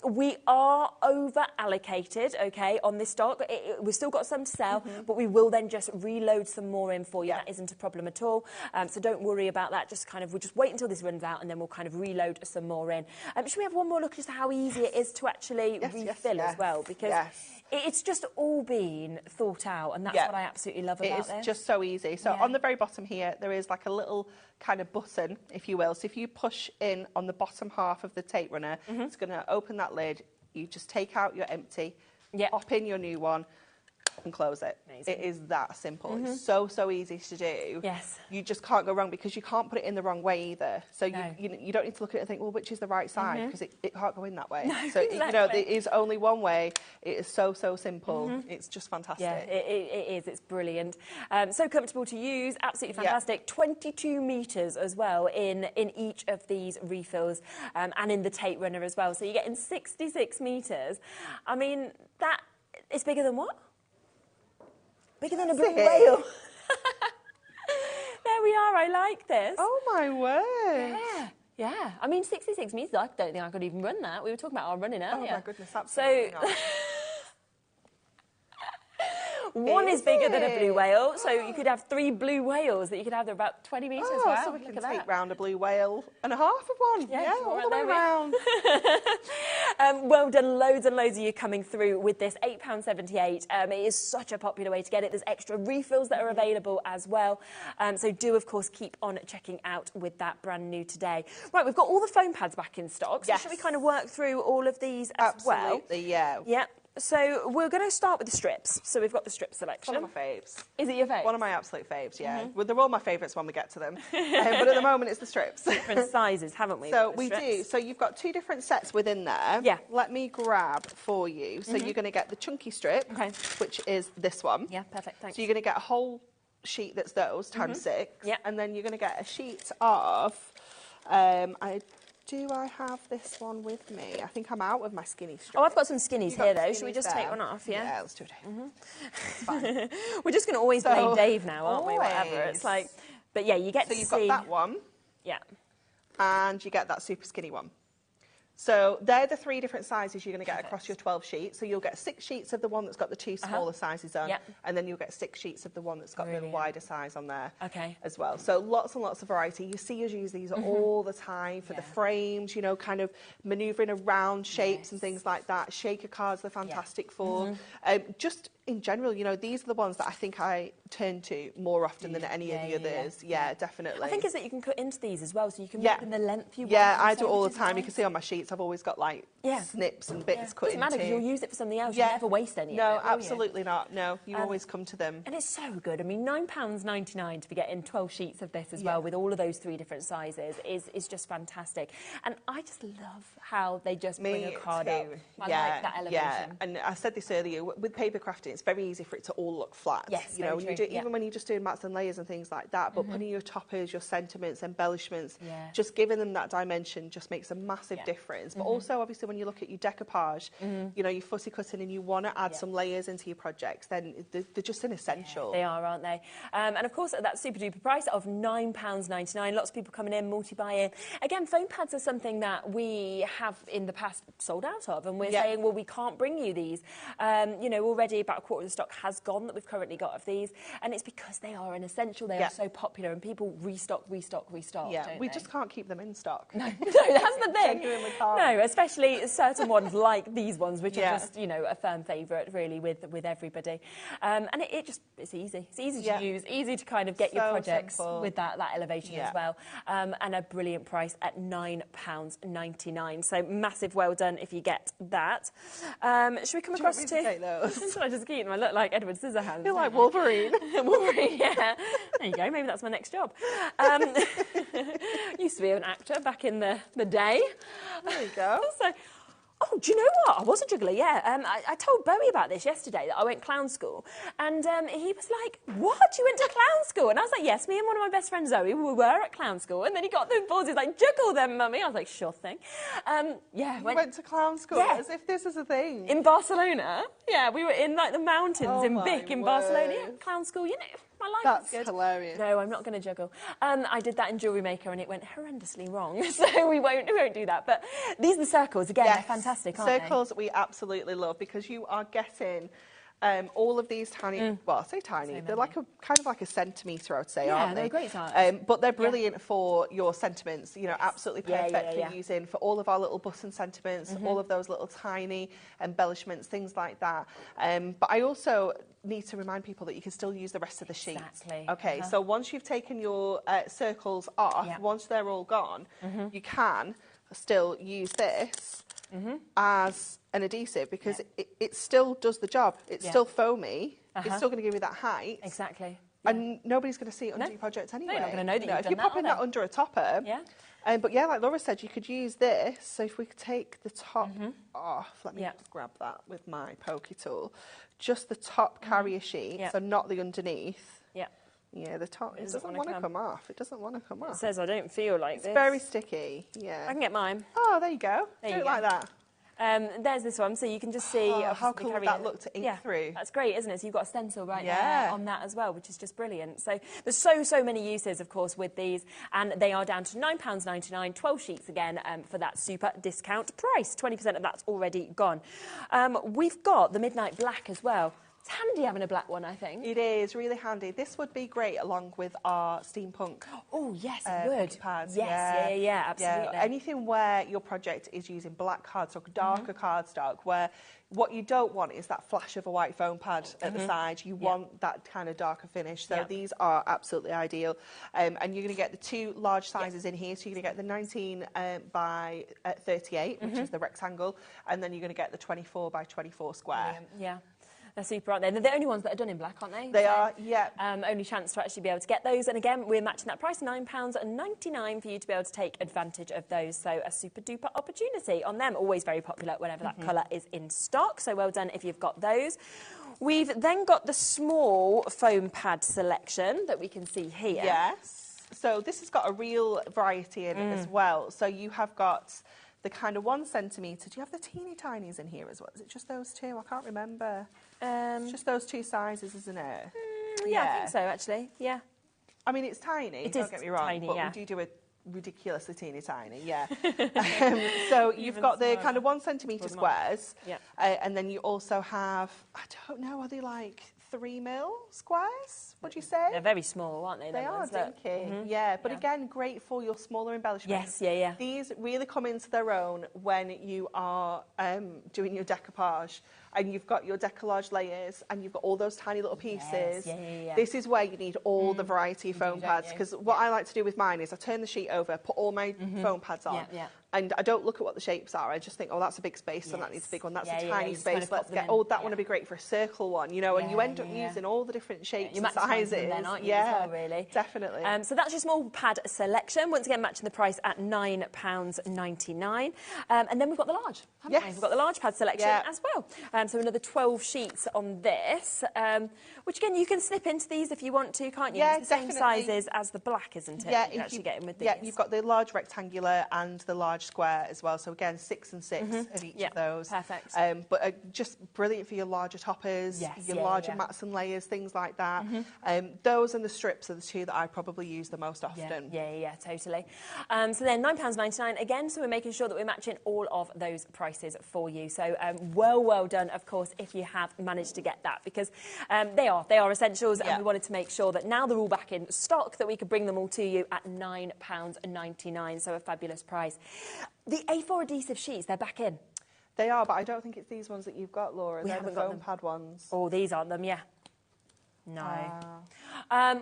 We are over allocated, okay, on this stock. We've still got some to sell, but we will then just reload some more in for you. That isn't a problem at all. So don't worry about that. We'll just wait until this runs out and then we'll kind of reload some more in. Should we have one more look as to how easy it is to actually refill as well? Because it's just all been thought out, and that's what I absolutely love about this. It's just so easy. So on the very bottom here, there is like a little kind of button, if you will. So if you push in on the bottom half of the tape runner, it's going to open that lid. You just take out your empty, pop in your new one, and close it. Amazing. It is that simple. It's so easy to do. Yes. You just can't go wrong because you can't put it in the wrong way either. So you don't need to look at it and think, well, which is the right side? Because it can't go in that way. No, so exactly. there is only one way. It is so simple. It's just fantastic. Yeah, it is. It's brilliant. So comfortable to use. Absolutely fantastic. 22 metres as well in each of these refills, and in the tape runner as well. So you're getting 66 metres. I mean, that is bigger than what? Bigger than a blue whale. There we are. I like this. Oh, my word. Yeah. I mean, 66 metres, I don't think I could even run that. We were talking about our running earlier. Oh, my goodness, absolutely not. One is bigger than a blue whale, so you could have 3 blue whales that you could have. They're about 20 metres. Wow, so we can take round a blue whale and a half of one. Yeah, all the way around. Well done, loads and loads of you coming through with this £8.78. It is such a popular way to get it. There's extra refills that are available as well. So do, of course, keep on checking out with that brand new today. Right, we've got all the foam pads back in stock. So should we kind of work through all of these as well? Absolutely, yeah. Yeah. So we're going to start with the strips. So we've got the strip selection. One of my faves. Is it your fave? One of my absolute faves, yeah. Well, they're all my favourites when we get to them. But at the moment, it's the strips. Different sizes, haven't we? So we do. So you've got 2 different sets within there. Yeah. Let me grab for you. So you're going to get the chunky strip, which is this one. Yeah, perfect, thanks. So you're going to get a whole sheet that's those, times 6. Yeah. And then you're going to get a sheet of... Do I have this one with me? I think I'm out of my skinny strip. Oh, I've got some skinnies here, though. Should we just take one off, Yeah, let's do it. It's fine. We're just going to always blame Dave now, aren't we? Whatever. It's like... But, yeah, you get to see... So you've got that one. Yeah. And you get that super skinny one. So they're the 3 different sizes you're going to get across your 12 sheets. So you'll get 6 sheets of the one that's got the 2 smaller sizes on, and then you'll get 6 sheets of the one that's got the wider size on there as well. So lots and lots of variety. You see us use these all the time for the frames, you know, kind of manoeuvring around shapes and things like that. Shaker cards, they're fantastic for. Just in general, you know, these are the ones that I think I turn to more often than any of the others. Yeah, definitely. I think it's that you can cut into these as well, so you can make them the length you want. Yeah, I do it all the time. You can see on my sheets, I've always got like snips and bits cut into. Doesn't matter because you'll use it for something else. You never waste any. No, absolutely not. No, you always come to them. And it's so good. I mean, £9.99 to be getting 12 sheets of this as well, with all of those 3 different sizes is just fantastic. And I just love how they just bring a card up. I like that elevation. Yeah, and I said this earlier, with paper crafting, it's very easy for it to all look flat. Yes, you know, when you do, even when you're just doing mats and layers and things like that, but putting your toppers, your sentiments, embellishments, just giving them that dimension just makes a massive difference. But also, obviously, when you look at your decoupage, you know, you're fussy cutting and you want to add some layers into your projects, then they're just an essential. They are, aren't they? And of course, at that super duper price of £9.99, lots of people coming in, multi-buying. Again, foam pads are something that we have in the past sold out of, and we're saying, well, we can't bring you these. You know, already about a quarter of the stock has gone that we've currently got of these, and it's because they are an essential. They are so popular, and people restock. Yeah, we just can't keep them in stock. No, that's the thing. Genuinely can't. No, especially certain ones like these ones, which are just, you know, a firm favourite really with everybody. And it's easy. It's easy to use, easy to kind of get your projects with that elevation as well. And a brilliant price at £9.99. So massive well done if you get that. Should we come across to take those? I just keep them. I look like Edward Scissorhands. I feel like Wolverine. Wolverine, yeah. There you go. Maybe that's my next job. Used to be an actor back in the day. There you go. So, oh, do you know what? I was a juggler, yeah. I told Bowie about this yesterday, that I went clown school. And he was like, what? You went to clown school? And I was like, yes, me and one of my best friends, Zoe, we were at clown school. And then he got the balls, he was like, juggle them, mummy. I was like, sure thing. Yeah. Went to clown school as if this is a thing. In Barcelona. Yeah, we were in like the mountains in Vic in Barcelona. Yeah, clown school, you know. My life That's is good. hilarious. No, I'm not going to juggle. I did that in Jewellery Maker and it went horrendously wrong, so we won't do that. But these are the circles, again, Yes. they're fantastic, aren't Circles we absolutely love because you are getting all of these tiny, well, I say tiny, they're like a kind of like a centimetre, I would say, aren't they? Yeah, they're great size. But they're brilliant for your sentiments, you know, absolutely perfect for using for all of our little button sentiments, all of those little tiny embellishments, things like that. But I also need to remind people that you can still use the rest of the sheet. Exactly. Okay, so once you've taken your circles off, once they're all gone, you can still use this as an adhesive because it still does the job. It's still foamy. It's still going to give you that height. Exactly. And nobody's going to see it under your project anyway. They're not going to know that you've if done you're that, popping are that they? under a topper. Yeah. But yeah, like Laura said, you could use this. So if we could take the top off, let me just grab that with my pokey tool. Just the top carrier sheet, so not the underneath. Yeah. Yeah, the top, it doesn't want to come off. It doesn't want to come It off. says I don't feel like It's this. very sticky, yeah. I can get mine. Oh, there you go. There Do you it go. like that. There's this one, so you can just see. How cool would that look to ink through? That's great, isn't it? So you've got a stencil right there on that as well, which is just brilliant. So there's so many uses, of course, with these, and they are down to £9.99, 12 sheets again for that super discount price. 20% of that's already gone. We've got the Midnight Black as well. It's handy having a black one, I think. It is really handy. This would be great along with our steampunk. Oh, yes, it would. Pads. Yes, yeah, absolutely. Yeah. Anything where your project is using black cardstock, darker cardstock, where what you don't want is that flash of a white foam pad at the side. You want that kind of darker finish. So these are absolutely ideal. And you're going to get the two large sizes in here. So you're going to get the 19 by 38, which is the rectangle, and then you're going to get the 24 by 24 square. Yeah. They're super, aren't they? They're the only ones that are done in black, aren't they? They are, yeah. Only chance to actually be able to get those. And again, we're matching that price, £9.99 for you to be able to take advantage of those. So a super duper opportunity on them. Always very popular whenever that colour is in stock. So well done if you've got those. We've then got the small foam pad selection that we can see here. Yes. So this has got a real variety in it as well. So you have got the kind of 1 centimetre. Do you have the teeny tinies in here as well? Is it just those two? I can't remember. It's just those two sizes, isn't it? Yeah, I think so, actually. Yeah. I mean, it's tiny. It don't is get me wrong, tiny, but yeah. we do a ridiculously teeny tiny, yeah. So you've got the kind of 1 centimetre squares, and then you also have, I don't know, are they like 3 mil squares, would you say? They're very small, aren't they? They are dinky, yeah. But again, great for your smaller embellishments. Yes, yeah. These really come into their own when you are doing your decoupage and you've got your decollage layers and you've got all those tiny little pieces. Yeah. This is where you need all the variety of foam pads, because what I like to do with mine is I turn the sheet over, put all my foam pads on, and I don't look at what the shapes are. I just think, oh, that's a big space, so that needs a big one. That's a tiny space. Let's get, that one would be great for a circle one, you know, and you end up using all the different shapes and sizes. Then, aren't you, as well, really? Definitely. So that's your small pad selection. Once again, matching the price at £9.99. And then we've got the large, haven't we? We've got the large pad selection as well. So another 12 sheets on this, which again, you can snip into these if you want to, can't you? Yeah, it's the same sizes as the black, isn't it? Yeah, you actually get in with these. Yeah, you've got the large rectangular and the large square as well. So again, 6 and 6 of each of those. Perfect. But just brilliant for your larger toppers, your larger mats and layers, things like that. Those and the strips are the two that I probably use the most often. Yeah, totally. So then £9.99 again. So we're making sure that we're matching all of those prices for you. So well done, of course, if you have managed to get that, because they are essentials, and we wanted to make sure that now they're all back in stock that we could bring them all to you at £9.99. So a fabulous price. The A4 adhesive sheets, they're back in. They are, but I don't think it's these ones that you've got, Laura. They're the foam pad ones. Oh, these aren't them, yeah. No.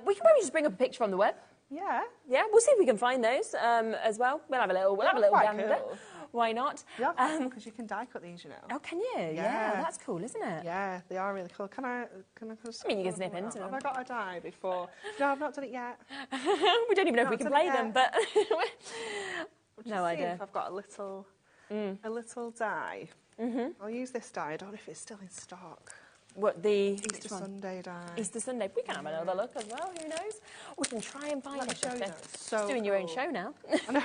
We can probably just bring up a picture from the web. Yeah. Yeah, we'll see if we can find those as well. We'll have a little gander. Cool. Why not? Yeah, because you can die cut these, you know. Oh, can you? Yeah, that's cool, isn't it? Yeah, they are really cool. Can I just... I mean, you can snip into them. Have I got a die before? No, I've not done it yet. We don't even know if we can play them, but... No idea. If I've got a little die. I'll use this die. I don't know if it's still in stock. What, the Easter Sunday die? Easter Sunday. We can have another look as well. Who knows? We can try and find it. Show you. So doing your own show now. I know.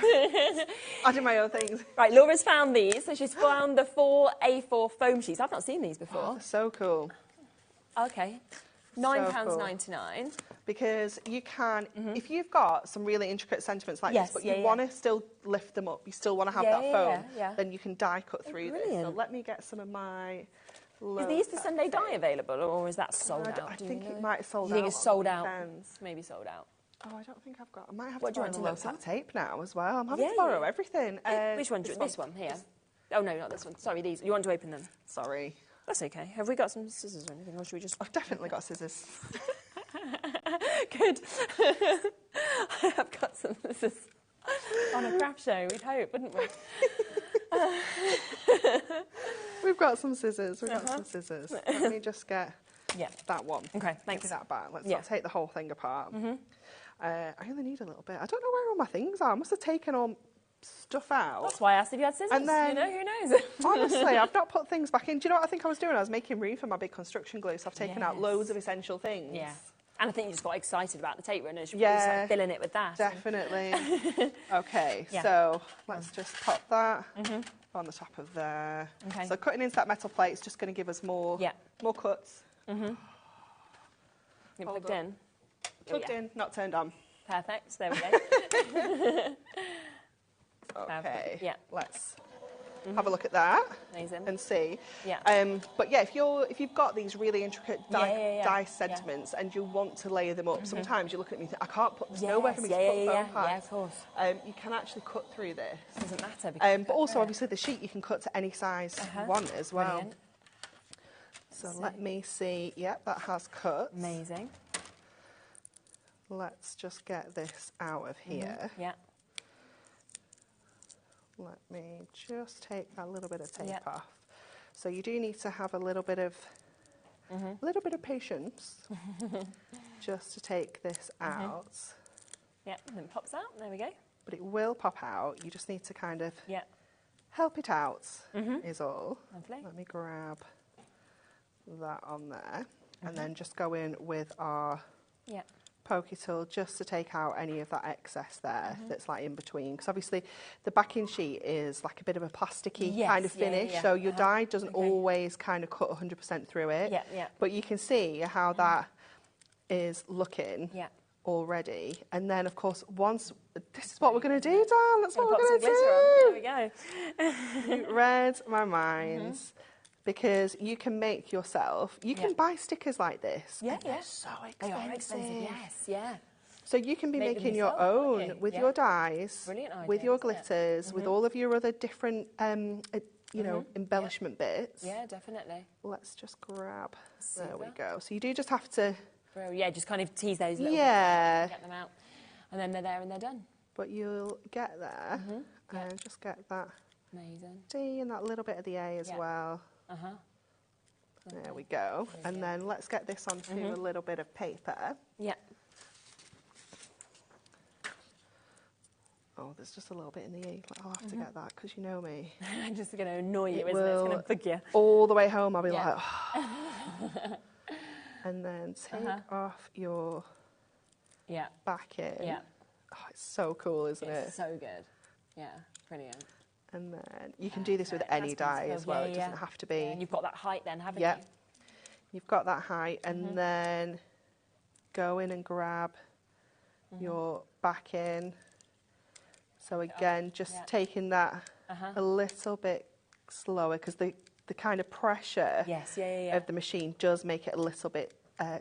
I do my own things. Right, Laura's found these. So she's found the 4 A4 foam sheets. I've not seen these before. Oh, they're so cool. Okay. £9.99. Because you can, if you've got some really intricate sentiments like this, but you want to still lift them up, you still want to have that foam, then you can die cut through this. So let me get some of my... Is the Easter Sunday die available, or is that sold out? I think it might have sold out. You think it's sold out? Maybe sold out. Oh, I don't think I've got... I might have to borrow the low-fat tape now as well. I'm having to borrow everything. Which one? This one here. Oh, no, not this one. Sorry, these. You want to open them? Sorry. That's okay. Have we got some scissors or anything, or should we just... I've definitely got scissors. Good. I have got some scissors. On a craft show, we'd hope, wouldn't we? We've got some scissors. We've got some scissors. Let me just get that one. Okay, thanks. Give me that back. Let's not take the whole thing apart. I only need a little bit. I don't know where all my things are. I must have taken all stuff out. That's why I asked if you had scissors. And then, you know, who knows? Honestly, I've not put things back in. Do you know what I think I was doing? I was making room for my big construction glue, so I've taken out loads of essential things. Yeah. And I think you just got excited about the tape runners. You're probably start filling it with that. Definitely. Okay, so let's just pop that on the top of there. Okay. So cutting into that metal plate is just going to give us more cuts. You plugged in? Plugged in, not turned on. Perfect. There we go. Okay. Yeah. Let's have a look at that. Amazing. And see. Yeah. But yeah, if you've got these really intricate die segments and you want to layer them up, sometimes you look at me and think, I can't put this nowhere for me to put foam parts. Yeah, of course. You can actually cut through this. Doesn't matter. But also, obviously, the sheet you can cut to any size you want as well. Brilliant. So let me see. Yep, that has cuts. Amazing. Let's just get this out of here. Yeah. Let me just take that little bit of tape off. So you do need to have a little bit of patience just to take this out. Yeah, and then it pops out. There we go. But it will pop out. You just need to kind of help it out is all. Lovely. Let me grab that on there and then just go in with our pokey tool just to take out any of that excess there that's like in between, because obviously the backing sheet is like a bit of a plasticky kind of finish, so your die doesn't always kind of cut 100% through it, but you can see how that is looking already. And then of course once this is what we're going to do, Dan, that's what we're going to do. There we go. You read my mind. Because you can make yourself, you can buy stickers like this. Yeah, they're so expensive. They are expensive, yes, yeah. So you can be making your own with your dies, with your glitters, with all of your other different, you know, embellishment bits. Yeah, definitely. Let's just grab. There we go. So you do just have to. Yeah, just kind of tease those little bits and get them out, and then they're there and they're done. But you'll get there and just get that D and that little bit of the A as well. There we go. And then let's get this onto a little bit of paper. Yeah. Oh, there's just a little bit in the E. I'll have to get that because you know me. I'm just going to annoy you, isn't it? It's going to bug you. All the way home, I'll be like, oh. And then take off your backing. Yeah. Oh, it's so cool, isn't it? It's so good. Yeah, brilliant. And then you can do this with any die as well. It doesn't have to be. And you've got that height then, haven't you? Yeah. You've got that height, and then go in and grab your backing. So again, just taking that a little bit slower because the kind of pressure of the machine does make it a little bit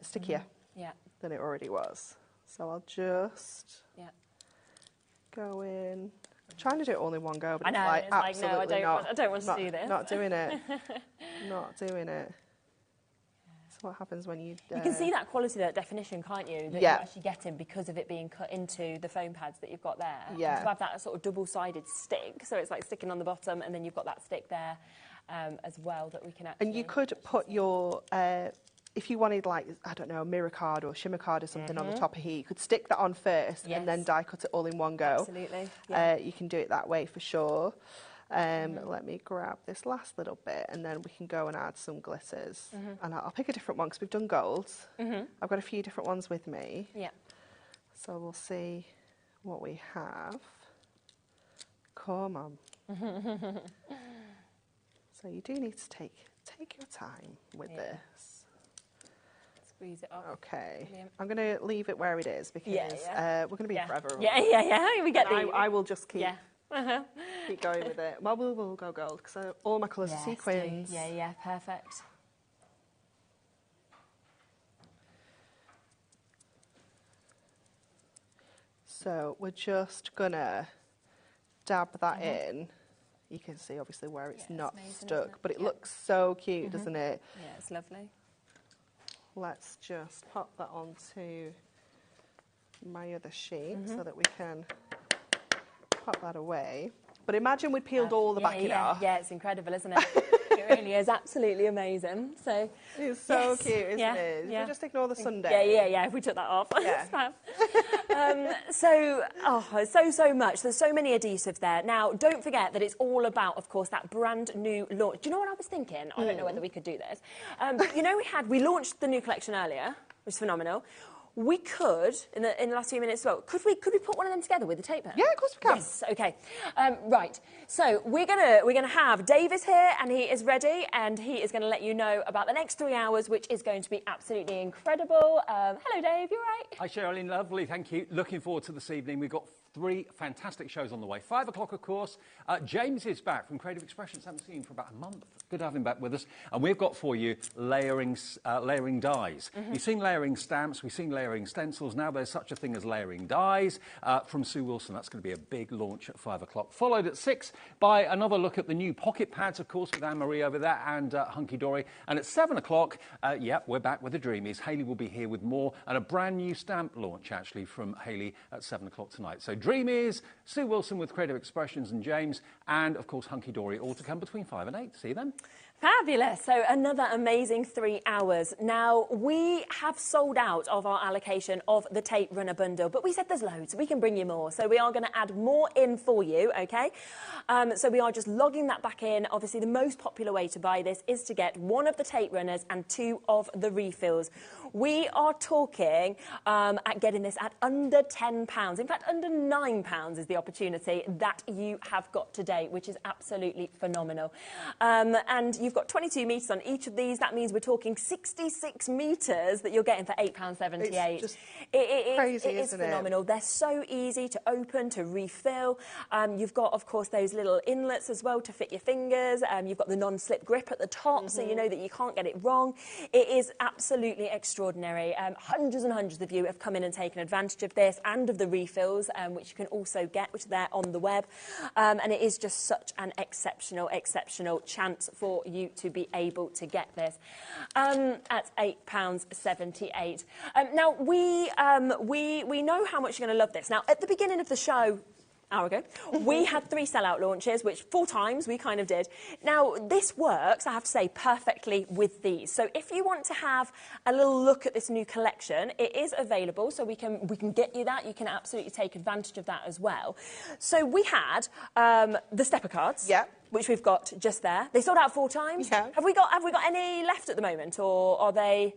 stickier than it already was. So I'll just go in. I'm trying to do it all in one go, but I know, it's like it's like, absolutely no, I don't want to do this. Not doing it. Not doing it. So what happens when you... You can see that quality, that definition, can't you? That you're actually getting because of it being cut into the foam pads that you've got there. Yeah. And to have that sort of double-sided stick, so it's like sticking on the bottom, and then you've got that stick there as well that we can actually... And you could put your... if you wanted, like, I don't know, a mirror card or shimmer card or something on the top of here, you could stick that on first and then die cut it all in one go. Absolutely. Yeah. You can do it that way for sure. Let me grab this last little bit and then we can go and add some glitters. And I'll pick a different one because we've done gold. I've got a few different ones with me. Yeah. So we'll see what we have. Come on. So you do need to take your time with this. squeeze it up. Okay. Brilliant. I'm going to leave it where it is because we're going to be forever. Yeah. We get I will just keep keep going with it. Well, we'll go gold because all my colours are sequins. Yeah, perfect. So we're just going to dab that in. You can see obviously where it's not amazing, stuck, but it looks so cute, doesn't it? Yeah, it's lovely. Let's just pop that onto my other sheet so that we can pop that away. But imagine we peeled all the backing off. Yeah, it's incredible, isn't it? It really is absolutely amazing. So it's so cute, isn't it? Yeah. We just ignore the Sunday. Yeah. If we took that off, Yeah. so much. There's so many adhesives there. Now, don't forget that it's all about, of course, that brand new launch. Do you know what I was thinking? I don't know whether we could do this. You know, we launched the new collection earlier, which is phenomenal. We could, in the last few minutes as well, could we put one of them together with the tape pen? Yeah, of course we can. Yes, okay. Right, so we're gonna have Dave is here and he is ready and he is gonna let you know about the next 3 hours, which is going to be absolutely incredible. Hello Dave, you all right? Hi Sherilyn, lovely, thank you. Looking forward to this evening. We've got 3 fantastic shows on the way. 5 o'clock, of course. James is back from Creative Expressions. Haven't seen him for about a month. Good to have him back with us. And we've got for you layering dies. You've seen layering stamps. We've seen layering stencils. Now there's such a thing as layering dies from Sue Wilson. That's going to be a big launch at 5 o'clock. Followed at 6 by another look at the new pocket pads, of course, with Anne-Marie over there and Hunky Dory. And at 7 o'clock, we're back with the Dreamies. Hayley will be here with more and a brand new stamp launch, actually, from Hayley at 7 o'clock tonight. So Dreamies, Sue Wilson with Creative Expressions and James, and of course Hunky Dory, all to come between 5 and 8. See you then. Fabulous. So another amazing 3 hours. Now, we have sold out of our allocation of the tape runner bundle, but we said there's loads. We can bring you more. So we are going to add more in for you, okay? So we are just logging that back in. Obviously, the most popular way to buy this is to get 1 of the tape runners and 2 of the refills. We are talking at getting this at under £10. In fact, under £9 is the opportunity that you have got today, which is absolutely phenomenal. And you've got 22 metres on each of these. That means we're talking 66 metres that you're getting for £8.78. It's just crazy, it is phenomenal. They're so easy to open, to refill. You've got, of course, those little inlets as well to fit your fingers. You've got the non-slip grip at the top, so you know that you can't get it wrong. It is absolutely extraordinary. Hundreds and hundreds of you have come in and taken advantage of this and of the refills, which you can also get, which are there on the web. And it is just such an exceptional chance for you to be able to get this at £8.78. Now, we know how much you're going to love this. Now, at the beginning of the show, hour ago, we had 3 sellout launches, which 4 times we kind of did. Now, this works, I have to say, perfectly with these. So if you want to have a little look at this new collection, it is available, so we can get you that. You can absolutely take advantage of that as well. So we had the stepper cards. Yeah. Which we've got just there. They sold out 4 times. Yeah. Have we got any left at the moment, or are they?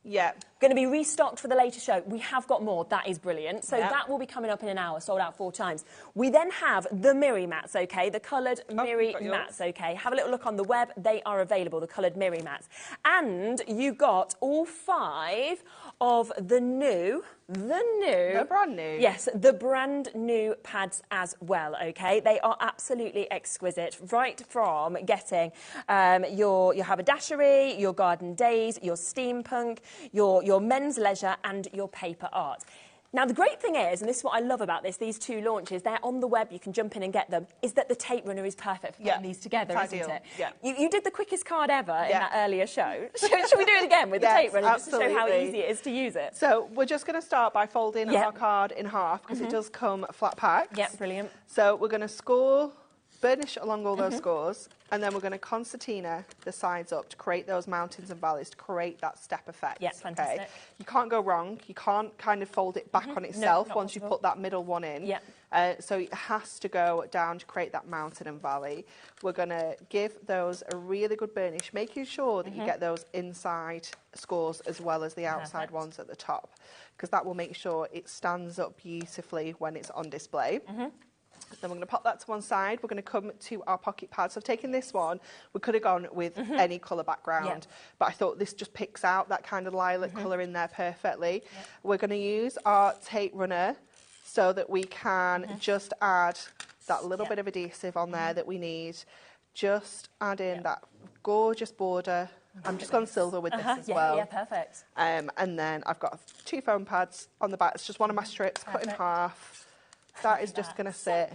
Yeah. Going to be restocked for the later show. We have got more. That is brilliant. So that will be coming up in an hour, sold out 4 times. We then have the Miri mats, okay? The coloured Miri mats, okay? Have a little look on the web. They are available, the coloured Miri mats. And you got all 5 of the new... The brand new. Yes, the brand new pads as well, okay? They are absolutely exquisite, right from getting your haberdashery, your garden days, your steampunk, your men's leisure and your paper art. Now, the great thing is, and this is what I love about these 2 launches, they're on the web, you can jump in and get them, is that the tape runner is perfect for getting these together, isn't it? Yeah. You did the quickest card ever in that earlier show. Should we do it again with the tape runner, absolutely. just to show how easy it is to use it? So we're just going to start by folding our card in half, because it does come flat packed. Yeah, brilliant. So we're going to score, burnish along all those scores, and then we're going to concertina the sides up to create those mountains and valleys, to create that step effect. Yeah, fantastic. Okay? You can't go wrong. You can't kind of fold it back on itself once you put that middle one in. Yeah. So it has to go down to create that mountain and valley. We're going to give those a really good burnish, making sure that you get those inside scores as well as the outside ones at the top, because that will make sure it stands up beautifully when it's on display. Then we're going to pop that to one side. We're going to come to our pocket pad. So I've taken this one. We could have gone with any colour background, but I thought this just picks out that kind of lilac colour in there perfectly. We're going to use our tape runner so that we can just add that little bit of adhesive on there that we need. Just add in that gorgeous border. I'm just going silver with this as well. Yeah, perfect. And then I've got 2 foam pads on the back. It's just one of my strips cut in half. That is just going to sit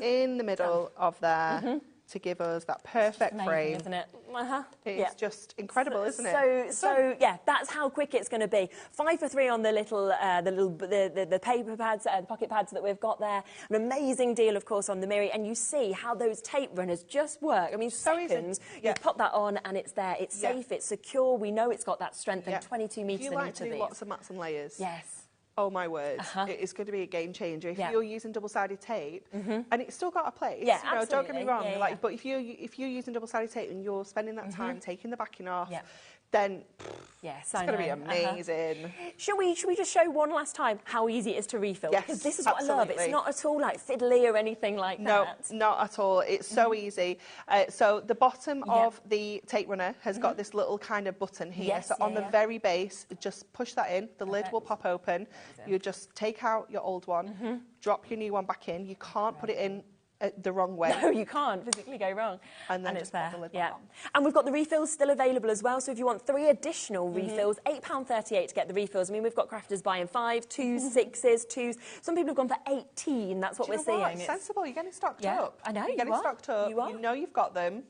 in the middle of there to give us that perfect frame. Isn't it? It's just incredible, isn't it? So yeah, that's how quick it's going to be. 5 for 3 on the the paper pads, the pocket pads that we've got there. An amazing deal, of course, on the Miri, and you see how those tape runners just work. I mean, seconds. You pop that on, and it's there. It's safe. It's secure. We know it's got that strength and 22 metres in each of these. If you like to do lots of mats and layers. Yes. Oh my word, it is going to be a game changer. If you're using double-sided tape, and it's still got a place, yeah, you know, don't get me wrong, yeah. but if you're using double-sided tape and you're spending that time taking the backing off, then it's going to be amazing. Should we just show one last time how easy it is to refill? Yes, because this is what I love. It's not at all like fiddly or anything like that. No, not at all. It's so easy. So the bottom of the tape runner has got this little kind of button here. Yes, so on the very base, just push that in. The lid will pop open. You just take out your old one, drop your new one back in. You can't put it in the wrong way. No, you can't physically go wrong. And then it's just pop the lid back on. And we've got the refills still available as well. So if you want 3 additional refills, £8.38 to get the refills. I mean, we've got crafters buying 5, 2s, 6s, 2s. Some people have gone for 18. That's what we're seeing. It's sensible. You're getting stocked up. I know. You're getting stocked up. You know you've got them.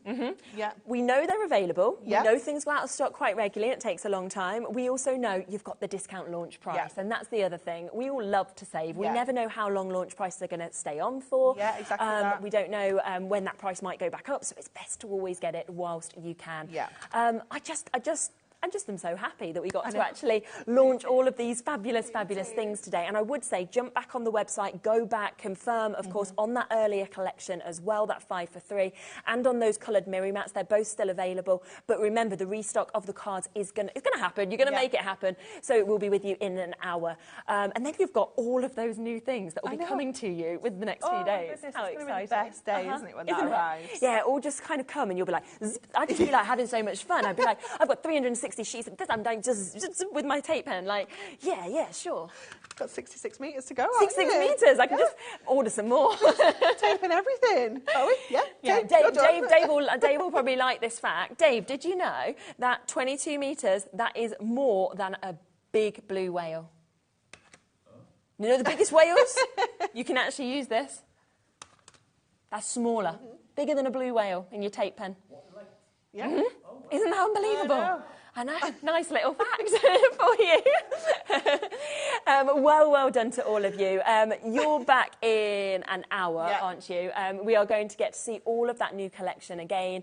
We know they're available. We know things go out of stock quite regularly. It takes a long time. We also know you've got the discount launch price. And that's the other thing. We all love to save. We never know how long launch prices are going to stay on for. Yeah, exactly that. We don't know when that price might go back up, so it's best to always get it whilst you can. I just am so happy that we got to actually launch all of these fabulous things today. And I would say, jump back on the website, go back, confirm, of course, on that earlier collection as well, that 5 for 3, and on those coloured Miri mats. They're both still available. But remember, the restock of the cards is going to happen. You're going to make it happen. So it will be with you in an hour. And then you've got all of those new things that will be coming to you with the next few days. How exciting. It's going to be the best day, isn't it, when that arrives? Yeah, it all just kind of come and you'll be like, I'd just be like having so much fun. I'd be like, I've got 360 sheets of this. I'm doing just with my tape pen, like, yeah, sure. Got 66 metres to go. 66 metres. I can just order some more. Tape and everything. Oh, yeah. Dave will probably like this fact. Dave, did you know that 22 metres, that is more than a big blue whale? You know the biggest whales? You can actually use this. That's smaller. Bigger than a blue whale in your tape pen. Yeah. Isn't that unbelievable? I know. Nice little fact for you. Well done to all of you. You're back in an hour, aren't you? We are going to get to see all of that new collection again.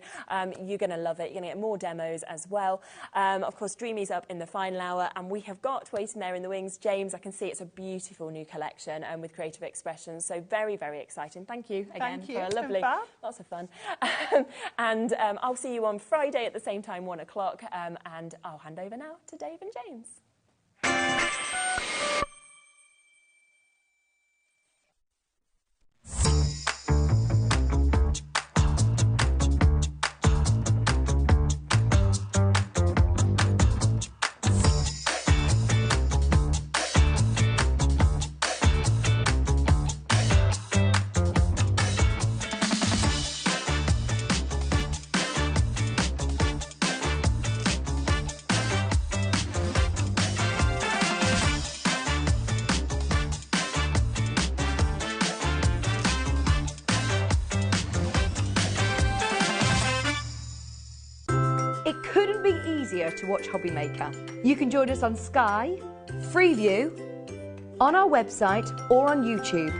You're going to love it. You're going to get more demos as well. Of course, Dreamy's up in the final hour, and we have got waiting there in the wings. James, I can see it's a beautiful new collection with creative expressions. So very, very exciting. Thank you again for a lovely, lots of fun. And I'll see you on Friday at the same time, 1 o'clock. And I'll hand over now to Dave and James. To watch HobbyMaker. You can join us on Sky, Freeview, on our website or on YouTube,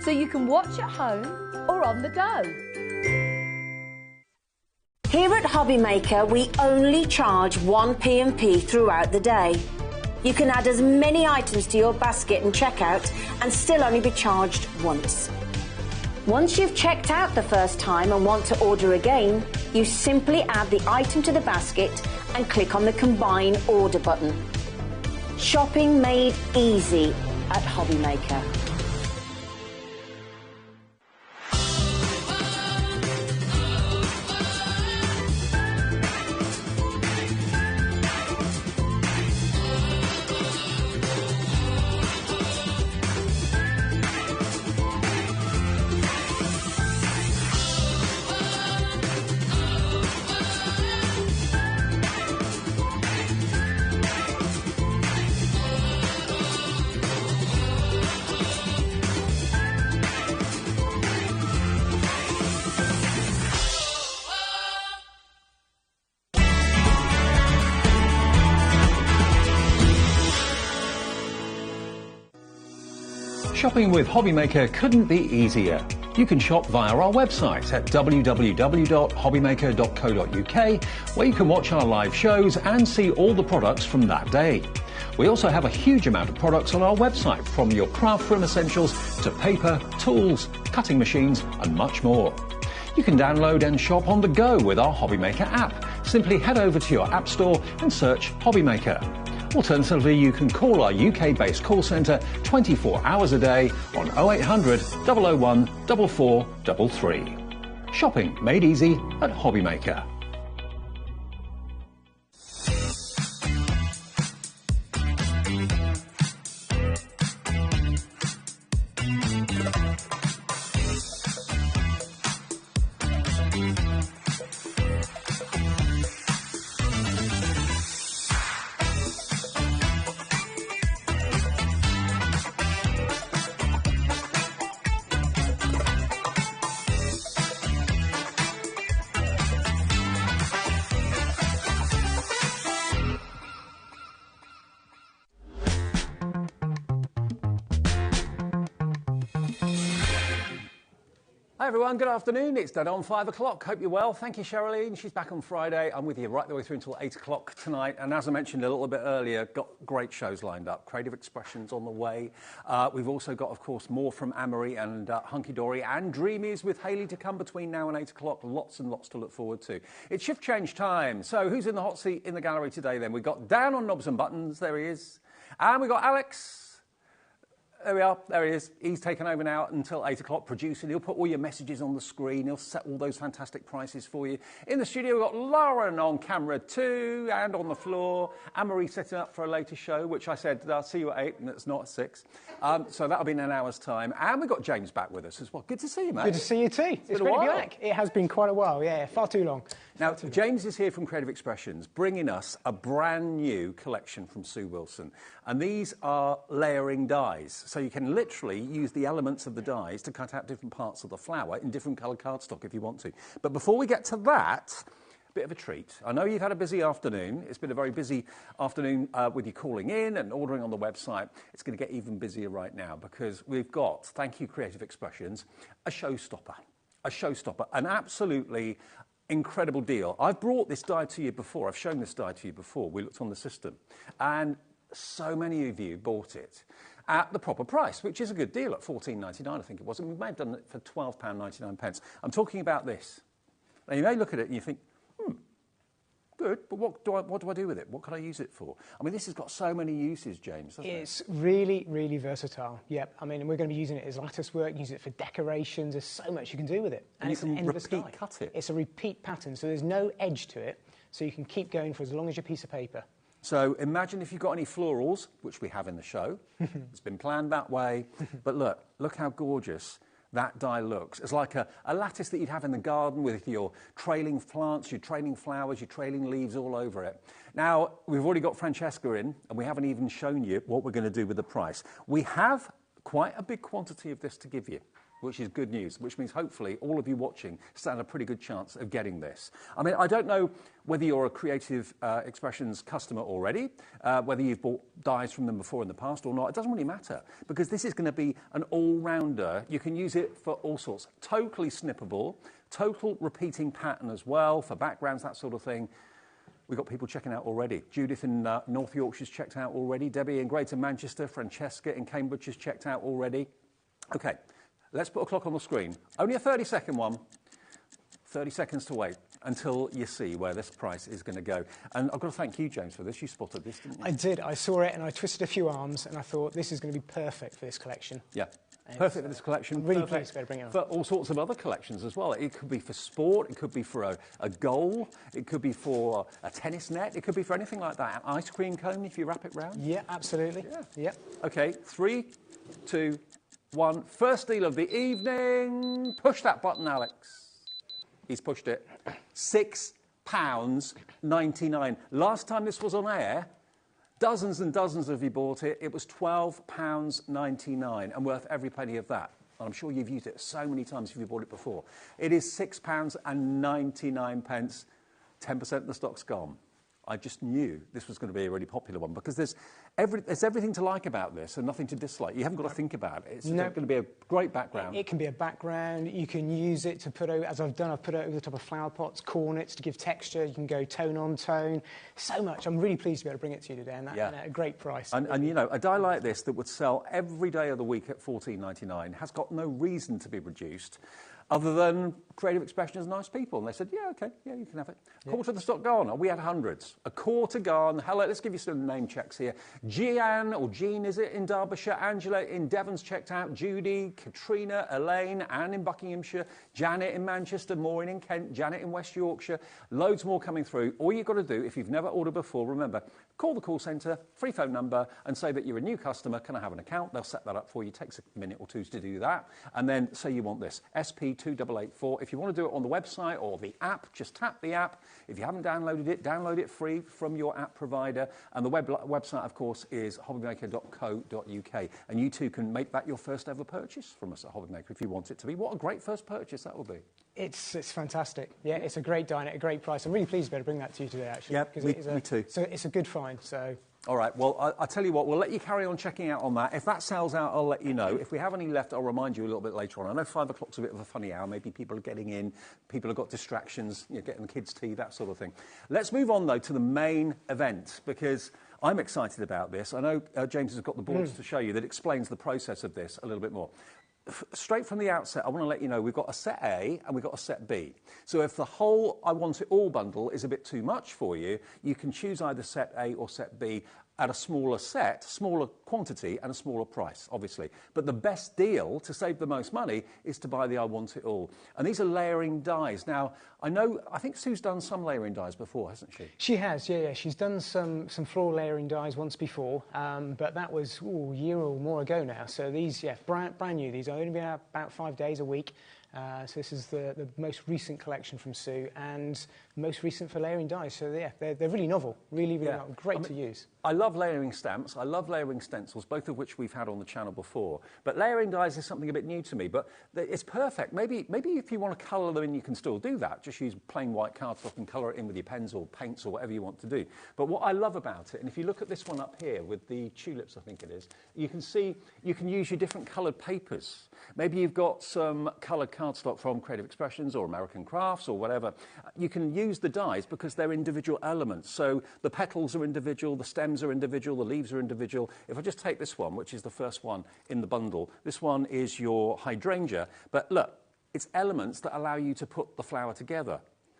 so you can watch at home or on the go. Here at HobbyMaker, we only charge 1 P&P throughout the day. You can add as many items to your basket and checkout and still only be charged once. Once you've checked out the first time and want to order again, you simply add the item to the basket and click on the Combine Order button. Shopping made easy at HobbyMaker. Shopping with HobbyMaker couldn't be easier. You can shop via our website at www.hobbymaker.co.uk, where you can watch our live shows and see all the products from that day. We also have a huge amount of products on our website, from your craft room essentials to paper, tools, cutting machines and much more. You can download and shop on the go with our HobbyMaker app. Simply head over to your app store and search HobbyMaker. Alternatively, you can call our UK-based call centre 24 hours a day on 0800 001 4433. Shopping made easy at HobbyMaker. Hi everyone, good afternoon. It's dead on 5 o'clock. Hope you're well. Thank you, Sherilyn. She's back on Friday. I'm with you right the way through until 8 o'clock tonight. And as I mentioned a little bit earlier, got great shows lined up. Creative Expressions on the way. We've also got, of course, more from Amory and Hunky Dory and Dreamies with Hayley to come between now and 8 o'clock. Lots and lots to look forward to. It's shift change time. So who's in the hot seat in the gallery today then? We've got Dan on Knobs and Buttons. There he is. And we've got Alex. There we are. There he is. He's taken over now until 8 o'clock producing. He'll put all your messages on the screen. He'll set all those fantastic prices for you. In the studio, we've got Lauren on camera too and on the floor. Anne-Marie setting up for a later show, which I said, I'll see you at 8 and it's not at 6. So that'll be in an hour's time. And we've got James back with us as well. Good to see you, mate. Good to see you too. It's great to be back. It has been quite a while, yeah, far too long. Now, James is here from Creative Expressions, bringing us a brand new collection from Sue Wilson. And these are layering dies. So you can literally use the elements of the dies to cut out different parts of the flower in different coloured cardstock if you want to. But before we get to that, a bit of a treat. I know you've had a busy afternoon. It's been a very busy afternoon with you calling in and ordering on the website. It's going to get even busier right now because we've got, thank you Creative Expressions, a showstopper. A showstopper, an absolutely incredible deal. I've brought this die to you before. I've shown this die to you before. We looked on the system. And so many of you bought it at the proper price, which is a good deal at £14.99, I think it was. And we may have done it for £12.99. I'm talking about this. Now, you may look at it and you think, good, but what do I do with it? What can I use it for? I mean, this has got so many uses, James, doesn't it? It's really, really versatile. Yep. I mean, we're going to be using it as lattice work, use it for decorations. There's so much you can do with it. And you can repeat cut it. It's a repeat pattern, so there's no edge to it. So you can keep going for as long as your piece of paper. So imagine if you've got any florals, which we have in the show. It's been planned that way. But look how gorgeous that die looks. It's like a lattice that you'd have in the garden with your trailing plants, your trailing flowers, your trailing leaves all over it. Now, we've already got Francesca in, and we haven't even shown you what we're going to do with the price. We have quite a big quantity of this to give you, which is good news, which means hopefully all of you watching stand a pretty good chance of getting this. I mean, I don't know whether you're a Creative Expressions customer already, whether you've bought dies from them before in the past or not. It doesn't really matter, because this is going to be an all-rounder. You can use it for all sorts. Totally snippable, total repeating pattern as well, for backgrounds, that sort of thing. We've got people checking out already. Judith in North Yorkshire's checked out already. Debbie in Greater Manchester. Francesca in Cambridge has checked out already. OK. Let's put a clock on the screen. Only a 30-second one. 30 seconds to wait until you see where this price is going to go. And I've got to thank you, James, for this. You spotted this, didn't you? I did. I saw it and I twisted a few arms and I thought this is going to be perfect for this collection. Yeah. Perfect for this collection. Really pleased to be able to bring it on. For all sorts of other collections as well. It could be for sport. It could be for a goal. It could be for a tennis net. It could be for anything like that. An ice cream cone if you wrap it round. Yeah, absolutely. Yeah. Yep. OK, 3, 2, 1. First deal of the evening. Push that button, Alex. He's pushed it. £6.99. Last time this was on air, dozens and dozens of you bought it. It was £12.99 and worth every penny of that. And I'm sure you've used it so many times if you bought it before. It is £6.99. 10% of the stock's gone. I just knew this was going to be a really popular one because there's everything to like about this and nothing to dislike. You haven't got to think about it. It's going to be a great background. It can be a background. You can use it to put over, as I've done, I've put it over the top of flower pots, cornets to give texture. You can go tone on tone. So much. I'm really pleased to be able to bring it to you today, and at a great price. And you know, a die like this that would sell every day of the week at $14.99 has got no reason to be reduced. Other than Creative Expression is nice people. And they said, yeah, OK, yeah, you can have it. Quarter of the stock gone. We had hundreds. A quarter gone. Hello, let's give you some name checks here. Jean, or Jean, is it, in Derbyshire. Angela in Devon's checked out. Judy, Katrina, Elaine, Anne in Buckinghamshire. Janet in Manchester. Maureen in Kent. Janet in West Yorkshire. Loads more coming through. All you've got to do, if you've never ordered before, remember, call the call centre, free phone number, and say that you're a new customer. Can I have an account? They'll set that up for you. It takes a minute or two to do that. And then say you want this. SP2884. If you want to do it on the website or the app, just tap the app. If you haven't downloaded it, download it free from your app provider. And the website, of course, is hobbymaker.co.uk. And you too can make that your first ever purchase from us at HobbyMaker if you want it to be. What a great first purchase that will be. It's fantastic. Yeah, it's a great dine at a great price. I'm really pleased to be able to bring that to you today, actually. Yeah, me too. So it's a good find, so... All right, well, I'll tell you what, we'll let you carry on checking out on that. If that sells out, I'll let you know. If we have any left, I'll remind you a little bit later on. I know 5 o'clock's a bit of a funny hour. Maybe people are getting in, people have got distractions, you know, getting the kids' tea, that sort of thing. Let's move on, though, to the main event, because I'm excited about this. I know James has got the boards to show you that explains the process of this a little bit more. Straight from the outset, I want to let you know we've got a set A and we've got a set B. So if the whole I Want It All bundle is a bit too much for you, you can choose either set A or set B at a smaller set, smaller quantity and a smaller price, obviously. But the best deal to save the most money is to buy the I Want It All. And these are layering dies. Now, I think Sue's done some layering dies before, hasn't she? She has, yeah. She's done some floor layering dies once before, but that was a year or more ago now. So these, brand new. These are only been out about 5 days a week. So this is the most recent collection from Sue and most recent for layering dies. So yeah, they're really novel, really novel. Great to use. I love layering stamps. I love layering stencils, both of which we've had on the channel before. But layering dies is something a bit new to me. But it's perfect. Maybe if you want to colour them in, you can still do that. Just use plain white cardstock and colour it in with your pens or paints or whatever you want to do. But what I love about it, and if you look at this one up here with the tulips, I think it is, you can see you can use your different coloured papers. Maybe you've got some coloured cardstock from Creative Expressions or American Crafts or whatever. You can use the dies because they're individual elements. So the petals are individual, the stems are individual, the leaves are individual. If I just take this one, which is the first one in the bundle, this one is your hydrangea. But look, it's elements that allow you to put the flower together.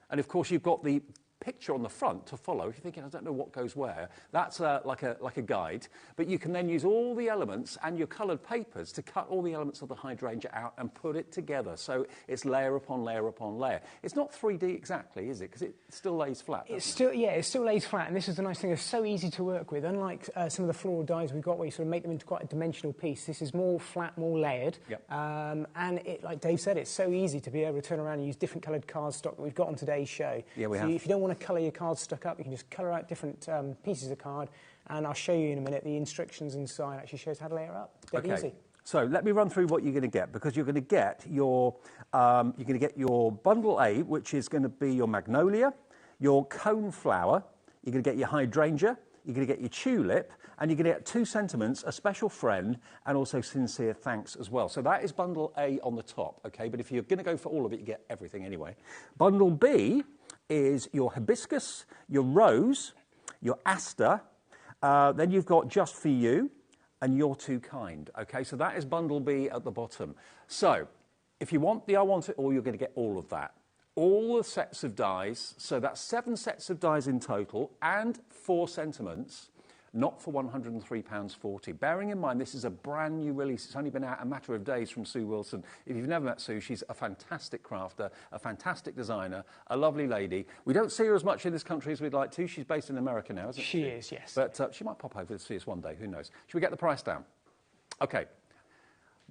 And of course, you've got the picture on the front to follow. If you're thinking, I don't know what goes where, that's like a guide. But you can then use all the elements and your coloured papers to cut all the elements of the hydrangea out and put it together. So it's layer upon layer upon layer. It's not 3D exactly, is it? Because it still lays flat. It still lays flat. And this is the nice thing. It's so easy to work with. Unlike some of the floral dies we've got where you sort of make them into quite a dimensional piece, this is more flat, more layered. Yep. And it, like Dave said, it's so easy to be able to turn around and use different coloured cardstock that we've got on today's show. Yeah, we have. If you don't want to colour your cards stuck up, you can just colour out different pieces of card, and I'll show you in a minute. The instructions inside actually shows how to layer up. Dead easy. So let me run through what you're going to get, because you're going to get your bundle A, which is going to be your magnolia, your cone flower, you're going to get your hydrangea, you're going to get your tulip, and you're going to get 2 sentiments, a special friend, and also sincere thanks as well. So that is bundle A on the top, okay? But if you're going to go for all of it, you get everything anyway. Bundle B is your hibiscus, your rose, your aster, then you've got just for you, and you're too kind, okay? So that is bundle B at the bottom. So if you want the I Want It All, you're going to get all of that. All the sets of dies, so that's 7 sets of dies in total, and 4 sentiments, not for £103.40. Bearing in mind, this is a brand new release. It's only been out a matter of days from Sue Wilson. If you've never met Sue, she's a fantastic crafter, a fantastic designer, a lovely lady. We don't see her as much in this country as we'd like to. She's based in America now, isn't she? She is, yes. But she might pop over to see us one day. Who knows? Should we get the price down? OK.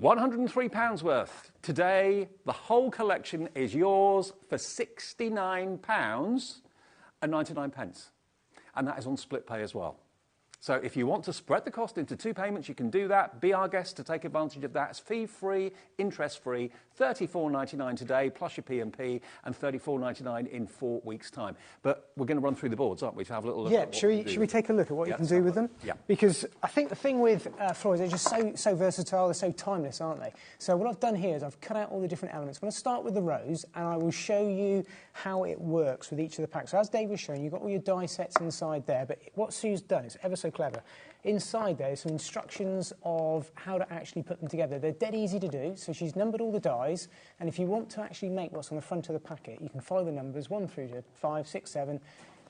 £103 worth. Today, the whole collection is yours for £69.99. And that is on split pay as well. So if you want to spread the cost into 2 payments, you can do that. Be our guest to take advantage of that. It's fee-free, interest-free, $34.99 today, plus your P&P, and $34.99 in 4 weeks' time. But we're going to run through the boards, aren't we, to have a little look at what should we take a look at what you can do with them? Yeah. Because I think the thing with floors, they're just so versatile, they're so timeless, aren't they? So what I've done here is I've cut out all the different elements. I'm going to start with the rose, and I will show you how it works with each of the packs. So as Dave was showing, you've got all your die sets inside there, but what Sue's done is ever so clever. Inside there is some instructions of how to actually put them together. They're dead easy to do, so she's numbered all the dies, and if you want to actually make what's on the front of the packet, you can follow the numbers 1 through to 5, 6, 7,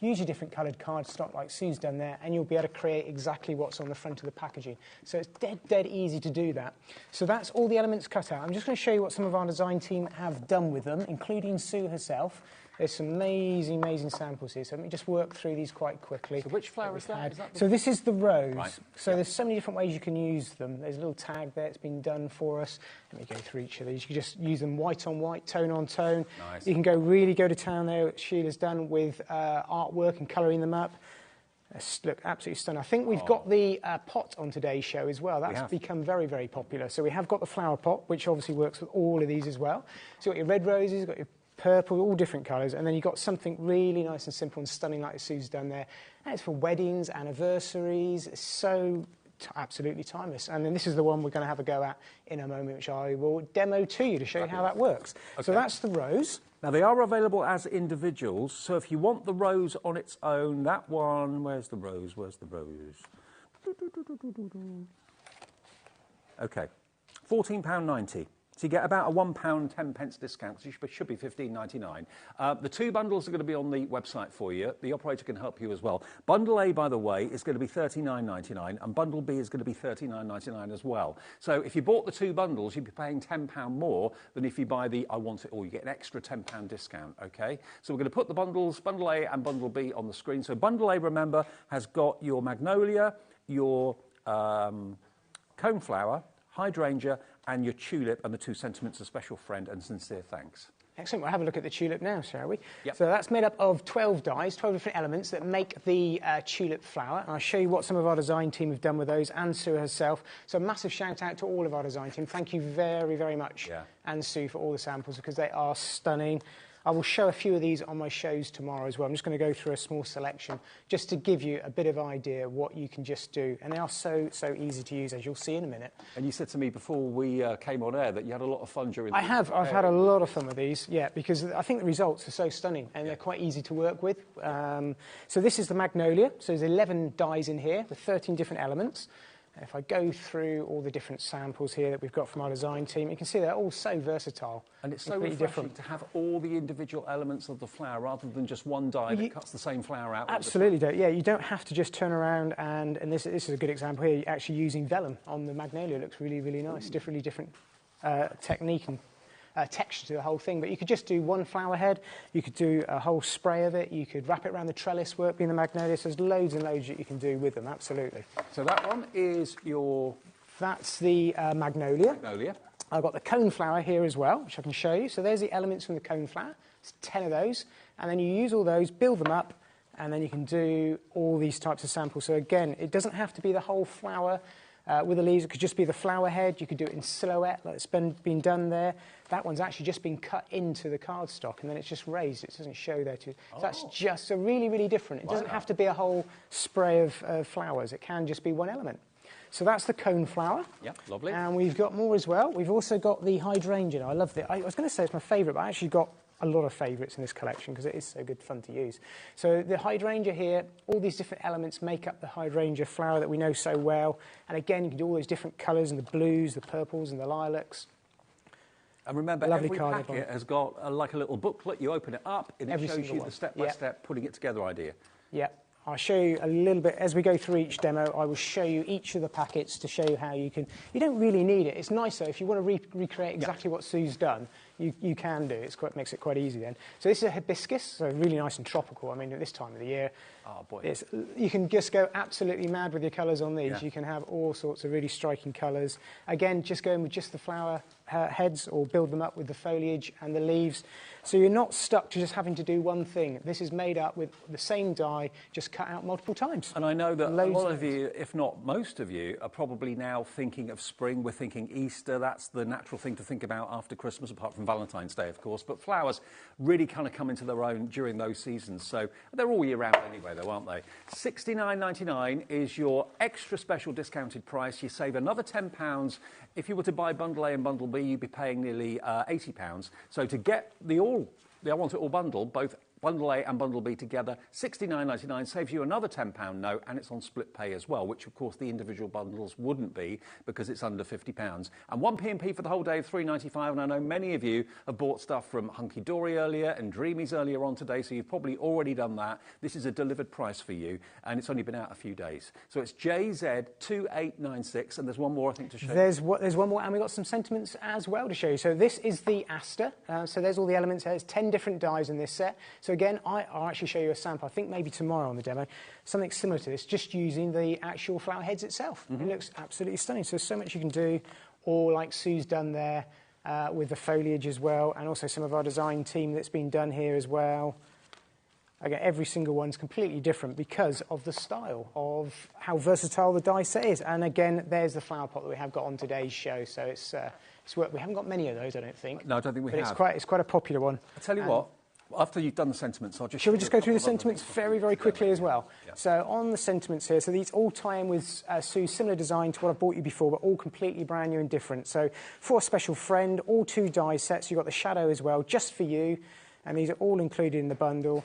use your different coloured cardstock like Sue's done there, and you'll be able to create exactly what's on the front of the packaging. So it's dead easy to do that. So that's all the elements cut out. I'm just going to show you what some of our design team have done with them, including Sue herself. There's some amazing samples here, so let me just work through these quite quickly. So which flower is that? So this is the rose. Right. So there's so many different ways you can use them. There's a little tag there, it's been done for us. Let me go through each of these. You can just use them white on white, tone on tone. Nice. You can really go to town there, what Sheila's done with artwork and colouring them up. Look, absolutely stunning. I think we've got the pot on today's show as well. That's become very popular. So we have got the flower pot, which obviously works with all of these as well. So you've got your red roses, you've got your purple, all different colours, and then you've got something really nice and simple and stunning like Sue's done there. And it's for weddings, anniversaries. It's so absolutely timeless. And then this is the one we're going to have a go at in a moment, which I will demo to you to show you how that works. Okay. So that's the rose. Now, they are available as individuals, so if you want the rose on its own, that one, where's the rose? OK, £14.90. So you get about a £1.10 discount, so it should be $15.99. The 2 bundles are going to be on the website for you. The operator can help you as well. Bundle A, by the way, is going to be $39.99, and Bundle B is going to be $39.99 as well. So if you bought the 2 bundles, you'd be paying £10 more than if you buy the I Want It All. You get an extra £10 discount, OK? So we're going to put the bundles, Bundle A and Bundle B, on the screen. So Bundle A, remember, has got your magnolia, your coneflower, hydrangea, and your tulip, and the 2 sentiments of special friend and sincere thanks. Excellent. We'll have a look at the tulip now, shall we? Yep. So that's made up of 12 dies, 12 different elements that make the tulip flower. And I'll show you what some of our design team have done with those, and Sue herself. So a massive shout out to all of our design team. Thank you very much, and Sue, for all the samples, because they are stunning. I will show a few of these on my shows tomorrow as well. I'm just going to go through a small selection just to give you a bit of idea of what you can just do. And they are so easy to use, as you'll see in a minute. And you said to me before we came on air that you had a lot of fun during the I've had a lot of fun with these, because I think the results are so stunning and they're quite easy to work with. So this is the magnolia. So there's 11 dies in here with 13 different elements. If I go through all the different samples here that we've got from our design team, you can see they're all so versatile. And it's so refreshing to have all the individual elements of the flower rather than just one die that cuts the same flower out. Absolutely. You don't have to just turn around and this is a good example here, actually using vellum on the magnolia. It looks really nice, different technique and texture to the whole thing. But you could just do one flower head, you could do a whole spray of it, you could wrap it around the trellis work being the magnolia. So there's loads and loads that you can do with them, absolutely. So that one is That's the magnolia. I've got the coneflower here as well, which I can show you. So there's the elements from the coneflower. It's 10 of those. And then you use all those, build them up, and then you can do all these types of samples. So again, it doesn't have to be the whole flower with the leaves. It could just be the flower head. You could do it in silhouette, like it's been done there. That one's actually just been cut into the cardstock, and then it's just raised. It doesn't show there too. So that's just really different. It doesn't have to be a whole spray of flowers. It can just be one element. So that's the coneflower. Yep, lovely. And we've got more as well. We've also got the hydrangea. I love it. I was going to say it's my favourite, but I actually got a lot of favourites in this collection because it is so good fun to use. So the hydrangea here, all these different elements make up the hydrangea flower that we know so well. And again, you can do all those different colours, and the blues, the purples, and the lilacs. And remember, every packet has got like a little booklet. You open it up, and it shows you the step-by-step putting it together idea. Yeah. I'll show you a little bit, as we go through each demo, I will show you each of the packets to show you how you can... You don't really need it. It's nice, though, if you want to recreate exactly what Sue's done, you can do. It makes it quite easy then. So this is a hibiscus, so really nice and tropical. I mean, at this time of the year, you can just go absolutely mad with your colours on these. You can have all sorts of really striking colours. Again, just going with just the flower heads or build them up with the foliage and the leaves. So you're not stuck to just having to do one thing. This is made up with the same die, just cut out multiple times. And I know that a lot of you, if not most of you, are probably now thinking of spring. We're thinking Easter. That's the natural thing to think about after Christmas, apart from Valentine's Day, of course. But flowers really kind of come into their own during those seasons. So they're all year round anyway, though, aren't they? $69.99 is your extra special discounted price. You save another £10. If you were to buy Bundle A and Bundle B, you'd be paying nearly £80. So to get the I Want It All bundle, both Bundle A and Bundle B together, $69.99, saves you another £10 note, and it's on split pay as well, which of course the individual bundles wouldn't be because it's under £50. And one P&P for the whole day of $3.95, and I know many of you have bought stuff from Hunky Dory earlier and Dreamies earlier on today, so you've probably already done that. This is a delivered price for you, and it's only been out a few days. So it's JZ2896, and there's one more I think to show you. There's one more, and we've got some sentiments as well to show you. So this is the Aster, so there's all the elements there. There's 10 different dies in this set. So again, I'll actually show you a sample, I think maybe tomorrow on the demo, something similar to this, just using the actual flower heads itself. It looks absolutely stunning. So there's so much you can do, or like Sue's done there with the foliage as well, and also some of our design team that's been done here as well. Again, every single one's completely different because of the style, of how versatile the die set is. And again, there's the flower pot that we have got on today's show. So it's work. We haven't got many of those, I don't think. No, I don't think we have. But it's quite a popular one. I'll tell you what. After you've done the sentiments, I'll just... Shall we just go through the sentiments very, very quickly as well? Yeah. So on the sentiments here, so these all tie in with Sue's similar design to what I bought you before, but all completely brand new and different. So for a special friend, all 2 die sets. You've got the shadow as well, just for you. And these are all included in the bundle.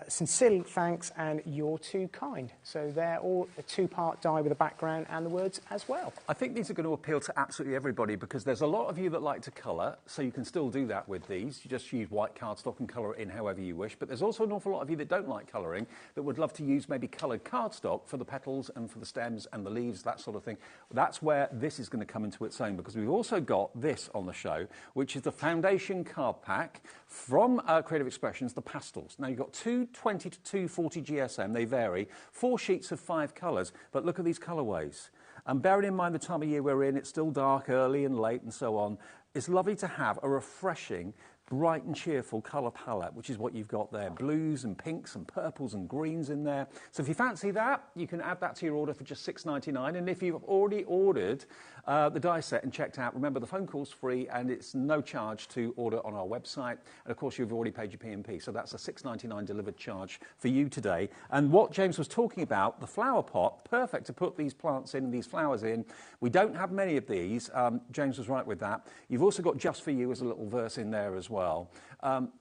Sincere thanks and you're too kind. So they're all a 2-part die with a background and the words as well. I think these are going to appeal to absolutely everybody because there's a lot of you that like to colour, so you can still do that with these. You just use white cardstock and colour it in however you wish. But there's also an awful lot of you that don't like colouring that would love to use maybe coloured cardstock for the petals and for the stems and the leaves, that sort of thing. That's where this is going to come into its own because we've also got this on the show, which is the foundation card pack from Creative Expressions, the pastels. Now you've got 220 to 240 GSM, they vary, 4 sheets of 5 colours, but look at these colourways. And bearing in mind the time of year we're in, it's still dark, early and late and so on, it's lovely to have a refreshing, bright and cheerful colour palette, which is what you've got there. Blues and pinks and purples and greens in there. So if you fancy that, you can add that to your order for just $6.99. And if you've already ordered the die set and checked out, remember the phone call's free and it's no charge to order on our website. And of course, you've already paid your P&P. So that's a $6.99 delivered charge for you today. And what James was talking about, the flower pot, perfect to put these plants in, these flowers in. We don't have many of these. James was right with that. You've also got Just For You as a little verse in there as well.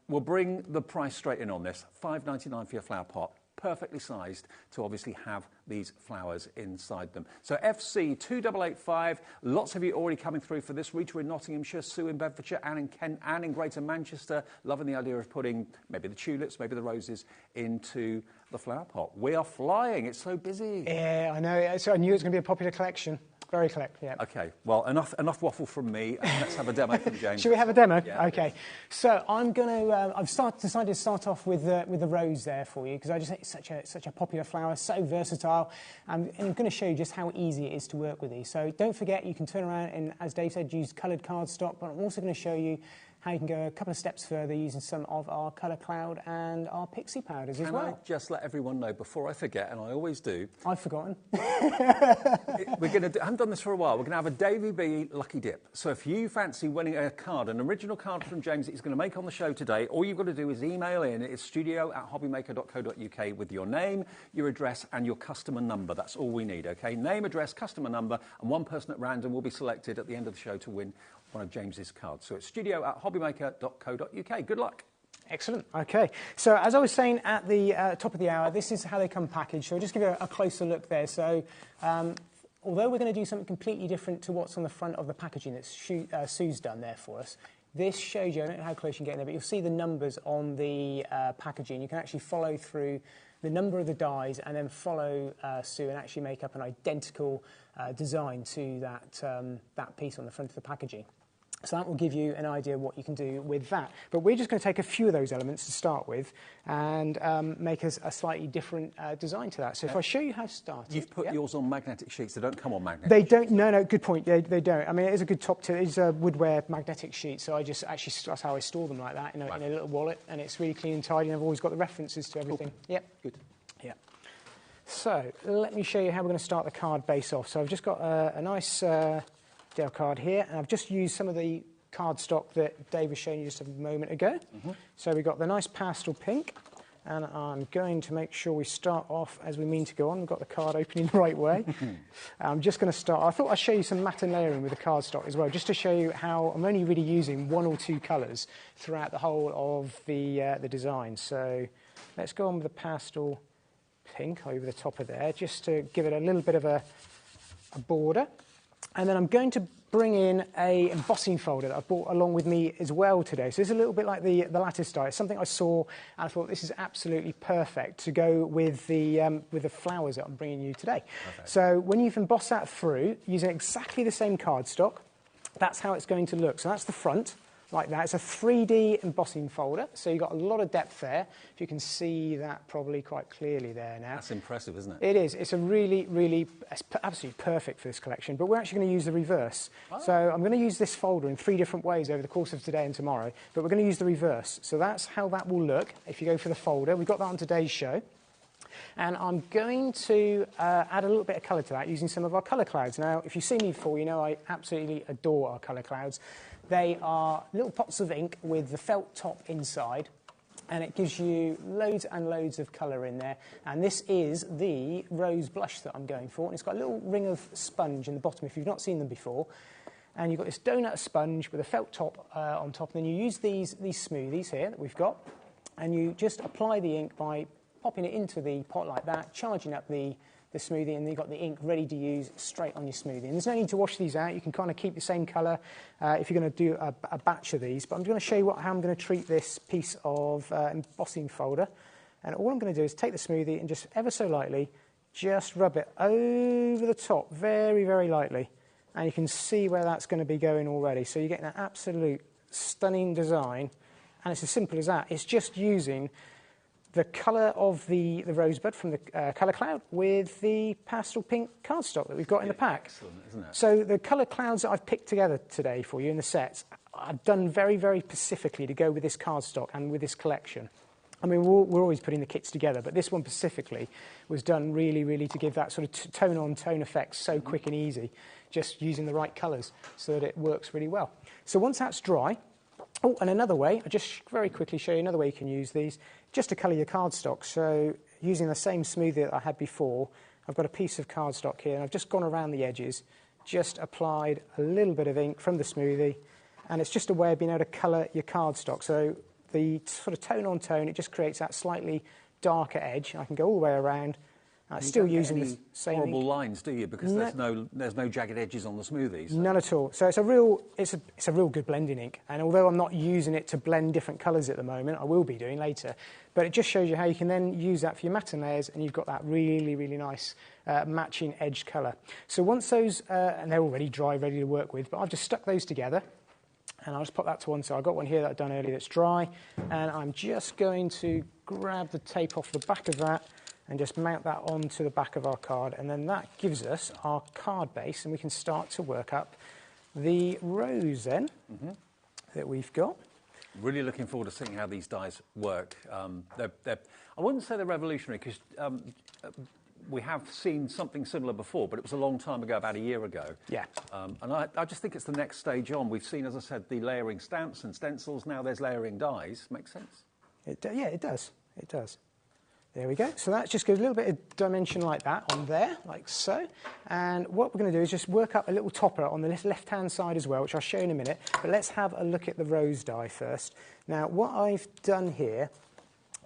We'll bring the price straight in on this. $5.99 for your flower pot. Perfectly sized to obviously have these flowers inside them. So FC 2885, lots of you already coming through for this. Rita in Nottinghamshire, Sue in Bedfordshire, Anne in Kent, Anne in Greater Manchester, loving the idea of putting maybe the tulips, maybe the roses into the flower pot. We are flying, it's so busy. Yeah, I know, so I knew it was going to be a popular collection. Very collect, yeah. Okay, well, enough waffle from me. Let's have a demo from James. Should we have a demo? Yeah. Okay. So I'm going to. I've decided to start off with the rose there for you because I just think it's such a popular flower, so versatile, and I'm going to show you just how easy it is to work with these. So don't forget, you can turn around and, as Dave said, use coloured cardstock. But I'm also going to show you how you can go a couple of steps further using some of our colour cloud and our pixie powders as well. Can I just let everyone know before I forget, and I always do. I've forgotten. We're going to. I haven't done this for a while. We're going to have a Davy B Lucky Dip. So if you fancy winning a card, an original card from James that he's going to make on the show today, all you've got to do is email in. It's studio@hobbymaker.co.uk with your name, your address, and your customer number. That's all we need. Okay, name, address, customer number, and one person at random will be selected at the end of the show to win one of James's cards. So it's studio@hobbymaker.co.uk. Good luck. Excellent. Okay. So as I was saying at the top of the hour, this is how they come packaged. So I'll just give you a closer look there. So although we're going to do something completely different to what's on the front of the packaging that Sue's done there for us, this shows you, I don't know how close you can get there, but you'll see the numbers on the packaging. You can actually follow through the number of the dies and then follow Sue and actually make up an identical design to that piece on the front of the packaging. So that will give you an idea of what you can do with that. But we're just going to take a few of those elements to start with and make a slightly different design to that. So if I show you how to start it... You've put yours on magnetic sheets. They don't come on magnetic They don't, no, good point. They don't. I mean, it is a good top tip. It is a woodware magnetic sheet, so I just actually, that's how I store them like that, in a little wallet, and it's really clean and tidy, and I've always got the references to everything. Cool. Yep. Good. Yeah. So let me show you how we're going to start the card base off. So I've just got a nice Dale card here, and I've just used some of the cardstock that Dave was showing you just a moment ago. So we've got the nice pastel pink, and I'm going to make sure we start off as we mean to go on. We've got the card opening the right way. I'm just going to start. I thought I'd show you some matte and layering with the cardstock as well, just to show you how I'm only really using 1 or 2 colours throughout the whole of the design. So let's go on with the pastel pink over the top of there, just to give it a little bit of a border. And then I'm going to bring in a embossing folder that I've brought along with me as well today. So it's a little bit like the lattice die. It's something I saw and I thought this is absolutely perfect to go with the flowers that I'm bringing you today. Perfect. So when you've embossed that through, using exactly the same cardstock, that's how it's going to look. So that's the front, like that. It's a 3D embossing folder, so you've got a lot of depth there. If you can see that probably quite clearly there now. That's impressive, isn't it? It is. It's a it's absolutely perfect for this collection, but we're actually going to use the reverse. Oh. So I'm going to use this folder in 3 different ways over the course of today and tomorrow, but we're going to use the reverse. So that's how that will look if you go for the folder. We've got that on today's show. And I'm going to add a little bit of colour to that using some of our colour clouds. Now, if you've seen me before, you know I absolutely adore our colour clouds. They are little pots of ink with the felt top inside, and it gives you loads and loads of colour in there. And this is the rose blush that I'm going for, and it's got a little ring of sponge in the bottom if you've not seen them before. And you've got this donut sponge with a felt top on top, and then you use these smoothies here that we've got, and you just apply the ink by popping it into the pot like that, charging up the smoothie, and then you've got the ink ready to use straight on your smoothie. And there's no need to wash these out. You can kind of keep the same colour if you're going to do a batch of these. But I'm going to show you how I'm going to treat this piece of embossing folder. And all I'm going to do is take the smoothie and just ever so lightly just rub it over the top, very, very lightly. And you can see where that's going to be going already. So you're getting an absolute stunning design. And it's as simple as that. It's just using the colour of the rosebud from the colour cloud with the pastel pink cardstock that we've got in the pack. Excellent, isn't it? So the colour clouds that I've picked together today for you in the sets, I've done very, very specifically to go with this cardstock and with this collection. I mean, we're always putting the kits together, but this one specifically was done really, really to give that sort of tone-on-tone effect so quick and easy, just using the right colours so that it works really well. So once that's dry, oh, and another way, I'll just very quickly show you another way you can use these, just to colour your cardstock. So using the same smoothie that I had before, I've got a piece of cardstock here, and I've just gone around the edges, just applied a little bit of ink from the smoothie, and it's just a way of being able to colour your cardstock. So the sort of tone on tone, it just creates that slightly darker edge. I can go all the way around. Still using the same horrible ink. lines, do you? Because there's no jagged edges on the smoothies. So. None at all. So it's a real good blending ink. And although I'm not using it to blend different colours at the moment, I will be doing later. But it just shows you how you can then use that for your matte layers, and you've got that really, really nice matching edged colour. So once those, and they're already dry, ready to work with, but I've just stuck those together. And I'll just pop that to one side. I've got one here that I've done earlier that's dry. And I'm just going to grab the tape off the back of that and just mount that onto the back of our card. And then that gives us our card base, and we can start to work up the rose then that we've got. Really looking forward to seeing how these dies work. I wouldn't say they're revolutionary, because we have seen something similar before, but it was a long time ago, about a year ago. Yeah. And I just think it's the next stage on. We've seen, as I said, the layering stamps and stencils. Now there's layering dies. Makes sense? Yeah, it does. It does. There we go. So that just gives a little bit of dimension like that on there, like so. And what we're going to do is just work up a little topper on the left-hand side as well, which I'll show you in a minute. But let's have a look at the rose die first. Now, what I've done here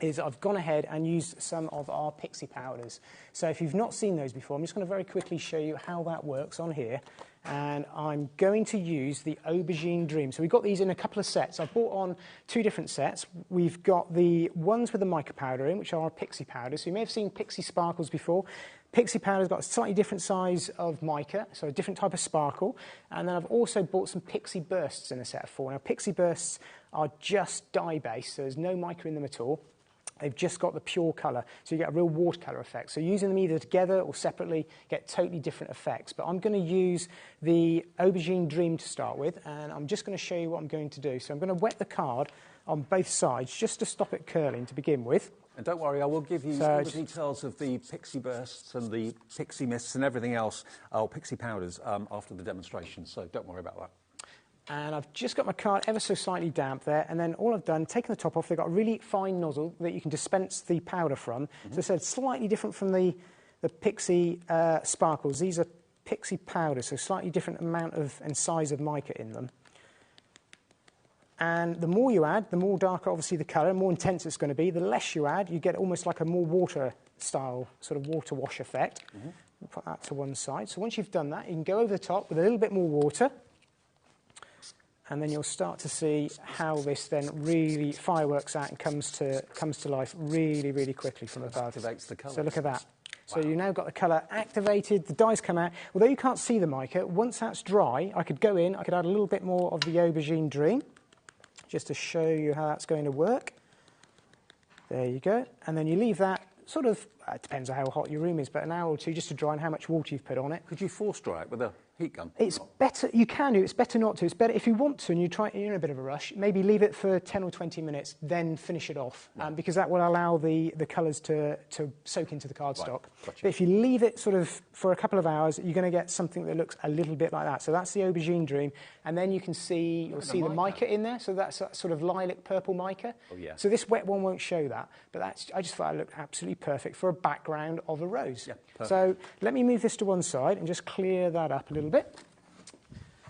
is I've gone ahead and used some of our pixie powders. So if you've not seen those before, I'm just going to very quickly show you how that works on here. and I'm going to use the Aubergine Dream. So we've got these in a couple of sets. I've bought on 2 different sets. We've got the ones with the mica powder in, which are pixie powders. So you may have seen pixie sparkles before. Pixie powder's got a slightly different size of mica, so a different type of sparkle. And then I've also bought some pixie bursts in a set of 4. Now, pixie bursts are just dye-based, so there's no mica in them at all. They've just got the pure colour, so you get a real watercolour effect. So using them either together or separately get totally different effects. But I'm going to use the Aubergine Dream to start with, and I'm just going to show you what I'm going to do. So I'm going to wet the card on both sides just to stop it curling to begin with. And don't worry, I will give you all the details of the pixie bursts and the pixie mists and everything else, pixie powders, after the demonstration, so don't worry about that. And I've just got my card ever so slightly damp there, and then all I've done, taken the top off, they've got a really fine nozzle that you can dispense the powder from. So I said slightly different from the pixie sparkles. These are pixie powders, so slightly different amount of and size of mica in them. And the more you add, the more darker obviously the colour, the more intense it's going to be. The less you add, you get almost like a more water style, sort of water wash effect. We'll put that to one side. So once you've done that, you can go over the top with a little bit more water. And then you'll start to see how this then really fireworks out and comes to life really, really quickly from above. Activates the colour. So look at that. So you've now got the colour activated, the dyes come out. Although you can't see the mica, once that's dry, I could go in, I could add a little bit more of the Aubergine Dream, just to show you how that's going to work. There you go. And then you leave that sort of, it depends on how hot your room is, but an hour or 2 just to dry and how much water you've put on it. Could you force dry it with a heat gun? It's better, you can do, it's better not to. It's better if you want to and you're in a bit of a rush, maybe leave it for 10 or 20 minutes, then finish it off, because that will allow the colours to soak into the cardstock. Right. Gotcha. But if you leave it sort of for a couple of hours, you're going to get something that looks a little bit like that. So that's the Aubergine Dream, and then you'll see the mica in there, so that's a sort of lilac purple mica. Oh, yeah. So this wet one won't show that, but I just thought it looked absolutely perfect for a background of a rose. Yeah, perfect. So let me move this to one side and just clear that up a little bit.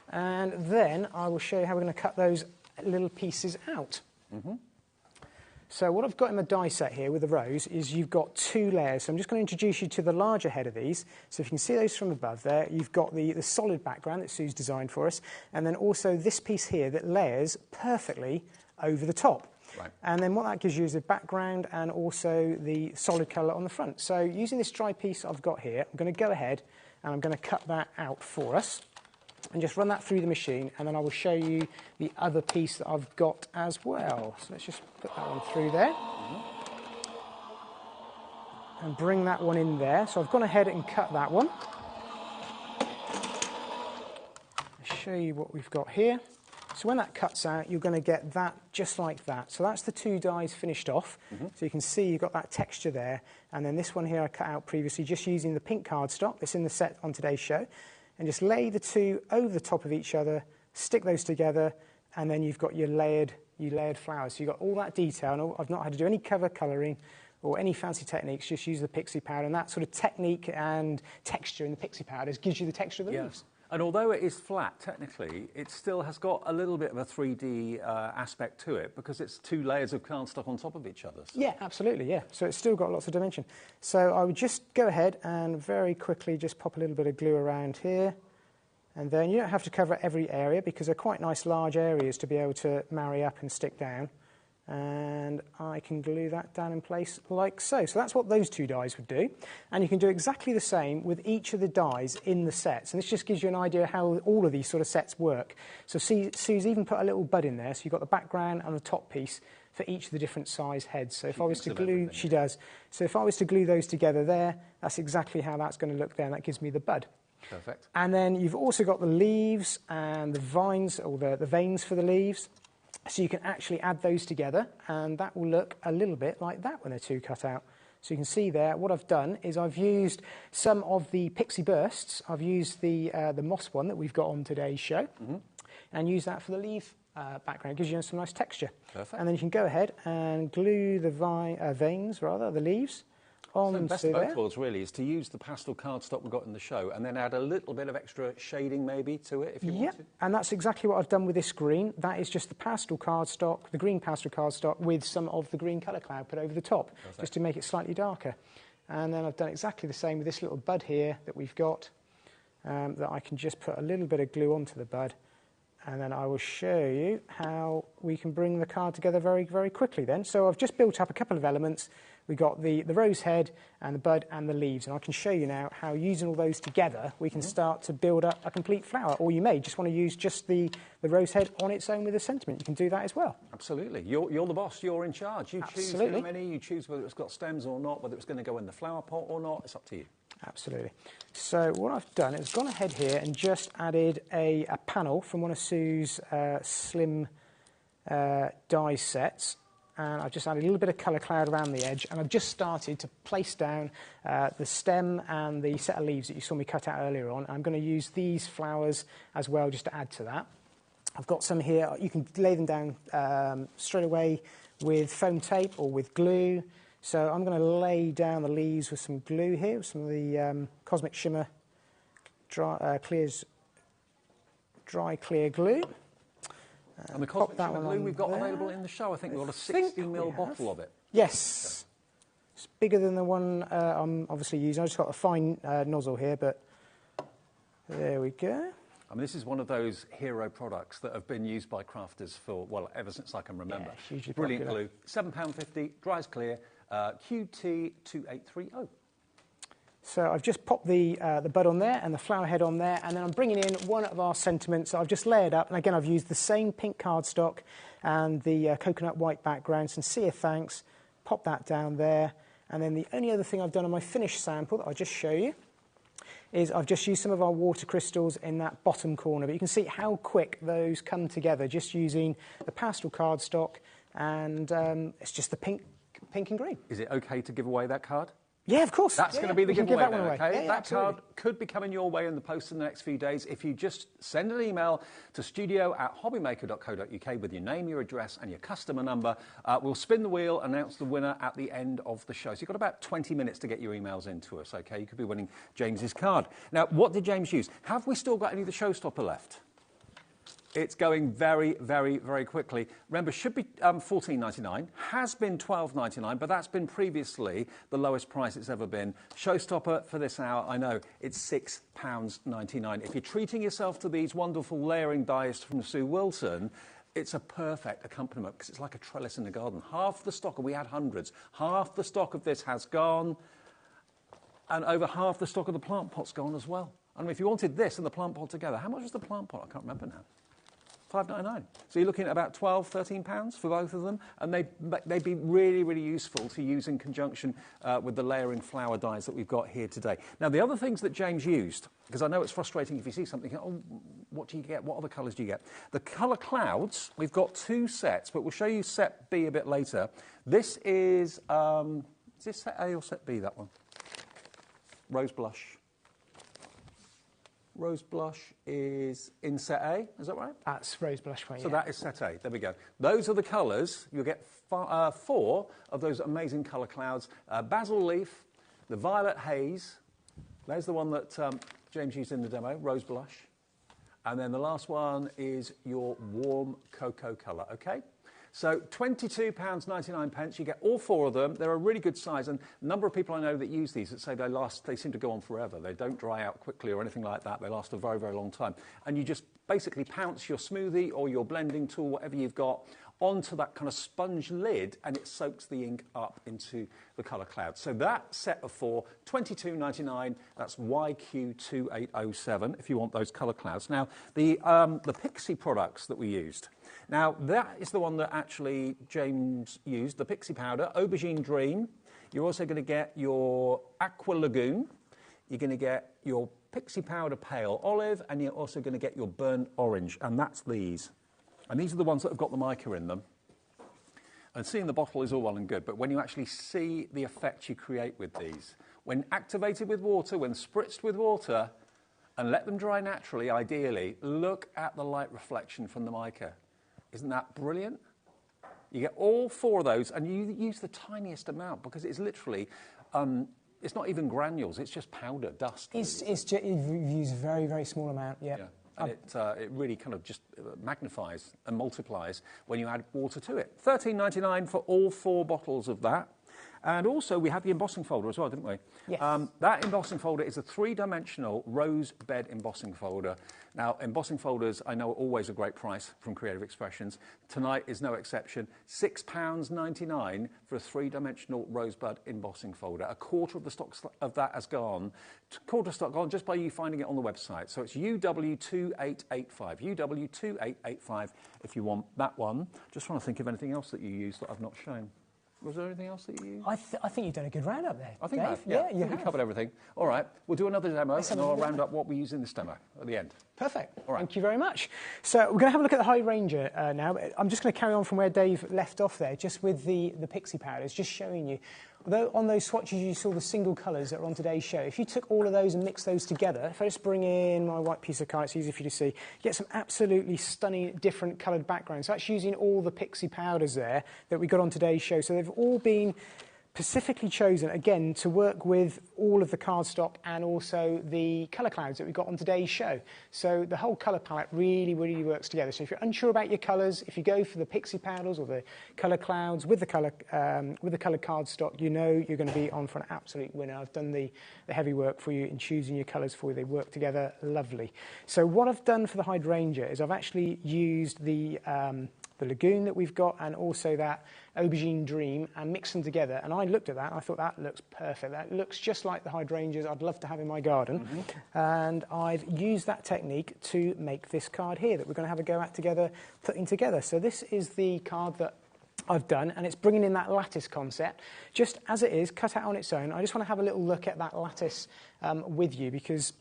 And then I will show you how we're going to cut those little pieces out. So what I've got in my die set here with the rose is you've got 2 layers. So I'm just going to introduce you to the larger head of these. So if you can see those from above there, you've got the solid background that Sue's designed for us, and then also this piece here that layers perfectly over the top. Right. And then what that gives you is a background and also the solid colour on the front. So using this dry piece I've got here, I'm going to go ahead and I'm going to cut that out for us and just run that through the machine, and then I will show you the other piece that I've got as well. So let's just put that one through there and bring that one in there. So I've gone ahead and cut that one. I'll show you what we've got here. So when that cuts out, you're going to get that just like that. So that's the 2 dies finished off. So you can see you've got that texture there. And then this one here I cut out previously just using the pink cardstock that's in the set on today's show. And just lay the 2 over the top of each other, stick those together, and then you've got your layered flowers. So you've got all that detail. And I've not had to do any cover colouring or any fancy techniques, just use the pixie powder. And that sort of technique and texture in the pixie powders gives you the texture of the leaves. And although it is flat, technically, it still has got a little bit of a 3D aspect to it because it's 2 layers of cardstock on top of each other. So. Yeah, absolutely, yeah. So it's still got lots of dimension. So I would just go ahead and very quickly just pop a little bit of glue around here. And then you don't have to cover every area because they're quite nice large areas to be able to marry up and stick down. And I can glue that down in place like so. So that's what those 2 dies would do. And you can do exactly the same with each of the dies in the sets. And this just gives you an idea how all of these sort of sets work. So Sue's even put a little bud in there. So you've got the background and the top piece for each of the different size heads. So if I was to glue, she does. So if I was to glue those together there, that's exactly how that's going to look there. And that gives me the bud. Perfect. And then you've also got the leaves and the vines, or the veins for the leaves. So you can actually add those together, and that will look a little bit like that when they're 2 cut out. So you can see there, what I've done is I've used some of the pixie bursts. I've used the moss one that we've got on today's show, and use that for the leaf background. It gives you some nice texture. Perfect. And then you can go ahead and glue the veins, the leaves, on so the best of there. both worlds, really, is to use the pastel cardstock we've got in the show and then add a little bit of extra shading, maybe, to it, if you want to. And that's exactly what I've done with this green. That is just the pastel cardstock, the green pastel cardstock, with some of the green colour cloud put over the top, just to make it slightly darker. And then I've done exactly the same with this little bud here that we've got. that I can just put a little bit of glue onto the bud, and then I will show you how we can bring the card together very, very quickly then. So I've just built up a couple of elements. We've got the rose head and the bud and the leaves, and I can show you now how, using all those together, we can start to build up a complete flower. Or you may just want to use just the rose head on its own with a sentiment. You can do that as well. Absolutely. You're the boss. You're in charge. You choose how many, you choose whether it's got stems or not, whether it's going to go in the flower pot or not. It's up to you. Absolutely. So what I've done is gone ahead here and just added a panel from one of Sue's slim die sets. And I've just added a little bit of colour cloud around the edge, and I've just started to place down the stem and the set of leaves that you saw me cut out earlier on. I'm going to use these flowers as well just to add to that. I've got some here. You can lay them down straight away with foam tape or with glue. So I'm going to lay down the leaves with some glue here, with some of the Cosmic Shimmer dry clear glue. And the Cosmic Shimmer glue we've got available in the show. I think we've got a 60ml bottle of it. Yes. It's bigger than the one I'm obviously using. I've just got a fine nozzle here, but there we go. I mean, this is one of those hero products that have been used by crafters for, well, ever since I can remember. Yeah, hugely brilliant popular. glue. £7.50, dries clear, QT2830. So I've just popped the bud on there and the flower head on there, and then I'm bringing in one of our sentiments that I've just layered up. And again, I've used the same pink cardstock and the coconut white background, sincere thanks. Pop that down there. And then the only other thing I've done on my finished sample that I'll just show you is I've just used some of our water crystals in that bottom corner. But you can see how quick those come together just using the pastel cardstock, and it's just the pink and green. Is it okay to give away that card? Yeah, of course. That's going to be the giveaway, that one away. Okay? Yeah, that card could be coming your way in the post in the next few days. If you just send an email to studio@hobbymaker.co.uk with your name, your address and your customer number, we'll spin the wheel, announce the winner at the end of the show. So you've got about 20 minutes to get your emails in to us, okay? You could be winning James's card. Now, what did James use? Have we still got any of the showstopper left? It's going very, very, very quickly. Remember, should be $14.99, has been $12.99, but that's been previously the lowest price it's ever been. Showstopper for this hour, I know, it's £6.99. If you're treating yourself to these wonderful layering dies from Sue Wilson, it's a perfect accompaniment because it's like a trellis in the garden. Half the stock, and we had hundreds, half the stock of this has gone, and over half the stock of the plant pot's gone as well. I mean, if you wanted this and the plant pot together, how much was the plant pot? I can't remember now. $5.99. So you're looking at about £12, £13 for both of them, and they'd be really, really useful to use in conjunction with the layering flower dies that we've got here today. Now, the other things that James used, because I know it's frustrating if you see something, oh, what do you get? What other colours do you get? The colour clouds, we've got two sets, but we'll show you set B a bit later. This is this set A or set B, that one? Rose Blush. Rose Blush is in set A, is that right? That's Rose Blush for you. So that is set A, there we go. Those are the colours. You'll get 4 of those amazing colour clouds. Basil Leaf, the Violet Haze, there's the one that James used in the demo, Rose Blush. And then the last one is your warm cocoa colour, okay? So £22.99, you get all 4 of them. They're a really good size, and a number of people I know that use these that say they seem to go on forever. They don't dry out quickly or anything like that. They last a very, very long time. And you just basically pounce your smoothie or your blending tool, whatever you've got, onto that kind of sponge lid, and it soaks the ink up into the colour cloud. So that set of 4, £22.99, that's YQ2807 if you want those colour clouds. Now, the Pixie products that we used. Now, that is the one that actually James used, the Pixie powder, Aubergine Dream. You're also going to get your Aqua Lagoon. You're going to get your Pixie powder Pale Olive, and you're also going to get your Burnt Orange, and that's these. And these are the ones that have got the mica in them. And seeing the bottle is all well and good, but when you actually see the effect you create with these, when activated with water, when spritzed with water, and let them dry naturally, ideally, look at the light reflection from the mica. Isn't that brilliant? You get all 4 of those, and you use the tiniest amount because it's literally, it's not even granules, it's just powder, dust. You use a very, very small amount, yeah. And it really kind of just magnifies and multiplies when you add water to it. £13.99 for all 4 bottles of that. And also, we had the embossing folder as well, didn't we? Yes. That embossing folder is a 3-dimensional rose bed embossing folder. Now, embossing folders, I know, are always a great price from Creative Expressions. Tonight is no exception. £6.99 for a 3-dimensional rosebud embossing folder. A quarter of the stock of that has gone. Quarter stock gone just by you finding it on the website. So it's UW2885. UW2885 if you want that one. Just trying to think of anything else that you use that I've not shown. Was there anything else that you used? I think you've done a good roundup there. I think Dave. I have. Yeah, you we covered everything. All right, we'll do another demo and I'll round up what we use in this demo at the end. Perfect. All right. Thank you very much. So we're going to have a look at the High Ranger now. I'm just going to carry on from where Dave left off there, just with the pixie powders, just showing you. Although on those swatches you saw the single colours that are on today's show, if you took all of those and mixed those together, if I just bring in my white piece of card, it's easy for you to see, you get some absolutely stunning different coloured backgrounds. So that's using all the pixie powders there that we got on today's show. So they've all been specifically chosen, again, to work with all of the cardstock and also the colour clouds that we got on today's show. So the whole colour palette really, really works together. So if you're unsure about your colours, if you go for the pixie powders or the colour clouds with the coloured cardstock, you know you're going to be on for an absolute winner. I've done the heavy work for you in choosing your colours for you. They work together lovely. So what I've done for the Hydrangea is I've actually used the Lagoon that we've got and also that Aubergine Dream and mixed them together. And I looked at that and I thought that looks perfect. That looks just like the hydrangeas I'd love to have in my garden. Mm-hmm. And I've used that technique to make this card here that we're going to have a go at together, putting together. So this is the card that I've done, and it's bringing in that lattice concept. Just as it is, cut out on its own. I just want to have a little look at that lattice with you, because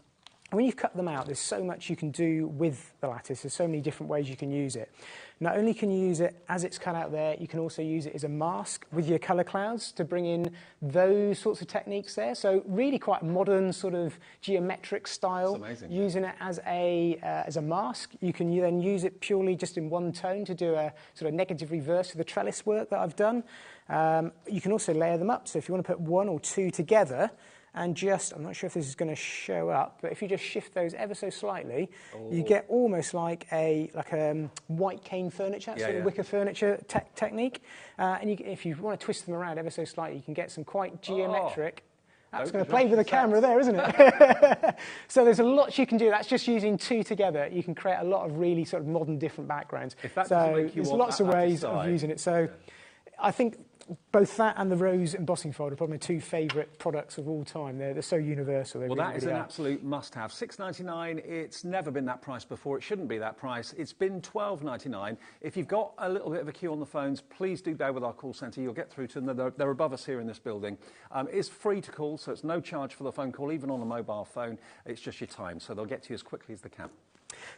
when you've cut them out, there's so much you can do with the lattice. There's so many different ways you can use it. Not only can you use it as it's cut out there, you can also use it as a mask with your colour clouds to bring in those sorts of techniques there. So really quite modern sort of geometric style. That's amazing. Using it as a mask. You can then use it purely just in one tone to do a sort of negative reverse of the trellis work that I've done. You can also layer them up. So if you want to put one or two together, and just, I'm not sure if this is going to show up, but if you just shift those ever so slightly, you get almost like a white cane furniture, sort of wicker furniture technique. And if you want to twist them around ever so slightly, you can get some quite geometric. That's going to play with the camera there, isn't it? So there's a lot you can do. That's just using two together. You can create a lot of really sort of modern different backgrounds. If that so make you there's want lots of ways of side. using it. So I think both that and the rose embossing folder are probably my two favourite products of all time. They're so universal. Well, that is an absolute must-have. $6.99. It's never been that price before. It shouldn't be that price. It's been $12.99. If you've got a little bit of a queue on the phones, please do bear with our call centre. You'll get through to them. They're above us here in this building. It's free to call, so it's no charge for the phone call, even on a mobile phone. It's just your time, so they'll get to you as quickly as they can.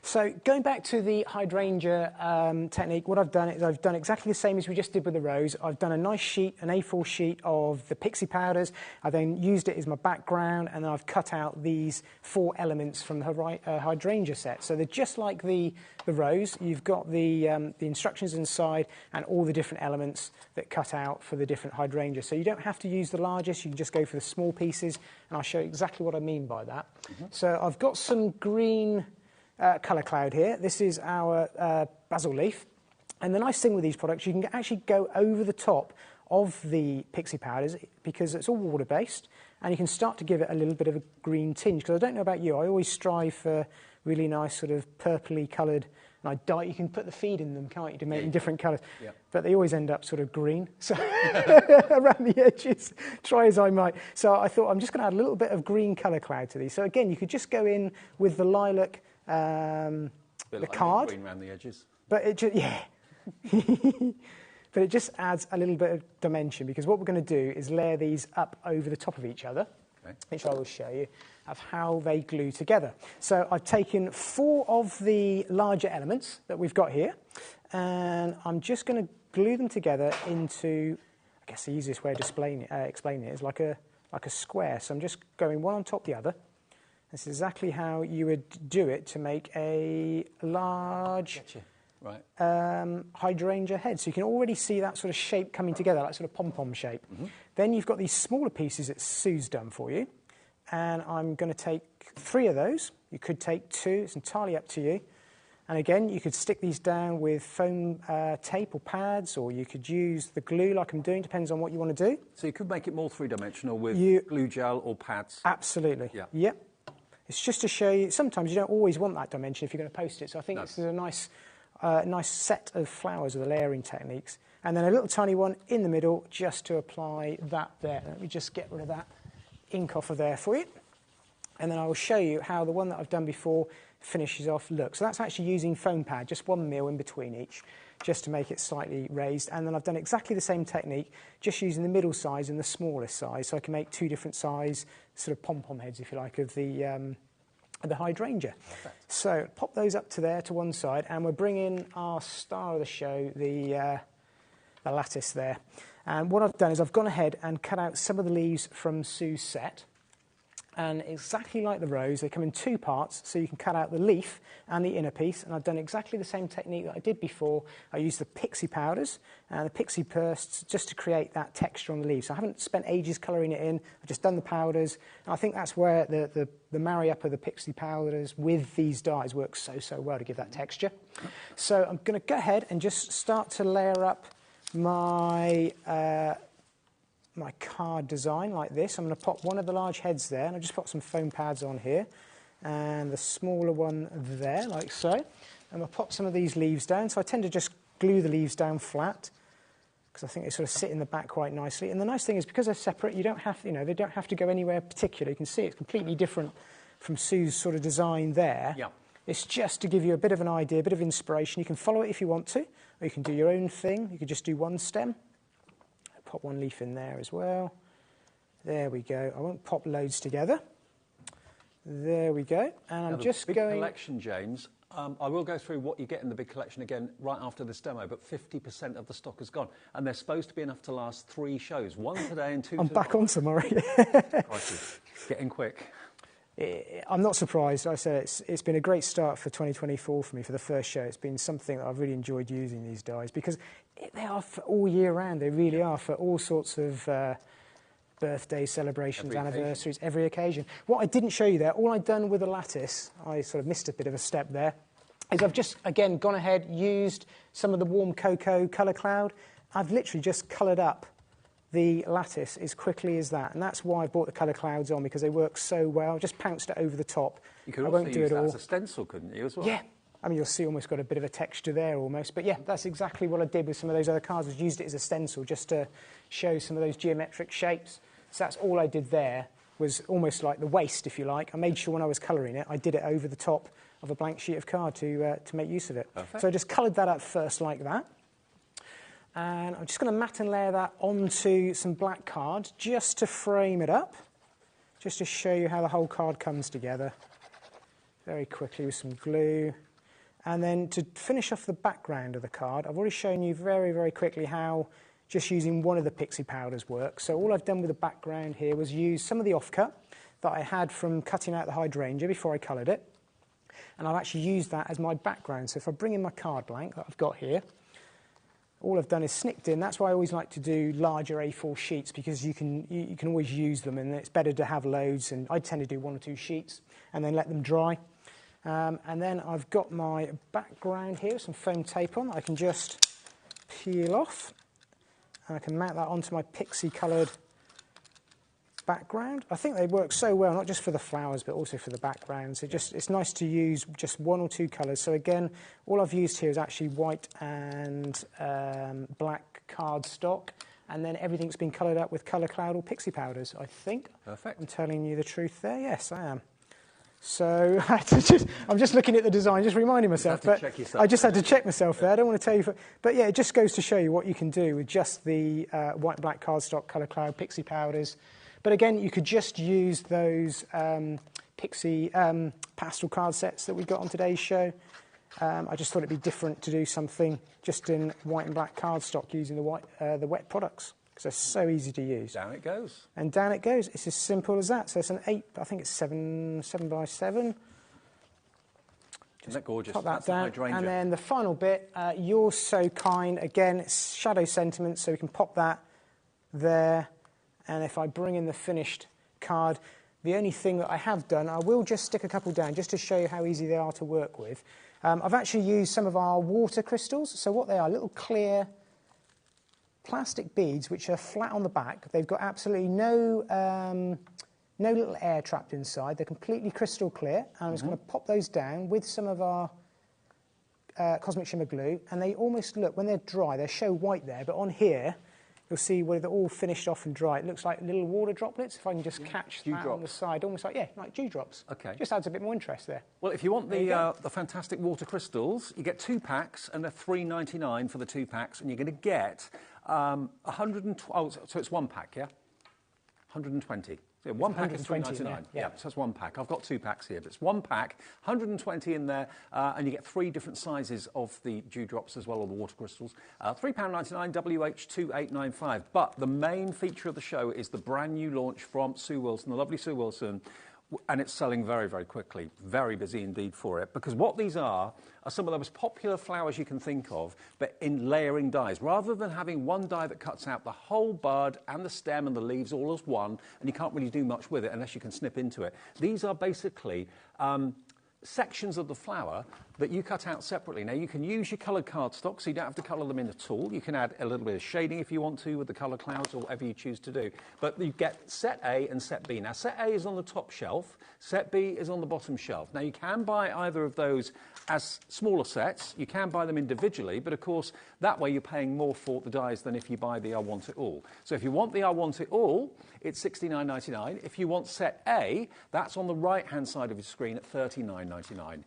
So going back to the hydrangea technique, what I've done is I've done exactly the same as we just did with the rose. I've done a nice sheet, an A4 sheet of the pixie powders. I then used it as my background, and then I've cut out these 4 elements from the hydrangea set. So they're just like the rose. You've got the instructions inside and all the different elements that cut out for the different hydrangea. So you don't have to use the largest. You can just go for the small pieces, and I'll show you exactly what I mean by that. Mm-hmm. So I've got some green colour cloud here. This is our basil leaf. And the nice thing with these products, you can actually go over the top of the pixie powders because it's all water-based, and you can start to give it a little bit of a green tinge. Because I don't know about you, I always strive for really nice sort of purpley coloured, and you can put the feed in them, can't you, to make them different colours. Yeah. But they always end up sort of green, so around the edges, try as I might. So I thought I'm just going to add a little bit of green colour cloud to these. So again, you could just go in with the lilac, the card, green around the edges. But it just, but it just adds a little bit of dimension, because what we're going to do is layer these up over the top of each other, which I will show you of how they glue together. So I've taken 4 of the larger elements that we've got here, and I'm just going to glue them together into, I guess the easiest way of explaining it is like a square. So I'm just going one on top of the other. This is exactly how you would do it to make a large hydrangea head. So you can already see that sort of shape coming together, that sort of pom-pom shape. Mm-hmm. Then you've got these smaller pieces that Sue's done for you. And I'm going to take 3 of those. You could take 2. It's entirely up to you. And again, you could stick these down with foam tape or pads, or you could use the glue like I'm doing, depends on what you want to do. So you could make it more three-dimensional with glue gel or pads? Absolutely. Yeah. Yep. It's just to show you, sometimes you don't always want that dimension if you're going to post it. So I think this is a nice set of flowers with the layering techniques. And then a little tiny one in the middle just to apply that there. Let me just get rid of that ink off of there for you. And then I will show you how the one that I've done before finishes off look. So that's actually using foam pad, just 1 mil in between each, just to make it slightly raised. And then I've done exactly the same technique, just using the middle size and the smallest size, so I can make 2 different size sort of pom-pom heads, if you like, of the hydrangea. Perfect. So pop those up to there, to one side, and we're bringing our star of the show, the lattice there. And what I've done is I've gone ahead and cut out some of the leaves from Sue's set. And exactly like the rose, they come in 2 parts, so you can cut out the leaf and the inner piece. And I've done exactly the same technique that I did before. I used the pixie powders and the pixie bursts just to create that texture on the leaf. So I haven't spent ages colouring it in. I've just done the powders. And I think that's where the marry-up of the pixie powders with these dyes works so well to give that texture. So I'm going to go ahead and just start to layer up my card design like this. I'm going to pop one of the large heads there, and I've just put some foam pads on here, and the smaller one there, like so. And I'll pop some of these leaves down. So I tend to just glue the leaves down flat, because I think they sort of sit in the back quite nicely. And the nice thing is, because they're separate, you don't have, they don't have to go anywhere particular. You can see it's completely different from Sue's sort of design there. Yeah. It's just to give you a bit of an idea, a bit of inspiration. You can follow it if you want to, or you can do your own thing. You could just do one stem. Pop one leaf in there as well. There we go. I won't pop loads together. There we go. And I'm just going... big collection, James. I will go through what you get in the big collection again right after this demo, but 50% of the stock is gone. And they're supposed to be enough to last 3 shows. 1 today and 2 I'm tomorrow. back on tomorrow. Getting quick. I'm not surprised. I said it's been a great start for 2024 for me for the first show. It's been something that I've really enjoyed using, these dyes, because they are for all year round. They really are for all sorts of birthday celebrations, anniversaries, every occasion. What I didn't show you there, all I'd done with the lattice, I sort of missed a bit of a step there, is I've just, again, gone ahead, used some of the warm cocoa colour cloud. I've literally just coloured up the lattice as quickly as that, and that's why I brought the colour clouds on, because they work so well. Just pounced it over the top. You could also use that as a stencil, couldn't you, as well? Yeah. I mean, you'll see almost got a bit of a texture there almost. But yeah, that's exactly what I did with some of those other cards, was used it as a stencil just to show some of those geometric shapes. So that's all I did there, was almost like the waste, if you like. I made sure when I was colouring it, I did it over the top of a blank sheet of card to make use of it. Perfect. So I just coloured that up first like that. And I'm just going to mat and layer that onto some black card just to frame it up, just to show you how the whole card comes together very quickly with some glue. And then to finish off the background of the card, I've already shown you very, very quickly how just using one of the pixie powders works. So all I've done with the background here was use some of the offcut that I had from cutting out the hydrangea before I coloured it. And I've actually used that as my background. So if I bring in my card blank that I've got here, all I've done is snicked in. That's why I always like to do larger A4 sheets, because you can always use them, and it's better to have loads. And I tend to do 1 or 2 sheets and then let them dry. And then I've got my background here, some foam tape on that I can just peel off. And I can mount that onto my pixie coloured background. I think they work so well, not just for the flowers, but also for the background. So it's nice to use just 1 or 2 colours. So again, all I've used here is actually white and black cardstock. And then everything's been coloured up with colour cloud or pixie powders, I think. Perfect. I'm telling you the truth there. Yes, I am. So I'm just looking at the design, just reminding myself. But I just had to check myself there. I don't want to tell you. But yeah, it just goes to show you what you can do with just the white and black cardstock, colour cloud, pixie powders. But again, you could just use those pixie pastel card sets that we got on today's show. I just thought it'd be different to do something just in white and black cardstock using the wet products, because they're so easy to use. Down it goes. And down it goes. It's as simple as that. So it's an 8, I think it's 7 by 7. Isn't that gorgeous? Pop that That's down. And then the final bit, You're So Kind. Again, it's shadow sentiment, so we can pop that there. And if I bring in the finished card, The only thing that I have done, I will just stick a couple down just to show you how easy they are to work with. I've actually used some of our water crystals. So what they are, little clear plastic beads which are flat on the back. They've got absolutely no little air trapped inside. They're completely crystal clear. And I'm just going to pop those down with some of our Cosmic Shimmer glue. And they almost look, when they're dry, they show white there. But on here, you'll see where they're all finished off and dry. It looks like little water droplets, if I can just catch that on the side. Almost like, like dewdrops. Okay. Just adds a bit more interest there. Well, if you want the fantastic water crystals, you get 2 packs, and they're $3.99 for the 2 packs, and you're going to get 120. Oh, so it's 1 pack, yeah? 120. So 1 pack is $3.99. Yeah, so it's 1 pack. I've got 2 packs here, but it's 1 pack, 120 in there, and you get 3 different sizes of the dewdrops as well, or the water crystals. £3.99, WH2895. But the main feature of the show is the brand new launch from Sue Wilson, the lovely Sue Wilson, and it's selling very, very quickly. Very busy indeed for it, because what these are some of the most popular flowers you can think of, but in layering dies. Rather than having one die that cuts out the whole bud and the stem and the leaves all as one, and you can't really do much with it unless you can snip into it. These are basically sections of the flower that you cut out separately. Now, you can use your coloured cardstock, so you don't have to colour them in at all. You can add a little bit of shading if you want to with the colour clouds or whatever you choose to do. But you get set A and set B. Now, set A is on the top shelf. Set B is on the bottom shelf. Now, you can buy either of those as smaller sets. You can buy them individually, but of course, that way you're paying more for the dies than if you buy the I Want It All. So if you want the I Want It All, it's $69.99. If you want set A, that's on the right-hand side of your screen at $39.99.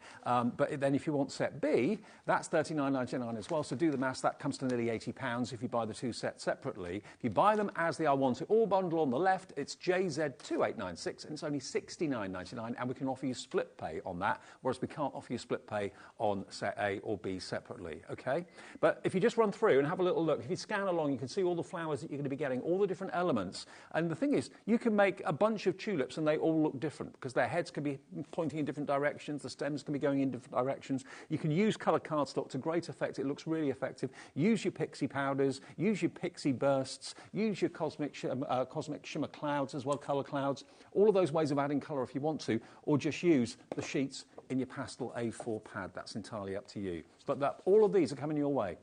But then if you want set B, that's $39.99 as well. So do the maths, that comes to nearly £80 if you buy the 2 sets separately. If you buy them as the I Want It All bundle on the left, it's JZ2896, and it's only $69.99, and we can offer you split pay on that, whereas we can't offer you split pay on set A or B separately, okay? But if you just run through and have a little look, if you scan along, you can see all the flowers that you're going to be getting, all the different elements. And the thing is, you can make a bunch of tulips and they all look different, because their heads can be pointing in different directions, the stems can be going in different directions. You can use coloured cardstock to great effect. It looks really effective. Use your pixie powders, use your pixie bursts, use your cosmic shimmer clouds as well, colour clouds. All of those ways of adding colour if you want to, or just use the sheets in your pastel A4 pad. That's entirely up to you. But all of these are coming your way.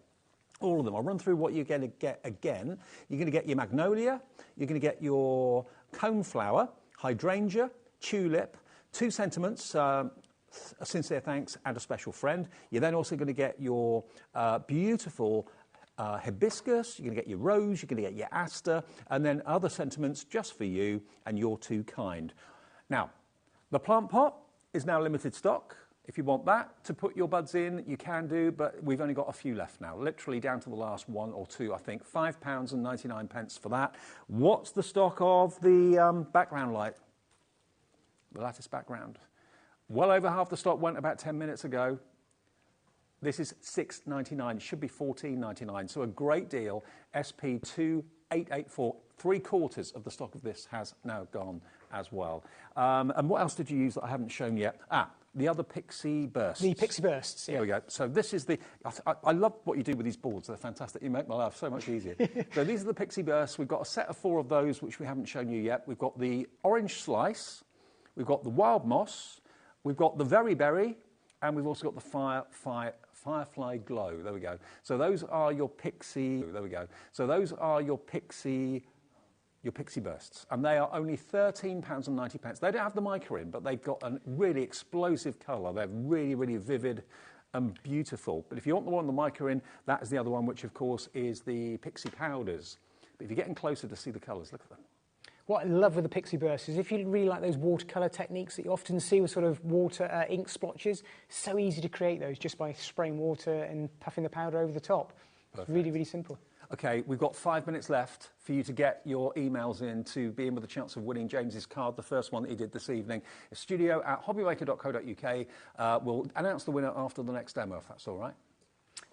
All of them. I'll run through what you're going to get again. You're going to get your magnolia, you're going to get your coneflower, hydrangea, tulip, 2 sentiments, a sincere thanks and a special friend. You're then also going to get your beautiful hibiscus, you're going to get your rose, you're going to get your aster, and then other sentiments just for you and your 2 kind. Now, the plant pot is now limited stock. If you want that to put your buds in, you can do, but we've only got a few left now, literally down to the last 1 or 2, I think. £5.99 for that. What's the stock of the background light? The lattice background. Well over half the stock went about 10 minutes ago. This is $6.99. It should be $14.99. So a great deal. SP2884. 3/4 of the stock of this has now gone as well. And what else did you use that I haven't shown yet? The other pixie bursts. The pixie bursts, yeah. There we go. So this is the... I love what you do with these boards. They're fantastic. You make my life so much easier. So these are the pixie bursts. We've got a set of 4 of those, which we haven't shown you yet. We've got the orange slice. We've got the wild moss. We've got the very berry. And we've also got the firefly glow. There we go. So those are your pixie... There we go. So those are your pixie bursts, and they are only £13.90. They don't have the mica in, but they've got a really explosive colour. They're really, really vivid and beautiful. But if you want the one with the mica in, that is the other one, which of course is the pixie powders. But if you're getting closer to see the colours, look at them. What I love with the pixie bursts is if you really like those watercolour techniques that you often see with sort of water ink splotches, so easy to create those just by spraying water and puffing the powder over the top. It's really, really simple. OK, we've got 5 minutes left for you to get your emails in to be in with a chance of winning James's card, the first one that he did this evening. Studio@hobbymaker.co.uk. We'll announce the winner after the next demo, if that's all right.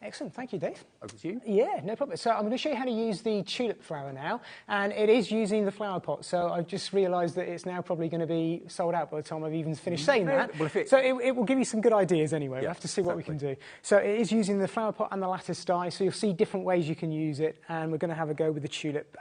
Excellent, thank you, Dave. Over to you. Yeah, no problem. So I'm going to show you how to use the tulip flower now, and it is using the flower pot. So I've just realised that it's now probably going to be sold out by the time I've even finished saying that. Well, so it will give you some good ideas anyway. We'll have to see what we can exactly. do. So it is using the flower pot and the lattice die, so you'll see different ways you can use it, and we're going to have a go with the tulip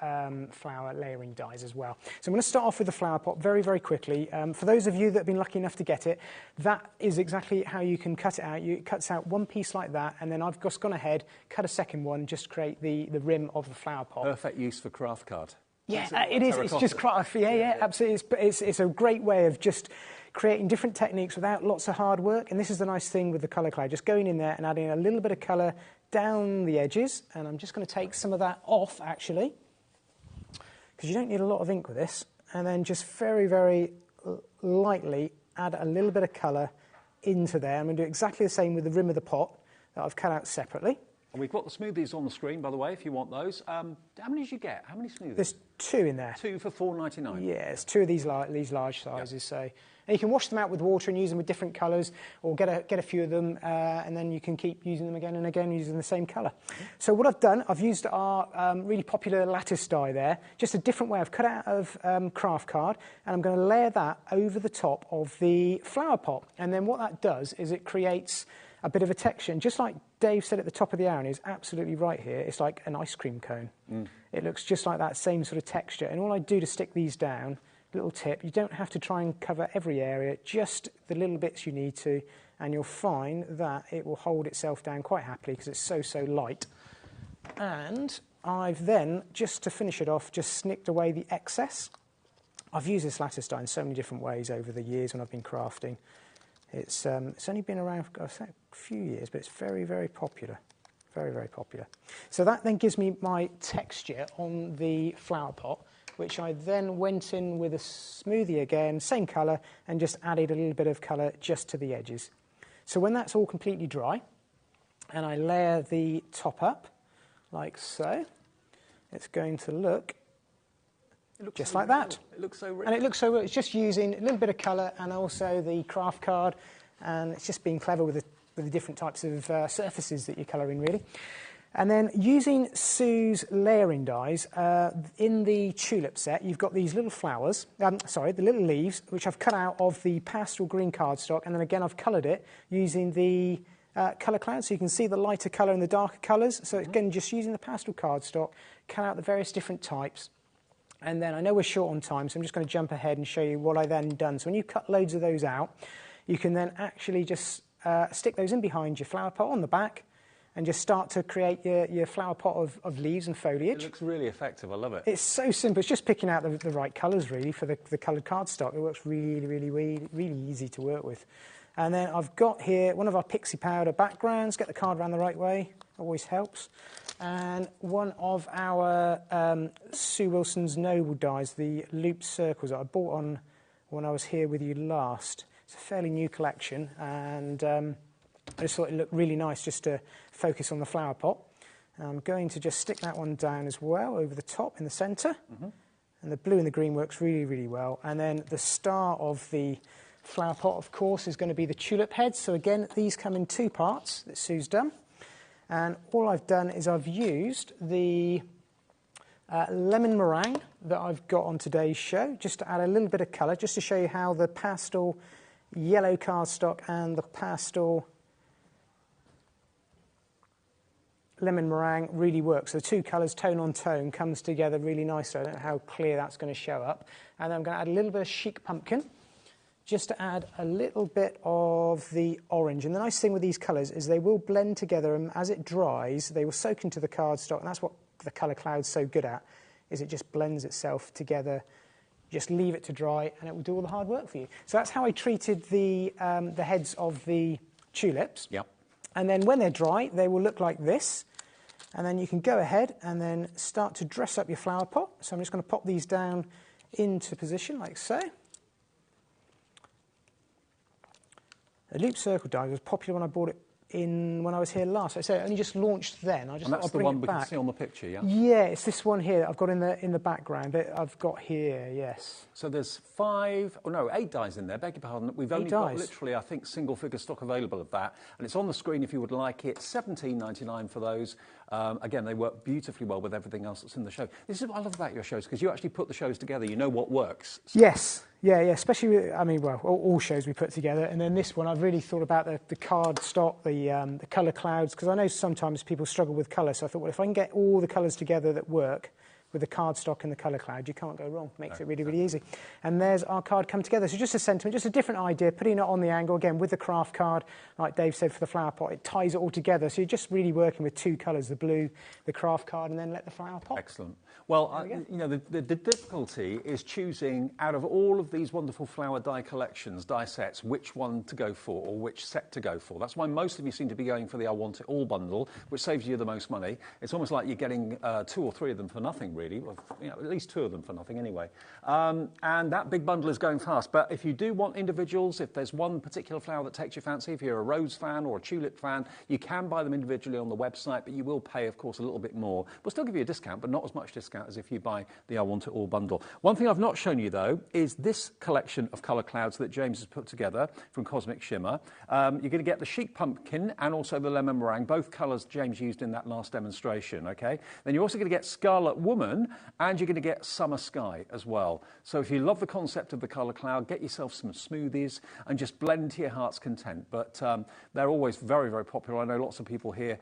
flower layering dies as well. So I'm going to start off with the flower pot very, very quickly. For those of you that have been lucky enough to get it, that is exactly how you can cut it out. It cuts out one piece like that, and then I've just gone ahead, cut a second one, just to create the rim of the flower pot. Perfect use for craft card. Yeah, it is. It's just craft. Yeah, absolutely. It's a great way of just creating different techniques without lots of hard work. And this is the nice thing with the colour cloud, just going in there and adding a little bit of colour down the edges. And I'm just going to take some of that off, actually, because you don't need a lot of ink with this. And then just very, very lightly add a little bit of colour into there. I'm going to do exactly the same with the rim of the pot that I've cut out separately. And we've got the smoothies on the screen, by the way, if you want those. How many did you get? How many smoothies? There's 2 in there. 2 for $4.99. Yeah, it's 2 of these large sizes. Yep. So, and you can wash them out with water and use them with different colours, or get a few of them, and then you can keep using them again and again using the same colour. So what I've done, I've used our really popular lattice die there, just a different way. I've cut out of craft card, and I'm going to layer that over the top of the flower pot. And then what that does is it creates a bit of a texture. And just like Dave said at the top of the hour, and he's absolutely right here, it's like an ice cream cone. It looks just like that same sort of texture. And all I do to stick these down, little tip, you don't have to try and cover every area, just the little bits you need to, and you'll find that it will hold itself down quite happily because it's so light. And I've then, just to finish it off, just snicked away the excess. I've used this lattice die in so many different ways over the years when I've been crafting. It's only been around for a few years, but it's very, very popular. Very, very popular. So that then gives me my texture on the flower pot, which I then went in with a smoothie again, same colour, and just added a little bit of colour just to the edges. So when that's all completely dry, and I layer the top up, like so, it's going to look just like that. It looks so rich. And it looks so rich. It's just using a little bit of colour and also the craft card, and it's just being clever with the different types of surfaces that you're colouring, really. And then using Sue's layering dies, in the tulip set, you've got these little flowers, the little leaves, which I've cut out of the pastel green cardstock, and then again I've coloured it using the colour cloud, so you can see the lighter colour and the darker colours. So again, just using the pastel cardstock, cut out the various different types. And then I know we're short on time, so I'm just going to jump ahead and show you what I then done. So when you cut loads of those out, you can then actually just stick those in behind your flower pot on the back and just start to create your flower pot of leaves and foliage. It looks really effective. I love it. It's so simple. It's just picking out the right colours, really, for the coloured cardstock. It works really easy to work with. And then I've got here one of our pixie powder backgrounds. Get the card around the right way. Always helps. And one of our Sue Wilson's Noble dies, the looped circles that I bought on when I was here with you last. It's a fairly new collection, and I just thought it looked really nice just to focus on the flower pot. And I'm going to just stick that one down as well over the top in the centre. And the blue and the green works really well. And then the star of the flower pot, of course, is going to be the tulip heads. So again, these come in 2 parts that Sue's done. And all I've done is I've used the lemon meringue that I've got on today's show, just to add a little bit of colour, just to show you how the pastel yellow cardstock and the pastel lemon meringue really works. So the 2 colours, tone on tone, comes together really nicely. I don't know how clear that's going to show up. And then I'm going to add a little bit of chic pumpkin, just to add a little bit of the orange. And the nice thing with these colours is they will blend together, and as it dries, they will soak into the cardstock, and that's what the colour cloud's so good at, is it just blends itself together. Just leave it to dry, and it will do all the hard work for you. So that's how I treated the heads of the tulips. Yep. And then when they're dry, they will look like this. And then you can go ahead and then start to dress up your flower pot. So I'm just going to pop these down into position like so. The loop circle die was popular when I bought it when I was here last. So it only just launched then. I just And that's thought the I'd one bring we it back. can see on the picture, yeah? Yeah, it's this one here that I've got in the background that I've got here, yes. So there's 8 dies in there, beg your pardon. We've only got dies. literally, I think, single figure stock available of that. And it's on the screen if you would like it. $17.99 for those. Again, they work beautifully well with everything else that's in the show. This is what I love about your shows, because you actually put the shows together. You know what works. So Yes, yeah, especially with, I mean, well, all shows we put together. And then this one, I've really thought about the card stock, the colour clouds, because I know sometimes people struggle with colour. So I thought, well, if I can get all the colours together that work, with the card stock and the colour cloud, you can't go wrong. Makes it really, really easy. And there's our card come together. So just a sentiment, just a different idea, putting it on the angle, again, with the craft card, like Dave said for the flower pot, it ties it all together. So you're just really working with 2 colours, the blue, the craft card, and then let the flower pop. Excellent. Well, you know, the difficulty is choosing out of all of these wonderful flower die collections, die sets, which one to go for or which set to go for. That's why most of you seem to be going for the I Want It All bundle, which saves you the most money. It's almost like you're getting 2 or 3 of them for nothing, really. Well, you know, at least 2 of them for nothing anyway. And that big bundle is going fast. But if you do want individuals, if there's one particular flower that takes your fancy, if you're a rose fan or a tulip fan, you can buy them individually on the website, but you will pay, of course, a little bit more. We'll still give you a discount, but not as much discount as if you buy the I Want It All bundle. One thing I've not shown you, though, is this collection of colour clouds that James has put together from Cosmic Shimmer. You're going to get the Chic Pumpkin and also the Lemon Meringue, both colours James used in that last demonstration, OK? Then you're also going to get Scarlet Woman, and you're going to get Summer Sky as well. So if you love the concept of the colour cloud, get yourself some smoothies and just blend to your heart's content. But they're always very, very popular. I know lots of people here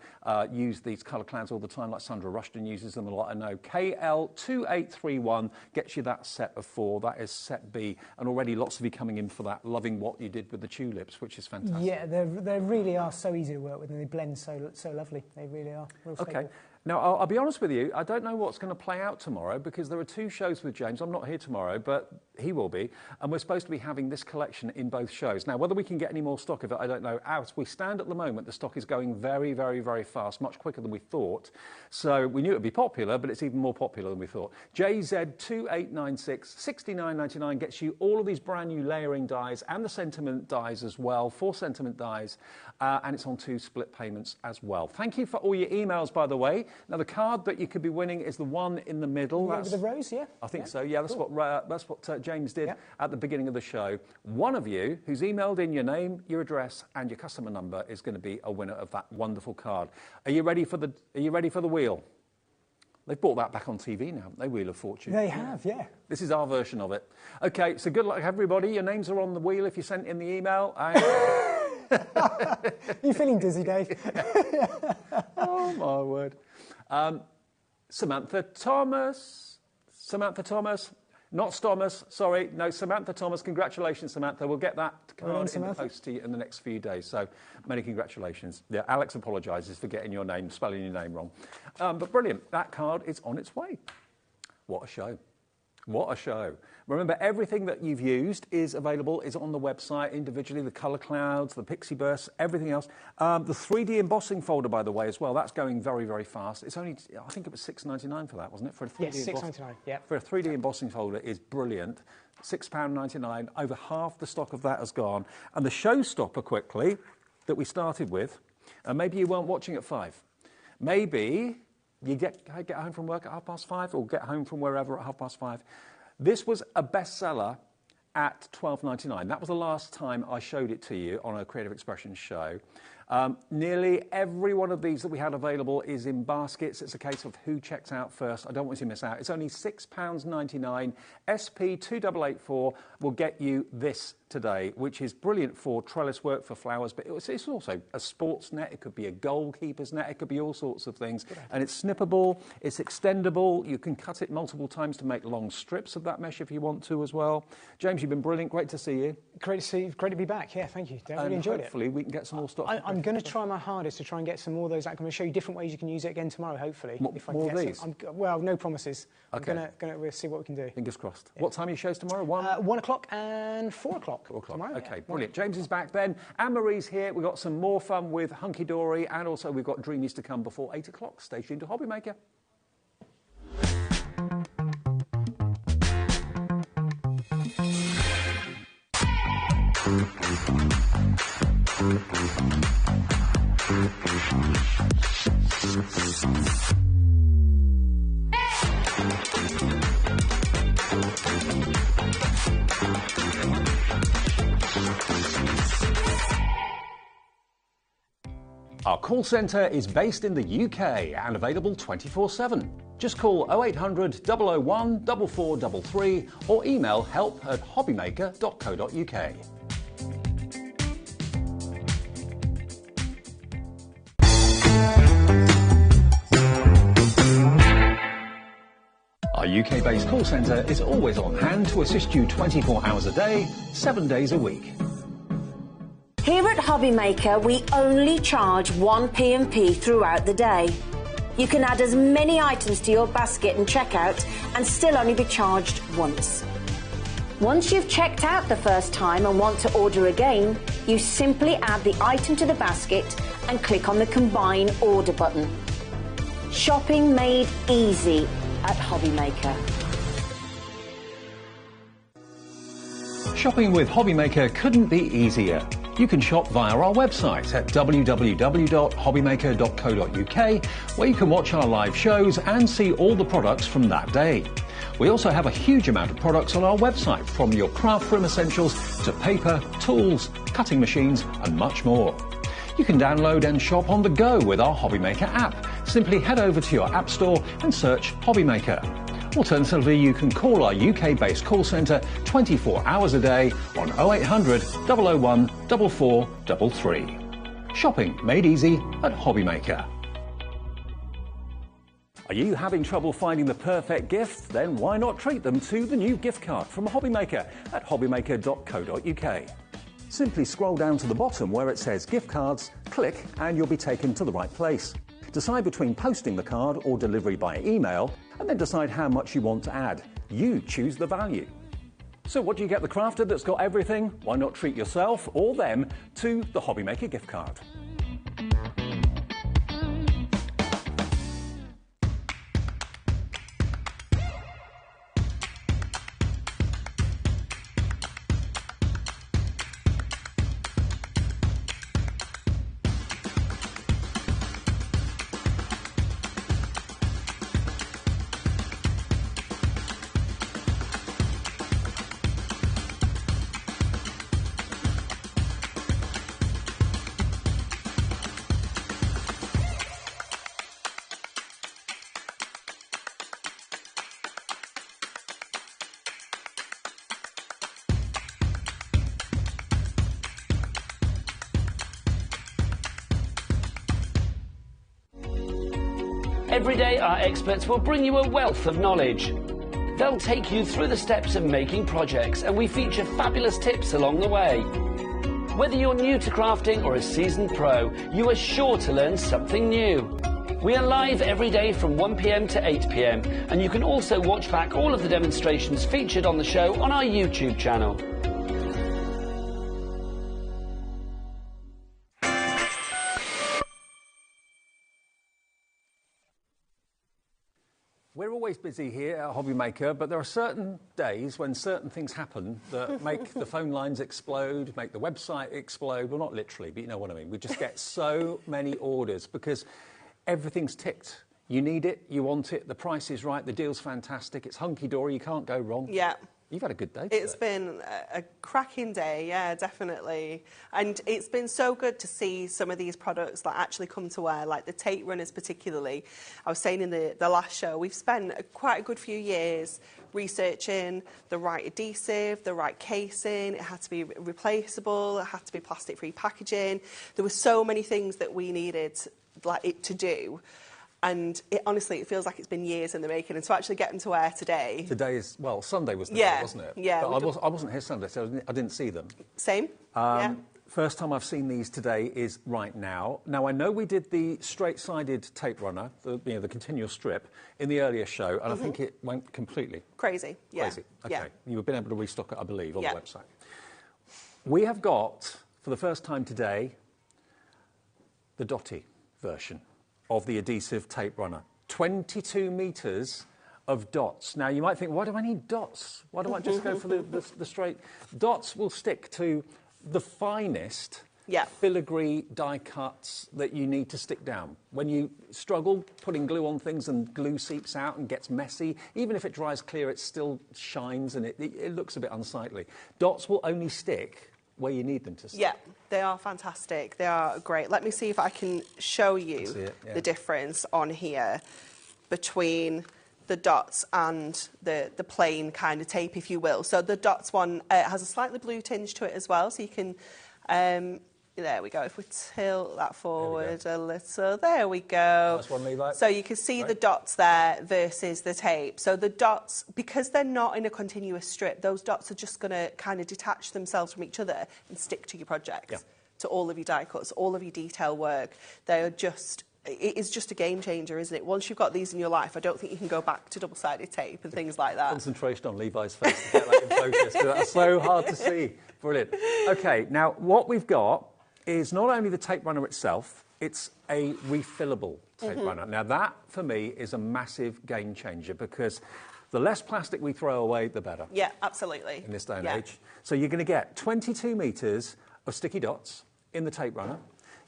use these colour clouds all the time, like Sandra Rushton uses them a lot. I know KL2831 gets you that set of 4. That is set B. And already lots of you coming in for that, loving what you did with the tulips, which is fantastic. Yeah, they really are so easy to work with, and they blend so lovely. They really are. Real Okay. stable. Now, I'll be honest with you, I don't know what's going to play out tomorrow because there are 2 shows with James. I'm not here tomorrow, but he will be. And we're supposed to be having this collection in both shows. Now, whether we can get any more stock of it, I don't know. As we stand at the moment, the stock is going very, very, very fast, much quicker than we thought. So we knew it would be popular, but it's even more popular than we thought. JZ2896, $69.99 gets you all of these brand new layering dies and the sentiment dies as well, 4 sentiment dies, and it's on 2 split payments as well. Thank you for all your emails, by the way. Now, the card that you could be winning is the one in the middle. With the rose, yeah? I think so, yeah. That's cool. That's what James did at the beginning of the show. One of you who's emailed in your name, your address, and your customer number is going to be a winner of that wonderful card. Are you ready for the wheel? They've brought that back on TV now, haven't they? Wheel of Fortune. They have, yeah. This is our version of it. Okay, so good luck, everybody. Your names are on the wheel if you sent in the email. You feeling dizzy, Dave? Oh, my word. Samantha Thomas, not Stomas, sorry, no, Samantha Thomas. Congratulations, Samantha. We'll get that card in the post to you in the next few days. So many congratulations. Yeah, Alex apologises for getting your name, spelling your name wrong. But brilliant. That card is on its way. What a show. What a show. Remember, everything that you've used is available, is on the website individually, the colour clouds, the pixie bursts, everything else. The 3D embossing folder, by the way, as well, that's going very, very fast. It's only, I think it was $6.99 for that, wasn't it? For a 3D Yes, $6.99, yeah. For a 3D embossing folder is brilliant. £6.99, over half the stock of that has gone. And the showstopper, quickly, that we started with, maybe you weren't watching at 5. Maybe you get home from work at 5:30 or get home from wherever at 5:30. This was a bestseller at $12.99. That was the last time I showed it to you on a Creative Expressions show. Nearly every one of these that we had available is in baskets. It's a case of who checks out first. I don't want you to miss out. It's only £6.99. SP2884 will get you this today, which is brilliant for trellis work, for flowers, but it's also a sports net. It could be a goalkeeper's net. It could be all sorts of things. And it's snippable. It's extendable. You can cut it multiple times to make long strips of that mesh if you want to as well. James, you've been brilliant. Great to see you. Great to see you. Great to be back. Yeah, thank you. I really enjoyed it. Hopefully we can get some more stock. I'm going to try my hardest to try and get some more of those. I'm going to show you different ways you can use it again tomorrow, hopefully. More of these? Well, no promises. Okay. We'll see what we can do. Fingers crossed. Yeah. What time are your shows tomorrow? 1 o'clock and 4 o'clock. 4 o'clock. Tomorrow, okay, brilliant. James is back then. Anne-Marie's here. We've got some more fun with Hunky Dory, and also we've got Dreamies to come before 8 o'clock. Stay tuned to HobbyMaker. Our call centre is based in the UK and available 24/7. Just call 0800 001 4433 or email help@hobbymaker.co.uk. Our UK-based call centre is always on hand to assist you 24 hours a day, 7 days a week. Here at HobbyMaker, we only charge 1 P&P throughout the day. You can add as many items to your basket and checkout and still only be charged once. Once you've checked out the first time and want to order again, you simply add the item to the basket and click on the Combine Order button. Shopping made easy at HobbyMaker. Shopping with HobbyMaker couldn't be easier. You can shop via our website at www.hobbymaker.co.uk, where you can watch our live shows and see all the products from that day. We also have a huge amount of products on our website, from your craft room essentials to paper, tools, cutting machines and much more. You can download and shop on the go with our HobbyMaker app. Simply head over to your app store and search HobbyMaker. Alternatively, you can call our UK-based call centre 24 hours a day on 0800 001 4433. Shopping made easy at HobbyMaker. Are you having trouble finding the perfect gift? Then why not treat them to the new gift card from HobbyMaker at hobbymaker.co.uk. Simply scroll down to the bottom where it says gift cards, click and you'll be taken to the right place. Decide between posting the card or delivery by email, and then decide how much you want to add. You choose the value. So what do you get the crafter that's got everything? Why not treat yourself or them to the HobbyMaker gift card? Every day, our experts will bring you a wealth of knowledge. They'll take you through the steps of making projects, and we feature fabulous tips along the way. Whether you're new to crafting or a seasoned pro, you are sure to learn something new. We are live every day from 1 p.m. to 8 p.m, and you can also watch back all of the demonstrations featured on the show on our YouTube channel. We're always busy here at HobbyMaker, but there are certain days when certain things happen that make the phone lines explode, make the website explode. Well, not literally, but you know what I mean. We just get so many orders because everything's ticked. You need it, you want it, the price is right, the deal's fantastic, it's hunky-dory, you can't go wrong. Yeah. You've had a good day today. It's been a cracking day, yeah, definitely. And it's been so good to see some of these products that actually come to wear, like the tape runners particularly. I was saying in the last show, we've spent quite a good few years researching the right adhesive, the right casing. It had to be replaceable, it had to be plastic-free packaging. There were so many things that we needed it to do. And honestly, it feels like it's been years in the making. And to actually get them to wear today... Today is, well, Sunday was the day, wasn't it? Yeah. But I wasn't here Sunday, so I didn't see them. Same, yeah. First time I've seen these today is right now. Now, I know we did the straight-sided tape runner, the continuous strip, in the earlier show, and I think it went completely... Crazy, yeah. Crazy, OK. Yeah. You've been able to restock it, I believe, on the website. We have got, for the first time today, the Dotty version of the adhesive tape runner. 22 metres of dots. Now, you might think, why do I need dots? Why don't I just go for the straight? Dots will stick to the finest filigree die cuts that you need to stick down. When you struggle putting glue on things and glue seeps out and gets messy, even if it dries clear, it still shines and it looks a bit unsightly. Dots will only stick where you need them to stick. Yeah, they are fantastic. They are great. Let me see if I can show you the difference on here between the dots and the plain kind of tape, if you will. So the dots one has a slightly blue tinge to it as well, so you can... there we go. If we tilt that forward a little, there we go. Nice one, Levi. So you can see the dots there versus the tape. So the dots, because they're not in a continuous strip, those dots are just going to kind of detach themselves from each other and stick to your project, to all of your die cuts, all of your detail work. They are just... It is just a game changer, isn't it? Once you've got these in your life, I don't think you can go back to double-sided tape and things like that. Concentration on Levi's face to get that in focus, because that's so hard to see. Brilliant. OK, now what we've got is not only the tape runner itself, it's a refillable tape runner. Now that, for me, is a massive game changer, because the less plastic we throw away, the better. Yeah, absolutely. In this day and age. So you're going to get 22 metres of sticky dots in the tape runner.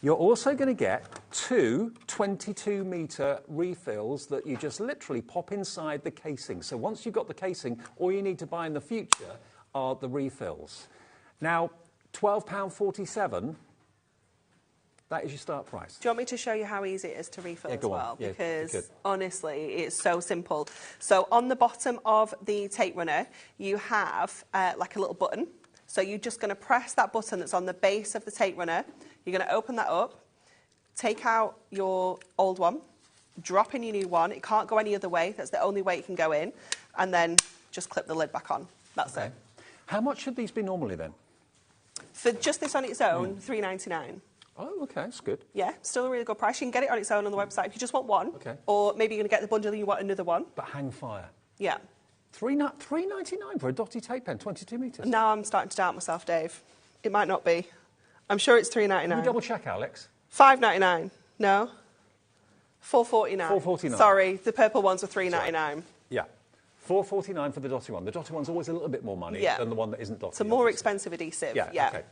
You're also going to get two 22-metre refills that you just literally pop inside the casing. So once you've got the casing, all you need to buy in the future are the refills. Now, £12.47, that is your start price. Do you want me to show you how easy it is to refill as well? Yeah, because honestly, it's so simple. So on the bottom of the tape runner, you have like a little button. So you're just going to press that button that's on the base of the tape runner. You're going to open that up, take out your old one, drop in your new one. It can't go any other way. That's the only way it can go in. And then just clip the lid back on. That's it. How much should these be normally then? For just this on its own, $3.99. Oh, OK, that's good. Yeah, still a really good price. You can get it on its own on the website if you just want one. Or maybe you're going to get the bundle and you want another one. But hang fire. Yeah. $3.99 for a dotty tape pen, 22 metres. Now I'm starting to doubt myself, Dave. It might not be. I'm sure it's $3.99. Can you double check, Alex? $5.99. No. $4.49. $4.49. Sorry, the purple ones were $3.99. Yeah. $4.49 for the dotty one. The dotty one's always a little bit more money than the one that isn't dotty. It's a more expensive adhesive. OK,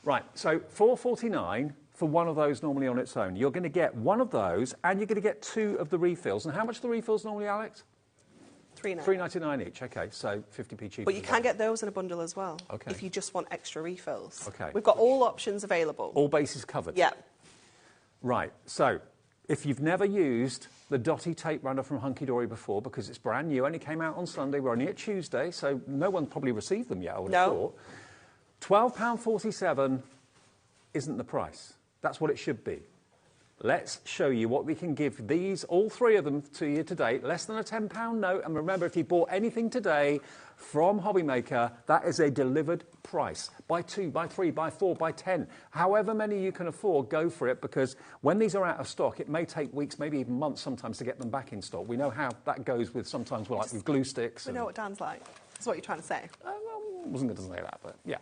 Right, so $4.49 for one of those normally on its own. You're going to get one of those, and you're going to get two of the refills. And how much are the refills normally, Alex? $3.99 each. OK, so 50p cheaper. But you can get those in a bundle as well, if you just want extra refills. OK. We've got all options available. All bases covered? Yeah. Right, so if you've never used the dotty tape runner from Hunky Dory before, because it's brand new, only came out on Sunday, we're only at Tuesday, so no one's probably received them yet, I would have thought. £12.47 isn't the price. That's what it should be. Let's show you what we can give these, all three of them, to you today. Less than a £10 note. And remember, if you bought anything today from HobbyMaker, that is a delivered price. Buy 2, buy 3, buy 4, buy 10. However many you can afford, go for it, because when these are out of stock, it may take weeks, maybe even months sometimes to get them back in stock. We know how that goes with sometimes with glue sticks. We know what Dan's like. That's what you're trying to say. Well, I wasn't going to say that, but yeah.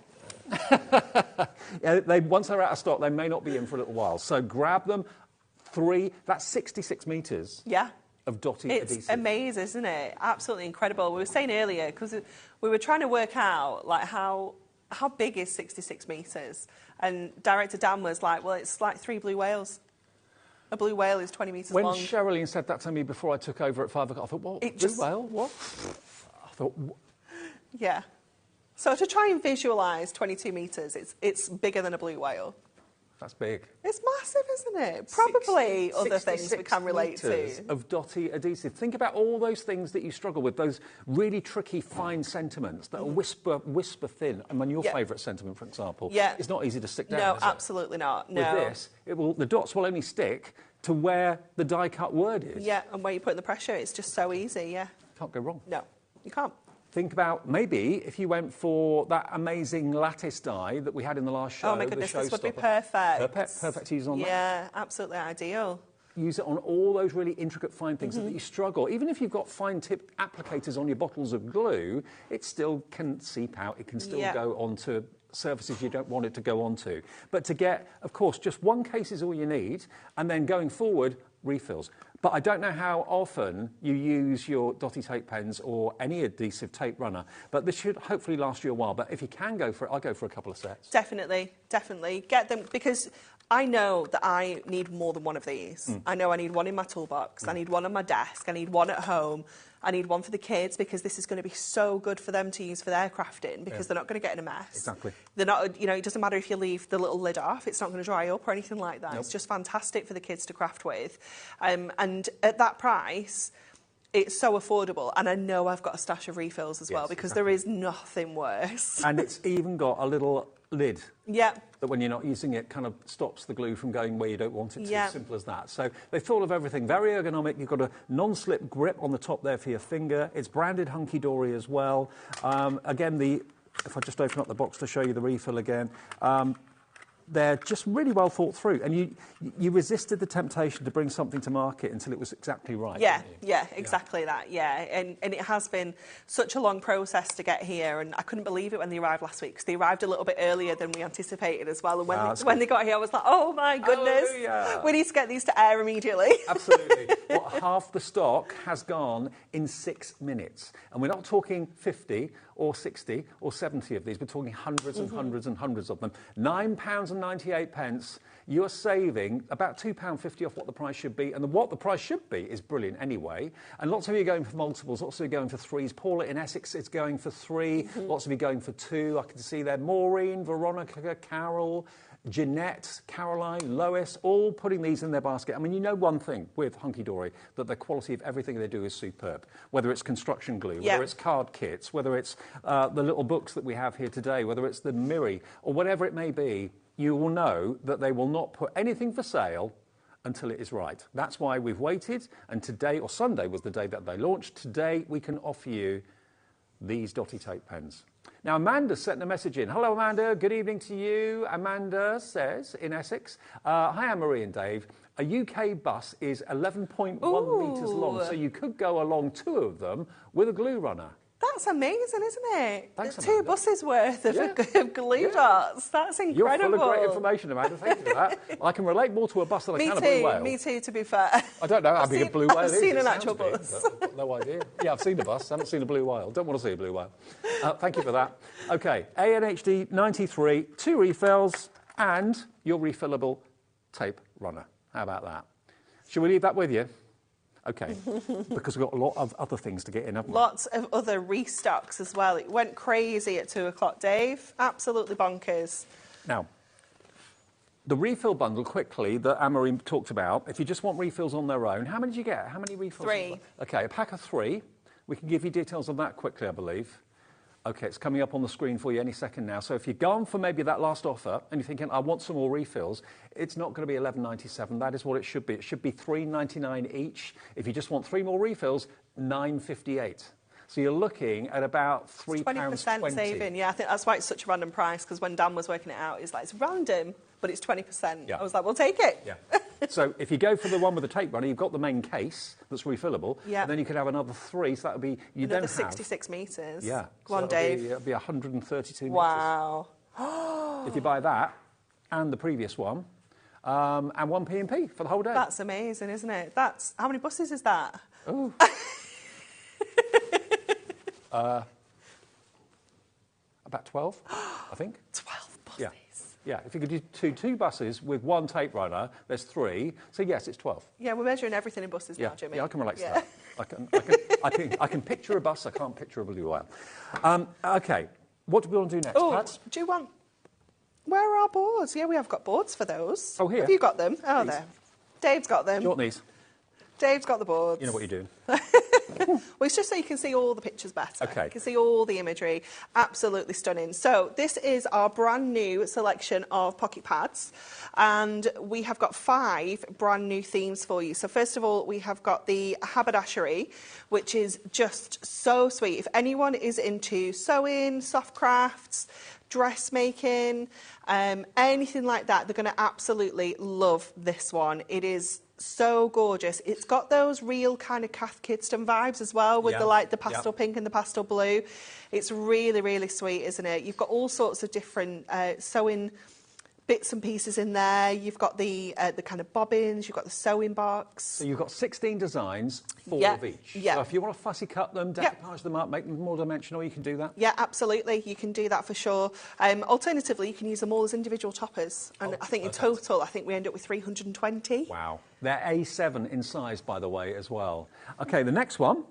Once they're out of stock, they may not be in for a little while. So grab them. That's 66 metres of dotty adhesive. It's amazing, isn't it? Absolutely incredible. We were saying earlier, because we were trying to work out like how big is 66 metres, and director Dan was like, well, it's like 3 blue whales. A blue whale is 20 metres long. When Sherilyn said that to me before I took over at 5 o'clock, I thought, what? Blue whale? What? I thought... Yeah. So to try and visualise 22 metres, it's bigger than a blue whale. That's big. It's massive, isn't it? Probably other things we can relate to. Of dotty adhesive. Think about all those things that you struggle with, those really tricky fine sentiments that are whisper thin. I mean, your favourite sentiment, for example, is not easy to stick down, No, is it? absolutely not. No. With this, the dots will only stick to where the die-cut word is. Yeah, and where you put in the pressure, it's just so easy, Can't go wrong. No, you can't. Think about maybe if you went for that amazing lattice die that we had in the last show. Oh my goodness, this would be perfect. Perfect to use on that. Yeah, absolutely ideal. Use it on all those really intricate fine things that you struggle. Even if you've got fine tip applicators on your bottles of glue, it still can seep out. It can still go onto surfaces you don't want it to go onto. But to get, of course, just one case is all you need, and then going forward, refills. But I don't know how often you use your dotty tape pens or any adhesive tape runner, but this should hopefully last you a while. But if you can go for it, I'll go for a couple of sets. Definitely, definitely. Get them, because I know that I need more than one of these. I know I need one in my toolbox, I need one on my desk, I need one at home. I need one for the kids because this is going to be so good for them to use for their crafting because they're not going to get in a mess. Exactly. They're not, you know, it doesn't matter if you leave the little lid off, it's not going to dry up or anything like that. Nope. It's just fantastic for the kids to craft with. And at that price, it's so affordable, and I know I've got a stash of refills as well because there is nothing worse. And it's even got a little lid. Yeah. That when you're not using it kind of stops the glue from going where you don't want it to. Yeah. Simple as that. So they thought of everything. Very ergonomic. You've got a non-slip grip on the top there for your finger. It's branded hunky-dory as well. Again, if I just open up the box to show you the refill again, they're just really well thought through. And you resisted the temptation to bring something to market until it was exactly right. Yeah, exactly that, And it has been such a long process to get here, and I couldn't believe it when they arrived last week, because they arrived a little bit earlier than we anticipated as well. And when they got here, I was like, oh my goodness, we need to get these to air immediately. Absolutely. Well, half the stock has gone in 6 minutes. And we're not talking 50 or 60 or 70 of these. We're talking hundreds and hundreds and hundreds of them. £9.98. You are saving about £2.50 off what the price should be. And what the price should be is brilliant anyway. And lots of you are going for multiples. Lots of you are going for threes. Paula in Essex is going for 3. Lots of you are going for 2. I can see there. Maureen, Veronica, Carol, Jeanette, Caroline, Lois, all putting these in their basket. I mean, you know one thing with Hunky Dory, that the quality of everything they do is superb. Whether it's construction glue, whether it's card kits, whether it's the little books that we have here today, whether it's the Miri, or whatever it may be, you will know that they will not put anything for sale until it is right. That's why we've waited, and today, or Sunday was the day that they launched. Today, we can offer you these dotty tape pens. Now, Amanda sent a message in. Hello, Amanda. Good evening to you. Amanda says, in Essex, hi, Anne-Marie and Dave. A UK bus is 11.1 metres long, so you could go along 2 of them with a glue runner. That's amazing, isn't it? Thanks, 2 buses worth of glue dots. That's incredible. You're full of great information, Amanda. Thank you for that. I can relate more to a bus than I can a blue whale. Me too, to be fair. I don't know how big a blue whale is. I've seen an actual bus. I've got no idea. Yeah, I've seen a bus. I haven't seen a blue whale. Don't want to see a blue whale. Thank you for that. OK, ANHD 93, 2 refills, and your refillable tape runner. How about that? Should we leave that with you? OK, because we've got a lot of other things to get in, haven't we? Lots of other restocks as well. It went crazy at 2 o'clock, Dave. Absolutely bonkers. Now, the refill bundle, quickly, that Anne-Marie talked about, if you just want refills on their own, how many do you get? How many refills? 3. OK, a pack of 3. We can give you details on that quickly, I believe. OK, it's coming up on the screen for you any second now. So if you're gone for maybe that last offer and you're thinking, I want some more refills, it's not going to be $11.97. That is what it should be. It should be $3.99 each. If you just want 3 more refills, $9.58. So you're looking at about £3.20 saving. Yeah, I think that's why it's such a random price, because when Dan was working it out, he's like, it's random, but it's 20%. Yeah. I was like, we'll take it. Yeah. So if you go for the one with the tape runner, you've got the main case that's refillable, and then you could have another 3, so that would be... Another 66 metres. Yeah. Go on, Dave. It'll be 132 metres. Wow. If you buy that, and the previous one, and 1 P&P for the whole day. That's amazing, isn't it? That's... How many buses is that? Oh. About 12, I think. 12 buses. Yeah. Yeah, if you could do 2 buses with 1 tape runner, there's 3. So yes, it's 12. Yeah, we're measuring everything in buses now, Jimmy. Yeah, I can relate to that. I can picture a bus. I can't picture a blue whale. OK, what do we want to do next, Pat? Do you want... Where are our boards? Yeah, we have got boards for those. Oh, here. Have you got them? Oh, These. there. Dave's got them. Do you want these? Dave's got the boards. You know what you're doing. Well, it's just so you can see all the pictures better. OK. You can see all the imagery. Absolutely stunning. So this is our brand new selection of pocket pads, and we have got 5 brand new themes for you. So first of all, we have got the haberdashery, which is just so sweet. If anyone is into sewing, soft crafts, dressmaking, anything like that, they're going to absolutely love this one. It is so gorgeous. It's got those real kind of Cath Kidston vibes as well, with the pastel pink and the pastel blue. It's really, really sweet, isn't it? You've got all sorts of different sewing bits and pieces in there. You've got the kind of bobbins, you've got the sewing box. So you've got 16 designs, 4 of each. Yeah. So if you want to fussy cut them, decoupage them up, make them more dimensional, you can do that? Yeah, absolutely. You can do that for sure. Alternatively, you can use them all as individual toppers. And I think in total, I think we end up with 320. Wow. They're A7 in size, by the way, as well. OK, the next one.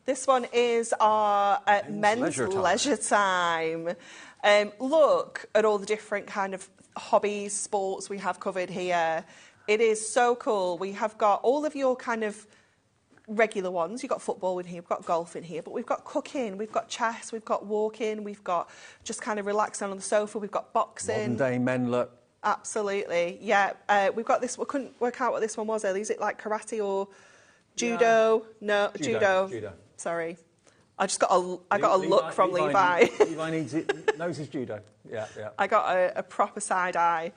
This one is our men's leisure time. Look at all the different kind of hobbies, sports we have covered here. It is so cool. We have got all of your kind of regular ones. You've got football in here, we've got golf in here, but we've got cooking, we've got chess, we've got walking, we've got just kind of relaxing on the sofa, we've got boxing. Modern day men look. Absolutely, yeah. We've got this, we couldn't work out what this one was, Ellie. Is it like karate or judo? No, judo. Sorry. I got a look from Levi. Levi needs it, knows his judo. Yeah. I got a proper side eye.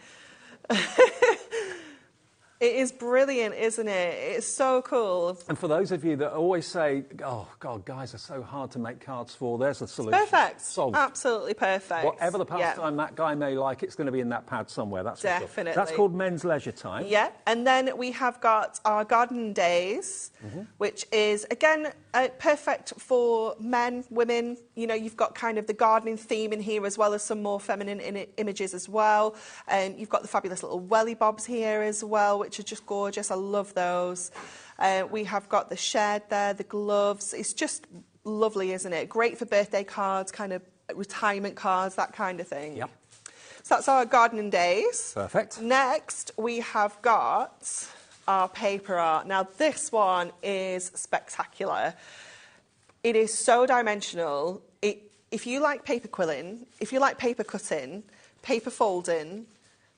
It is brilliant, isn't it? It's so cool. And for those of you that always say, oh, God, guys are so hard to make cards for, there's a solution. Perfect. Solved. Absolutely perfect. Whatever the pastime that guy may like, it's going to be in that pad somewhere, that's definitely. For sure. That's called men's leisure time. Yeah, and then we have got our garden days, which is, again, perfect for men, women. You know, you've got kind of the gardening theme in here as well as some more feminine images as well. And you've got the fabulous little welly bobs here as well, which are just gorgeous. I love those. We have got the shed there, the gloves. It's just lovely, isn't it? Great for birthday cards, kind of retirement cards, that kind of thing. Yep. So that's our gardening days. Perfect. Next, we have got our paper art. Now, this one is spectacular. It is so dimensional. If you like paper quilling, if you like paper cutting, paper folding,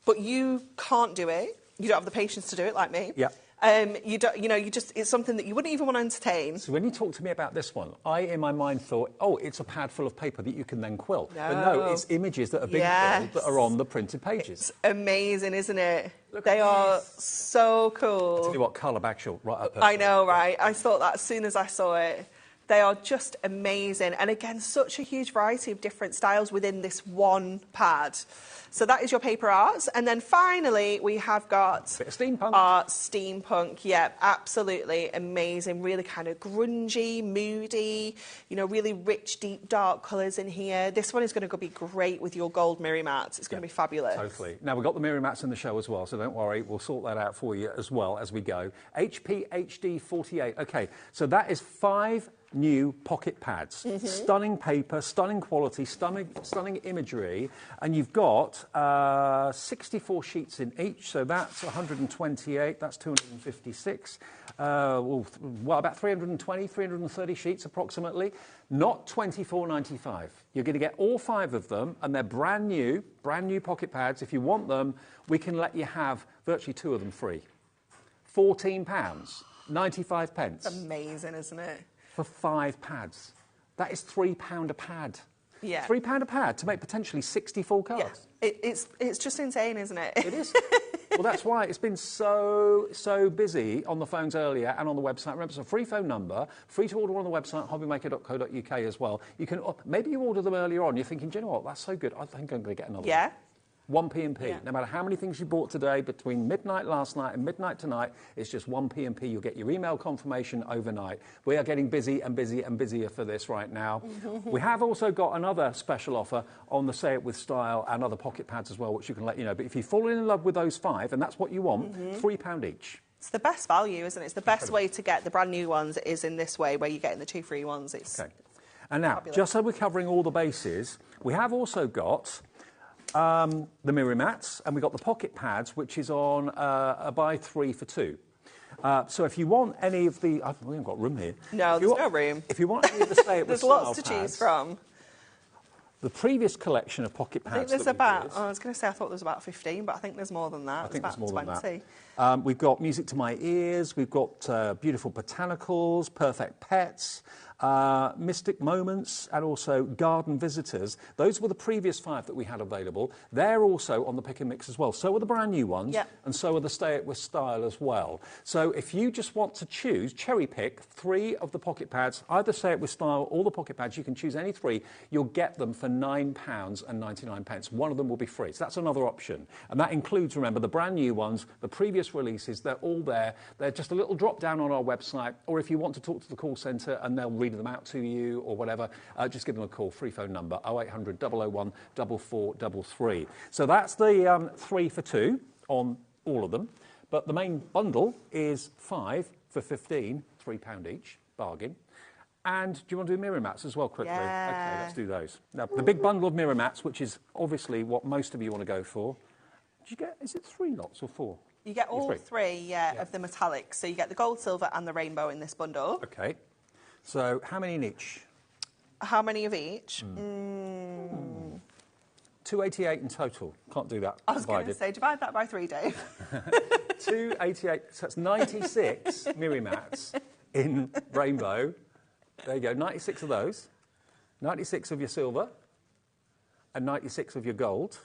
but you can't do it, you don't have the patience to do it like me. Yeah. It's something that you wouldn't even want to entertain. So when you talk to me about this one, I, in my mind, thought, oh, it's a pad full of paper that you can then quill. No. But no, it's images that are being quilled that are on the printed pages. It's amazing, isn't it? They are so cool. I'll tell you what, Carla Bagshall, right up her I know, right? I thought that as soon as I saw it. They are just amazing. And again, such a huge variety of different styles within this one pad. So that is your paper arts. And then finally, we have got bit of steampunk. Our steampunk. Yeah, absolutely amazing. Really kind of grungy, moody, you know, really rich, deep, dark colours in here. This one is going to be great with your gold mirror mats. It's going to be fabulous. Totally. Now, we've got the mirror mats in the show as well, so don't worry. We'll sort that out for you as well as we go. HP HD 48. OK, so that is 5 new pocket pads. Stunning paper, stunning quality, stunning imagery. And you've got 64 sheets in each, so that's 128, that's 256. About 320, 330 sheets approximately. Not £24.95. You're going to get all 5 of them, and they're brand new pocket pads. If you want them, we can let you have virtually 2 of them free. £14, 95 pence. Amazing, isn't it? For 5 pads. That is £3 a pad. Yeah. £3 a pad to make potentially 64 cards. Yeah. It's just insane, isn't it? It is. Well, that's why it's been so busy on the phones earlier and on the website. Remember, it's a free phone number, free to order on the website, hobbymaker.co.uk as well. You can maybe you order them earlier on. You're thinking, do you know what? That's so good. I think I'm going to get another one. 1p&p. Yeah. No matter how many things you bought today, between midnight last night and midnight tonight, it's just 1p&p. You'll get your email confirmation overnight. We are getting busy and busier for this right now. We have also got another special offer on the Say It With Style and other pocket pads as well, which you can let you know. But if you've fallen in love with those 5, and that's what you want, £3 each. It's the best value, isn't it? It's the best way to get the brand new ones is in this way, where you're getting the 2 free ones. It's okay. And now, fabulous. just so we're covering all the bases, we have also got the mirror mats, and we've got the pocket pads, which is on a buy 3 for 2. So if you want any of the... we haven't got room here. No, there's no room. If you want any of the Say It With There's Style lots to pads, choose from. The previous collection of pocket pads... I think there's about... I was going to say I thought there was about 15, but I think there's more than that. I think there's more 20. than that. We've got Music to My Ears, we've got Beautiful Botanicals, Perfect Pets, Mystic Moments, and also Garden Visitors. Those were the previous 5 that we had available. They're also on the pick and mix as well. So are the brand new ones, and so are the Stay It With Style as well. So if you just want to choose, cherry pick 3 of the pocket pads, either Say It With Style or the pocket pads, you can choose any 3. You'll get them for £9.99. One of them will be free. So that's another option. And that includes, remember, the brand new ones, the previous releases, they're all there. They're just a little drop down on our website, or if you want to talk to the call centre and they'll read them out to you or whatever, just give them a call. Free phone number 0800 001 4433. So that's the 3 for 2 on all of them. But the main bundle is 5 for 15, £3 each, bargain. And do you want to do mirror mats as well quickly? Yeah. Okay, let's do those. Now, the big bundle of mirror mats, which is obviously what most of you want to go for. Did you get, is it 3 lots or 4? You get all three, of the metallics. So you get the gold, silver and the rainbow in this bundle. Okay. So how many in each? How many of each? 288 in total. Can't do that. I was going to say, divide that by 3, Dave. 288, so that's 96 mirror mats in rainbow. There you go, 96 of those. 96 of your silver and 96 of your gold.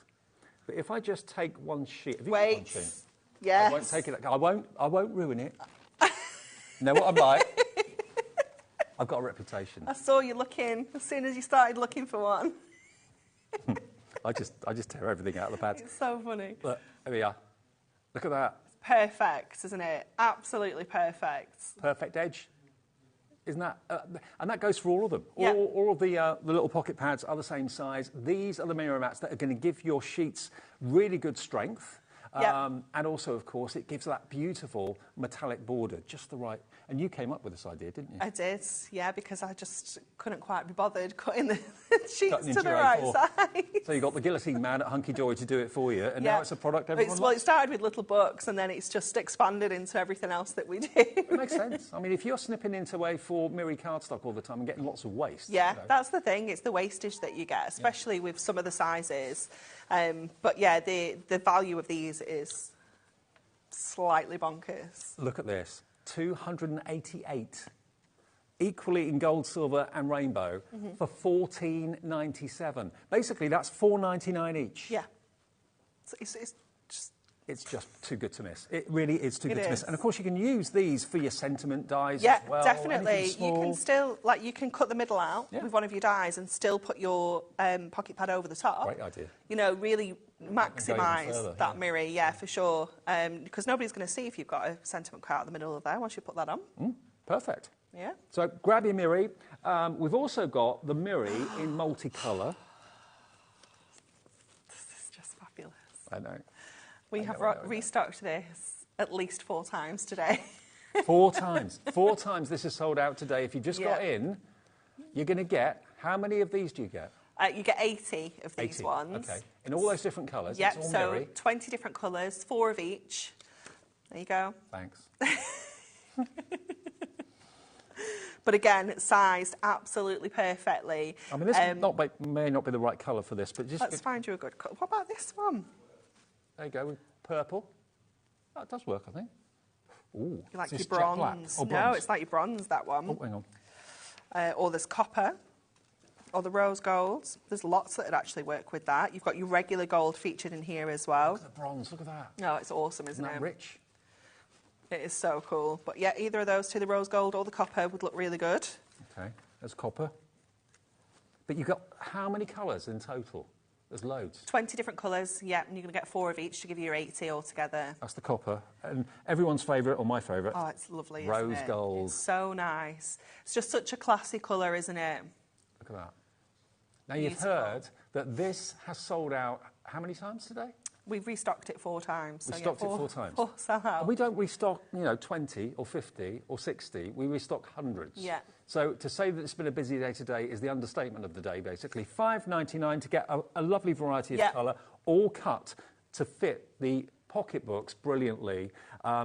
But if I just take one sheet... Have you got one sheet? Yes. I won't take it. I won't ruin it. You know what I'm like? I've got a reputation. I saw you looking as soon as you started looking for one. I just tear everything out of the pads. It's so funny. Look, there we are. Look at that. It's perfect, isn't it? Absolutely perfect. Perfect edge. Isn't that? And that goes for all of them. Yeah. All of the little pocket pads are the same size. These are the mirror mats that are going to give your sheets really good strength. And also, of course, it gives that beautiful metallic border, just the right... And you came up with this idea, didn't you? I did, yeah, because I just couldn't quite be bothered cutting the sheets to the your right A4. size. So you got the guillotine man at Hunky Dory to do it for you, and now it's a product everyone Well, it loves. started with little books, and then it's just expanded into everything else that we do. It makes sense. I mean, if you're snipping into A4 Miri cardstock all the time and getting lots of waste... Yeah, you know. that's the thing. It's the wastage that you get, especially with some of the sizes. But yeah, the value of these is slightly bonkers. Look at this. 288, equally in gold, silver and rainbow, for $14.97. Basically, that's $4.99 each. Yeah. It's just too good to miss. It really is too good to miss. And of course, you can use these for your sentiment dies as well. Yeah, definitely. Anything You small. can still, you can cut the middle out with one of your dies and still put your pocket pad over the top. Great idea. You know, really maximise further, that mirror, for sure. Because nobody's going to see if you've got a sentiment cut out the middle of there once you put that on. Perfect. Yeah. So grab your Miri. We've also got the Miri in multicolour. This is just fabulous. I know. We have restocked this at least 4 times today. 4 times. 4 times this is sold out today. If you just got in, you're going to get... How many of these do you get? You get 80 of these 80. ones. Okay. In all those different colours. Yep, It's all so Miri. 20 different colours, 4 of each. There you go. Thanks. But again, sized absolutely perfectly. I mean, this may not be the right colour for this, but just... Let's find you a good colour. What about this one? There you go, with purple. Oh, it does work, I think. Ooh, You like is your this jet black? bronze. Oh, No, bronze. it's like your bronze, that one. Oh, hang on. Or there's copper. Or the rose gold. There's lots that would actually work with that. You've got your regular gold featured in here as well. Look at the bronze, look at that. No, it's awesome, isn't Isn't that it? rich? It is so cool. But yeah, either of those two, the rose gold or the copper, would look really good. Okay, there's copper. But you've got how many colours in total? There's loads. 20 different colours, yeah, and you're going to get 4 of each to give you your 80 altogether. That's the copper. And everyone's favourite, or my favourite. Oh, it's lovely, Rose isn't it? gold. It's so nice. It's just such a classy colour, isn't it? Look at that. Now, you've heard that this has sold out how many times today? We've restocked it 4 times. We So stocked yeah, it 4 times. 4 sell out. And we don't restock, 20 or 50 or 60. We restock hundreds. Yeah. So to say that it's been a busy day today is the understatement of the day, basically. $5.99 to get a lovely variety of colour, all cut to fit the pocketbooks brilliantly.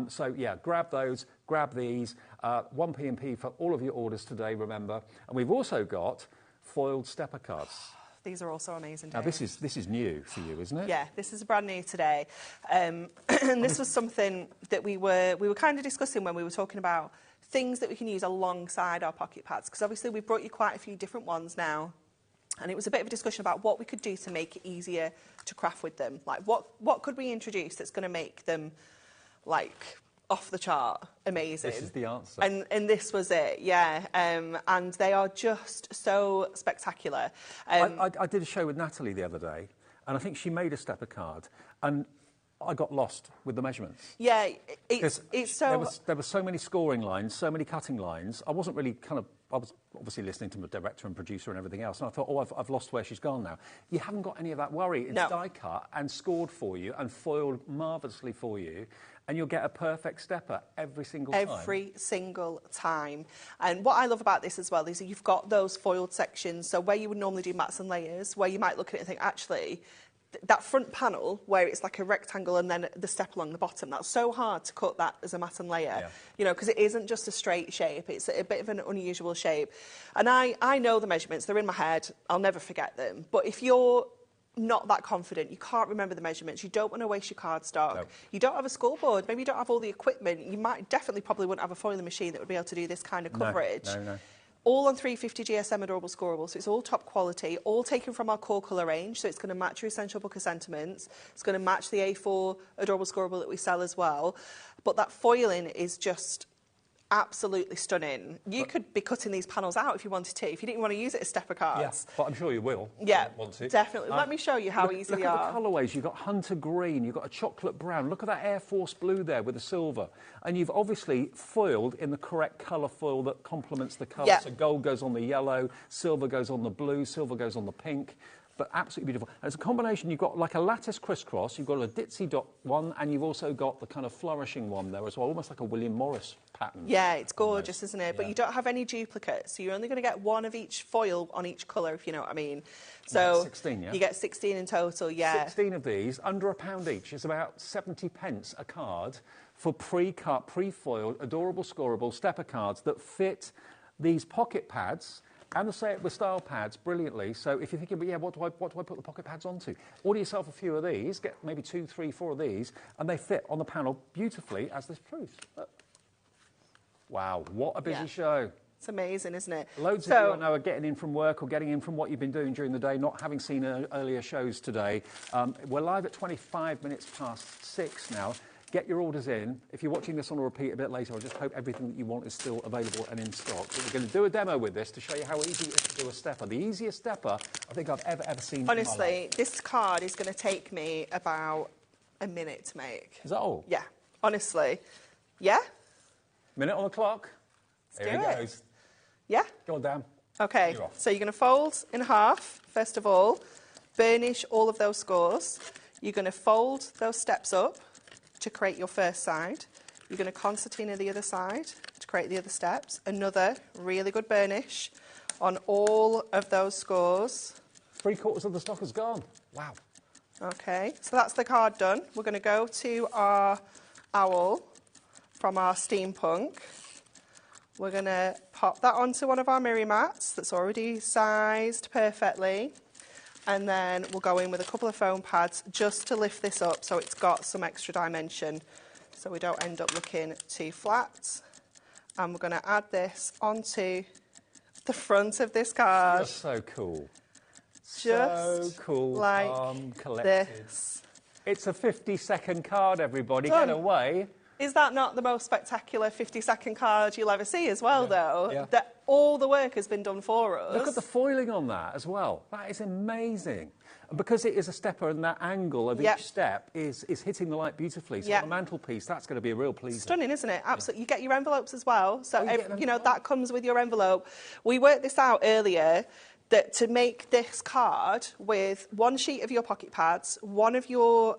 So, yeah, grab those, grab these. 1p&p for all of your orders today, remember. And we've also got foiled stepper cards. These are also amazing. Now, this is new for you, isn't it? Yeah, this is brand new today. And this was something that we were kind of discussing when we were talking about things that we can use alongside our pocket pads, because obviously we've brought you quite a few different ones now. And it was a bit of a discussion about what we could do to make it easier to craft with them. Like, what could we introduce that's going to make them, off the chart amazing? This is the answer. And this was it, yeah. And they are just so spectacular. I did a show with Natalie the other day, and I think she made a stepper card, and I got lost with the measurements. Yeah, it's so... There were so many scoring lines, so many cutting lines. I wasn't really kind of was obviously listening to the director and producer and everything else, and I thought, oh, I've lost where she's gone now. You haven't got any of that worry. It's die cut and scored for you and foiled marvellously for you, and you'll get a perfect stepper every single time. Every single time. And what I love about this as well is that you've got those foiled sections, so where you would normally do mats and layers, where you might look at it and think, actually, that front panel where it's like a rectangle and then the step along the bottom, that's so hard to cut that as a mat and layer, you know, because it isn't just a straight shape, it's a bit of an unusual shape. And I know the measurements, they're in my head, I'll never forget them. But if you're not that confident, you can't remember the measurements, you don't want to waste your cardstock, you don't have a scoreboard, maybe you don't have all the equipment, you might probably wouldn't have a foiling machine that would be able to do this kind of coverage. No. All on 350 GSM adorable scoreable, so it's all top quality, all taken from our core colour range, so it's going to match your Essential Book of Sentiments, it's going to match the A4 adorable scoreable that we sell as well, but that foiling is just absolutely stunning. You could be cutting these panels out if you wanted to, if you didn't want to use it as stepper cards. Yeah, but I'm sure you will. Yeah, want to. definitely. Let me show you how easy they are. Look at the colourways. You've got hunter green, you've got a chocolate brown. Look at that Air Force blue there with the silver. And you've obviously foiled in the correct colour foil that complements the colour. Yeah. So gold goes on the yellow, silver goes on the blue, silver goes on the pink. But absolutely beautiful. And it's a combination. You've got like a lattice crisscross, you've got a ditzy dot one, and you've also got the kind of flourishing one there as well, almost like a William Morris pattern. Yeah, it's gorgeous, isn't it? But you don't have any duplicates, so you're only going to get one of each foil on each colour, if you know what I mean. So you get 16, yeah? You get 16 in total, yeah. 16 of these, under £1 each. It's about 70 pence a card for pre-cut, pre-foiled, adorable, scoreable stepper cards that fit these pocket pads and the Say It With Style pads brilliantly. So if you're thinking, well, yeah, what do I put the pocket pads onto? Order yourself a few of these, get maybe 2, 3, 4 of these, and they fit on the panel beautifully, as this proves. Look. Wow, what a busy show. It's amazing, isn't it? Loads of you I know are getting in from work or getting in from what you've been doing during the day, not having seen earlier shows today. We're live at 25 minutes past 6 now. Get your orders in. If you're watching this on a repeat a bit later, I just hope everything that you want is still available and in stock. But we're going to do a demo with this to show you how easy it is to do a stepper. The easiest stepper I think I've ever seen. Honestly, this card is going to take me about a minute to make. Is that all? Yeah, honestly. Yeah? Minute on the clock. Let's Here do it it. goes. Yeah? Go on, Dan. Okay, You're off. so you're going to fold in half, first of all, burnish all of those scores. You're going to fold those steps up to create your first side. You're going to concertina the other side to create the other steps. Another really good burnish on all of those scores. 3/4 of the stock is gone. Wow. Okay, so that's the card done. We're going to go to our owl from our steampunk. We're going to pop that onto one of our mirror mats that's already sized perfectly. And then we'll go in with a couple of foam pads just to lift this up so it's got some extra dimension so we don't end up looking too flat. And we're going to add this onto the front of this card. Just so cool. Just so cool. like collected. this. It's a 50-second card, everybody. Done. Get away. Is that not the most spectacular 50-second card you'll ever see as well, though? Yeah. That all the work has been done for us. Look at the foiling on that as well. That is amazing. And because it is a stepper and that angle of each step is hitting the light beautifully. So on the mantelpiece, that's going to be a real pleaser. Stunning, isn't it? Absolutely. You get your envelopes as well. So, you know, that comes with your envelope. We worked this out earlier, that to make this card with one sheet of your pocket pads, one of your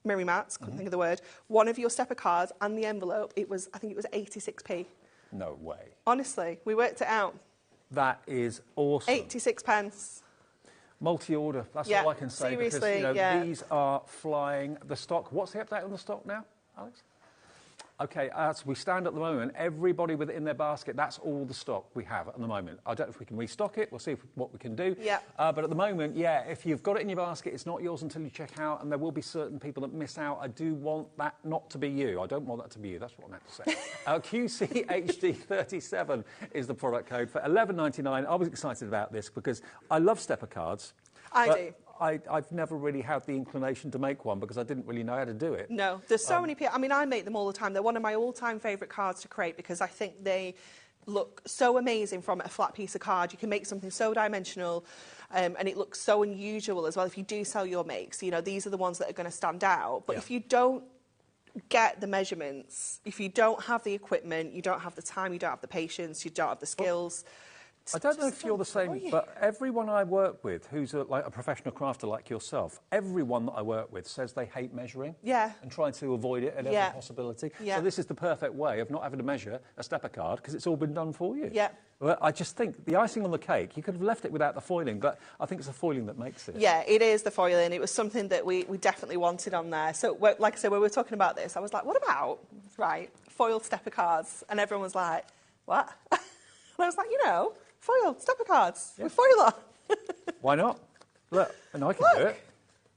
mirror mats, couldn't think of the word, one of your stepper cards and the envelope, I think it was 86p. No way. Honestly, we worked it out. That is awesome. 86 pence. Multi-order, that's all I can say. Seriously, because, these are flying. The stock, what's the update on the stock now, Alex? Okay, as we stand at the moment, everybody with it in their basket, that's all the stock we have at the moment. I don't know if we can restock it. We'll see what we can do. Yeah. But at the moment, if you've got it in your basket, it's not yours until you check out, and there will be certain people that miss out. I do want that not to be you. I don't want that to be you. That's what I meant to say. QCHD37 is the product code for $11.99. I was excited about this because I love stepper cards. I do. I've never really had the inclination to make one because I didn't really know how to do it. No, there's so many people. I mean, I make them all the time. They're one of my all-time favourite cards to create because I think they look so amazing from a flat piece of card. You can make something so dimensional and it looks so unusual as well. If you do sell your makes, you know, these are the ones that are going to stand out. But if you don't get the measurements, if you don't have the equipment, you don't have the time, you don't have the patience, you don't have the skills. I don't know if you're the same, but everyone I work with who's like a professional crafter like yourself, everyone that I work with says they hate measuring and try to avoid it at every possibility. So this is the perfect way of not having to measure a stepper card because it's all been done for you. Well, I just think the icing on the cake, you could have left it without the foiling, but I think it's the foiling that makes it. Yeah, it is the foiling. It was something that we definitely wanted on there. So, like I said, when we were talking about this, I was like, what about, foiled stepper cards? And everyone was like, what? And I was like, foiled stepper cards with foil on. Why not? Look, and I can do it.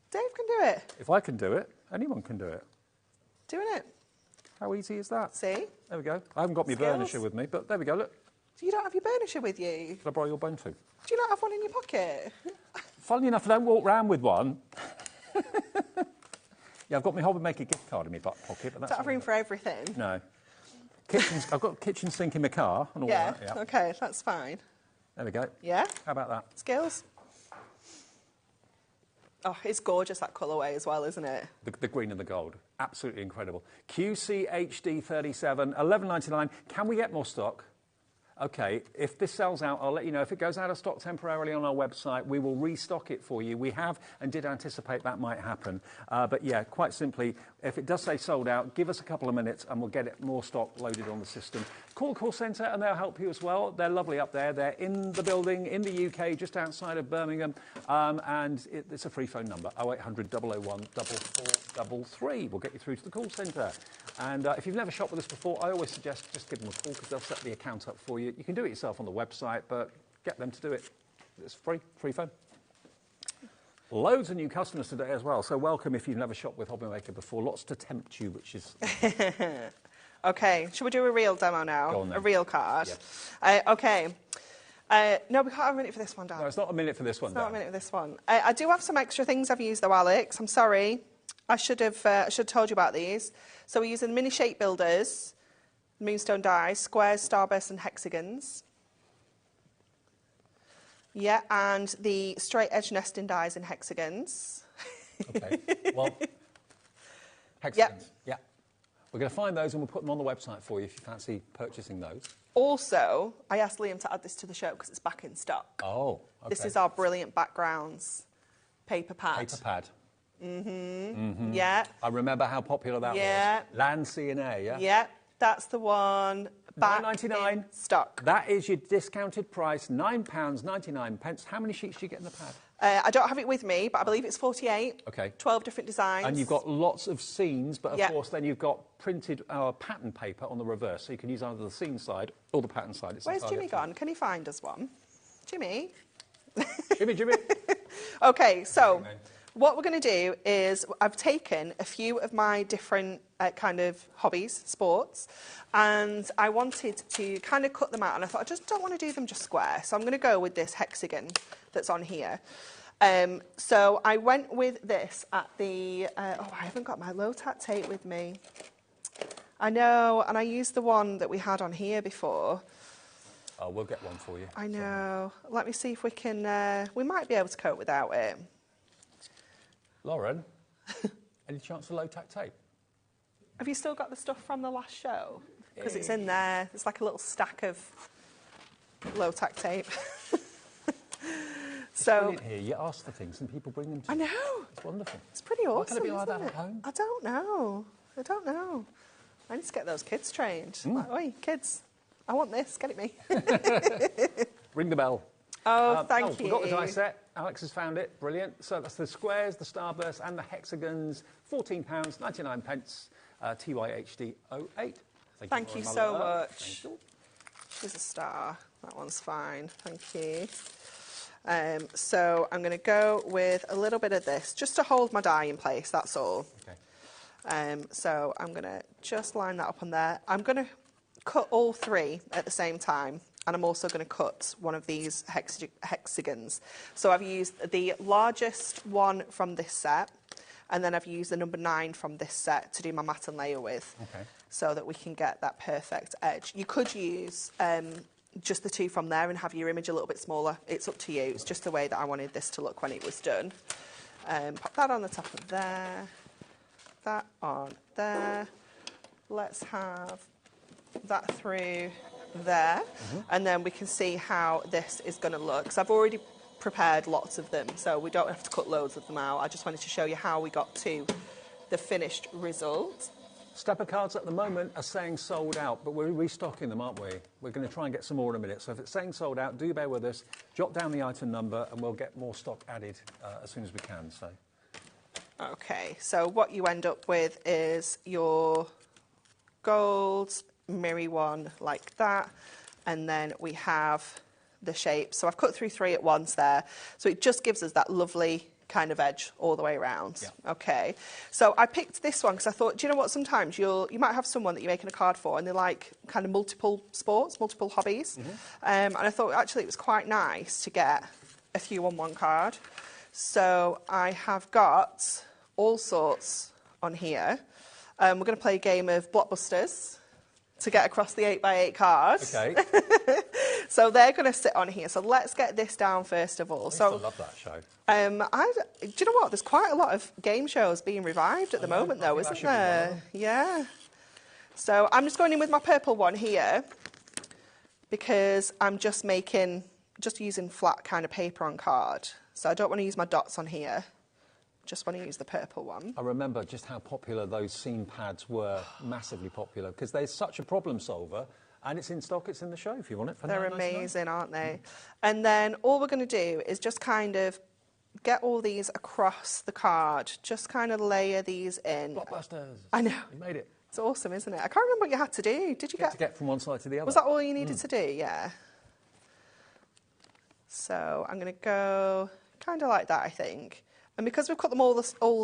Dave can do it. If I can do it, anyone can do it. Doing it. How easy is that? See? There we go. I haven't got my burnisher with me, but there we go, look. You don't have your burnisher with you? Can I borrow your bone too? Do you not have one in your pocket? Funnily enough, I don't walk round with one. Yeah, I've got my HobbyMaker gift card in my back pocket, but that's... Don't have room for everything? No. I've got a kitchen sink in my car and all that. Yeah, OK, that's fine. There we go. Yeah? How about that? Skills? Oh, it's gorgeous, that colourway as well, isn't it? The green and the gold. Absolutely incredible. QCHD37, $11.99. Can we get more stock? OK, if this sells out, I'll let you know. If it goes out of stock temporarily on our website, we will restock it for you. We have and did anticipate that might happen. But yeah, quite simply, if it does say sold out, give us a couple of minutes and we'll get it more stock loaded on the system. Call the call centre and they'll help you as well. They're lovely up there. They're in the building in the UK, just outside of Birmingham. And it's a free phone number, 0800 001 4433. We'll get you through to the call centre. And if you've never shopped with us before, I always suggest just give them a call because they'll set the account up for you. You can do it yourself on the website, but get them to do it. It's free phone. Loads of new customers today as well, so welcome if you've never shopped with HobbyMaker before. Lots to tempt you, which is... OK, shall we do a real demo now? Go on then. A real card? Yeah. OK. No, we can't have a minute for this one, Dan. No, it's not a minute for this one, Dan. It's not a minute for this one. I do have some extra things I've used, though, Alex. I'm sorry. I should have told you about these. So we're using mini shape builders, moonstone dies, squares, starbursts and hexagons. Yeah, and the straight edge nesting dies in hexagons. OK, well, hexagons, yeah. We're going to find those and we'll put them on the website for you if you fancy purchasing those. Also, I asked Liam to add this to the show because it's back in stock. Oh, OK. This is our brilliant backgrounds paper pad. Paper pad. Yeah. I remember how popular that was. Land, Sea and Air, yeah? Yeah, that's the one. Back £9.99 in stock. That is your discounted price, £9.99. How many sheets do you get in the pad? I don't have it with me, but I believe it's 48. OK. 12 different designs. And you've got lots of scenes, but of course then you've got printed pattern paper on the reverse, so you can use either the scene side or the pattern side. Where's Jimmy gone? Can he find us one? Jimmy? Jimmy. OK, so... What we're going to do is I've taken a few of my different kind of hobbies, sports, and I wanted to kind of cut them out, and I thought I just don't want to do them just square, so I'm going to go with this hexagon that's on here. So I went with this at the... I haven't got my low-tack tape with me. I know, and I used the one that we had on here before. Oh, we'll get one for you. I know. Let me see if we can... we might be able to cope without it. Lauren, any chance of low-tack tape? Have you still got the stuff from the last show? Because it's in there. It's like a little stack of low-tack tape. So it's here. You ask for things and people bring them to you. I know. It's wonderful. It's pretty awesome. Why can't it be like that at home? I don't know. I need to get those kids trained. Like, oi, kids, I want this. Get it me. Ring the bell. Oh, thank you. We've got the die set. Alex has found it. Brilliant. So that's the squares, the starbursts and the hexagons. £14.99. TYHD 08. Thank you so much. Thank you. She's a star. That one's fine. Thank you. So I'm going to go with a little bit of this, just to hold my die in place, that's all. Okay. So I'm going to just line that up on there. I'm going to cut all three at the same time. And I'm also going to cut one of these hexagons. So I've used the largest one from this set, and then I've used the number 9 from this set to do my mat and layer with, so that we can get that perfect edge. You could use just the 2 from there and have your image a little bit smaller. It's up to you. It's just the way that I wanted this to look when it was done. Pop that on the top of there. that on there. Let's have that through there, and then we can see how this is going to look. So I've already prepared lots of them, so we don't have to cut loads of them out. I just wanted to show you how we got to the finished result. Stepper cards at the moment are saying sold out, but we're restocking them, aren't we? We're going to try and get some more in a minute. So if it's saying sold out, do bear with us. Jot down the item number and we'll get more stock added as soon as we can. So. Okay, so what you end up with is your gold mirror one like that, and then we have the shape. So I've cut through 3 at once there, so it just gives us that lovely kind of edge all the way around. Yeah. Okay, so I picked this one because I thought, do you know what, sometimes you might have someone that you're making a card for and they like kind of multiple sports, multiple hobbies, and I thought actually it was quite nice to get a few on one card. So I have got all sorts on here. We're going to play a game of blockbusters to get across the 8x8 cards. Okay. So they're going to sit on here. So let's get this down first of all. I used to love that show. Do you know what? There's quite a lot of game shows being revived at the moment, though, isn't there? Yeah. So I'm just going in with my purple one here because I'm just using flat kind of paper on card. So I don't want to use my dots on here. Just want to use the purple one. I remember just how popular those scene pads were, massively popular, because they're such a problem solver, and it's in stock, it's in the show if you want it. They're amazing, aren't they? And then all we're going to do is just kind of get all these across the card, just kind of layer these in. Blockbusters. I know. You made it. It's awesome, isn't it? I can't remember what you had to do. Did you get from one side to the other? Was that all you needed to do? Yeah. So I'm going to go kind of like that, I think. And because we've cut them all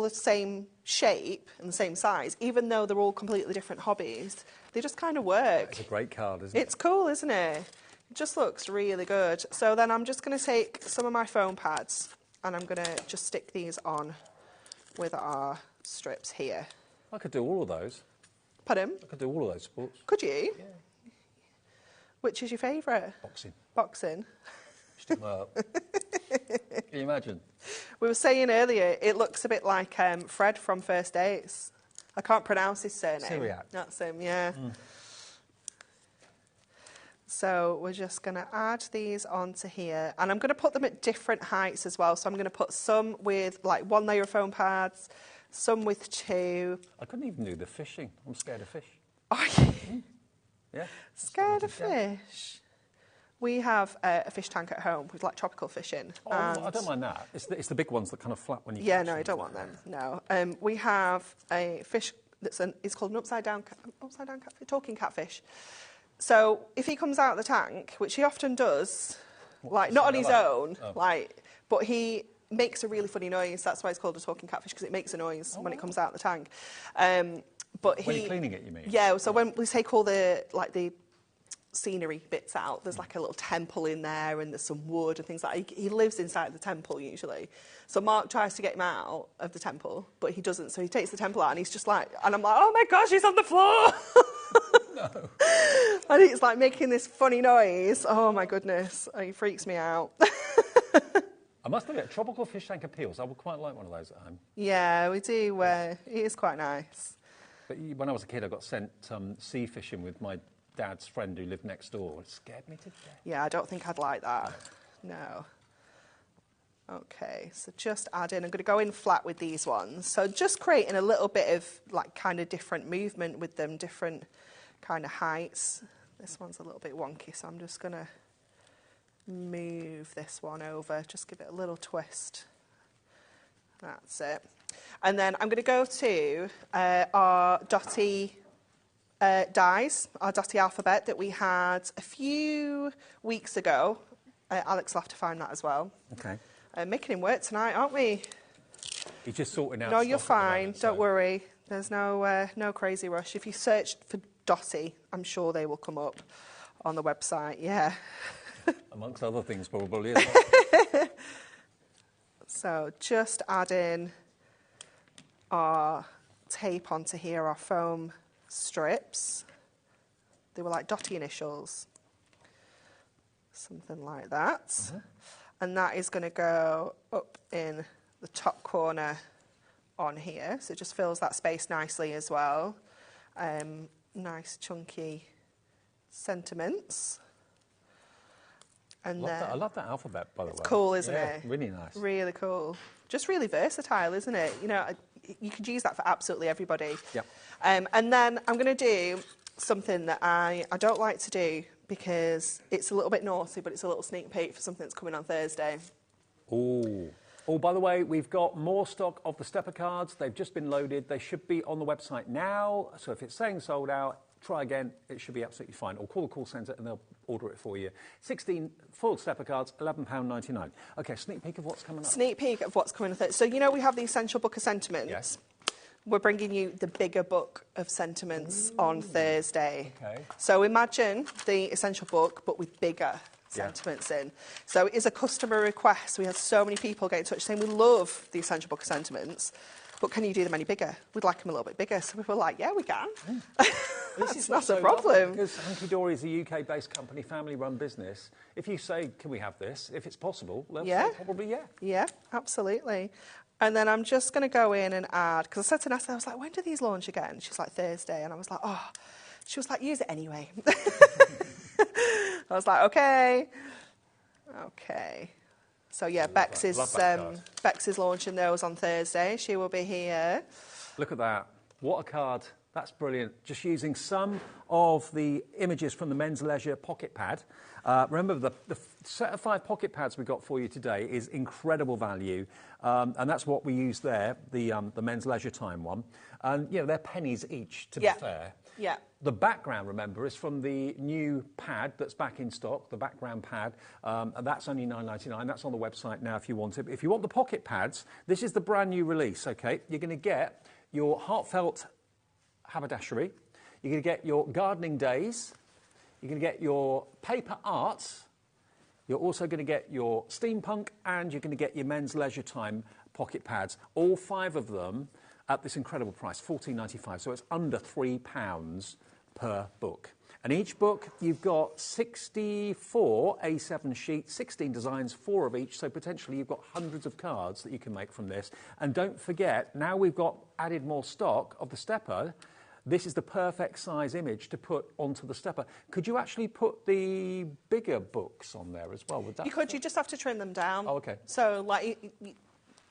the same shape and the same size, even though they're all completely different hobbies, they just kind of work. It's a great card, isn't it? It's cool, isn't it? It just looks really good. So then I'm just going to take some of my foam pads and I'm going to just stick these on with our strips here. I could do all of those. Pardon? I could do all of those sports. Could you? Yeah. Which is your favourite? Boxing. Boxing. Can you imagine? We were saying earlier, it looks a bit like Fred from First Dates. I can't pronounce his surname. Syriac. That's him, yeah. So we're just going to add these onto here. And I'm going to put them at different heights as well. So I'm going to put some with like 1 layer of foam pads, some with 2. I couldn't even do the fishing. I'm scared of fish. Are you? Yeah. Scared of fish? We have a fish tank at home with like tropical fish in. Oh, I don't mind that. It's the big ones that kind of flap when you Yeah, catch no, them. I don't want them. No. We have a fish it's called an upside down catfish, talking catfish. So if he comes out of the tank, which he often does, like not on his own, but he makes a really funny noise. That's why it's called a talking catfish, because it makes a noise when it comes out of the tank. But when you're cleaning it, you mean? Yeah. So when we take all the scenery bits out, there's like a little temple in there and there's some wood and things like that. He lives inside the temple usually. So Mark tries to get him out of the temple, but he doesn't. So he takes the temple out and he's just like, and I'm like, oh my gosh, he's on the floor. No. And he's like making this funny noise. Oh my goodness. He freaks me out. I must admit, tropical fish tank appeals. I would quite like one of those at home. Yeah, we do. It is quite nice. But when I was a kid, I got sent sea fishing with my dad's friend who lived next door. It scared me to death. Yeah, I don't think I'd like that. No. Okay, so just add in. I'm going to go in flat with these ones. So just creating a little bit of like kind of different movement with them, different kind of heights. This one's a little bit wonky, so I'm just going to move this one over. Just give it a little twist. That's it. And then I'm going to go to our Dotty dies, our Dotty alphabet that we had a few weeks ago. Alex will have to find that as well. Okay. Making him work tonight, aren't we? He's just sorting out. No, you're fine. Moment, Don't worry. There's no crazy rush. If you search for Dotty, I'm sure they will come up on the website. Yeah. Amongst other things, probably. Isn't it? So just add in our tape onto here, our foam strips. They were like Dotty initials. Something like that. Mm-hmm. And that is going to go up in the top corner on here, so it just fills that space nicely as well. Nice chunky sentiments. And I love that alphabet, by the way. It's cool, isn't it? Really nice. Really cool. Just really versatile, isn't it? You know, you could use that for absolutely everybody. Yeah. And then I'm going to do something that I don't like to do because it's a little bit naughty, but it's a little sneak peek for something that's coming on Thursday. Ooh. Oh, by the way, we've got more stock of the stepper cards. They've just been loaded. They should be on the website now. So if it's saying sold out, try again. It should be absolutely fine. Or call the call centre and they'll order it for you. 16 full stepper cards, £11.99. OK, sneak peek of what's coming up. Sneak peek of what's coming up. So, you know, we have the Essential Book of Sentiments. Yes. We're bringing you the bigger book of sentiments on Thursday. Okay. So imagine the Essential Book, but with bigger sentiments in. So it is a customer request. We had so many people get in touch saying, we love the Essential Book of Sentiments, but can you do them any bigger? We'd like them a little bit bigger. So we were like, yeah, we can. This is not a problem. Because Hunky Dory is a UK-based company, family-run business. If you say, can we have this? If it's possible, they'll say probably yeah. Yeah, absolutely. And then I'm just going to go in and add, because I said to Nessa, I was like, when do these launch again? She's like, Thursday. And I was like, oh. She was like, use it anyway. I was like, okay. Okay. So, yeah, Bex is launching those on Thursday. She will be here. Look at that. What a card. That's brilliant. Just using some of the images from the Men's Leisure pocket pad. Remember, the set of 5 pocket pads we got for you today is incredible value. And that's what we use there, the Men's Leisure Time one. And, you know, they're pennies each, to be fair. Yeah. The background, remember, is from the new pad that's back in stock, the background pad, and that's only $9.99. That's on the website now if you want it. If you want the pocket pads, this is the brand new release, OK? You're going to get your heartfelt haberdashery, you're going to get your gardening days, you're going to get your paper arts, you're also going to get your steampunk, and you're going to get your Men's Leisure Time pocket pads, all 5 of them at this incredible price, $14.95. So it's under £3 per book. And each book, you've got 64 A7 sheets, 16 designs, 4 of each, so potentially you've got hundreds of cards that you can make from this. And don't forget, now we've got added more stock of the stepper, this is the perfect size image to put onto the stepper. Could you actually put the bigger books on there as well? Would that you could, you just have to trim them down. Oh, OK. So, like, you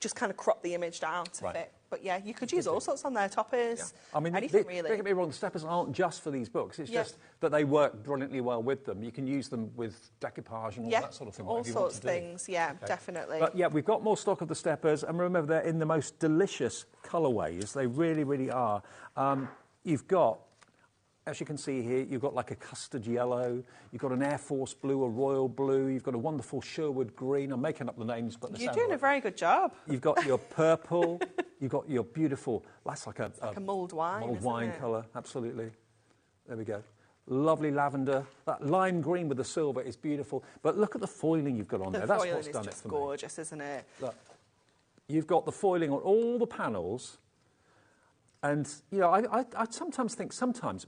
just kind of crop the image down to fit. But, yeah, you could use all sorts on there, toppers, I mean, anything really. Don't get me wrong, the steppers aren't just for these books. It's just that they work brilliantly well with them. You can use them with decoupage and all that sort of thing. All sorts of things, definitely. But, yeah, we've got more stock of the steppers. And remember, they're in the most delicious colourways. They really, really are. You've got, as you can see here, you've got like a custard yellow, you've got an Air Force blue, a royal blue, you've got a wonderful Sherwood green. I'm making up the names, but you're doing a very good job. You've got your purple, you've got your beautiful, that's like a mulled wine. Mulled wine colour, absolutely. There we go. Lovely lavender. That lime green with the silver is beautiful. But look at the foiling you've got on there. That's what's done it for me. The foiling is just gorgeous, isn't it? Look, you've got the foiling on all the panels. And, you know, I sometimes think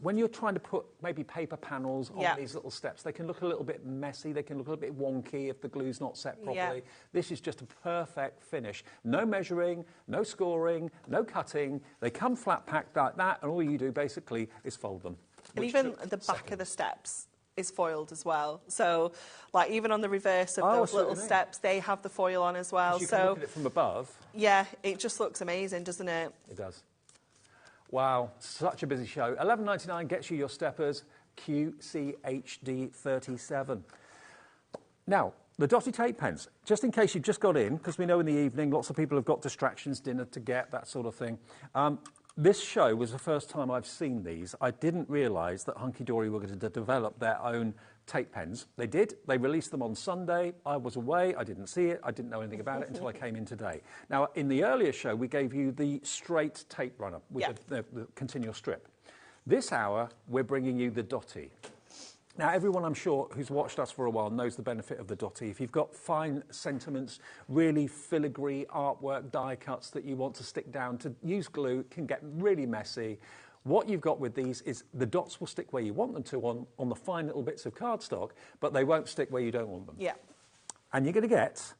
when you're trying to put maybe paper panels on these little steps, they can look a little bit messy, they can look a little bit wonky if the glue's not set properly. Yeah. This is just a perfect finish. No measuring, no scoring, no cutting. They come flat packed like that, and all you do basically is fold them. And even the back of the steps is foiled as well. So, like, even on the reverse of those little steps, they have the foil on as well. You can look at it from above. Yeah, it just looks amazing, doesn't it? It does. Wow, such a busy show. $11.99 gets you your steppers, QCHD37. Now, the dotty tape pens, just in case you've just got in, because we know in the evening lots of people have got distractions, dinner to get, that sort of thing. This show was the first time I've seen these. I didn't realise that Hunky Dory were going to develop their own tape pens. They did. They released them on Sunday. I was away. I didn't see it. I didn't know anything about it until I came in today. Now, in the earlier show, we gave you the straight tape runner with the continual strip. This hour, we're bringing you the dotty. Now, everyone, I'm sure, who's watched us for a while knows the benefit of the dotty. If you've got fine sentiments, really filigree artwork, die cuts that you want to stick down, to use glue can get really messy. What you've got with these is the dots will stick where you want them to on the fine little bits of cardstock, but they won't stick where you don't want them. Yeah. And you're going to get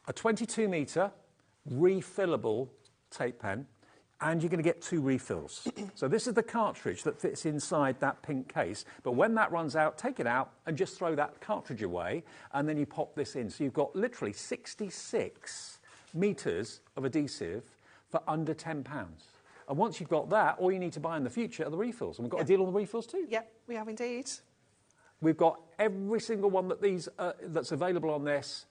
a 22-metre refillable tape pen, and you're going to get 2 refills. So this is the cartridge that fits inside that pink case, but when that runs out, take it out and just throw that cartridge away, and then you pop this in. So you've got literally 66 metres of adhesive for under £10. And once you've got that, all you need to buy in the future are the refills. And we've got a deal on the refills too. Yep, we have indeed. We've got every single one that that's available on this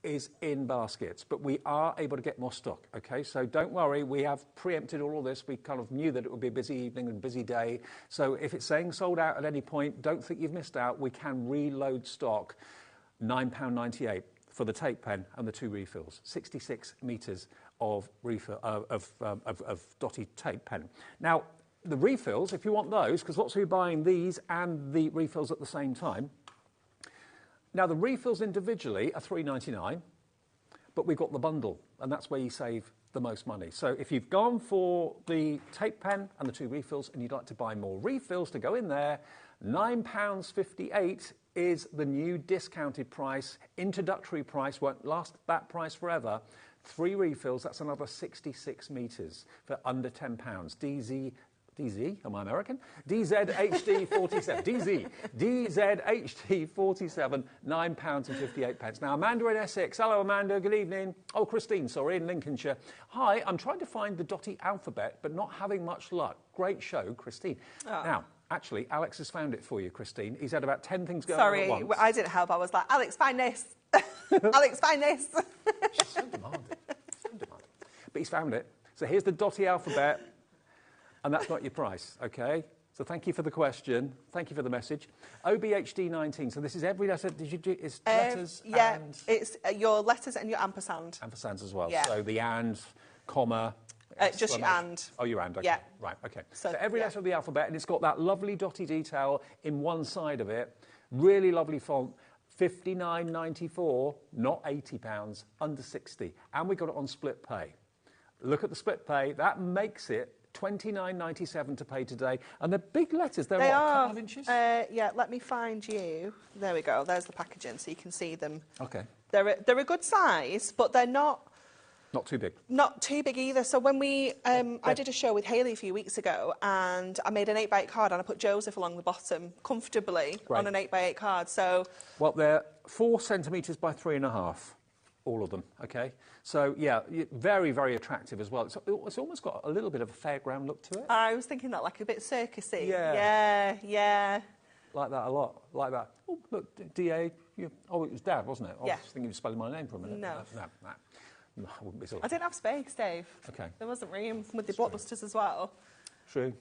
is in baskets, but we are able to get more stock, okay? So don't worry, we have preempted all of this. We kind of knew that it would be a busy evening and a busy day. So if it's saying sold out at any point, don't think you've missed out. We can reload stock. £9.98 for the tape pen and the 2 refills. 66 metres of refill of dotty tape pen. Now, the refills, if you want those, because lots of you are buying these and the refills at the same time. Now, the refills individually are £3.99, but we've got the bundle, and that's where you save the most money. So if you've gone for the tape pen and the 2 refills and you'd like to buy more refills to go in there, £9.58 is the new discounted price. Introductory price won't last that price forever. 3 refills, that's another 66 metres for under £10. DZ, am I American? DZHD47. DZHD47, £9.58. Now, Amanda in Essex. Hello, Amanda. Good evening. Oh, Christine, sorry, in Lincolnshire. Hi, I'm trying to find the dotty alphabet, but not having much luck. Great show, Christine. Oh. Now, actually, Alex has found it for you, Christine. He's had about 10 things going on at once. Sorry, I didn't help. I was like, Alex, find this. Alex, find this. She's so demanding. But he's found it. So here's the dotty alphabet. And that's not your price, okay? So thank you for the question. Thank you for the message. OBHD19. So this is every letter. Did you do it's letters? Yeah, and it's your letters and your ampersand. Ampersands as well. Yeah. So the and, comma. Just your and. Oh, your and. Okay. Yeah. Right. Okay. So every letter of the alphabet, and it's got that lovely dotty detail in one side of it. Really lovely font. £59.94, not £80, under 60, and we got it on split pay. Look at the split pay. That makes it £29.97 to pay today. And they're big letters. They're what, a couple of inches? Yeah, let me find you. There we go. There's the packaging, so you can see them. Okay. They're a good size, but they're not... Not too big. Not too big either. So when we... I did a show with Hayley a few weeks ago, and I made an 8x8 card, and I put Joseph along the bottom comfortably on an 8x8 card. So... Well, they're 4 centimetres by 3.5. All of them, okay? So, yeah, very, very attractive as well. It's almost got a little bit of a fairground look to it. I was thinking that, like a bit circusy. Yeah. Yeah. Like that a lot, like that. Oh, look, DA. Oh, it was Dad, wasn't it? I was thinking you were spelling my name for a minute. No. No, I wouldn't be so. I didn't have space, Dave. Okay. There wasn't room with the blockbusters as well. True.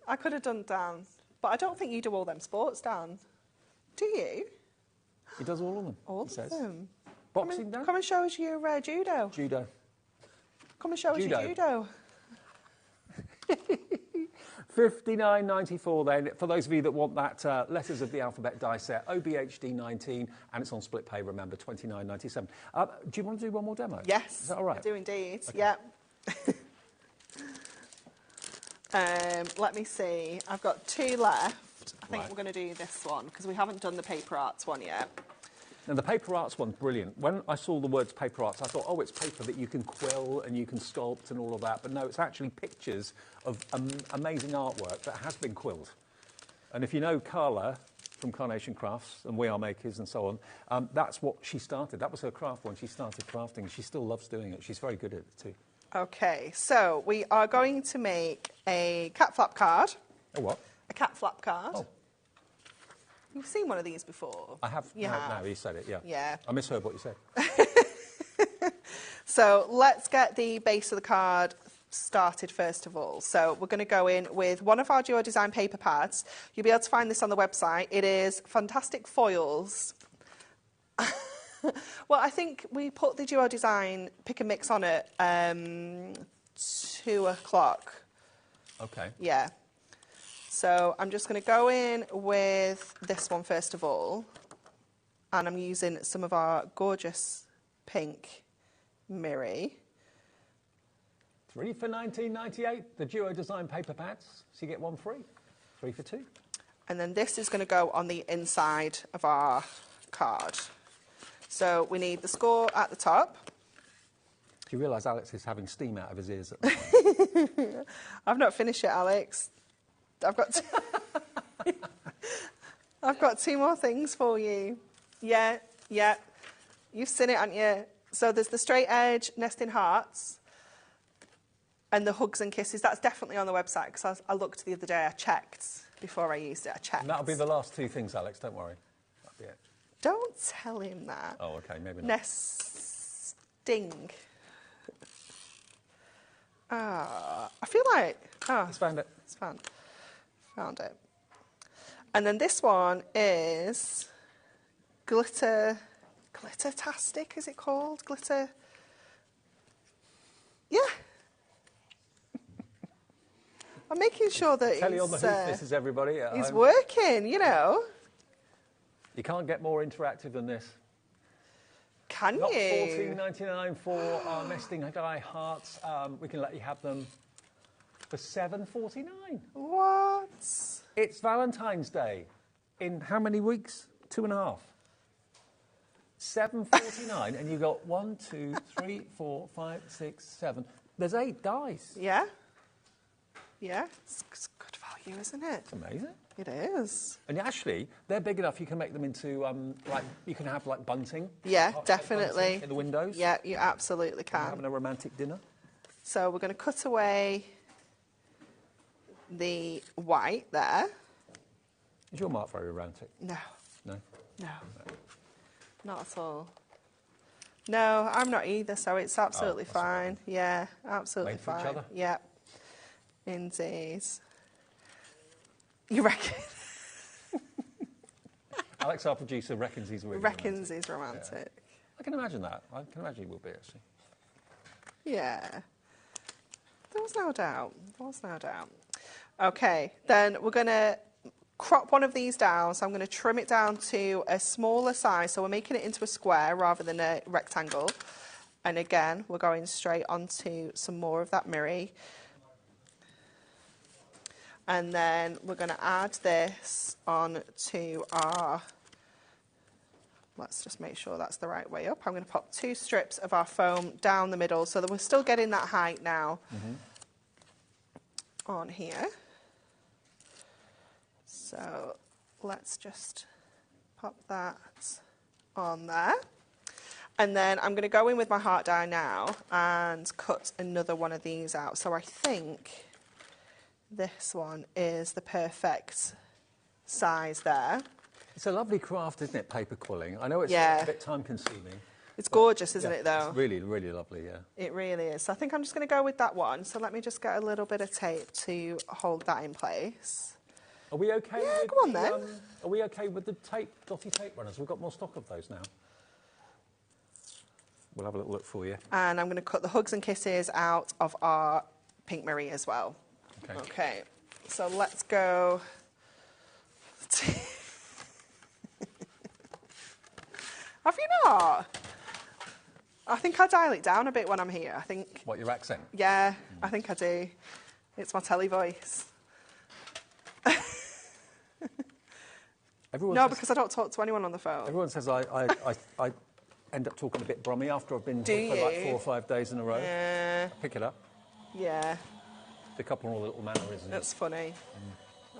I could have done Dan, but I don't think you do all them sports, Dan. Do you? He does all of them. All of them. Boxing, Dan? Come and show us your judo. Judo. Come and show us your judo. £59.94 then, for those of you that want that letters of the alphabet die set, OBHD 19, and it's on split pay, remember, £29.97. Do you want to do one more demo? Yes. Is that all right? I do indeed, okay. yeah. Let me see. I've got 2 left. I think we're going to do this one, because we haven't done the paper arts one yet. Now, the paper arts one's brilliant. When I saw the words paper arts, I thought, oh, it's paper that you can quill and you can sculpt and all of that. But no, it's actually pictures of amazing artwork that has been quilled. And if you know Carla from Carnation Crafts and We Are Makers and so on, that's what she started. That was her craft when she started crafting. She still loves doing it. She's very good at it too. OK, so we are going to make a cat flap card. A what? A cat flap card. Oh. You've seen one of these before? I have. No, you said it, yeah. Yeah. I misheard what you said. So let's get the base of the card started first of all. So we're going to go in with one of our Duo Design paper pads. You'll be able to find this on the website. It is Fantastic Foils. Well, I think we put the Duo Design pick and mix on at 2 o'clock. OK. Yeah. So I'm just going to go in with this one first of all, and I'm using some of our gorgeous pink Miri. 3 for £19.98, the Duo Design paper pads, so you get 1 free. 3 for 2. And then this is going to go on the inside of our card. So we need the score at the top, Do you realise Alex is having steam out of his ears at the moment? I've not finished yet, Alex. I've got I've got 2 more things for you. Yeah. You've seen it, haven't you? So there's the straight edge nesting hearts and the hugs and kisses. That's definitely on the website because I looked the other day. I checked before I used it. I checked. And that'll be the last 2 things, Alex. Don't worry. That'll be it. Don't tell him that. Oh, okay. Maybe not. Nesting. I feel like... He's found it. It's found it. And then this one is Glitter-tastic, is it called? Glitter... Yeah. I'm making sure that Tell you on the hoof, this is everybody at he's home. working, you know. You can't get more interactive than this. Can Not you? $14.99 for our nesting die hearts. We can let you have them for $7.49. What? It's Valentine's Day in how many weeks? 2.5. $7.49, and you got 1, 2, 3, 4, 5, 6, 7. There's 8 dies. Yeah. It's good value, isn't it? It's amazing. It is. And actually, they're big enough. You can make them into you can have like bunting. Yeah, Hot definitely. bunting in the windows. Yeah, you absolutely can. Having a romantic dinner. So we're going to cut away the white there. Is your mark very romantic? No. No? No. Not at all. No, I'm not either, so it's absolutely fine. Right. Yeah, absolutely Made for fine. each other? Yeah. Indeed. You reckon? Alex, our producer, reckons he's really reckons he's romantic. Yeah. I can imagine that. I can imagine he will be, actually. Yeah. There was no doubt. Okay, then we're going to crop one of these down. So I'm going to trim it down to a smaller size. So we're making it into a square rather than a rectangle. And again, we're going straight onto some more of that mirror. And then we're going to add this on to our, let's just make sure that's the right way up. I'm going to pop 2 strips of our foam down the middle so that we're still getting that height now on here. So let's just pop that on there. And then I'm going to go in with my heart die now and cut another one of these out. So I think this one is the perfect size there. It's a lovely craft, isn't it, paper quilling? I know it's a bit time-consuming. It's gorgeous, isn't it, though? It's really, really lovely, yeah. It really is. So I think I'm just going to go with that one. So let me just get a little bit of tape to hold that in place. Are we okay? Yeah, with go on then. Are we okay with the dotty tape runners? We've got more stock of those now. We'll have a little look for you. And I'm going to cut the hugs and kisses out of our pink Marie as well. Okay, so let's go. Have you not? I think I dial it down a bit when I'm here. I think. What, your accent? Yeah, I think I do. It's my telly voice. No, because I don't talk to anyone on the phone. Everyone says I end up talking a bit brummy after I've been here for like 4 or 5 days in a row. Yeah. Pick it up. Yeah. Pick up on all the little mannerisms. That's funny.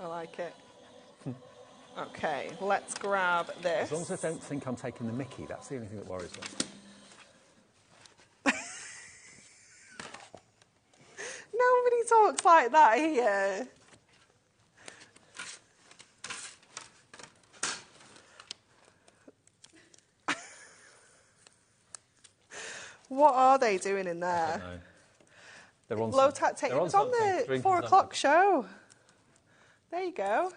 I like it. Okay, let's grab this. As long as I don't think I'm taking the mickey, that's the only thing that worries me. Nobody talks like that here. What are they doing in there? I don't know. They're on Low tactic. It was on the 4 o'clock show. There you go.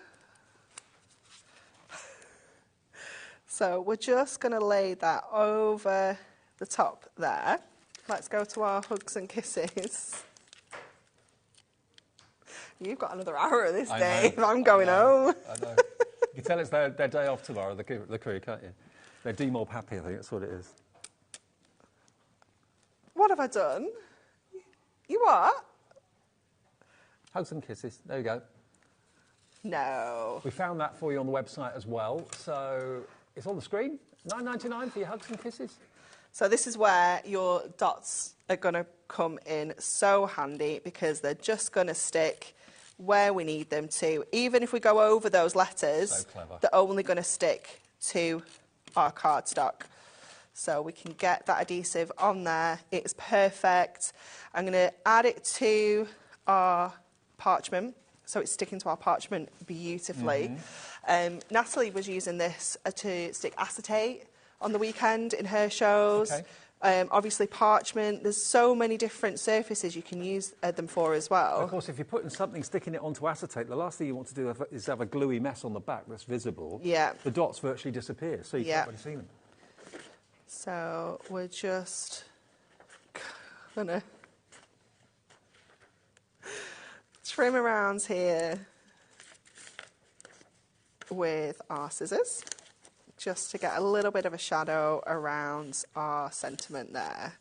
So we're just going to lay that over the top there. Let's go to our hugs and kisses. You've got another hour of this day. I'm going home. I know. You can tell it's their day off tomorrow, the crew, can't you? They're D-Mob happy, I think that's what it is. What have I done? You what? Hugs and kisses. There you go. No. We found that for you on the website as well. So it's on the screen. $9.99 for your hugs and kisses. So this is where your dots are going to come in so handy because they're just going to stick where we need them to. Even if we go over those letters, they're only going to stick to our cardstock. So we can get that adhesive on there. It's perfect. I'm going to add it to our parchment, so it's sticking to our parchment beautifully. Natalie was using this to stick acetate on the weekend in her shows. Obviously parchment, there's so many different surfaces you can use them for as well. Of course, if you're putting something, sticking it onto acetate, the last thing you want to do is have a gluey mess on the back that's visible. Yeah. The dots virtually disappear, so you can't really see them. So we're just gonna trim around here with our scissors, just to get a little bit of a shadow around our sentiment there.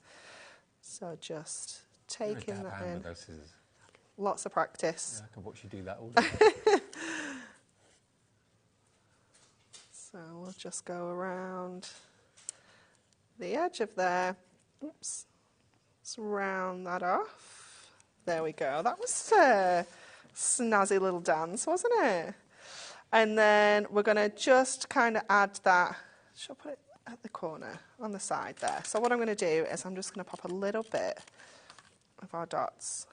So just taking that in. With those scissors. Lots of practice. Yeah, I can watch you do that all day. So we'll just go around the edge of there. Oops. Let's round that off. There we go. That was a snazzy little dance, wasn't it? And then we're going to just kind of add that. Shall I put it at the corner on the side there? So what I'm going to do is I'm just going to pop a little bit of our dots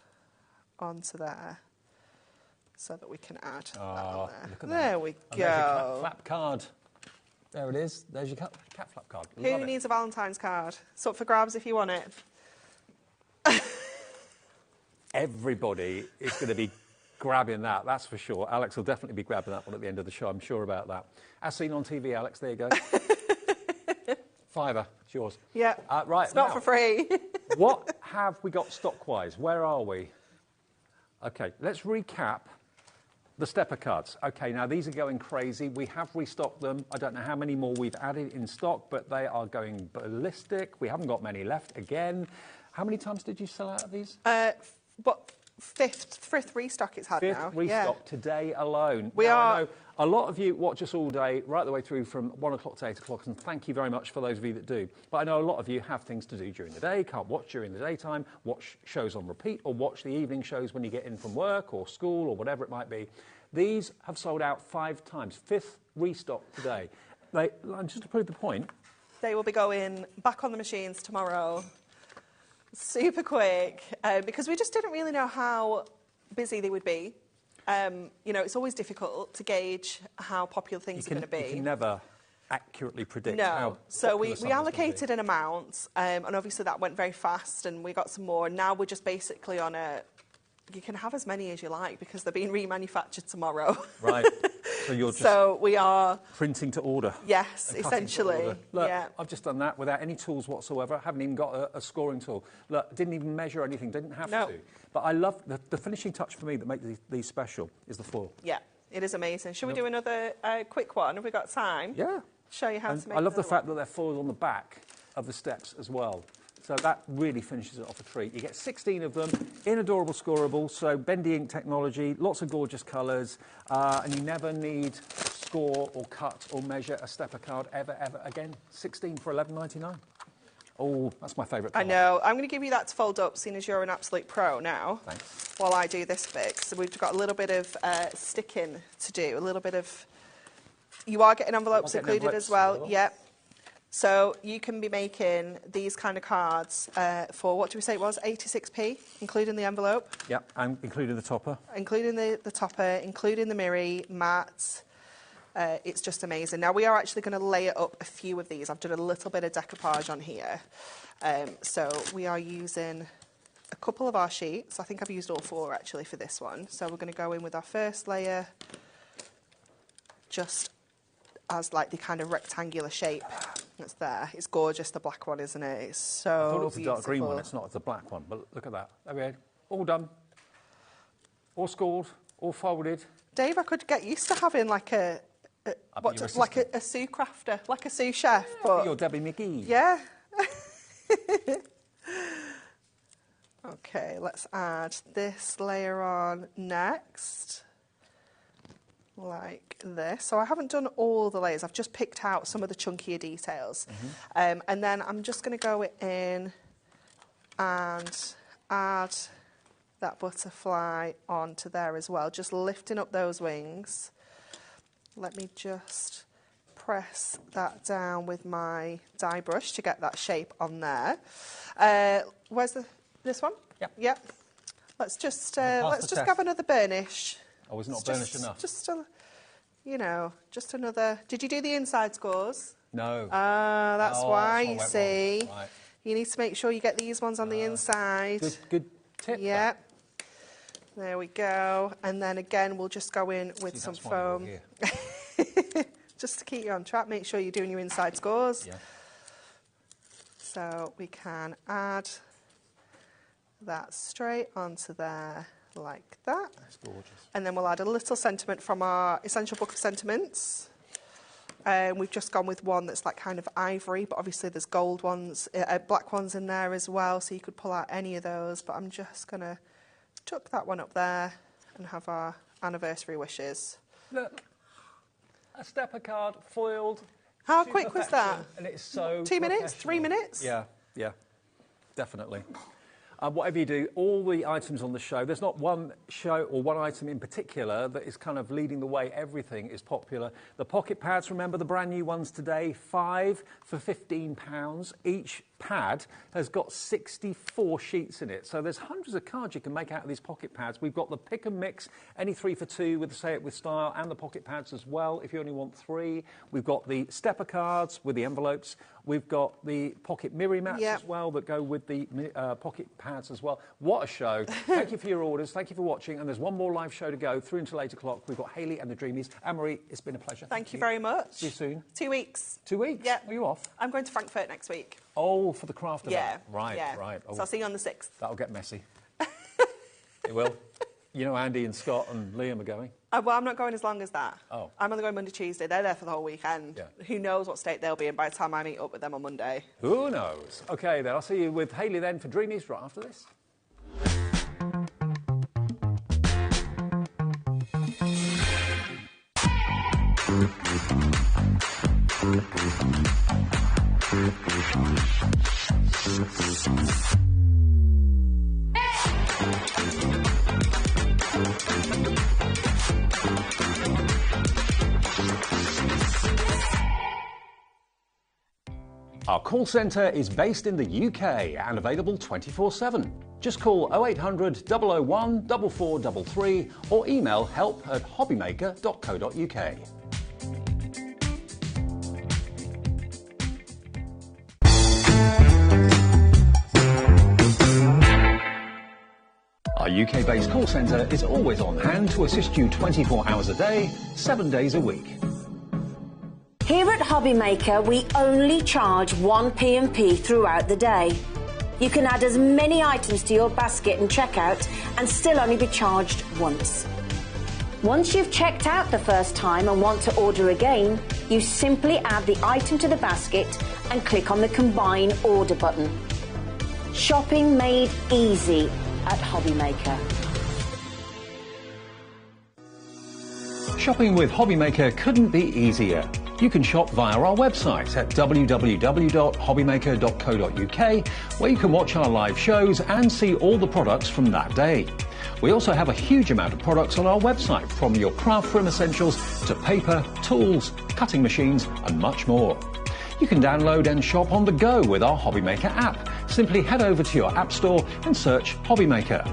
onto there so that we can add that on there. Look at there that. we And there's your go. cat flap card. There it is. There's your cat flap card. Who needs a Valentine's card? It's up for grabs if you want it. Everybody is going to be grabbing that, that's for sure. Alex will definitely be grabbing that one at the end of the show, I'm sure about that. As seen on TV, Alex, there you go. £5, it's yours. Yeah, right, it's not for free. What have we got stock-wise? Where are we? OK, let's recap the stepper cards. OK, now these are going crazy. We have restocked them. I don't know how many more we've added in stock, but they are going ballistic. We haven't got many left again. How many times did you sell out of these? Fifth restock it's had now. Fifth restock today alone. We are. I know a lot of you watch us all day, right the way through from 1 o'clock to 8 o'clock, and thank you very much for those of you that do. But I know a lot of you have things to do during the day, can't watch during the daytime, watch shows on repeat, or watch the evening shows when you get in from work or school or whatever it might be. These have sold out 5 times. Fifth restock today. Just to prove the point, they will be going back on the machines tomorrow. Super quick, because we just didn't really know how busy they would be. You know, it's always difficult to gauge how popular things are going to be. You can never accurately predict how popular so we something's allocated an amount, and obviously that went very fast, and we got some more. Now we're just basically on a... You can have as many as you like because they're being remanufactured tomorrow. Right. So you're just we are printing to order. Yes, essentially. Look, yeah. I've just done that without any tools whatsoever. I haven't even got a scoring tool. Look, didn't even measure anything. Didn't have to. But I love the finishing touch for me that makes these special is the foil. Yeah, it is amazing. Shall we do another quick one? Have we got time? Yeah. Show you how to make. I love the fact that they're foiled on the back of the steps as well. So that really finishes it off a treat. You get 16 of them in adorable scoreable, so bendy ink technology, lots of gorgeous colours, and you never need to score or cut or measure a stepper card ever again. 16 for $11.99. Oh, that's my favourite colour. I know. I'm going to give you that to fold up, seeing as you're an absolute pro now. Thanks. While I do this bit. So we've got a little bit of sticking to do, a little bit of... You are getting envelopes included as well. Yep. So you can be making these kind of cards for, what do we say it was, 86p, including the envelope? Yep, and including the topper. Including the topper, including the mirror, mat. It's just amazing. Now, we are actually going to layer up a few of these. I've done a little bit of decoupage on here. So we are using a couple of our sheets. I think I've used all 4, actually, for this one. So we're going to go in with our first layer, just as like the kind of rectangular shape that's there. It's gorgeous, the black one, isn't it? It's so I thought it was beautiful. a dark green one. It's not. It's a black one. But look at that. There we go. All done. All scored. All folded. Dave, I could get used to having like a sous crafter, like a sous chef. But you're Debbie McGee. Yeah. Okay, let's add this layer on next. like this. So I haven't done all the layers, I've just picked out some of the chunkier details. And then I'm just going to go in and add that butterfly onto there as well, just lifting up those wings. Let me just press that down with my die brush to get that shape on there. Where's this one? Yep. Let's just grab another burnish. Oh, it's not burnished enough. Just another. Did you do the inside scores? No. That's why, you see. Right. You need to make sure you get these ones on the inside. Good tip. Yeah. There we go. And then again, we'll just go in with some foam. Just to keep you on track, make sure you're doing your inside scores. Yeah. So we can add that straight onto there like that. That's gorgeous. And then we'll add a little sentiment from our Essential Book of Sentiments. We've just gone with one that's like kind of ivory, but obviously there's gold ones, black ones in there as well, so you could pull out any of those. But I'm just going to tuck that one up there and have our anniversary wishes. Look, a stepper card, foiled. How quick was that? And it's so 2 minutes? 3 minutes? Yeah, definitely. Whatever you do, all the items on the show, there's not one show or one item in particular that is kind of leading the way. Everything is popular. The pocket pads, remember the brand new ones today, 5 for £15. Each pad has got 64 sheets in it. So there's hundreds of cards you can make out of these pocket pads. We've got the pick and mix, any 3 for 2 with the Say It With Style, and the pocket pads as well if you only want 3. We've got the stepper cards with the envelopes. We've got the pocket mirror mats as well that go with the pocket pads as well. What a show. Thank you for your orders. Thank you for watching. And there's one more live show to go through until 8 o'clock. We've got Hayley and the Dreamies. Anne-Marie, it's been a pleasure. Thank you very much. See you soon. 2 weeks. 2 weeks? Yeah. Are you off? I'm going to Frankfurt next week. Oh, for the craft event. Yeah. Right. Oh, So I'll see you on the 6th. that'll get messy. It will. You know Andy and Scott and Liam are going. Well, I'm not going as long as that. Oh. I'm only going Monday, Tuesday. They're there for the whole weekend. Yeah. Who knows what state they'll be in by the time I meet up with them on Monday. Who knows? OK, then I'll see you with Hayley then for Dreamies right after this. Our call centre is based in the UK and available 24/7. Just call 0800 001 4433 or email help@hobbymaker.co.uk. Our UK-based call centre is always on hand to assist you 24 hours a day, 7 days a week. Here at HobbyMaker, we only charge 1 P&P throughout the day. You can add as many items to your basket and checkout and still only be charged once. Once you've checked out the first time and want to order again, you simply add the item to the basket and click on the Combine Order button. Shopping made easy at HobbyMaker. Shopping with HobbyMaker couldn't be easier. You can shop via our website at www.hobbymaker.co.uk, where you can watch our live shows and see all the products from that day. We also have a huge amount of products on our website, from your craft room essentials to paper, tools, cutting machines and much more. You can download and shop on the go with our HobbyMaker app. Simply head over to your app store and search HobbyMaker.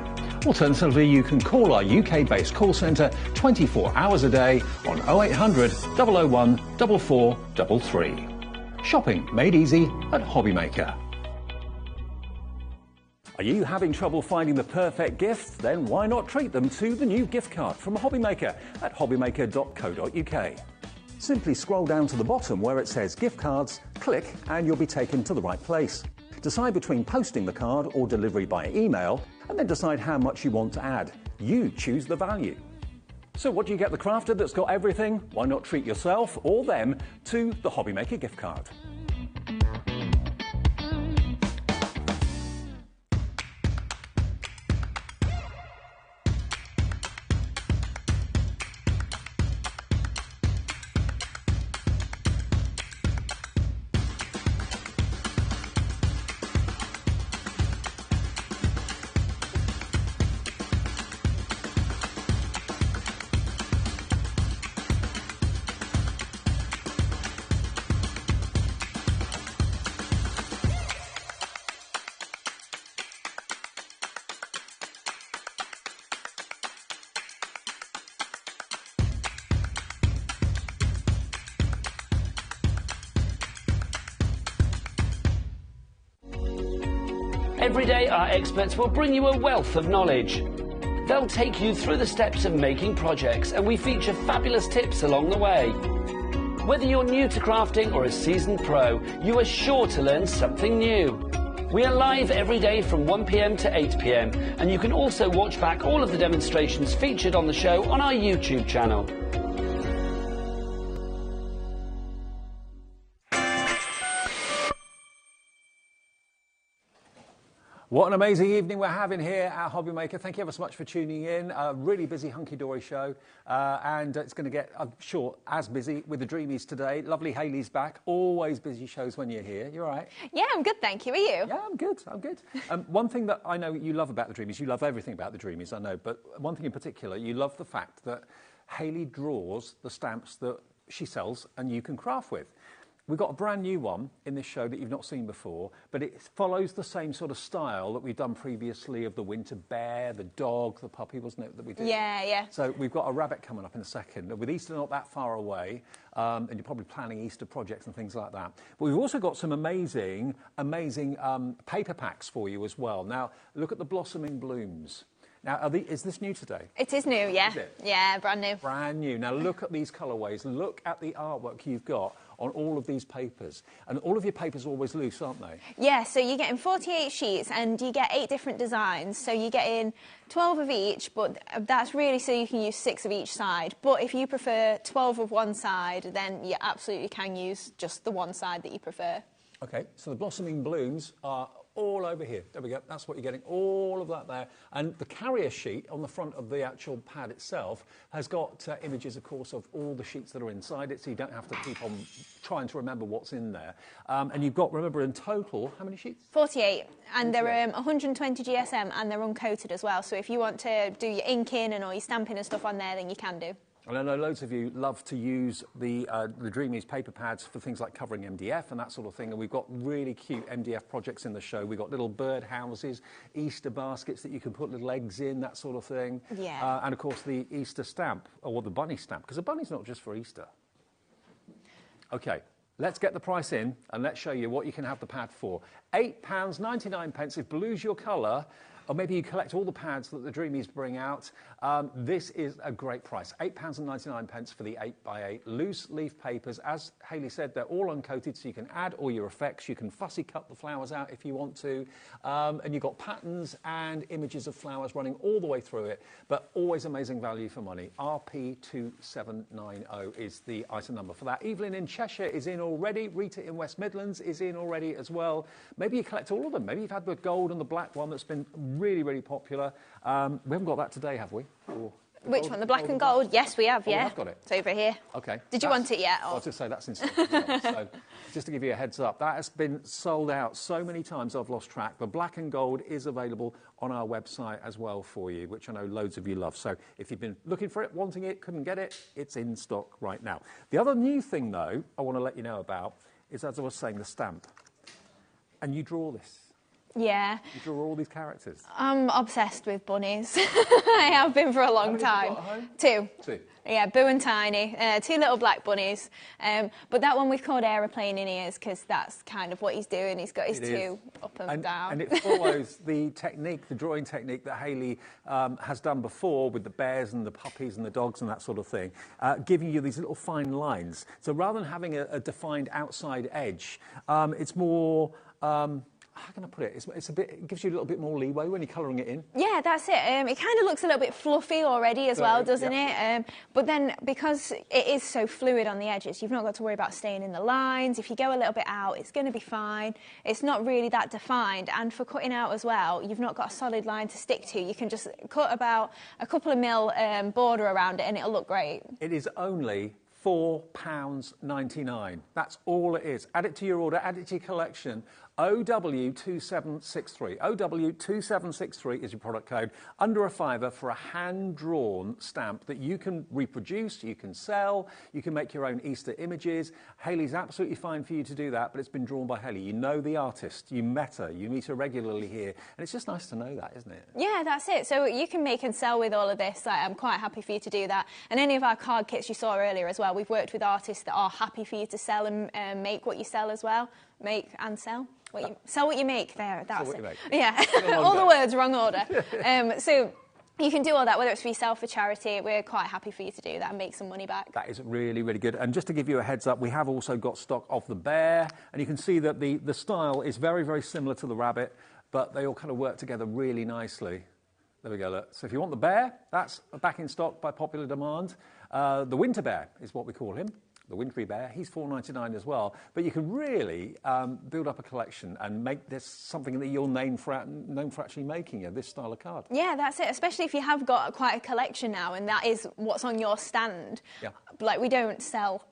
Alternatively, you can call our UK-based call centre 24 hours a day on 0800 001 4433. Shopping made easy at HobbyMaker. Are you having trouble finding the perfect gift? Then why not treat them to the new gift card from HobbyMaker at hobbymaker.co.uk. Simply scroll down to the bottom where it says gift cards, click and you'll be taken to the right place. Decide between posting the card or delivery by email, and then decide how much you want to add. You choose the value. So what do you get the crafter that's got everything? Why not treat yourself or them to the HobbyMaker gift card? Every day, our experts will bring you a wealth of knowledge. They'll take you through the steps of making projects, and we feature fabulous tips along the way. Whether you're new to crafting or a seasoned pro, you are sure to learn something new. We are live every day from 1 p.m. to 8 p.m, and you can also watch back all of the demonstrations featured on the show on our YouTube channel. What an amazing evening we're having here at HobbyMaker. Thank you ever so much for tuning in. A really busy, hunky-dory show. And it's going to get, I'm sure, as busy with the Dreamies today. Lovely Hayley's back. Always busy shows when you're here. You all right? Yeah, I'm good, thank you. Are you? Yeah, I'm good. I'm good. One thing that I know you love about the Dreamies, you love everything about the Dreamies, I know, but one thing in particular, you love the fact that Hayley draws the stamps that she sells and you can craft with. We've got a brand new one in this show that you've not seen before, but it follows the same sort of style that we've done previously of the winter bear, the dog, the puppy, wasn't it, that we did? Yeah, yeah. So we've got a rabbit coming up in a second. With Easter not that far away, and you're probably planning Easter projects and things like that. But we've also got some amazing paper packs for you as well. Now, look at the blossoming blooms. Now, is this new today? It is new, yeah. Is it? Yeah, brand new. Brand new. Now, look at these colourways. Look at the artwork you've got on all of these papers. And all of your papers are always loose, aren't they? Yeah, so you're getting 48 sheets and you get 8 different designs. So you're getting 12 of each, but that's really so you can use 6 of each side. But if you prefer 12 of one side, then you absolutely can use just the one side that you prefer. OK, so the blossoming blooms are all over here. There we go. That's what you're getting, all of that there. And the carrier sheet on the front of the actual pad itself has got images, of course, of all the sheets that are inside it, so you don't have to keep on trying to remember what's in there. And you've got, remember, in total, how many sheets? 48. And they're 120 GSM and they're uncoated as well. So if you want to do your inking and all your stamping and stuff on there, then you can do. And I know loads of you love to use the Dreamies paper pads for things like covering MDF and that sort of thing. And we've got really cute MDF projects in the show. We've got little bird houses, Easter baskets that you can put little eggs in, that sort of thing. Yeah. And, of course, the Easter stamp, or the bunny stamp, because the bunny's not just for Easter. OK, let's get the price in and let's show you what you can have the pad for. £8.99 if blue's your colour. Or maybe you collect all the pads that the Dreamies bring out. This is a great price. £8.99 for the 8x8 loose leaf papers. As Hayley said, they're all uncoated, so you can add all your effects. You can fussy cut the flowers out if you want to. And you've got patterns and images of flowers running all the way through it, but always amazing value for money. RP2790 is the item number for that. Evelyn in Cheshire is in already. Rita in West Midlands is in already as well. Maybe you collect all of them. Maybe you've had the gold and the black one that's been really, really popular. We haven't got that today, have we? Or which one, the black and gold? Yes, we have, oh, yeah. We have got it. It's over here. OK. Did you want it yet? I was going to say that's in stock as well. So just to give you a heads up, that has been sold out so many times I've lost track. The black and gold is available on our website as well for you, which I know loads of you love. So if you've been looking for it, wanting it, couldn't get it, it's in stock right now. The other new thing, though, I want to let you know about is, as I was saying, the stamp. And you draw this. Yeah. You draw all these characters. I'm obsessed with bunnies. I have been for a long time. How many have you got at home? 2. 2. Yeah, Boo and Tiny, 2 little black bunnies. But that one we've called Aeroplane in ears because that's kind of what he's doing. He's got his 2 up and down. And it follows the technique, the drawing technique that Hayley has done before with the bears and the puppies and the dogs and that sort of thing, giving you these little fine lines. So rather than having a defined outside edge, it's more... how can I put it? It gives you a little bit more leeway when you're colouring it in. Yeah, that's it. It kind of looks a little bit fluffy already as well, doesn't it? But then because it is so fluid on the edges, you've not got to worry about staying in the lines. If you go a little bit out, it's going to be fine. It's not really that defined. And for cutting out as well, you've not got a solid line to stick to. You can just cut about a couple of mil border around it and it'll look great. It is only £4.99. That's all it is. Add it to your order, add it to your collection. OW2763. OW2763 is your product code. Under a £5 for a hand-drawn stamp that you can reproduce, you can sell, you can make your own Easter images. Hayley's absolutely fine for you to do that, but it's been drawn by Hayley. You know the artist, you met her, you meet her regularly here, and it's just nice to know that, isn't it? Yeah, that's it. So you can make and sell with all of this. I'm quite happy for you to do that. And any of our card kits you saw earlier as well, we've worked with artists that are happy for you to sell and make what you sell as well. make and sell. Sell what you make. There, that's what it. you make. Yeah, all the words, wrong order. So you can do all that, whether it's for yourself or charity. We're quite happy for you to do that and make some money back. That is really, really good. And just to give you a heads up, we have also got stock of the bear, and you can see that the style is very, very similar to the rabbit, but they all kind of work together really nicely. There we go, look. So if you want the bear, that's back in stock by popular demand. The winter bear is what we call him. The wintry bear, he's $4.99 as well. But you can really build up a collection and make this something that you're known for actually making, this style of card. Yeah, that's it, especially if you have got quite a collection now and that is what's on your stand. Yeah. Like, we don't sell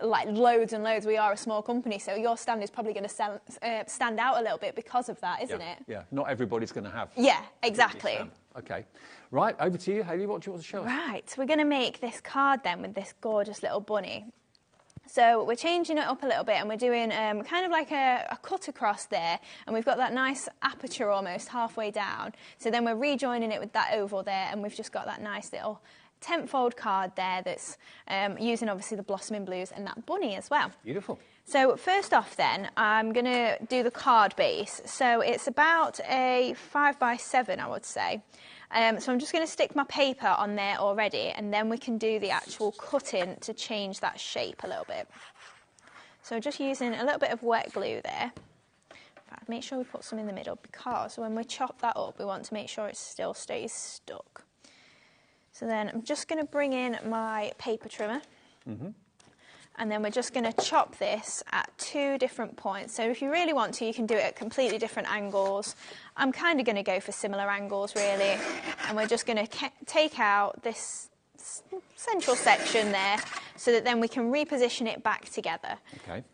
like loads and loads. We are a small company, so your stand is probably going to stand out a little bit because of that, isn't it? Yeah, not everybody's going to have. Yeah, exactly. Okay. Right, over to you, Hayley. What do you want to show us? Right, we're going to make this card then with this gorgeous little bunny. So we're changing it up a little bit and we're doing kind of like a cut across there, and we've got that nice aperture almost halfway down. So then we're rejoining it with that oval there, and we've just got that nice little tent-fold card there that's using obviously the blossoming blues and that bunny as well. Beautiful. So first off then, I'm going to do the card base. So it's about a 5x7, I would say. So I'm just going to stick my paper on there already, and then we can do the actual cutting to change that shape a little bit. So just using a little bit of wet glue there. In fact, make sure we put some in the middle, because when we chop that up, we want to make sure it still stays stuck. So then I'm just going to bring in my paper trimmer. And then we're just going to chop this at 2 different points. So if you really want to, you can do it at completely different angles. I'm kind of going to go for similar angles, really. And we're just going to take out this central section there so that then we can reposition it back together. Okay.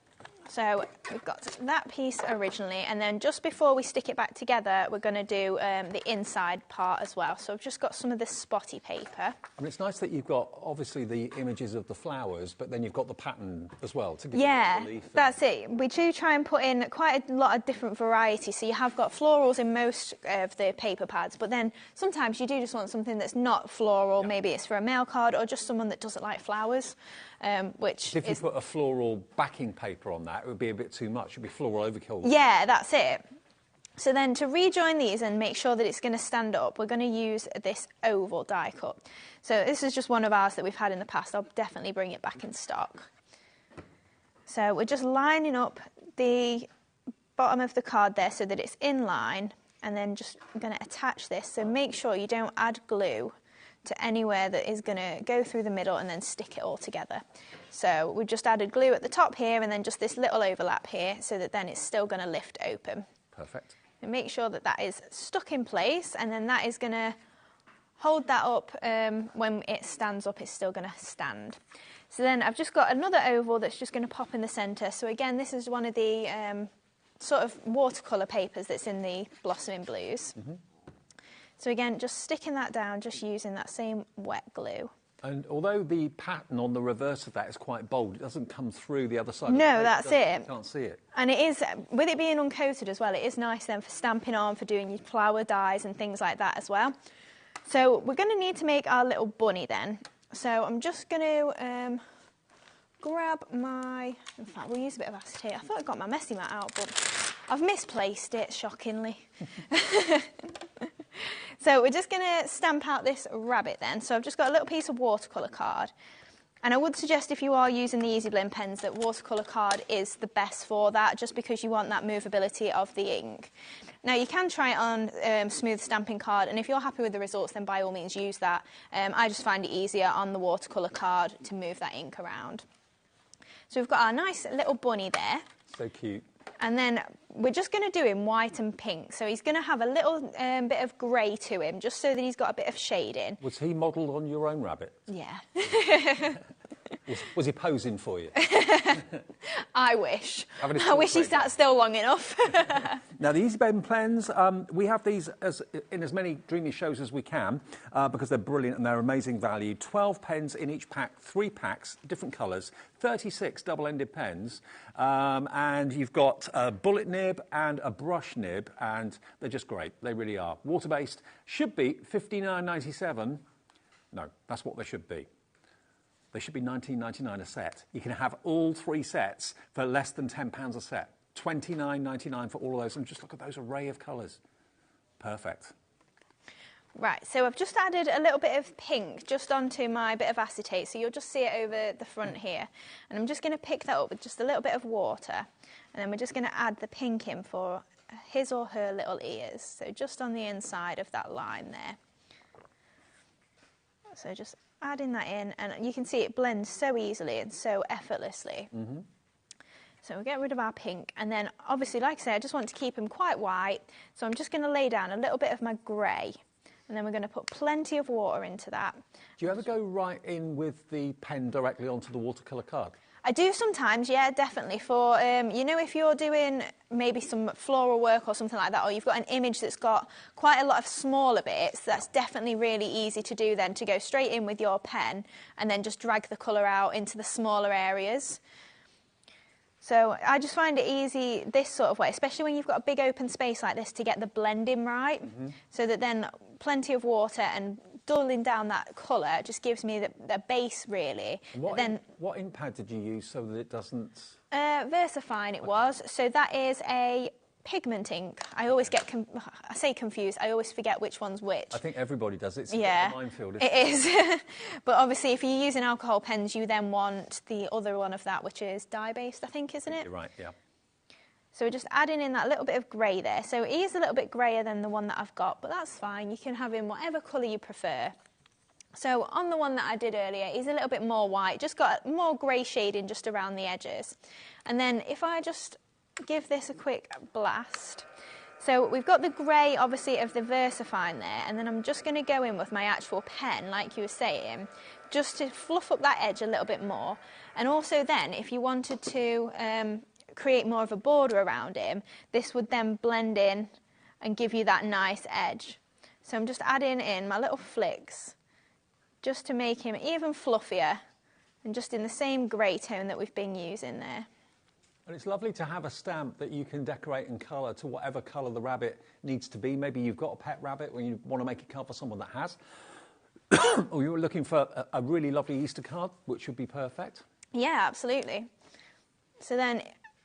So we've got that piece originally, and then just before we stick it back together, we're going to do the inside part as well. So I've just got some of this spotty paper. And it's nice that you've got, obviously, the images of the flowers, but then you've got the pattern as well to give Yeah, relief. that's it. We do try and put in quite a lot of different variety. So you have got florals in most of the paper pads, but then sometimes you do just want something that's not floral. Yeah. Maybe it's for a mail card or just someone that doesn't like flowers. If you put a floral backing paper on that, it would be a bit too much. It would be floral overkill. Yeah, that's it. So then to rejoin these and make sure that it's going to stand up, we're going to use this oval die cut. So this is just one of ours that we've had in the past. I'll definitely bring it back in stock. So we're just lining up the bottom of the card there so that it's in line, and then just going to attach this. So make sure you don't add glue to anywhere that is going to go through the middle and then stick it all together. So we've just added glue at the top here and then just this little overlap here so that then it's still going to lift open. Perfect. And make sure that that is stuck in place, and then that is going to hold that up. When it stands up, it's still going to stand. So then I've just got another oval that's just going to pop in the centre. So again, this is one of the sort of watercolour papers that's in the blossoming blues. So again, just sticking that down, just using that same wet glue. And although the pattern on the reverse of that is quite bold, it doesn't come through the other side. No, that's it. You can't see it. And it is, with it being uncoated as well, it is nice then for stamping on, for doing your flower dies and things like that as well. So we're going to need to make our little bunny then. So I'm just going to grab my... In fact, we'll use a bit of acetate. I thought I got my messy mat out, but I've misplaced it, shockingly. So we're just going to stamp out this rabbit then. So I've just got a little piece of watercolour card. And I would suggest, if you are using the Easy Blend pens, that watercolour card is the best for that, just because you want that movability of the ink. Now, you can try it on smooth stamping card, and if you're happy with the results, then by all means use that. I just find it easier on the watercolour card to move that ink around. So we've got our nice little bunny there. So cute. And then we're just going to do him white and pink. So he's going to have a little bit of grey to him, just so that he's got a bit of shading. Was he modelled on your own rabbit? Yeah. Was he posing for you? I wish. I wish he sat still long enough. Now, the Easy Blend pens, we have these in as many Dreamy shows as we can, because they're brilliant and they're amazing value. 12 pens in each pack, 3 packs, different colours, 36 double-ended pens, and you've got a bullet nib and a brush nib, and they're just great. They really are. Water-based, should be $59.97. No, that's what they should be. They should be $19.99 a set. You can have all 3 sets for less than £10 a set. $29.99 for all of those. And just look at those array of colours. Perfect. Right, so I've just added a little bit of pink just onto my bit of acetate, so you'll just see it over the front here. And I'm just going to pick that up with just a little bit of water, and then we're just going to add the pink in for his or her little ears, so just on the inside of that line there. So just adding that in, and you can see it blends so easily and so effortlessly. Mm-hmm. So we'll get rid of our pink, and then obviously, like I say, I just want to keep them quite white, so I'm just going to lay down a little bit of my grey. And then we're going to put plenty of water into that. Do you ever go right in with the pen directly onto the watercolour card? I do sometimes, yeah, definitely. For, you know, if you're doing maybe some floral work or something like that, or you've got an image that's got quite a lot of smaller bits, that's definitely really easy to do then, to go straight in with your pen and then just drag the colour out into the smaller areas. So I just find it easy this sort of way, especially when you've got a big open space like this, to get the blending right, so that then plenty of water and dulling down that colour just gives me the base, really. What ink pad did you use so that it doesn't... VersaFine it was. So that is a pigment ink. I always get, I say confused, I always forget which one's which. I think everybody does. It's yeah, a minefield, isn't it? It is. But obviously, if you're using alcohol pens, you then want the other one of that, which is dye-based, I think, isn't it? You're right, yeah. So we're just adding in that little bit of grey there. So he is a little bit greyer than the one that I've got, but that's fine. You can have him whatever colour you prefer. So on the one that I did earlier, he's a little bit more white, just got more grey shading just around the edges. And then if I just give this a quick blast. So we've got the grey, obviously, of the VersaFine there, and then I'm just going to go in with my actual pen, like you were saying, just to fluff up that edge a little bit more. And also then, if you wanted to create more of a border around him, this would then blend in and give you that nice edge. So I'm just adding in my little flicks just to make him even fluffier and just in the same grey tone that we've been using there. And it's lovely to have a stamp that you can decorate and colour to whatever colour the rabbit needs to be. Maybe you've got a pet rabbit when you want to make a card for someone that has. Or you're looking for a really lovely Easter card, which would be perfect. Yeah, absolutely. So then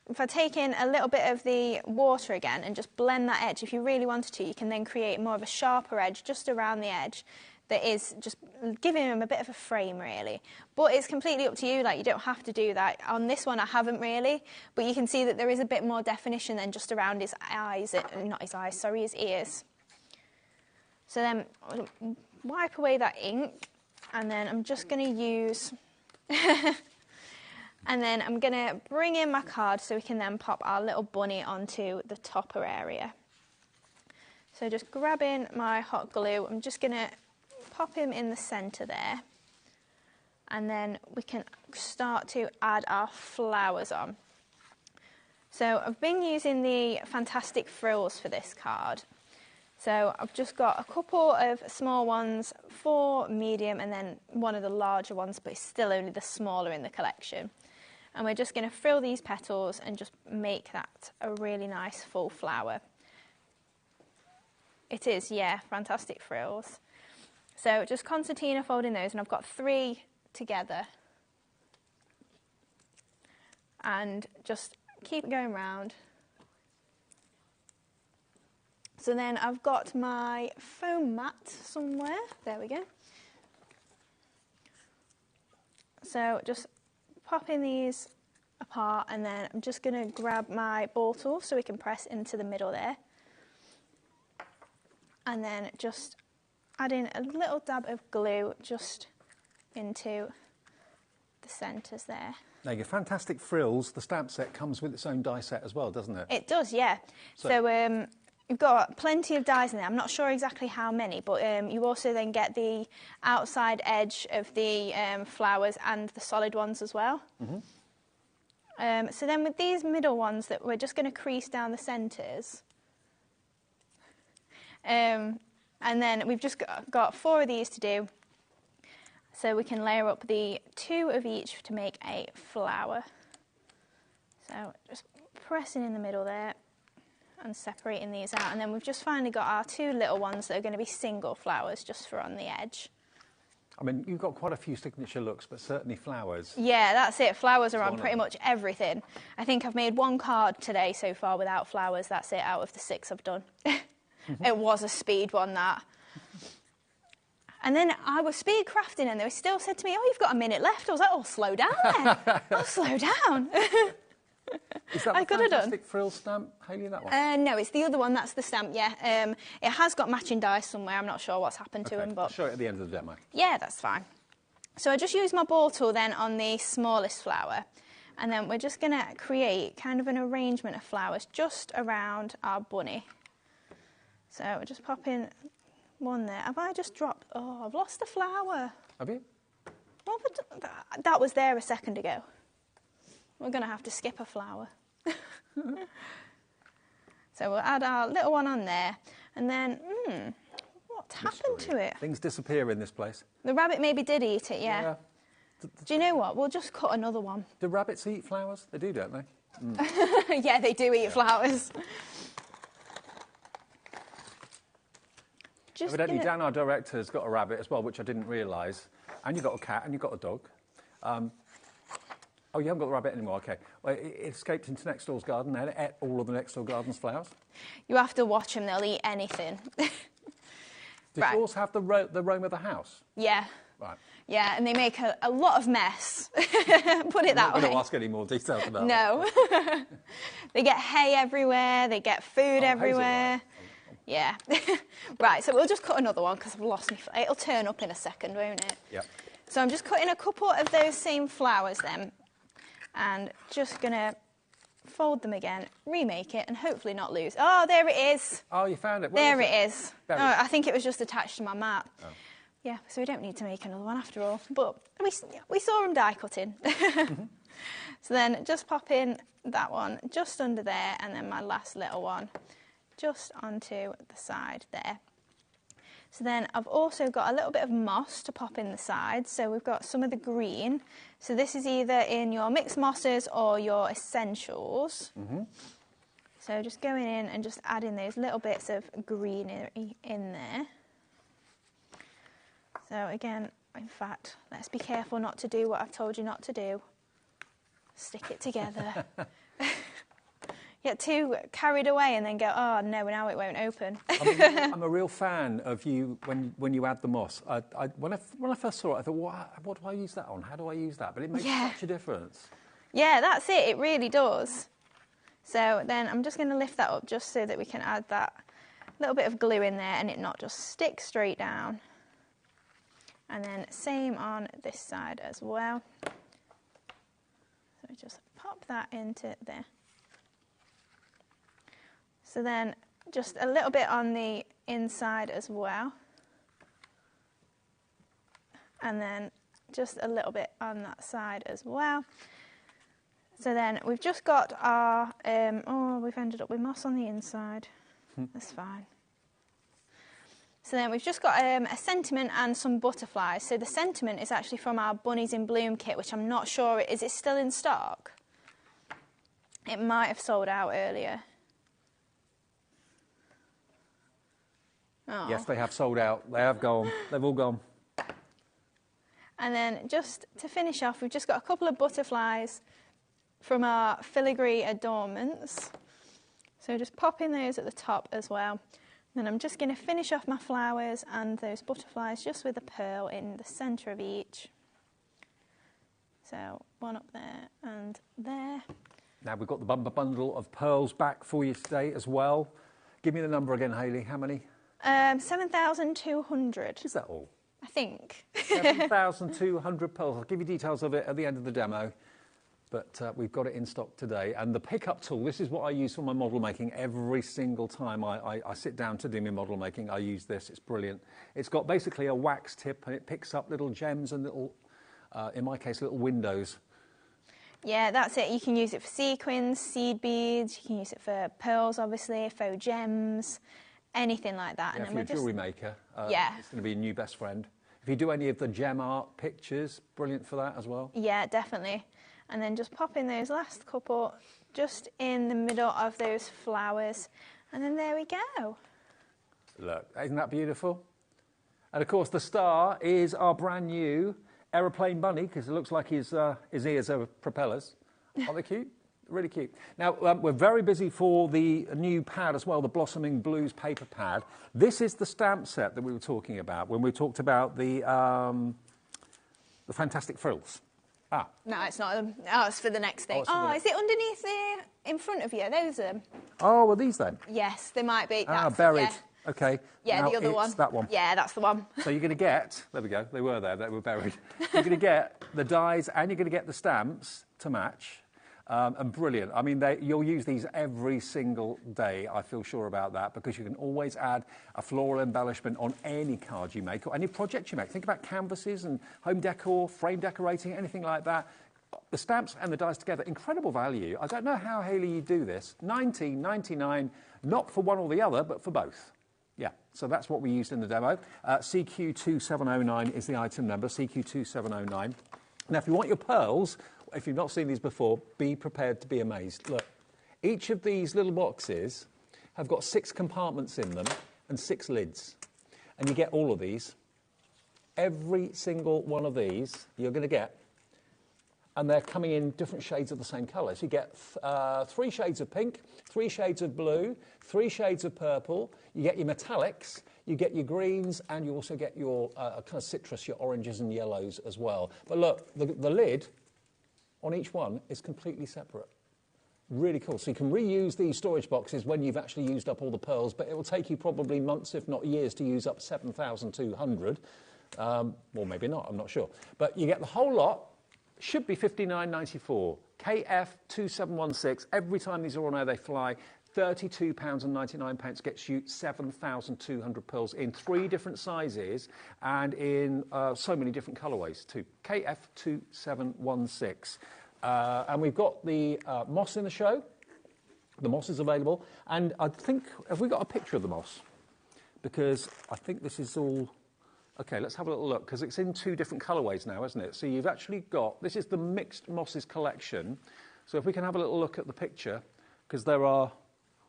if I take in a little bit of the water again and just blend that edge, if you really wanted to, you can then create more of a sharper edge just around the edge that is just giving him a bit of a frame, really. But it's completely up to you, like, you don't have to do that. On this one, I haven't really, but you can see that there is a bit more definition than just around his eyes, not his eyes, sorry, his ears. So then wipe away that ink, and then I'm just going to use... And then I'm going to bring in my card so we can then pop our little bunny onto the topper area. So just grabbing my hot glue, I'm just going to pop him in the centre there. And then we can start to add our flowers on. So I've been using the Fantastic Frills for this card. So I've just got a couple of small ones for medium and then one of the larger ones, but it's still only the smaller in the collection. And we're just going to frill these petals and just make that a really nice full flower. It is, yeah, Fantastic Frills. So just concertina folding those, and I've got 3 together. And just keep going round. So then I've got my foam mat somewhere. There we go. So just popping these apart, and then I'm just going to grab my ball tool so we can press into the middle there. And then just add in a little dab of glue just into the centres there. Now, your Fantastic Frills, the stamp set comes with its own die set as well, doesn't it? It does, yeah. So you've got plenty of dies in there. I'm not sure exactly how many, but you also then get the outside edge of the flowers and the solid ones as well. Mm-hmm. So then with these middle ones that we're just going to crease down the centres. And then we've just got 4 of these to do. So we can layer up the 2 of each to make a flower. So just pressing in the middle there and separating these out. And then we've just finally got our 2 little ones that are going to be single flowers just for on the edge. I mean, you've got quite a few signature looks, but certainly flowers. Yeah, that's it. Flowers are on One pretty of much everything. I think I've made one card today so far without flowers. That's it out of the 6 I've done. It was a speed one, that. And then I was speed crafting and they still said to me, oh, you've got a minute left. I was like, oh, slow down then. Oh, slow down. Is that the fantastic frill stamp, Hayley, that one? No, it's the other one. That's the stamp, yeah. It has got matching dice somewhere. I'm not sure what's happened to them. But I'll show it at the end of the demo. Yeah, that's fine. So I just use my ball tool then on the smallest flower. And then we're just going to create kind of an arrangement of flowers just around our bunny. So we're just popping one there. Have I just dropped... Oh, I've lost a flower. Have you? That was there a second ago. We're going to have to skip a flower. So we'll add our little one on there. And then, what's happened to it? Things disappear in this place. The rabbit maybe did eat it, yeah. Do you know what? We'll just cut another one. Do rabbits eat flowers? They do, don't they? Yeah, they do eat flowers. Evidently, Dan, our director, has got a rabbit as well, which I didn't realise. And you've got a cat and you've got a dog. Oh, you haven't got the rabbit anymore, OK. Well, it escaped into next door's garden and it ate all of the next door garden's flowers. You have to watch them, they'll eat anything. Does yours have the roam of the house? Yeah. Right. Yeah, and they make a lot of mess. Put it that way. I'm not going to ask any more details about that. No. They get hay everywhere, they get food everywhere. Yeah. Right, so we'll just cut another one because I've lost my... It'll turn up in a second, won't it? Yep. So I'm just cutting a couple of those same flowers then. And just going to fold them again, remake it, and hopefully not lose. Oh, there it is. Oh, you found it. There it is. Oh, I think it was just attached to my mat. Oh. Yeah, so we don't need to make another one after all. But we saw them die cutting. So then just pop in that one just under there, and then my last little one just onto the side there. So then I've also got a little bit of moss to pop in the sides. So we've got some of the green. So this is either in your mixed mosses or your essentials. So just going in and just adding those little bits of greenery in there. So again, in fact, let's be careful not to do what I've told you not to do. Stick it together. Get too carried away and then go, oh no, now it won't open. I'm a real fan of you when you add the moss. When I first saw it, I thought, what do I use that on? How do I use that? But it makes such a difference. Yeah, that's it. It really does. So then I'm just going to lift that up just so that we can add that little bit of glue in there and it not just stick straight down. And then same on this side as well. So just pop that into there. So then just a little bit on the inside as well. And then just a little bit on that side as well. So then we've just got our, we've ended up with moss on the inside. That's fine. So then we've just got a sentiment and some butterflies. So the sentiment is actually from our Bunnies in Bloom kit, which I'm not sure, is it still in stock? It might have sold out earlier. Oh. Yes, they have sold out. They have gone. They've all gone. And then just to finish off, we've just got a couple of butterflies from our filigree adornments. So just popping those at the top as well. Then I'm just going to finish off my flowers and those butterflies just with a pearl in the centre of each. So one up there and there. Now we've got the bumper bundle of pearls back for you today as well. Give me the number again, Hayley. How many? 7,200. Is that all? I think. 7,200 pearls. I'll give you details of it at the end of the demo. But we've got it in stock today. And the pickup tool, this is what I use for my model making every single time I sit down to do my model making. I use this. It's brilliant. It's got basically a wax tip and it picks up little gems and little, in my case, little windows. Yeah, that's it. You can use it for sequins, seed beads. You can use it for pearls, obviously, faux gems, anything like that. Yeah, and if you're a jewellery maker, yeah, it's going to be a new best friend. If you do any of the gem art pictures, brilliant for that as well. Yeah, definitely. And then just pop in those last couple just in the middle of those flowers. And then there we go. Look, isn't that beautiful? And of course, the star is our brand new aeroplane bunny, because it looks like his ears are propellers. Aren't they cute? Really cute. Now, we're very busy for the new pad as well, the Blossoming Blues paper pad. This is the stamp set that we were talking about when we talked about the fantastic frills. Ah. No, it's not them. Oh, it's for the next thing. Oh, is it underneath there in front of you? Those are them. Oh, well, these then? Yes, they might be. Buried. Yeah. OK. Yeah, now the other it's one. That one. Yeah, that's the one. So you're going to get, there we go, they were there, they were buried. You're going to get the dies and you're going to get the stamps to match. And brilliant. I mean, you'll use these every single day, I feel sure about that, because you can always add a floral embellishment on any card you make or any project you make. Think about canvases and home decor, frame decorating, anything like that. The stamps and the dies together, incredible value. I don't know how, Hayley, you do this. $19.99, not for one or the other, but for both. Yeah, so that's what we used in the demo. CQ2709 is the item number, CQ2709. Now, if you want your pearls, if you've not seen these before, be prepared to be amazed. Look, each of these little boxes have got 6 compartments in them and 6 lids. And you get all of these. Every single one of these you're going to get. And they're coming in different shades of the same colour. So you get 3 shades of pink, 3 shades of blue, 3 shades of purple. You get your metallics, you get your greens, and you also get your kind of citrus, your oranges and yellows as well. But look, the lid on each one is completely separate. Really cool. So you can reuse these storage boxes when you've actually used up all the pearls, but it will take you probably months, if not years, to use up 7,200. Or maybe not, I'm not sure. But you get the whole lot. Should be $59.94. KF2716. Every time these are on air, they fly. £32.99 gets you 7,200 pearls in 3 different sizes and in so many different colourways too. KF2716. And we've got the moss in the show. The moss is available. And I think, have we got a picture of the moss? Because I think this is all... OK, let's have a little look, because it's in 2 different colourways now, isn't it? So you've actually got... This is the Mixed Mosses collection. So if we can have a little look at the picture, because there are...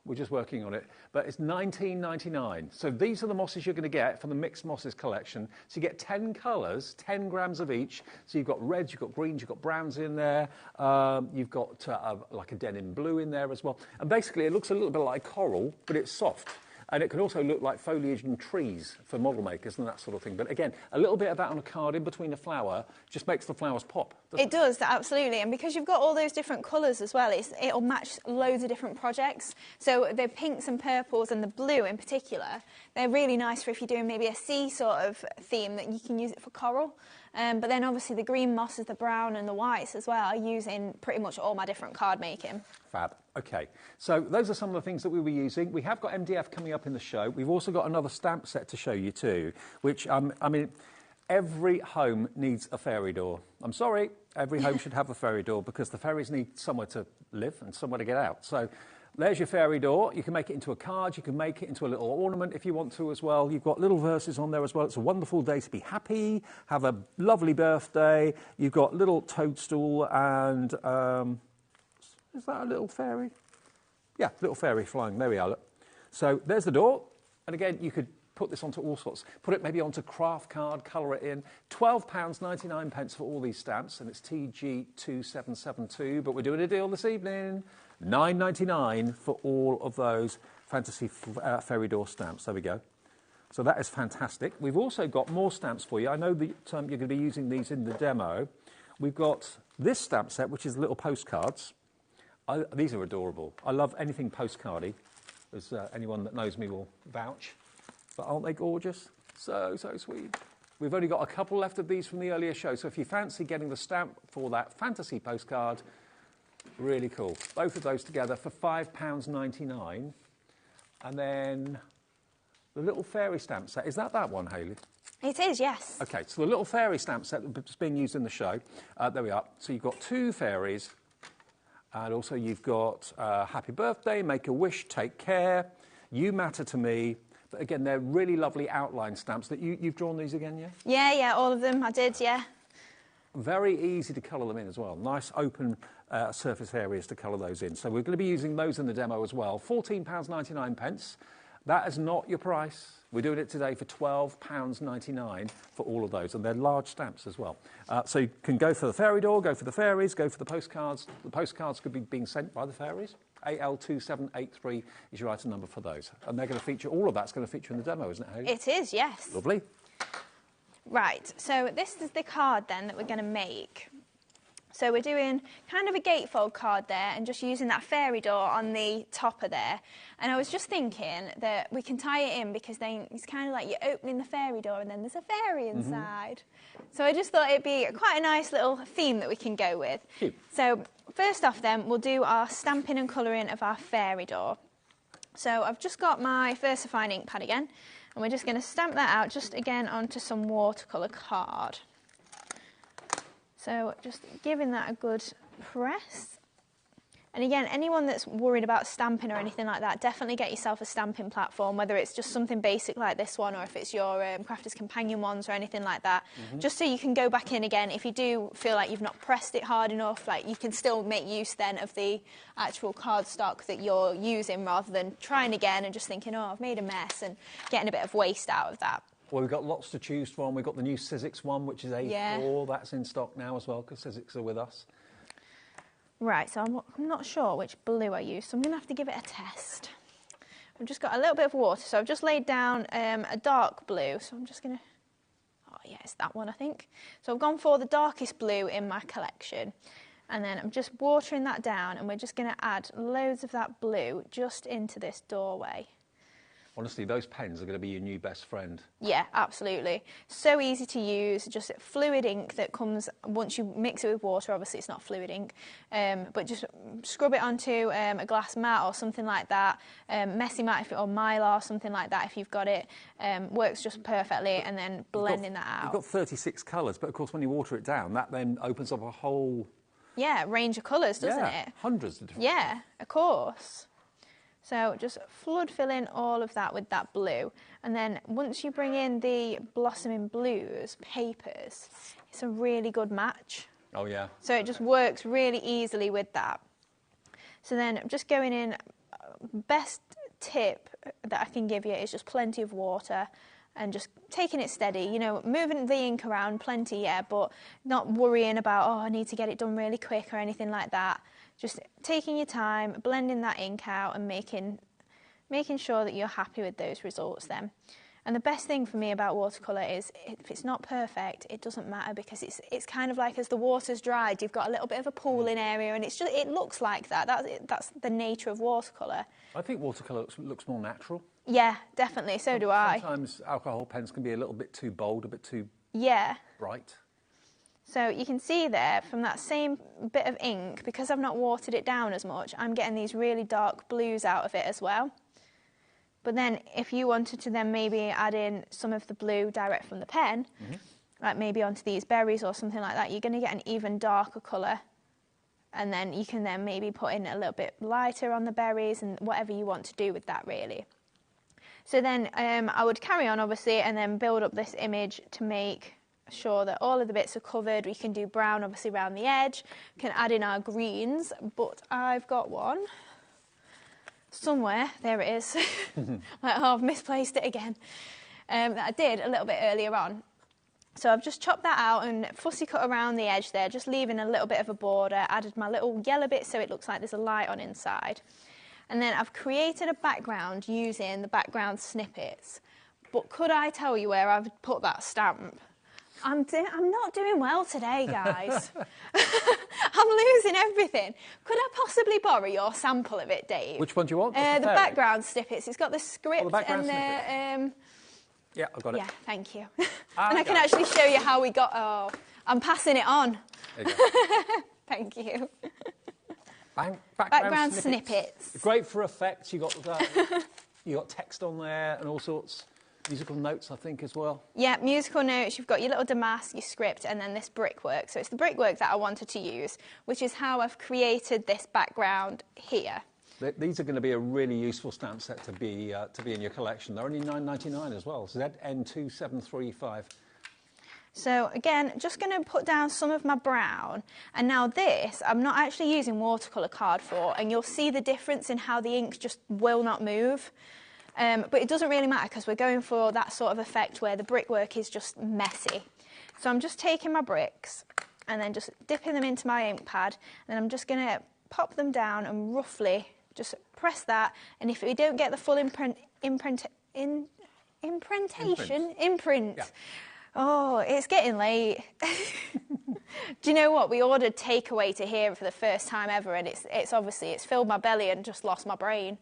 We're just working on it. But it's $19.99. So these are the mosses you're going to get from the Mixed Mosses collection. So you get 10 colours, 10 grams of each. So you've got reds, you've got greens, you've got browns in there. You've got like a denim blue in there as well. And basically it looks a little bit like coral, but it's soft. And it can also look like foliage and trees for model makers and that sort of thing. But again, a little bit of that on a card in between a flower just makes the flowers pop. It does, absolutely. And because you've got all those different colours as well, it'll match loads of different projects. So the pinks and purples and the blue in particular, they're really nice for if you're doing maybe a sea sort of theme that you can use it for coral. But then obviously the green mosses, the brown and the whites as well, I use in pretty much all my different card making. Fab. OK, so those are some of the things that we were using. We have got MDF coming up in the show. We've also got another stamp set to show you too, which, I mean, every home needs a fairy door. I'm sorry, every home should have a fairy door because the fairies need somewhere to live and somewhere to get out. So there's your fairy door. You can make it into a card. You can make it into a little ornament if you want to as well. You've got little verses on there as well. It's a wonderful day to be happy, have a lovely birthday. You've got little toadstool and... is that a little fairy? Yeah, little fairy flying. There we are, look. So there's the door. And again, you could put this onto all sorts. Put it maybe onto craft card, colour it in. £12.99 for all these stamps, and it's TG2772. But we're doing a deal this evening. $9.99 for all of those fantasy fairy door stamps. There we go. So that is fantastic. We've also got more stamps for you. I know that you're going to be using these in the demo. We've got this stamp set, which is little postcards. These are adorable. I love anything postcardy, as anyone that knows me will vouch. But aren't they gorgeous? So, so sweet. We've only got a couple left of these from the earlier show, so if you fancy getting the stamp for that fantasy postcard, really cool. Both of those together for £5.99. And then the little fairy stamp set. Is that one, Hayley? It is, yes. OK, so the little fairy stamp set that's being used in the show. There we are. So you've got 2 fairies. And also you've got Happy Birthday, Make a Wish, Take Care, You Matter to Me. But again, they're really lovely outline stamps. That you've drawn these again, yeah? Yeah, all of them. I did, yeah. Very easy to colour them in as well. Nice open surface areas to colour those in. So we're going to be using those in the demo as well. £14.99. That is not your price. We're doing it today for £12.99 for all of those, and they're large stamps as well. So you can go for the fairy door, go for the fairies, go for the postcards. The postcards could be being sent by the fairies. AL2783 is your item number for those. And they're going to feature, all of that's going to feature in the demo, isn't it, Hayley? It is, yes. Lovely. Right, so this is the card then that we're going to make. So we're doing kind of a gatefold card there and just using that fairy door on the topper there. And I was just thinking that we can tie it in because then it's kind of like you're opening the fairy door and then there's a fairy inside. So I just thought it'd be quite a nice little theme that we can go with. Cute. So first off then, we'll do our stamping and colouring of our fairy door. So I've just got my VersaFine ink pad again, and we're just going to stamp that out just again onto some watercolour card. So just giving that a good press. And again, anyone that's worried about stamping or anything like that, definitely get yourself a stamping platform, whether it's just something basic like this one or if it's your Crafter's Companion ones or anything like that, just so you can go back in again. If you do feel like you've not pressed it hard enough, like you can still make use then of the actual cardstock that you're using rather than trying again and just thinking, oh, I've made a mess, and getting a bit of waste out of that. Well, we've got lots to choose from. We've got the new Sizzix one, which is A4. Yeah. That's in stock now as well, because Sizzix are with us. Right, so I'm not sure which blue I use, so I'm going to have to give it a test. I've just got a little bit of water, so I've just laid down a dark blue, so I'm just going to... Oh, yeah, it's that one, I think. So I've gone for the darkest blue in my collection, and then I'm just watering that down, and we're just going to add loads of that blue just into this doorway. Honestly, those pens are going to be your new best friend. Yeah, absolutely. So easy to use, just fluid ink that comes once you mix it with water. Obviously, it's not fluid ink, but just scrub it onto a glass mat or something like that, messy mat or Mylar, something like that if you've got it. Works just perfectly, and then blending that out. You've got 36 colours, but of course, when you water it down, that then opens up a whole... Yeah, range of colours, doesn't it? Hundreds of different... Yeah, of course. So just flood fill in all of that with that blue. And then once you bring in the Blossoming Blues papers, it's a really good match. Oh, yeah. So it just works really easily with that. So then just going in, best tip that I can give you is just plenty of water and just taking it steady, you know, moving the ink around plenty, yeah, but not worrying about, oh, I need to get it done really quick or anything like that. Just taking your time, blending that ink out and making sure that you're happy with those results then. And the best thing for me about watercolour is if it's not perfect, it doesn't matter, because it's kind of like as the water's dried, you've got a little bit of a pooling area, and it looks like that. That's the nature of watercolour. I think watercolour looks more natural. Yeah, definitely, so do I. Sometimes alcohol pens can be a little bit too bold, a bit too bright. So you can see there from that same bit of ink, because I've not watered it down as much, I'm getting these really dark blues out of it as well. But then if you wanted to then maybe add in some of the blue direct from the pen, like maybe onto these berries or something like that, you're going to get an even darker colour. And then you can then maybe put in a little bit lighter on the berries and whatever you want to do with that, really. So then I would carry on, obviously, and then build up this image to make sure that all of the bits are covered. We can do brown, obviously, around the edge. We can add in our greens, but I've got one somewhere. There it is. Like, oh, I've misplaced it again. That I did a little bit earlier on. So I've just chopped that out and fussy cut around the edge there, just leaving a little bit of a border. Added my little yellow bit so it looks like there's a light on inside. And then I've created a background using the background snippets. But could I tell you where I've put that stamp? I'm not doing well today, guys. I'm losing everything. Could I possibly borrow your sample of it, Dave? Which one do you want? The background snippets. It's got the script and the... Yeah, I've got it. Yeah, thank you. And I can actually show you how we got... Oh, I'm passing it on. There you go. Thank you. Background snippets. Great for effects. You got text on there and all sorts. Musical notes, I think, as well. Yeah, musical notes. You've got your little damask, your script, and then this brickwork. So it's the brickwork that I wanted to use, which is how I've created this background here. These are going to be a really useful stamp set to be in your collection. They're only £9.99 as well. So ZN2735. So again, just going to put down some of my brown. And now this, I'm not actually using watercolour card for, and you'll see the difference in how the ink just will not move. But it doesn't really matter because we're going for that sort of effect where the brickwork is just messy. So I'm just taking my bricks and then just dipping them into my ink pad, and I'm just going to pop them down and roughly just press that. And if we don't get the full imprint. Yeah. Oh, it's getting late. Do you know what? We ordered takeaway to here for the first time ever, and it's obviously it's filled my belly and just lost my brain.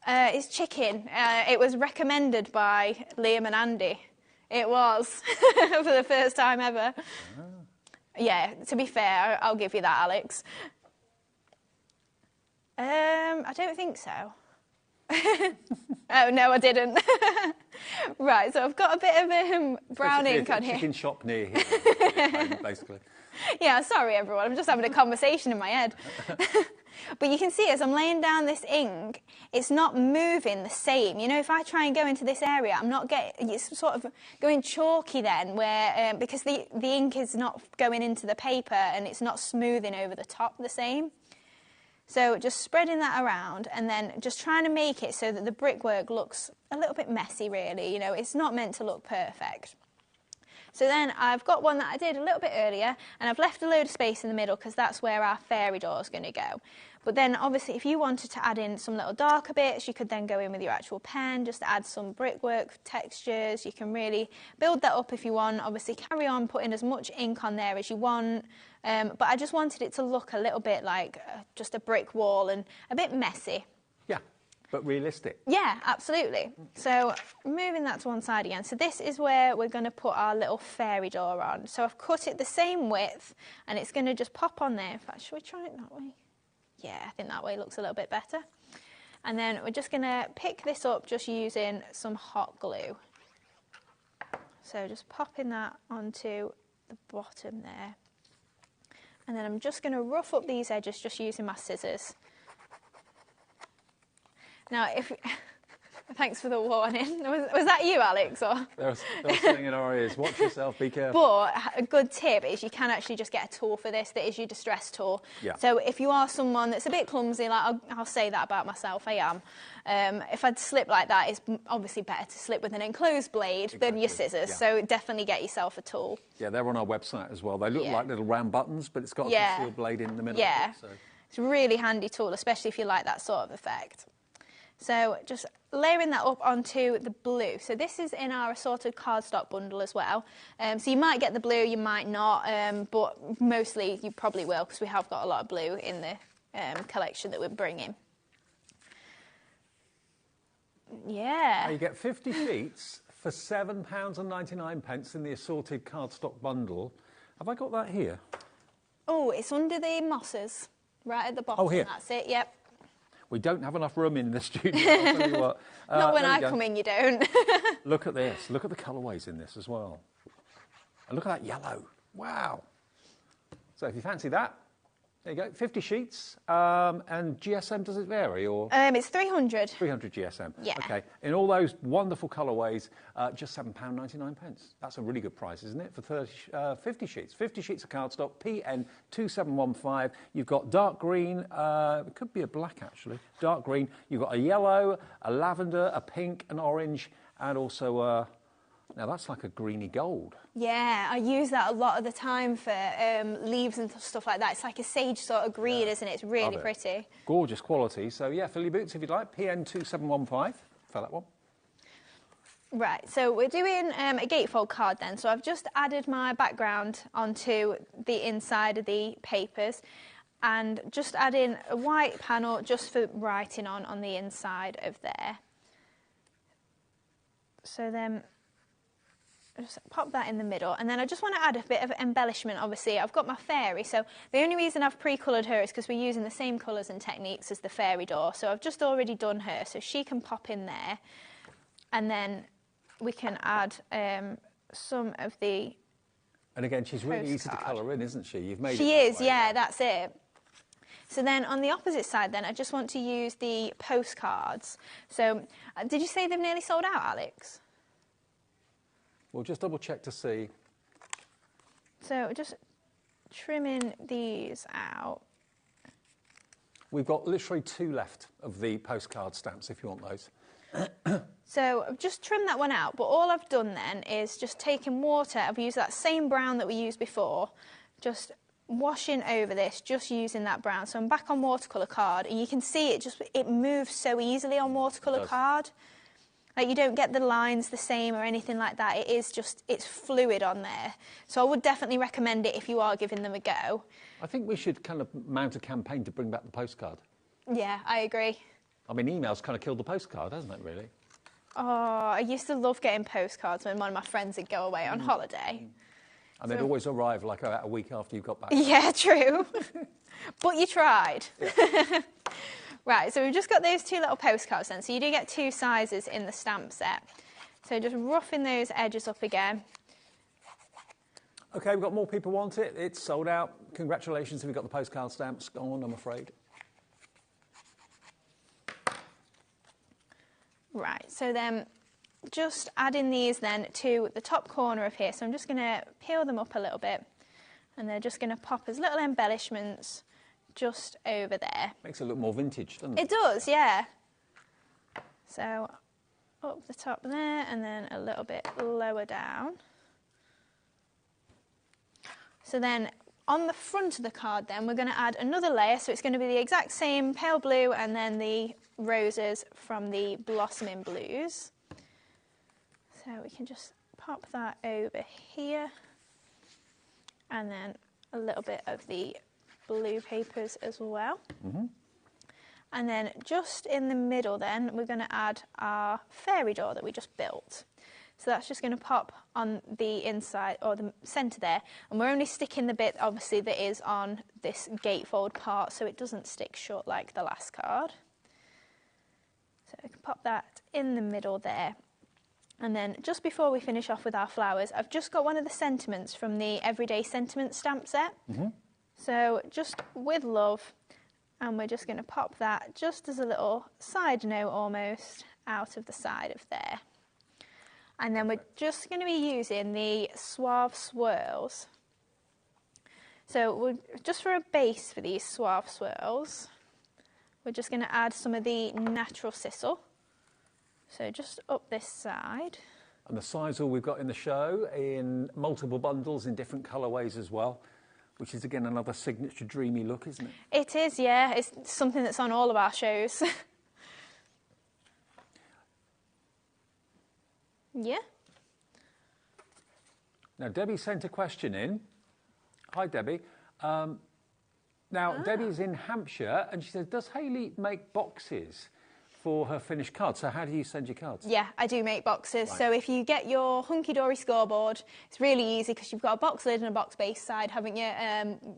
It's chicken. It was recommended by Liam and Andy. It was for the first time ever. Yeah, to be fair, I'll give you that, Alex. I don't think so. Oh, no, I didn't. Right, so I've got a bit of brown ink on here. Chicken shop near here, basically. Yeah, sorry, everyone. I'm just having a conversation in my head. But you can see as I'm laying down this ink, it's not moving the same. You know, if I try and go into this area, I'm not getting, it's sort of going chalky then, where because the ink is not going into the paper and it's not smoothing over the top the same. So just spreading that around and then just trying to make it so that the brickwork looks a little bit messy, really. You know, it's not meant to look perfect. So then I've got one that I did a little bit earlier, and I've left a load of space in the middle because that's where our fairy door is going to go. But then obviously if you wanted to add in some little darker bits, you could then go in with your actual pen, just add some brickwork textures. You can really build that up if you want. Obviously carry on putting as much ink on there as you want. But I just wanted it to look a little bit like just a brick wall and a bit messy. Yeah, but realistic. Yeah, absolutely. So moving that to one side again. So this is where we're going to put our little fairy door on. So I've cut it the same width and it's going to just pop on there. In fact, should we try it that way? Yeah, I think that way looks a little bit better. And then we're just going to pick this up just using some hot glue. So just popping that onto the bottom there. And then I'm just going to rough up these edges just using my scissors. Now, thanks for the warning. Was that you, Alex? Or? They're singing in our ears. Watch yourself, be careful. But a good tip is you can actually just get a tool for this that is your distress tool. Yeah. So if you are someone that's a bit clumsy, like I'll say that about myself, I am. If I'd slip like that, it's obviously better to slip with an enclosed blade than your scissors. Yeah. So definitely get yourself a tool. Yeah, they're on our website as well. They look like little round buttons, but it's got a concealed blade in the middle. Yeah, of it, so. It's a really handy tool, especially if you like that sort of effect. So just layering that up onto the blue. So this is in our assorted cardstock bundle as well. So you might get the blue, you might not, but mostly you probably will because we have got a lot of blue in the collection that we're bringing. Yeah. Now you get 50 sheets for £7.99 in the assorted cardstock bundle. Have I got that here? Oh, it's under the mosses, right at the bottom. Oh, here. That's it, yep. We don't have enough room in the studio, I'll tell you what. Not when I come in, you don't. Look at this. Look at the colourways in this as well. And look at that yellow. Wow. So if you fancy that, there you go. 50 sheets. And GSM, does it vary? Or it's 300. 300 GSM. Yeah. OK. In all those wonderful colourways, just £7.99. That's a really good price, isn't it, for 50 sheets? 50 sheets of cardstock, PN2715. You've got dark green. It could be a black, actually. Dark green. You've got a yellow, a lavender, a pink, an orange, and also now that's like a greeny gold. Yeah, I use that a lot of the time for leaves and stuff like that. It's like a sage sort of green, isn't it? It's really pretty. Gorgeous quality. So yeah, fill your boots if you'd like. PN2715 for that one. Right, so we're doing a gatefold card then. So I've just added my background onto the inside of the papers and just adding a white panel just for writing on the inside of there. So then just pop that in the middle, and then I just want to add a bit of embellishment. Obviously I've got my fairy, so the only reason I've pre-coloured her is because we're using the same colours and techniques as the fairy door. So I've just already done her, so she can pop in there, and then we can add some of the And again, she's really easy to colour in, isn't she? You've made she it is, yeah, that's it. So then on the opposite side then, I just want to use the postcards. So did you say they've nearly sold out, Alex? We'll just double check to see. So just trimming these out. We've got literally 2 left of the postcard stamps if you want those. So I've just trimmed that one out, but all I've done then is just taken water. I've used that same brown that we used before, just washing over this, just using that brown. So I'm back on watercolour card, and you can see it moves so easily on watercolour card. Like, you don't get the lines the same or anything like that. It is just, it's fluid on there. So I would definitely recommend it if you are giving them a go. I think we should kind of mount a campaign to bring back the postcard. Yeah, I agree. I mean, email's kind of killed the postcard, hasn't it, really? Oh, I used to love getting postcards when one of my friends would go away on holiday. And they'd always arrive like a week after you got back. Yeah, true. But you tried. Yeah. Right, so we've just got those 2 little postcards then. So you do get 2 sizes in the stamp set. So just roughing those edges up again. OK, we've got more people want it. It's sold out. Congratulations if you've got the postcard stamps. Go on, I'm afraid. Right, so then just adding these then to the top corner of here. So I'm just going to peel them up a little bit, and they're just going to pop as little embellishments just over there. Makes it look more vintage, doesn't it? It does, yeah. So up the top there, and then a little bit lower down. So then on the front of the card then, we're going to add another layer. So it's going to be the exact same pale blue and then the roses from the blossoming blues. So we can just pop that over here. And then a little bit of the blue papers as well. Mm-hmm. And then just in the middle then, we're going to add our fairy door that we just built. So that's just going to pop on the inside, or the centre there. And we're only sticking the bit, obviously, that is on this gatefold part, so it doesn't stick shut like the last card. So we can pop that in the middle there. And then just before we finish off with our flowers, I've just got one of the sentiments from the Everyday Sentiment stamp set. Mm-hmm. So just with love, and we're just going to pop that just as a little side note almost out of the side of there. And then we're just going to be using the Suave Swirls. So we're, just for a base for these Suave Swirls, we're just going to add some of the Natural Sisal. So just up this side. And the sisal we've got in the show in multiple bundles in different colourways as well, which is again another signature dreamy look, isn't it? It is, yeah. It's something that's on all of our shows. Yeah. Now, Debbie sent a question in. Hi, Debbie. Debbie's in Hampshire, and she says, does Hayley make boxes for her finished cards? So how do you send your cards? Yeah, I do make boxes. Right. So if you get your hunky-dory scoreboard, it's really easy because you've got a box lid and a box base side, haven't you?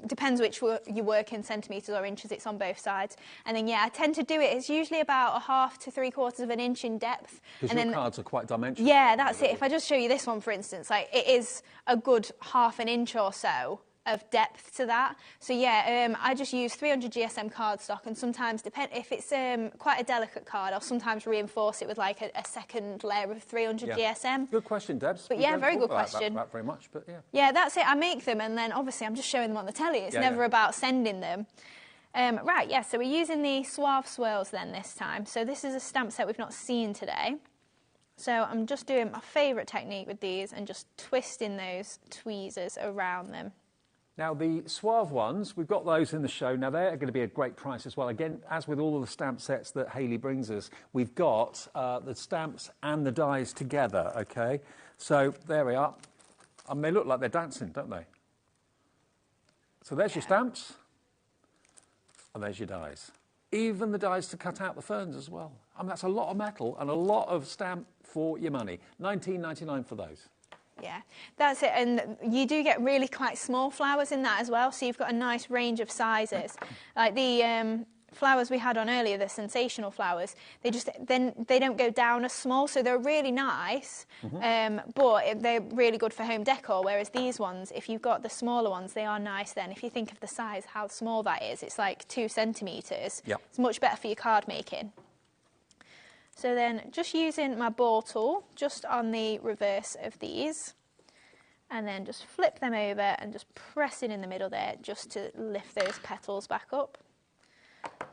Depends which you work in, centimetres or inches, it's on both sides. And then, yeah, I tend to do it. It's usually about 1/2 to 3/4 of an inch in depth. Because your cards are quite dimensional. Yeah, that's it. If I just show you this one, for instance, like it is a good 1/2 an inch or so of depth to that. So yeah, I just use 300 GSM cardstock, and sometimes, if it's quite a delicate card, I'll sometimes reinforce it with like a second layer of 300 GSM. Good question, Debs. But yeah, very good question. That very much, but yeah. Yeah, that's it. I make them, and then obviously I'm just showing them on the telly. It's never about sending them. Right, yeah, so we're using the Suave Swirls then this time. So this is a stamp set we've not seen today. So I'm just doing my favourite technique with these and just twisting those tweezers around them. Now, the Suave ones, we've got those in the show. Now, they're going to be a great price as well. Again, as with all of the stamp sets that Hayley brings us, we've got the stamps and the dies together, OK? So there we are. And they look like they're dancing, don't they? So there's your stamps, and there's your dies. Even the dies to cut out the ferns as well. I mean, that's a lot of metal and a lot of stamp for your money. $19.99 for those. Yeah, that's it. And you do get really quite small flowers in that as well. So you've got a nice range of sizes. Like the flowers we had on earlier, the sensational flowers, they don't go down as small. So they're really nice, but they're really good for home decor. Whereas these ones, if you've got the smaller ones, they are nice then. If you think of the size, how small that is, it's like 2 centimetres. Yep. It's much better for your card making. So then just using my ball tool, just on the reverse of these, and then just flip them over and just press it in the middle there just to lift those petals back up.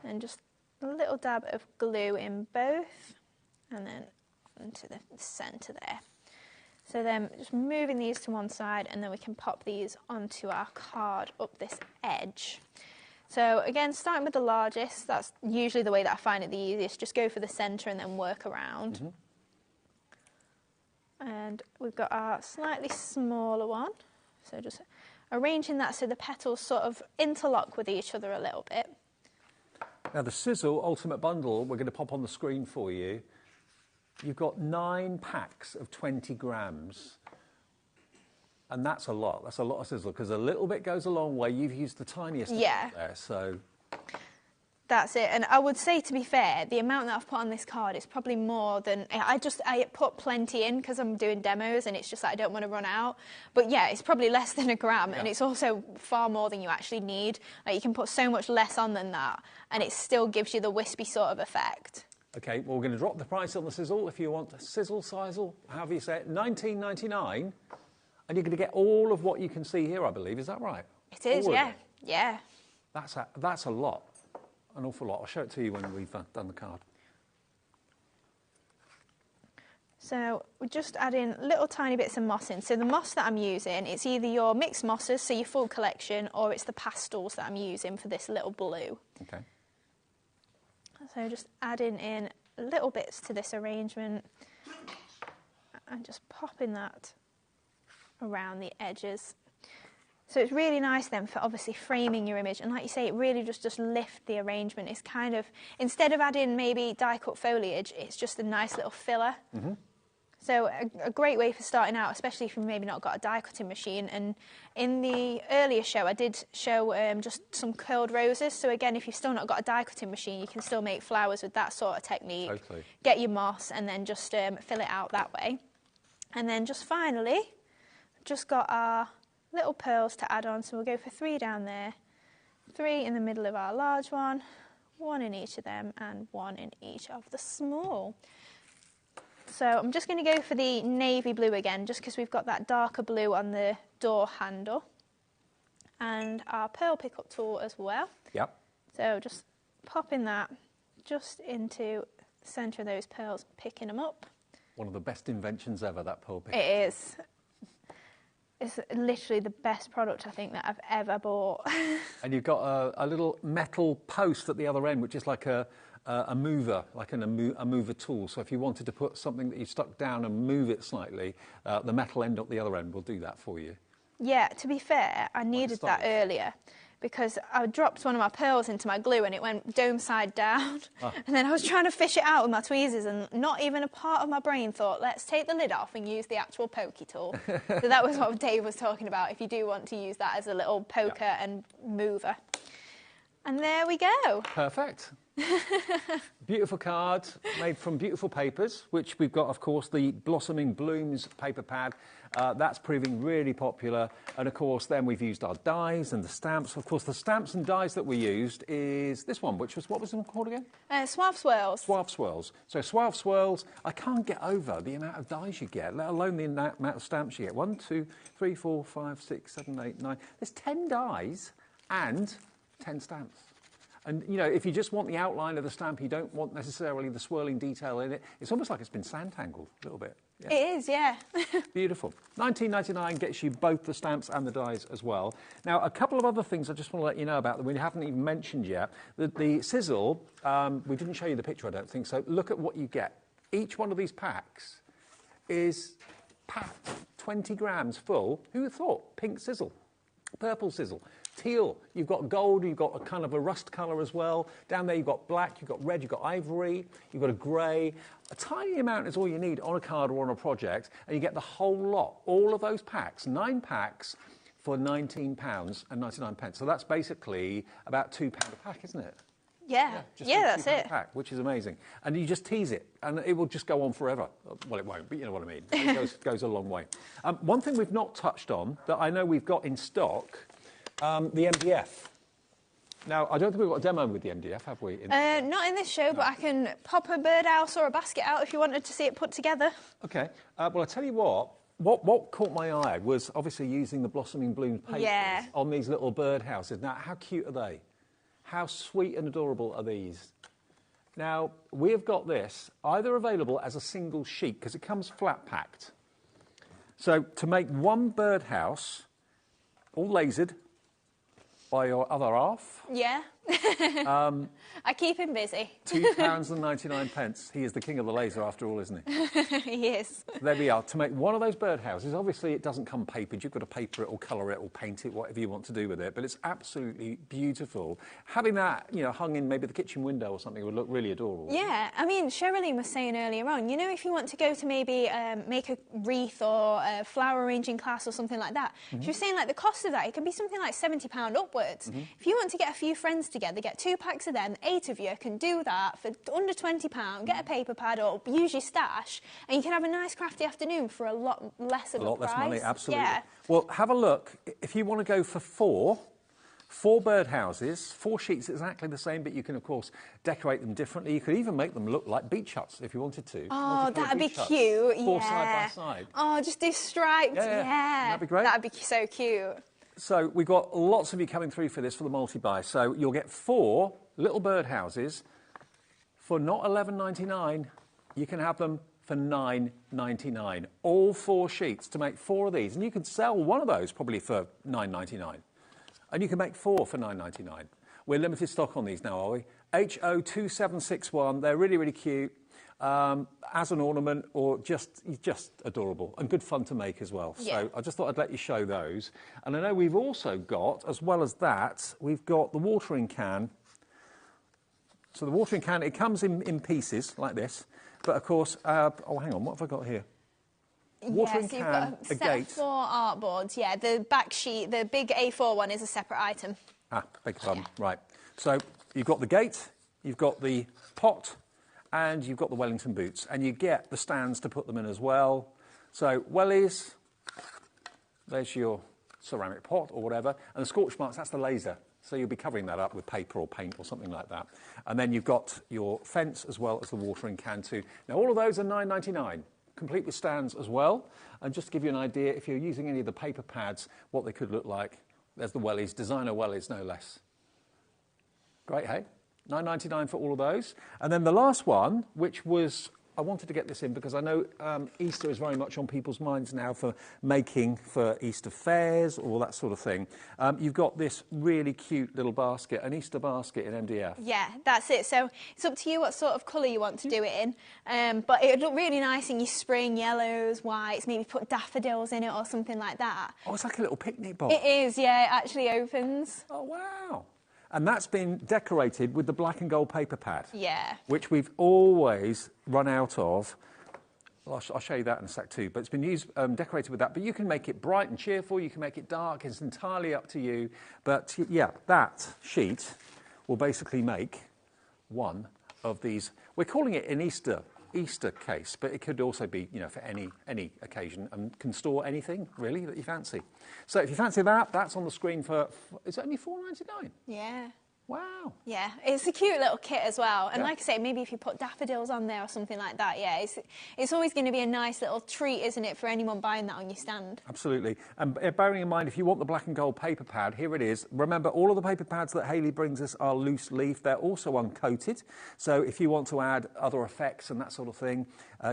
And just a little dab of glue in both, and then into the centre there. So then just moving these to one side, and then we can pop these onto our card up this edge. So again, starting with the largest, that's usually the way that I find it the easiest. Just go for the centre and then work around. And we've got our slightly smaller one. So just arranging that so the petals sort of interlock with each other a little bit. Now the Sizzle Ultimate Bundle, we're going to pop on the screen for you. You've got 9 packs of 20 grams. And that's a lot. That's a lot of Sizzle, because a little bit goes a long way. You've used the tiniest amount there, so... That's it. And I would say, to be fair, the amount that I've put on this card is probably more than... I put plenty in because I'm doing demos and it's just that I don't want to run out. But yeah, it's probably less than a gram, and it's also far more than you actually need. Like, you can put so much less on than that, and it still gives you the wispy sort of effect. OK, well, we're going to drop the price on the Sizzle, if you want a Sizzle, however you say it, $19.99, and you're going to get all of what you can see here, I believe. Is that right? It is, yeah. Yeah. That's a lot. An awful lot. I'll show it to you when we've done the card. So we're just adding little tiny bits of moss in. So the moss that I'm using, it's either your mixed mosses, so your full collection, or it's the pastels that I'm using for this little blue. OK. So just adding in little bits to this arrangement and just popping that around the edges. So it's really nice then for obviously framing your image, and like you say, it really just lift the arrangement. It's kind of, instead of adding maybe die-cut foliage, it's just a nice little filler. So a great way for starting out, especially if you've maybe not got a die-cutting machine. And in the earlier show, I did show just some curled roses. So again, if you've still not got a die-cutting machine, you can still make flowers with that sort of technique. Totally. Get your moss and then just fill it out that way. And then just finally, just got our little pearls to add on. So we'll go for 3 down there, 3 in the middle of our large one, 1 in each of them, and 1 in each of the small. So I'm just going to go for the navy blue again, just because we've got that darker blue on the door handle. And our pearl pickup tool as well. Yep. So just popping that just into the centre of those pearls, picking them up. One of the best inventions ever, that pearl pickup. It is. It's literally the best product I think that I've ever bought. And you've got a little metal post at the other end, which is like a mover, like a mover tool. So if you wanted to put something that you stuck down and move it slightly, the metal end at the other end will do that for you. Yeah, to be fair, I needed that earlier because I dropped one of my pearls into my glue and it went dome side down. And then I was trying to fish it out with my tweezers, and not even a part of my brain thought, let's take the lid off and use the actual pokey tool. So that was what Dave was talking about, if you do want to use that as a little poker and mover. And there we go. Perfect. Beautiful card made from beautiful papers, which we've got, of course, the Blossoming Blooms paper pad. That's proving really popular. And, of course, then we've used our dies and the stamps. Of course, the stamps and dies that we used is this one, which was, what was it called again? Suave Swirls. Suave Swirls. So Suave Swirls, I can't get over the amount of dies you get, let alone the amount of stamps you get. 1, 2, 3, 4, 5, 6, 7, 8, 9. There's 10 dies and 10 stamps. And, you know, if you just want the outline of the stamp, you don't want necessarily the swirling detail in it, it's almost like it's been sand-tangled a little bit. Yeah. It is, yeah. Beautiful. $19.99 gets you both the stamps and the dies as well. Now, a couple of other things I just want to let you know about that we haven't even mentioned yet. The Sizzle, we didn't show you the picture, I don't think, so look at what you get. Each one of these packs is packed 20 grams full. Who would have thought? Pink Sizzle, purple Sizzle. Teal, you've got gold, you've got a kind of a rust colour as well. Down there you've got black, you've got red, you've got ivory, you've got a grey. A tiny amount is all you need on a card or on a project, and you get the whole lot. All of those packs, 9 packs for £19.99. So that's basically about £2 a pack, isn't it? Yeah, that's it. Pack, which is amazing. And you just tease it, and it will just go on forever. Well, it won't, but you know what I mean. It goes a long way. One thing we've not touched on that I know we've got in stock, the MDF. Now, I don't think we've got a demo with the MDF, have we? Not in this show, but I can pop a birdhouse or a basket out if you wanted to see it put together. OK. Well, I'll tell you what caught my eye was obviously using the Blossoming Blooms papers on these little birdhouses. Now, how cute are they? how sweet and adorable are these? Now, we have got this either available as a single sheet, because it comes flat packed. So to make one birdhouse, all lasered by your other half. Yeah. I keep him busy. £2.99. He is the king of the laser after all, isn't he? He is. There we are. To make one of those birdhouses, obviously it doesn't come papered. You've got to paper it or colour it or paint it, whatever you want to do with it. But it's absolutely beautiful. Having that, you know, hung in maybe the kitchen window or something would look really adorable. Yeah. I mean, Sherilyn was saying earlier on, you know, if you want to go to maybe make a wreath or a flower arranging class or something like that, she was saying, like, the cost of that, it can be something like £70 upwards. If you want to get a few friends together, get 2 packs of them, 8 of you can do that for under £20, get a paper pad or use your stash, and you can have a nice crafty afternoon for a lot less of a price. A lot less money, absolutely. Yeah. Well, have a look. If you want to go for four birdhouses, 4 sheets exactly the same, but you can, of course, decorate them differently. You could even make them look like beach huts if you wanted to. Oh, that'd be cute, Four side by side. Oh, just do striped, Yeah. That'd be great. That'd be so cute. So we've got lots of you coming through for this, for the multi-buy. So you'll get 4 little birdhouses for not $11.99. You can have them for $9.99. All 4 sheets to make 4 of these. And you can sell one of those probably for $9.99. And you can make 4 for $9.99. We're limited stock on these now, are we? HO2761. They're really, really cute. As an ornament or just adorable and good fun to make as well. Yeah. So I just thought I'd let you show those. And I know we've also got, as well as that, we've got the watering can. So the watering can, it comes in pieces like this. But of course, oh, hang on, what have I got here? Watering so you've can, got a set gate. of 4 artboards. Yeah, the back sheet, the big A4 one is a separate item. Beg your pardon. Right. So you've got the gate, you've got the pot, and you've got the Wellington boots, and you get the stands to put them in as well. So wellies, there's your ceramic pot or whatever, and the scorch marks, that's the laser. So you'll be covering that up with paper or paint or something like that. And then you've got your fence as well as the watering can too. Now all of those are $9.99, complete with stands as well. And just to give you an idea, if you're using any of the paper pads, what they could look like, there's the wellies, designer wellies, no less. Great, hey? $9.99 for all of those. And then the last one, which was, I wanted to get this in because I know Easter is very much on people's minds now for making for Easter fairs or that sort of thing. You've got this really cute little basket, an Easter basket in MDF. Yeah, that's it. So it's up to you what sort of colour you want to do it in. But it would look really nice in your spring yellows, whites, maybe put daffodils in it or something like that. Oh, it's like a little picnic box. It is, yeah, it actually opens. Oh, wow. And that's been decorated with the black and gold paper pad. Yeah. Which we've always run out of. Well, I'll show you that in a sec too. But it's been used, decorated with that. But you can make it bright and cheerful. You can make it dark. It's entirely up to you. But yeah, that sheet will basically make one of these. We're calling it an Easter case, but it could also be, you know, for any occasion and can store anything really that you fancy. So if you fancy that, that's on the screen for, is it only $4.99? Yeah. Wow. Yeah, it's a cute little kit as well. And like I say, maybe if you put daffodils on there or something like that, yeah, it's always going to be a nice little treat, isn't it, for anyone buying that on your stand? Absolutely. And bearing in mind, if you want the black and gold paper pad, here it is. Remember, all of the paper pads that Hayley brings us are loose leaf. They're also uncoated. So if you want to add other effects and that sort of thing,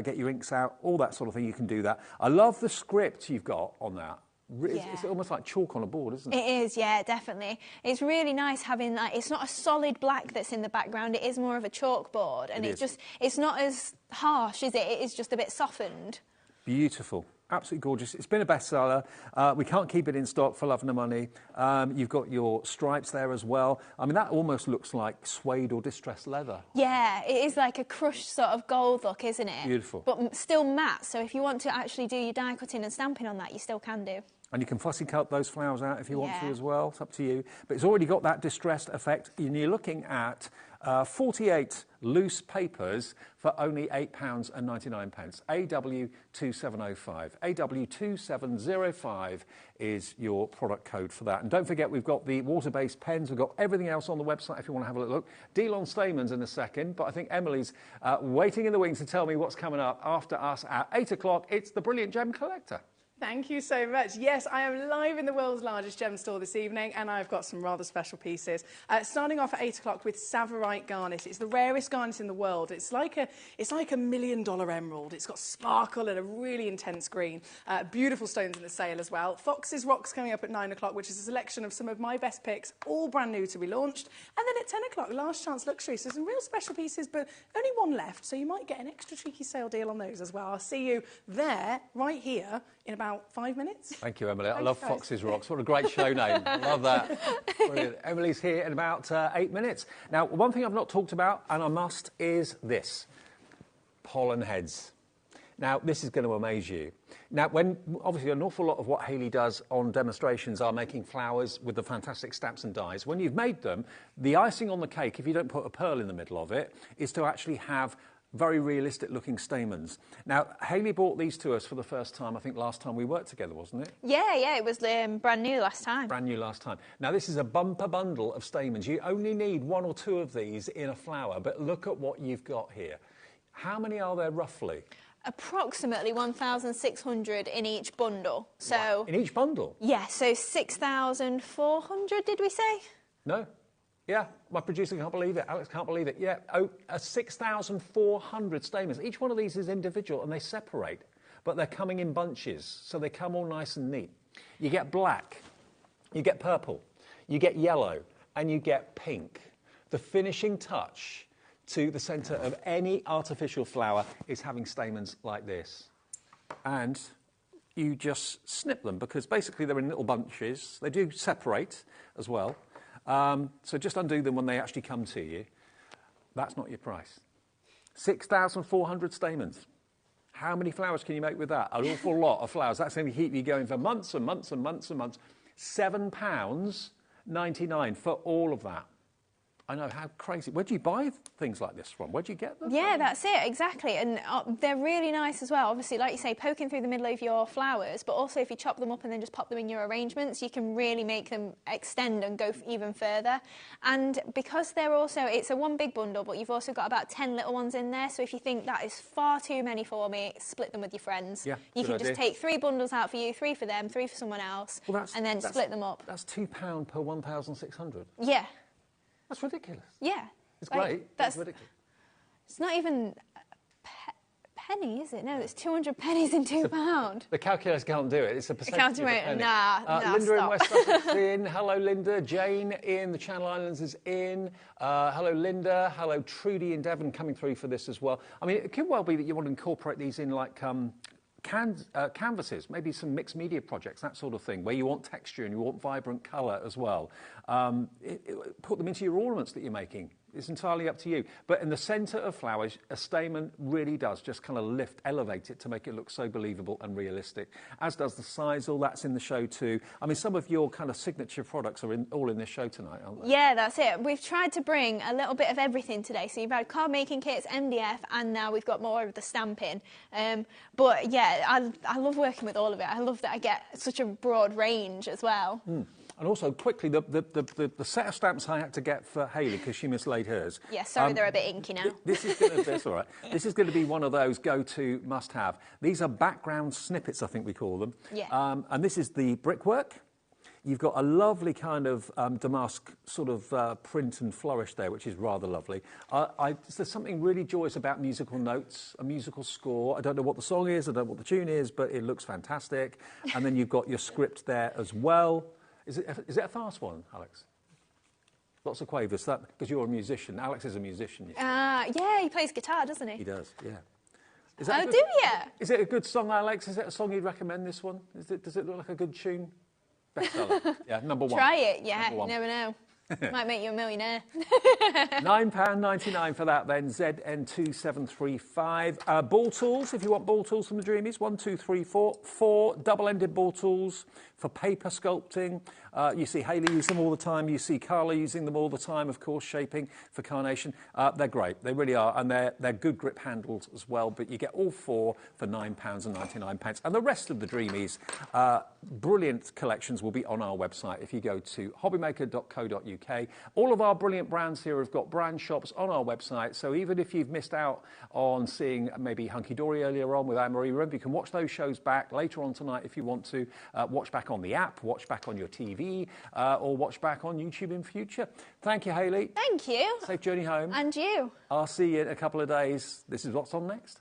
get your inks out, all that sort of thing, you can do that. I love the script you've got on that. It's almost like chalk on a board, isn't it? It is, yeah, definitely. It's really nice having that. It's not a solid black that's in the background. It is more of a chalkboard, and it's not as harsh, is it? It is just a bit softened. Beautiful. Absolutely gorgeous. It's been a bestseller. We can't keep it in stock for love nor money. You've got your stripes there as well. I mean, that almost looks like suede or distressed leather. Yeah, it is like a crushed sort of gold look, isn't it? Beautiful. But still matte, so if you want to actually do your die cutting and stamping on that, you still can do. And you can fussy cut those flowers out if you want to as well. It's up to you. But it's already got that distressed effect. And you're looking at 48 loose papers for only £8.99. AW2705. AW2705 is your product code for that. And don't forget, we've got the water-based pens. We've got everything else on the website if you want to have a little look. Deal on Stayman's in a second, but I think Emily's waiting in the wings to tell me what's coming up after us at 8 o'clock. It's the Brilliant Gem Collector. Thank you so much. Yes, I am live in the world's largest gem store this evening, and I've got some rather special pieces. Starting off at 8 o'clock with Savorite garnet. It's the rarest garnet in the world. It's like a $1 million emerald. It's got sparkle and a really intense green. Beautiful stones in the sale as well. Fox's Rocks coming up at 9 o'clock, which is a selection of some of my best picks, all brand new to be launched. And then at 10 o'clock, Last Chance Luxury. So some real special pieces, but only one left, so you might get an extra cheeky sale deal on those as well. I'll see you there, right here, in about 5 minutes. Thank you, Emily. I love Fox's Rocks. What a great show name. I love that. Brilliant. Emily's here in about 8 minutes. Now, one thing I've not talked about, and I must, is this. Pollen heads. Now, this is going to amaze you. Now, obviously an awful lot of what Hayley does on demonstrations are making flowers with the fantastic stamps and dies. When you've made them, the icing on the cake, if you don't put a pearl in the middle of it, is to actually have very realistic looking stamens. Now, Hayley brought these to us for the first time, I think last time we worked together, wasn't it? Yeah, it was brand new last time. Brand new last time. Now, this is a bumper bundle of stamens. You only need 1 or 2 of these in a flower, but look at what you've got here. How many are there roughly? Approximately 1,600 in each bundle. So wow. In each bundle? Yeah, so 6,400, did we say? No. Yeah, my producer can't believe it. Alex can't believe it. Yeah, 6,400 stamens. Each one of these is individual and they separate, but they're coming in bunches, so they come all nice and neat. You get black, you get purple, you get yellow, and you get pink. The finishing touch to the centre of any artificial flower is having stamens like this. And you just snip them because basically they're in little bunches. They do separate as well. So just undo them when they actually come to you. That's not your price. 6,400 stamens. How many flowers can you make with that? An awful lot of flowers. That's going to keep you going for months and months and months and months. £7.99 for all of that. I know, how crazy. Where do you buy things like this from? Where do you get them? Yeah, that's it, exactly. And they're really nice as well. Obviously, like you say, poking through the middle of your flowers, but also if you chop them up and then just pop them in your arrangements, you can really make them extend and go even further. And because they're also, it's a one big bundle, but you've also got about 10 little ones in there. So if you think that is far too many for me, split them with your friends. Yeah, you can just take 3 bundles out for you, 3 for them, 3 for someone else, and then split them up. That's £2 per 1,600. Yeah. That's ridiculous. Yeah. It's great. That's ridiculous. It's not even penny, is it? No, it's 200 pennies in £2. The calculator can't do it. It's a percentage of a penny. Nah, Linda stop. in West Sussex is in. Hello, Linda. Jane in the Channel Islands is in. Hello, Linda. Hello, Trudy in Devon coming through for this as well. I mean, it could well be that you want to incorporate these in like canvases, maybe some mixed media projects, that sort of thing, where you want texture and you want vibrant colour as well. Put them into your ornaments that you're making. It's entirely up to you. But in the centre of flowers, a stamen really does just kind of elevate it to make it look so believable and realistic, as does the sisal. That's in the show too. I mean, some of your kind of signature products are all in this show tonight, aren't they? Yeah, that's it. We've tried to bring a little bit of everything today. So you've had card making kits, MDF, and now we've got more of the stamping. But yeah, I love working with all of it. I love that I get such a broad range as well. Mm. And also, quickly, the set of stamps I had to get for Hayley, because she mislaid hers. Yeah, sorry, they're a bit inky now. This is going to that's all right. This is going to be one of those go-to must-have. These are background snippets, I think we call them. Yeah. And this is the brickwork. You've got a lovely kind of damask sort of print and flourish there, which is rather lovely. There's something really joyous about musical notes, a musical score. I don't know what the song is, I don't know what the tune is, but it looks fantastic. And then you've got your script there as well. Is it a fast one, Alex? Lots of quavers, because you're a musician. Alex is a musician. Yeah, he plays guitar, doesn't he? He does, yeah. Do you? Is it a good song, Alex? Is it a song you'd recommend, this one? Does it look like a good tune? Bestseller. Yeah, number 1. Try it, yeah, you never know. Might make you a millionaire. £9.99 for that then, ZN2735. Ball tools, if you want ball tools from the Dreamies, 1, 2, 3, 4 double-ended ball tools for paper sculpting. You see Hayley use them all the time. You see Carla using them all the time, of course, shaping for carnation. They're great. They really are. And they're good grip handles as well. But you get all four for £9.99. And the rest of the Dreamies, brilliant collections will be on our website. If you go to hobbymaker.co.uk, all of our brilliant brands here have got brand shops on our website. So even if you've missed out on seeing maybe Hunky Dory earlier on with Anne-Marie, remember you can watch those shows back later on tonight if you want to. Watch back on the app, watch back on your TV, or watch back on YouTube in future. Thank you, Hayley. Thank you. Safe journey home. And you. I'll see you in a couple of days. This is what's on next.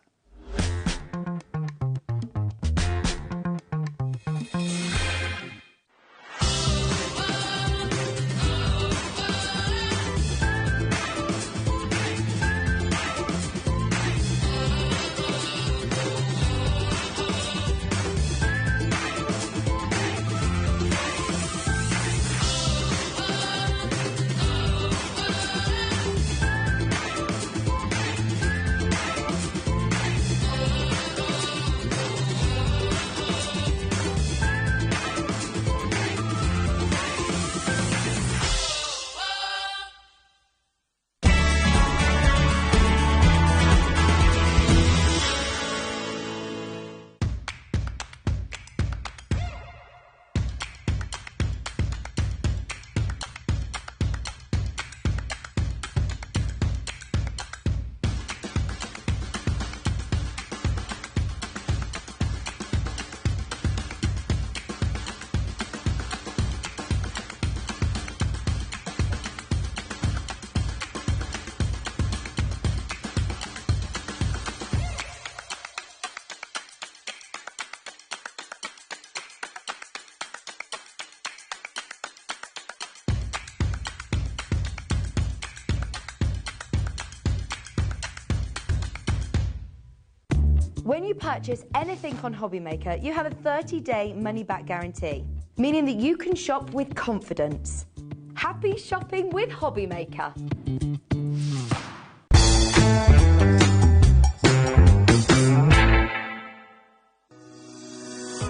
When you purchase anything on HobbyMaker, you have a 30-day money-back guarantee, meaning that you can shop with confidence. Happy shopping with HobbyMaker.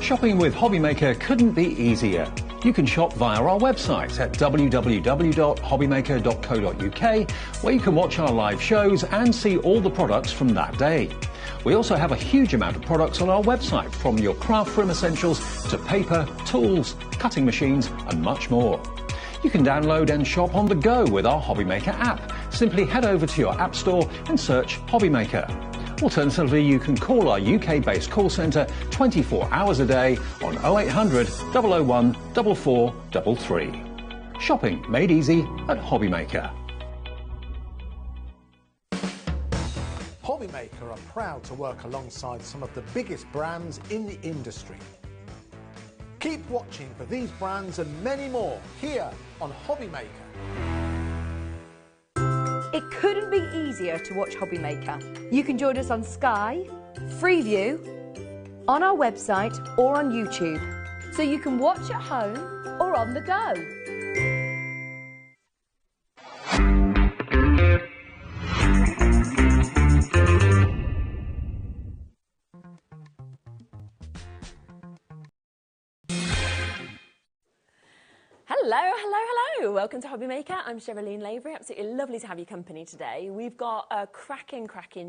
Shopping with HobbyMaker couldn't be easier. You can shop via our website at www.hobbymaker.co.uk, where you can watch our live shows and see all the products from that day. We also have a huge amount of products on our website, from your craft room essentials to paper, tools, cutting machines and much more. You can download and shop on the go with our HobbyMaker app. Simply head over to your app store and search HobbyMaker. Alternatively, you can call our UK-based call centre 24 hours a day on 0800 001 4433. Shopping made easy at HobbyMaker. HobbyMaker are proud to work alongside some of the biggest brands in the industry. Keep watching for these brands and many more here on HobbyMaker. It couldn't be easier to watch HobbyMaker. You can join us on Sky, Freeview, on our website or on YouTube, so you can watch at home or on the go. Hello, hello, hello. Welcome to HobbyMaker. I'm Sherilyn Lavery. Absolutely lovely to have your company today. We've got a cracking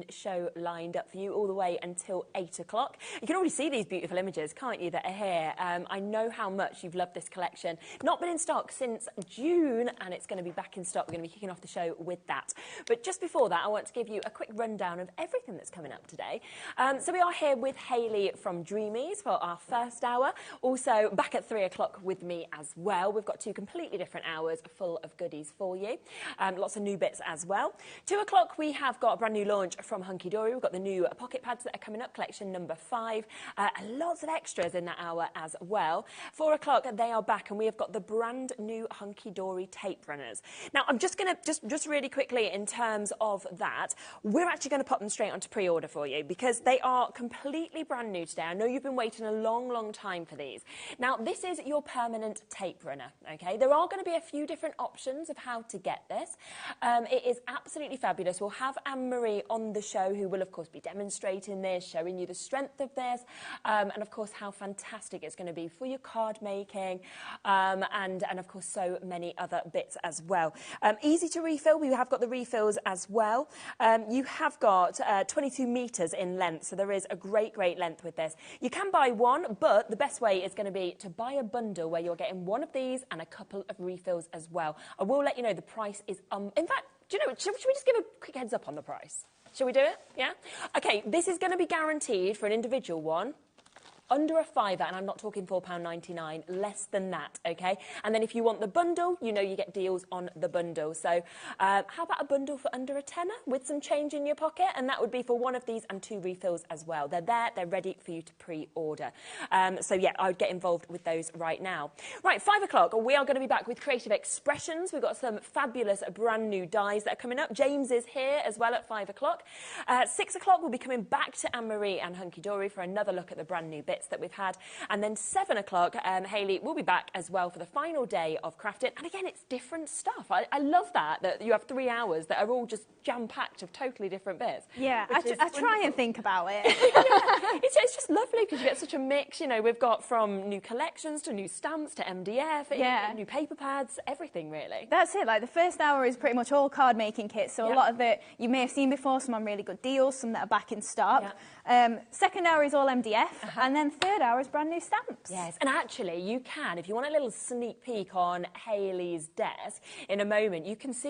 show lined up for you all the way until 8 o'clock. You can already see these beautiful images, can't you, that are here. I know how much you've loved this collection. Not been in stock since June, and it's going to be back in stock. We're going to be kicking off the show with that. But just before that, I want to give you a quick rundown of everything that's coming up today. So we are here with Hayley from Dreamies for our first hour. Also, back at 3 o'clock with me as well. We've got two completely different hours full of goodies for you. Lots of new bits as well. 2 o'clock, we have got a brand new launch from Hunky Dory. We've got the new pocket pads that are coming up, collection number 5. And lots of extras in that hour as well. 4 o'clock, they are back, and we have got the brand new Hunky Dory tape runners. Now, I'm just going to, just really quickly in terms of that, we're actually going to pop them straight onto pre-order for you because they are completely brand new today. I know you've been waiting a long, long time for these. Now, this is your permanent tape runner, okay? There are going to be a few different options of how to get this. It is absolutely fabulous. We'll have Anne-Marie on the show, who will, of course, be demonstrating this, showing you the strength of this, and, of course, how fantastic it's going to be for your card making, and, of course, so many other bits as well. Easy to refill. We have got the refills as well. You have got 22 metres in length, so there is a great length with this. You can buy one, but the best way is going to be to buy a bundle where you're getting one of these and a couple of refills as well. I will let you know the price is... in fact, do you know, should we just give a quick heads up on the price? Shall we do it? Yeah? OK, this is going to be guaranteed for an individual one. Under a £5, and I'm not talking £4.99, less than that, OK? And then if you want the bundle, you know you get deals on the bundle. So how about a bundle for under a tenner with some change in your pocket? And that would be for one of these and 2 refills as well. They're there, they're ready for you to pre-order. So, yeah, I would get involved with those right now. Right, 5 o'clock, we are going to be back with Creative Expressions. We've got some fabulous brand new dies that are coming up. James is here as well at 5 o'clock. 6 o'clock, we'll be coming back to Anne-Marie and Hunky Dory for another look at the brand new bits that we've had. And then 7 o'clock, Hayley will be back as well for the final day of crafting. And again, it's different stuff. I love that you have 3 hours that are all just jam-packed of totally different bits. Yeah, I try and think about it. It's just lovely because you get such a mix. You know, we've got from new collections to new stamps to MDF, new paper pads, everything really. That's it. Like the first hour is pretty much all card making kits. So a lot of it you may have seen before, some on really good deals, some that are back in stock. Second hour is all MDF, and then third hour is brand new stamps. Yes, and actually you can, if you want a little sneak peek on Hayley's desk in a moment, you can see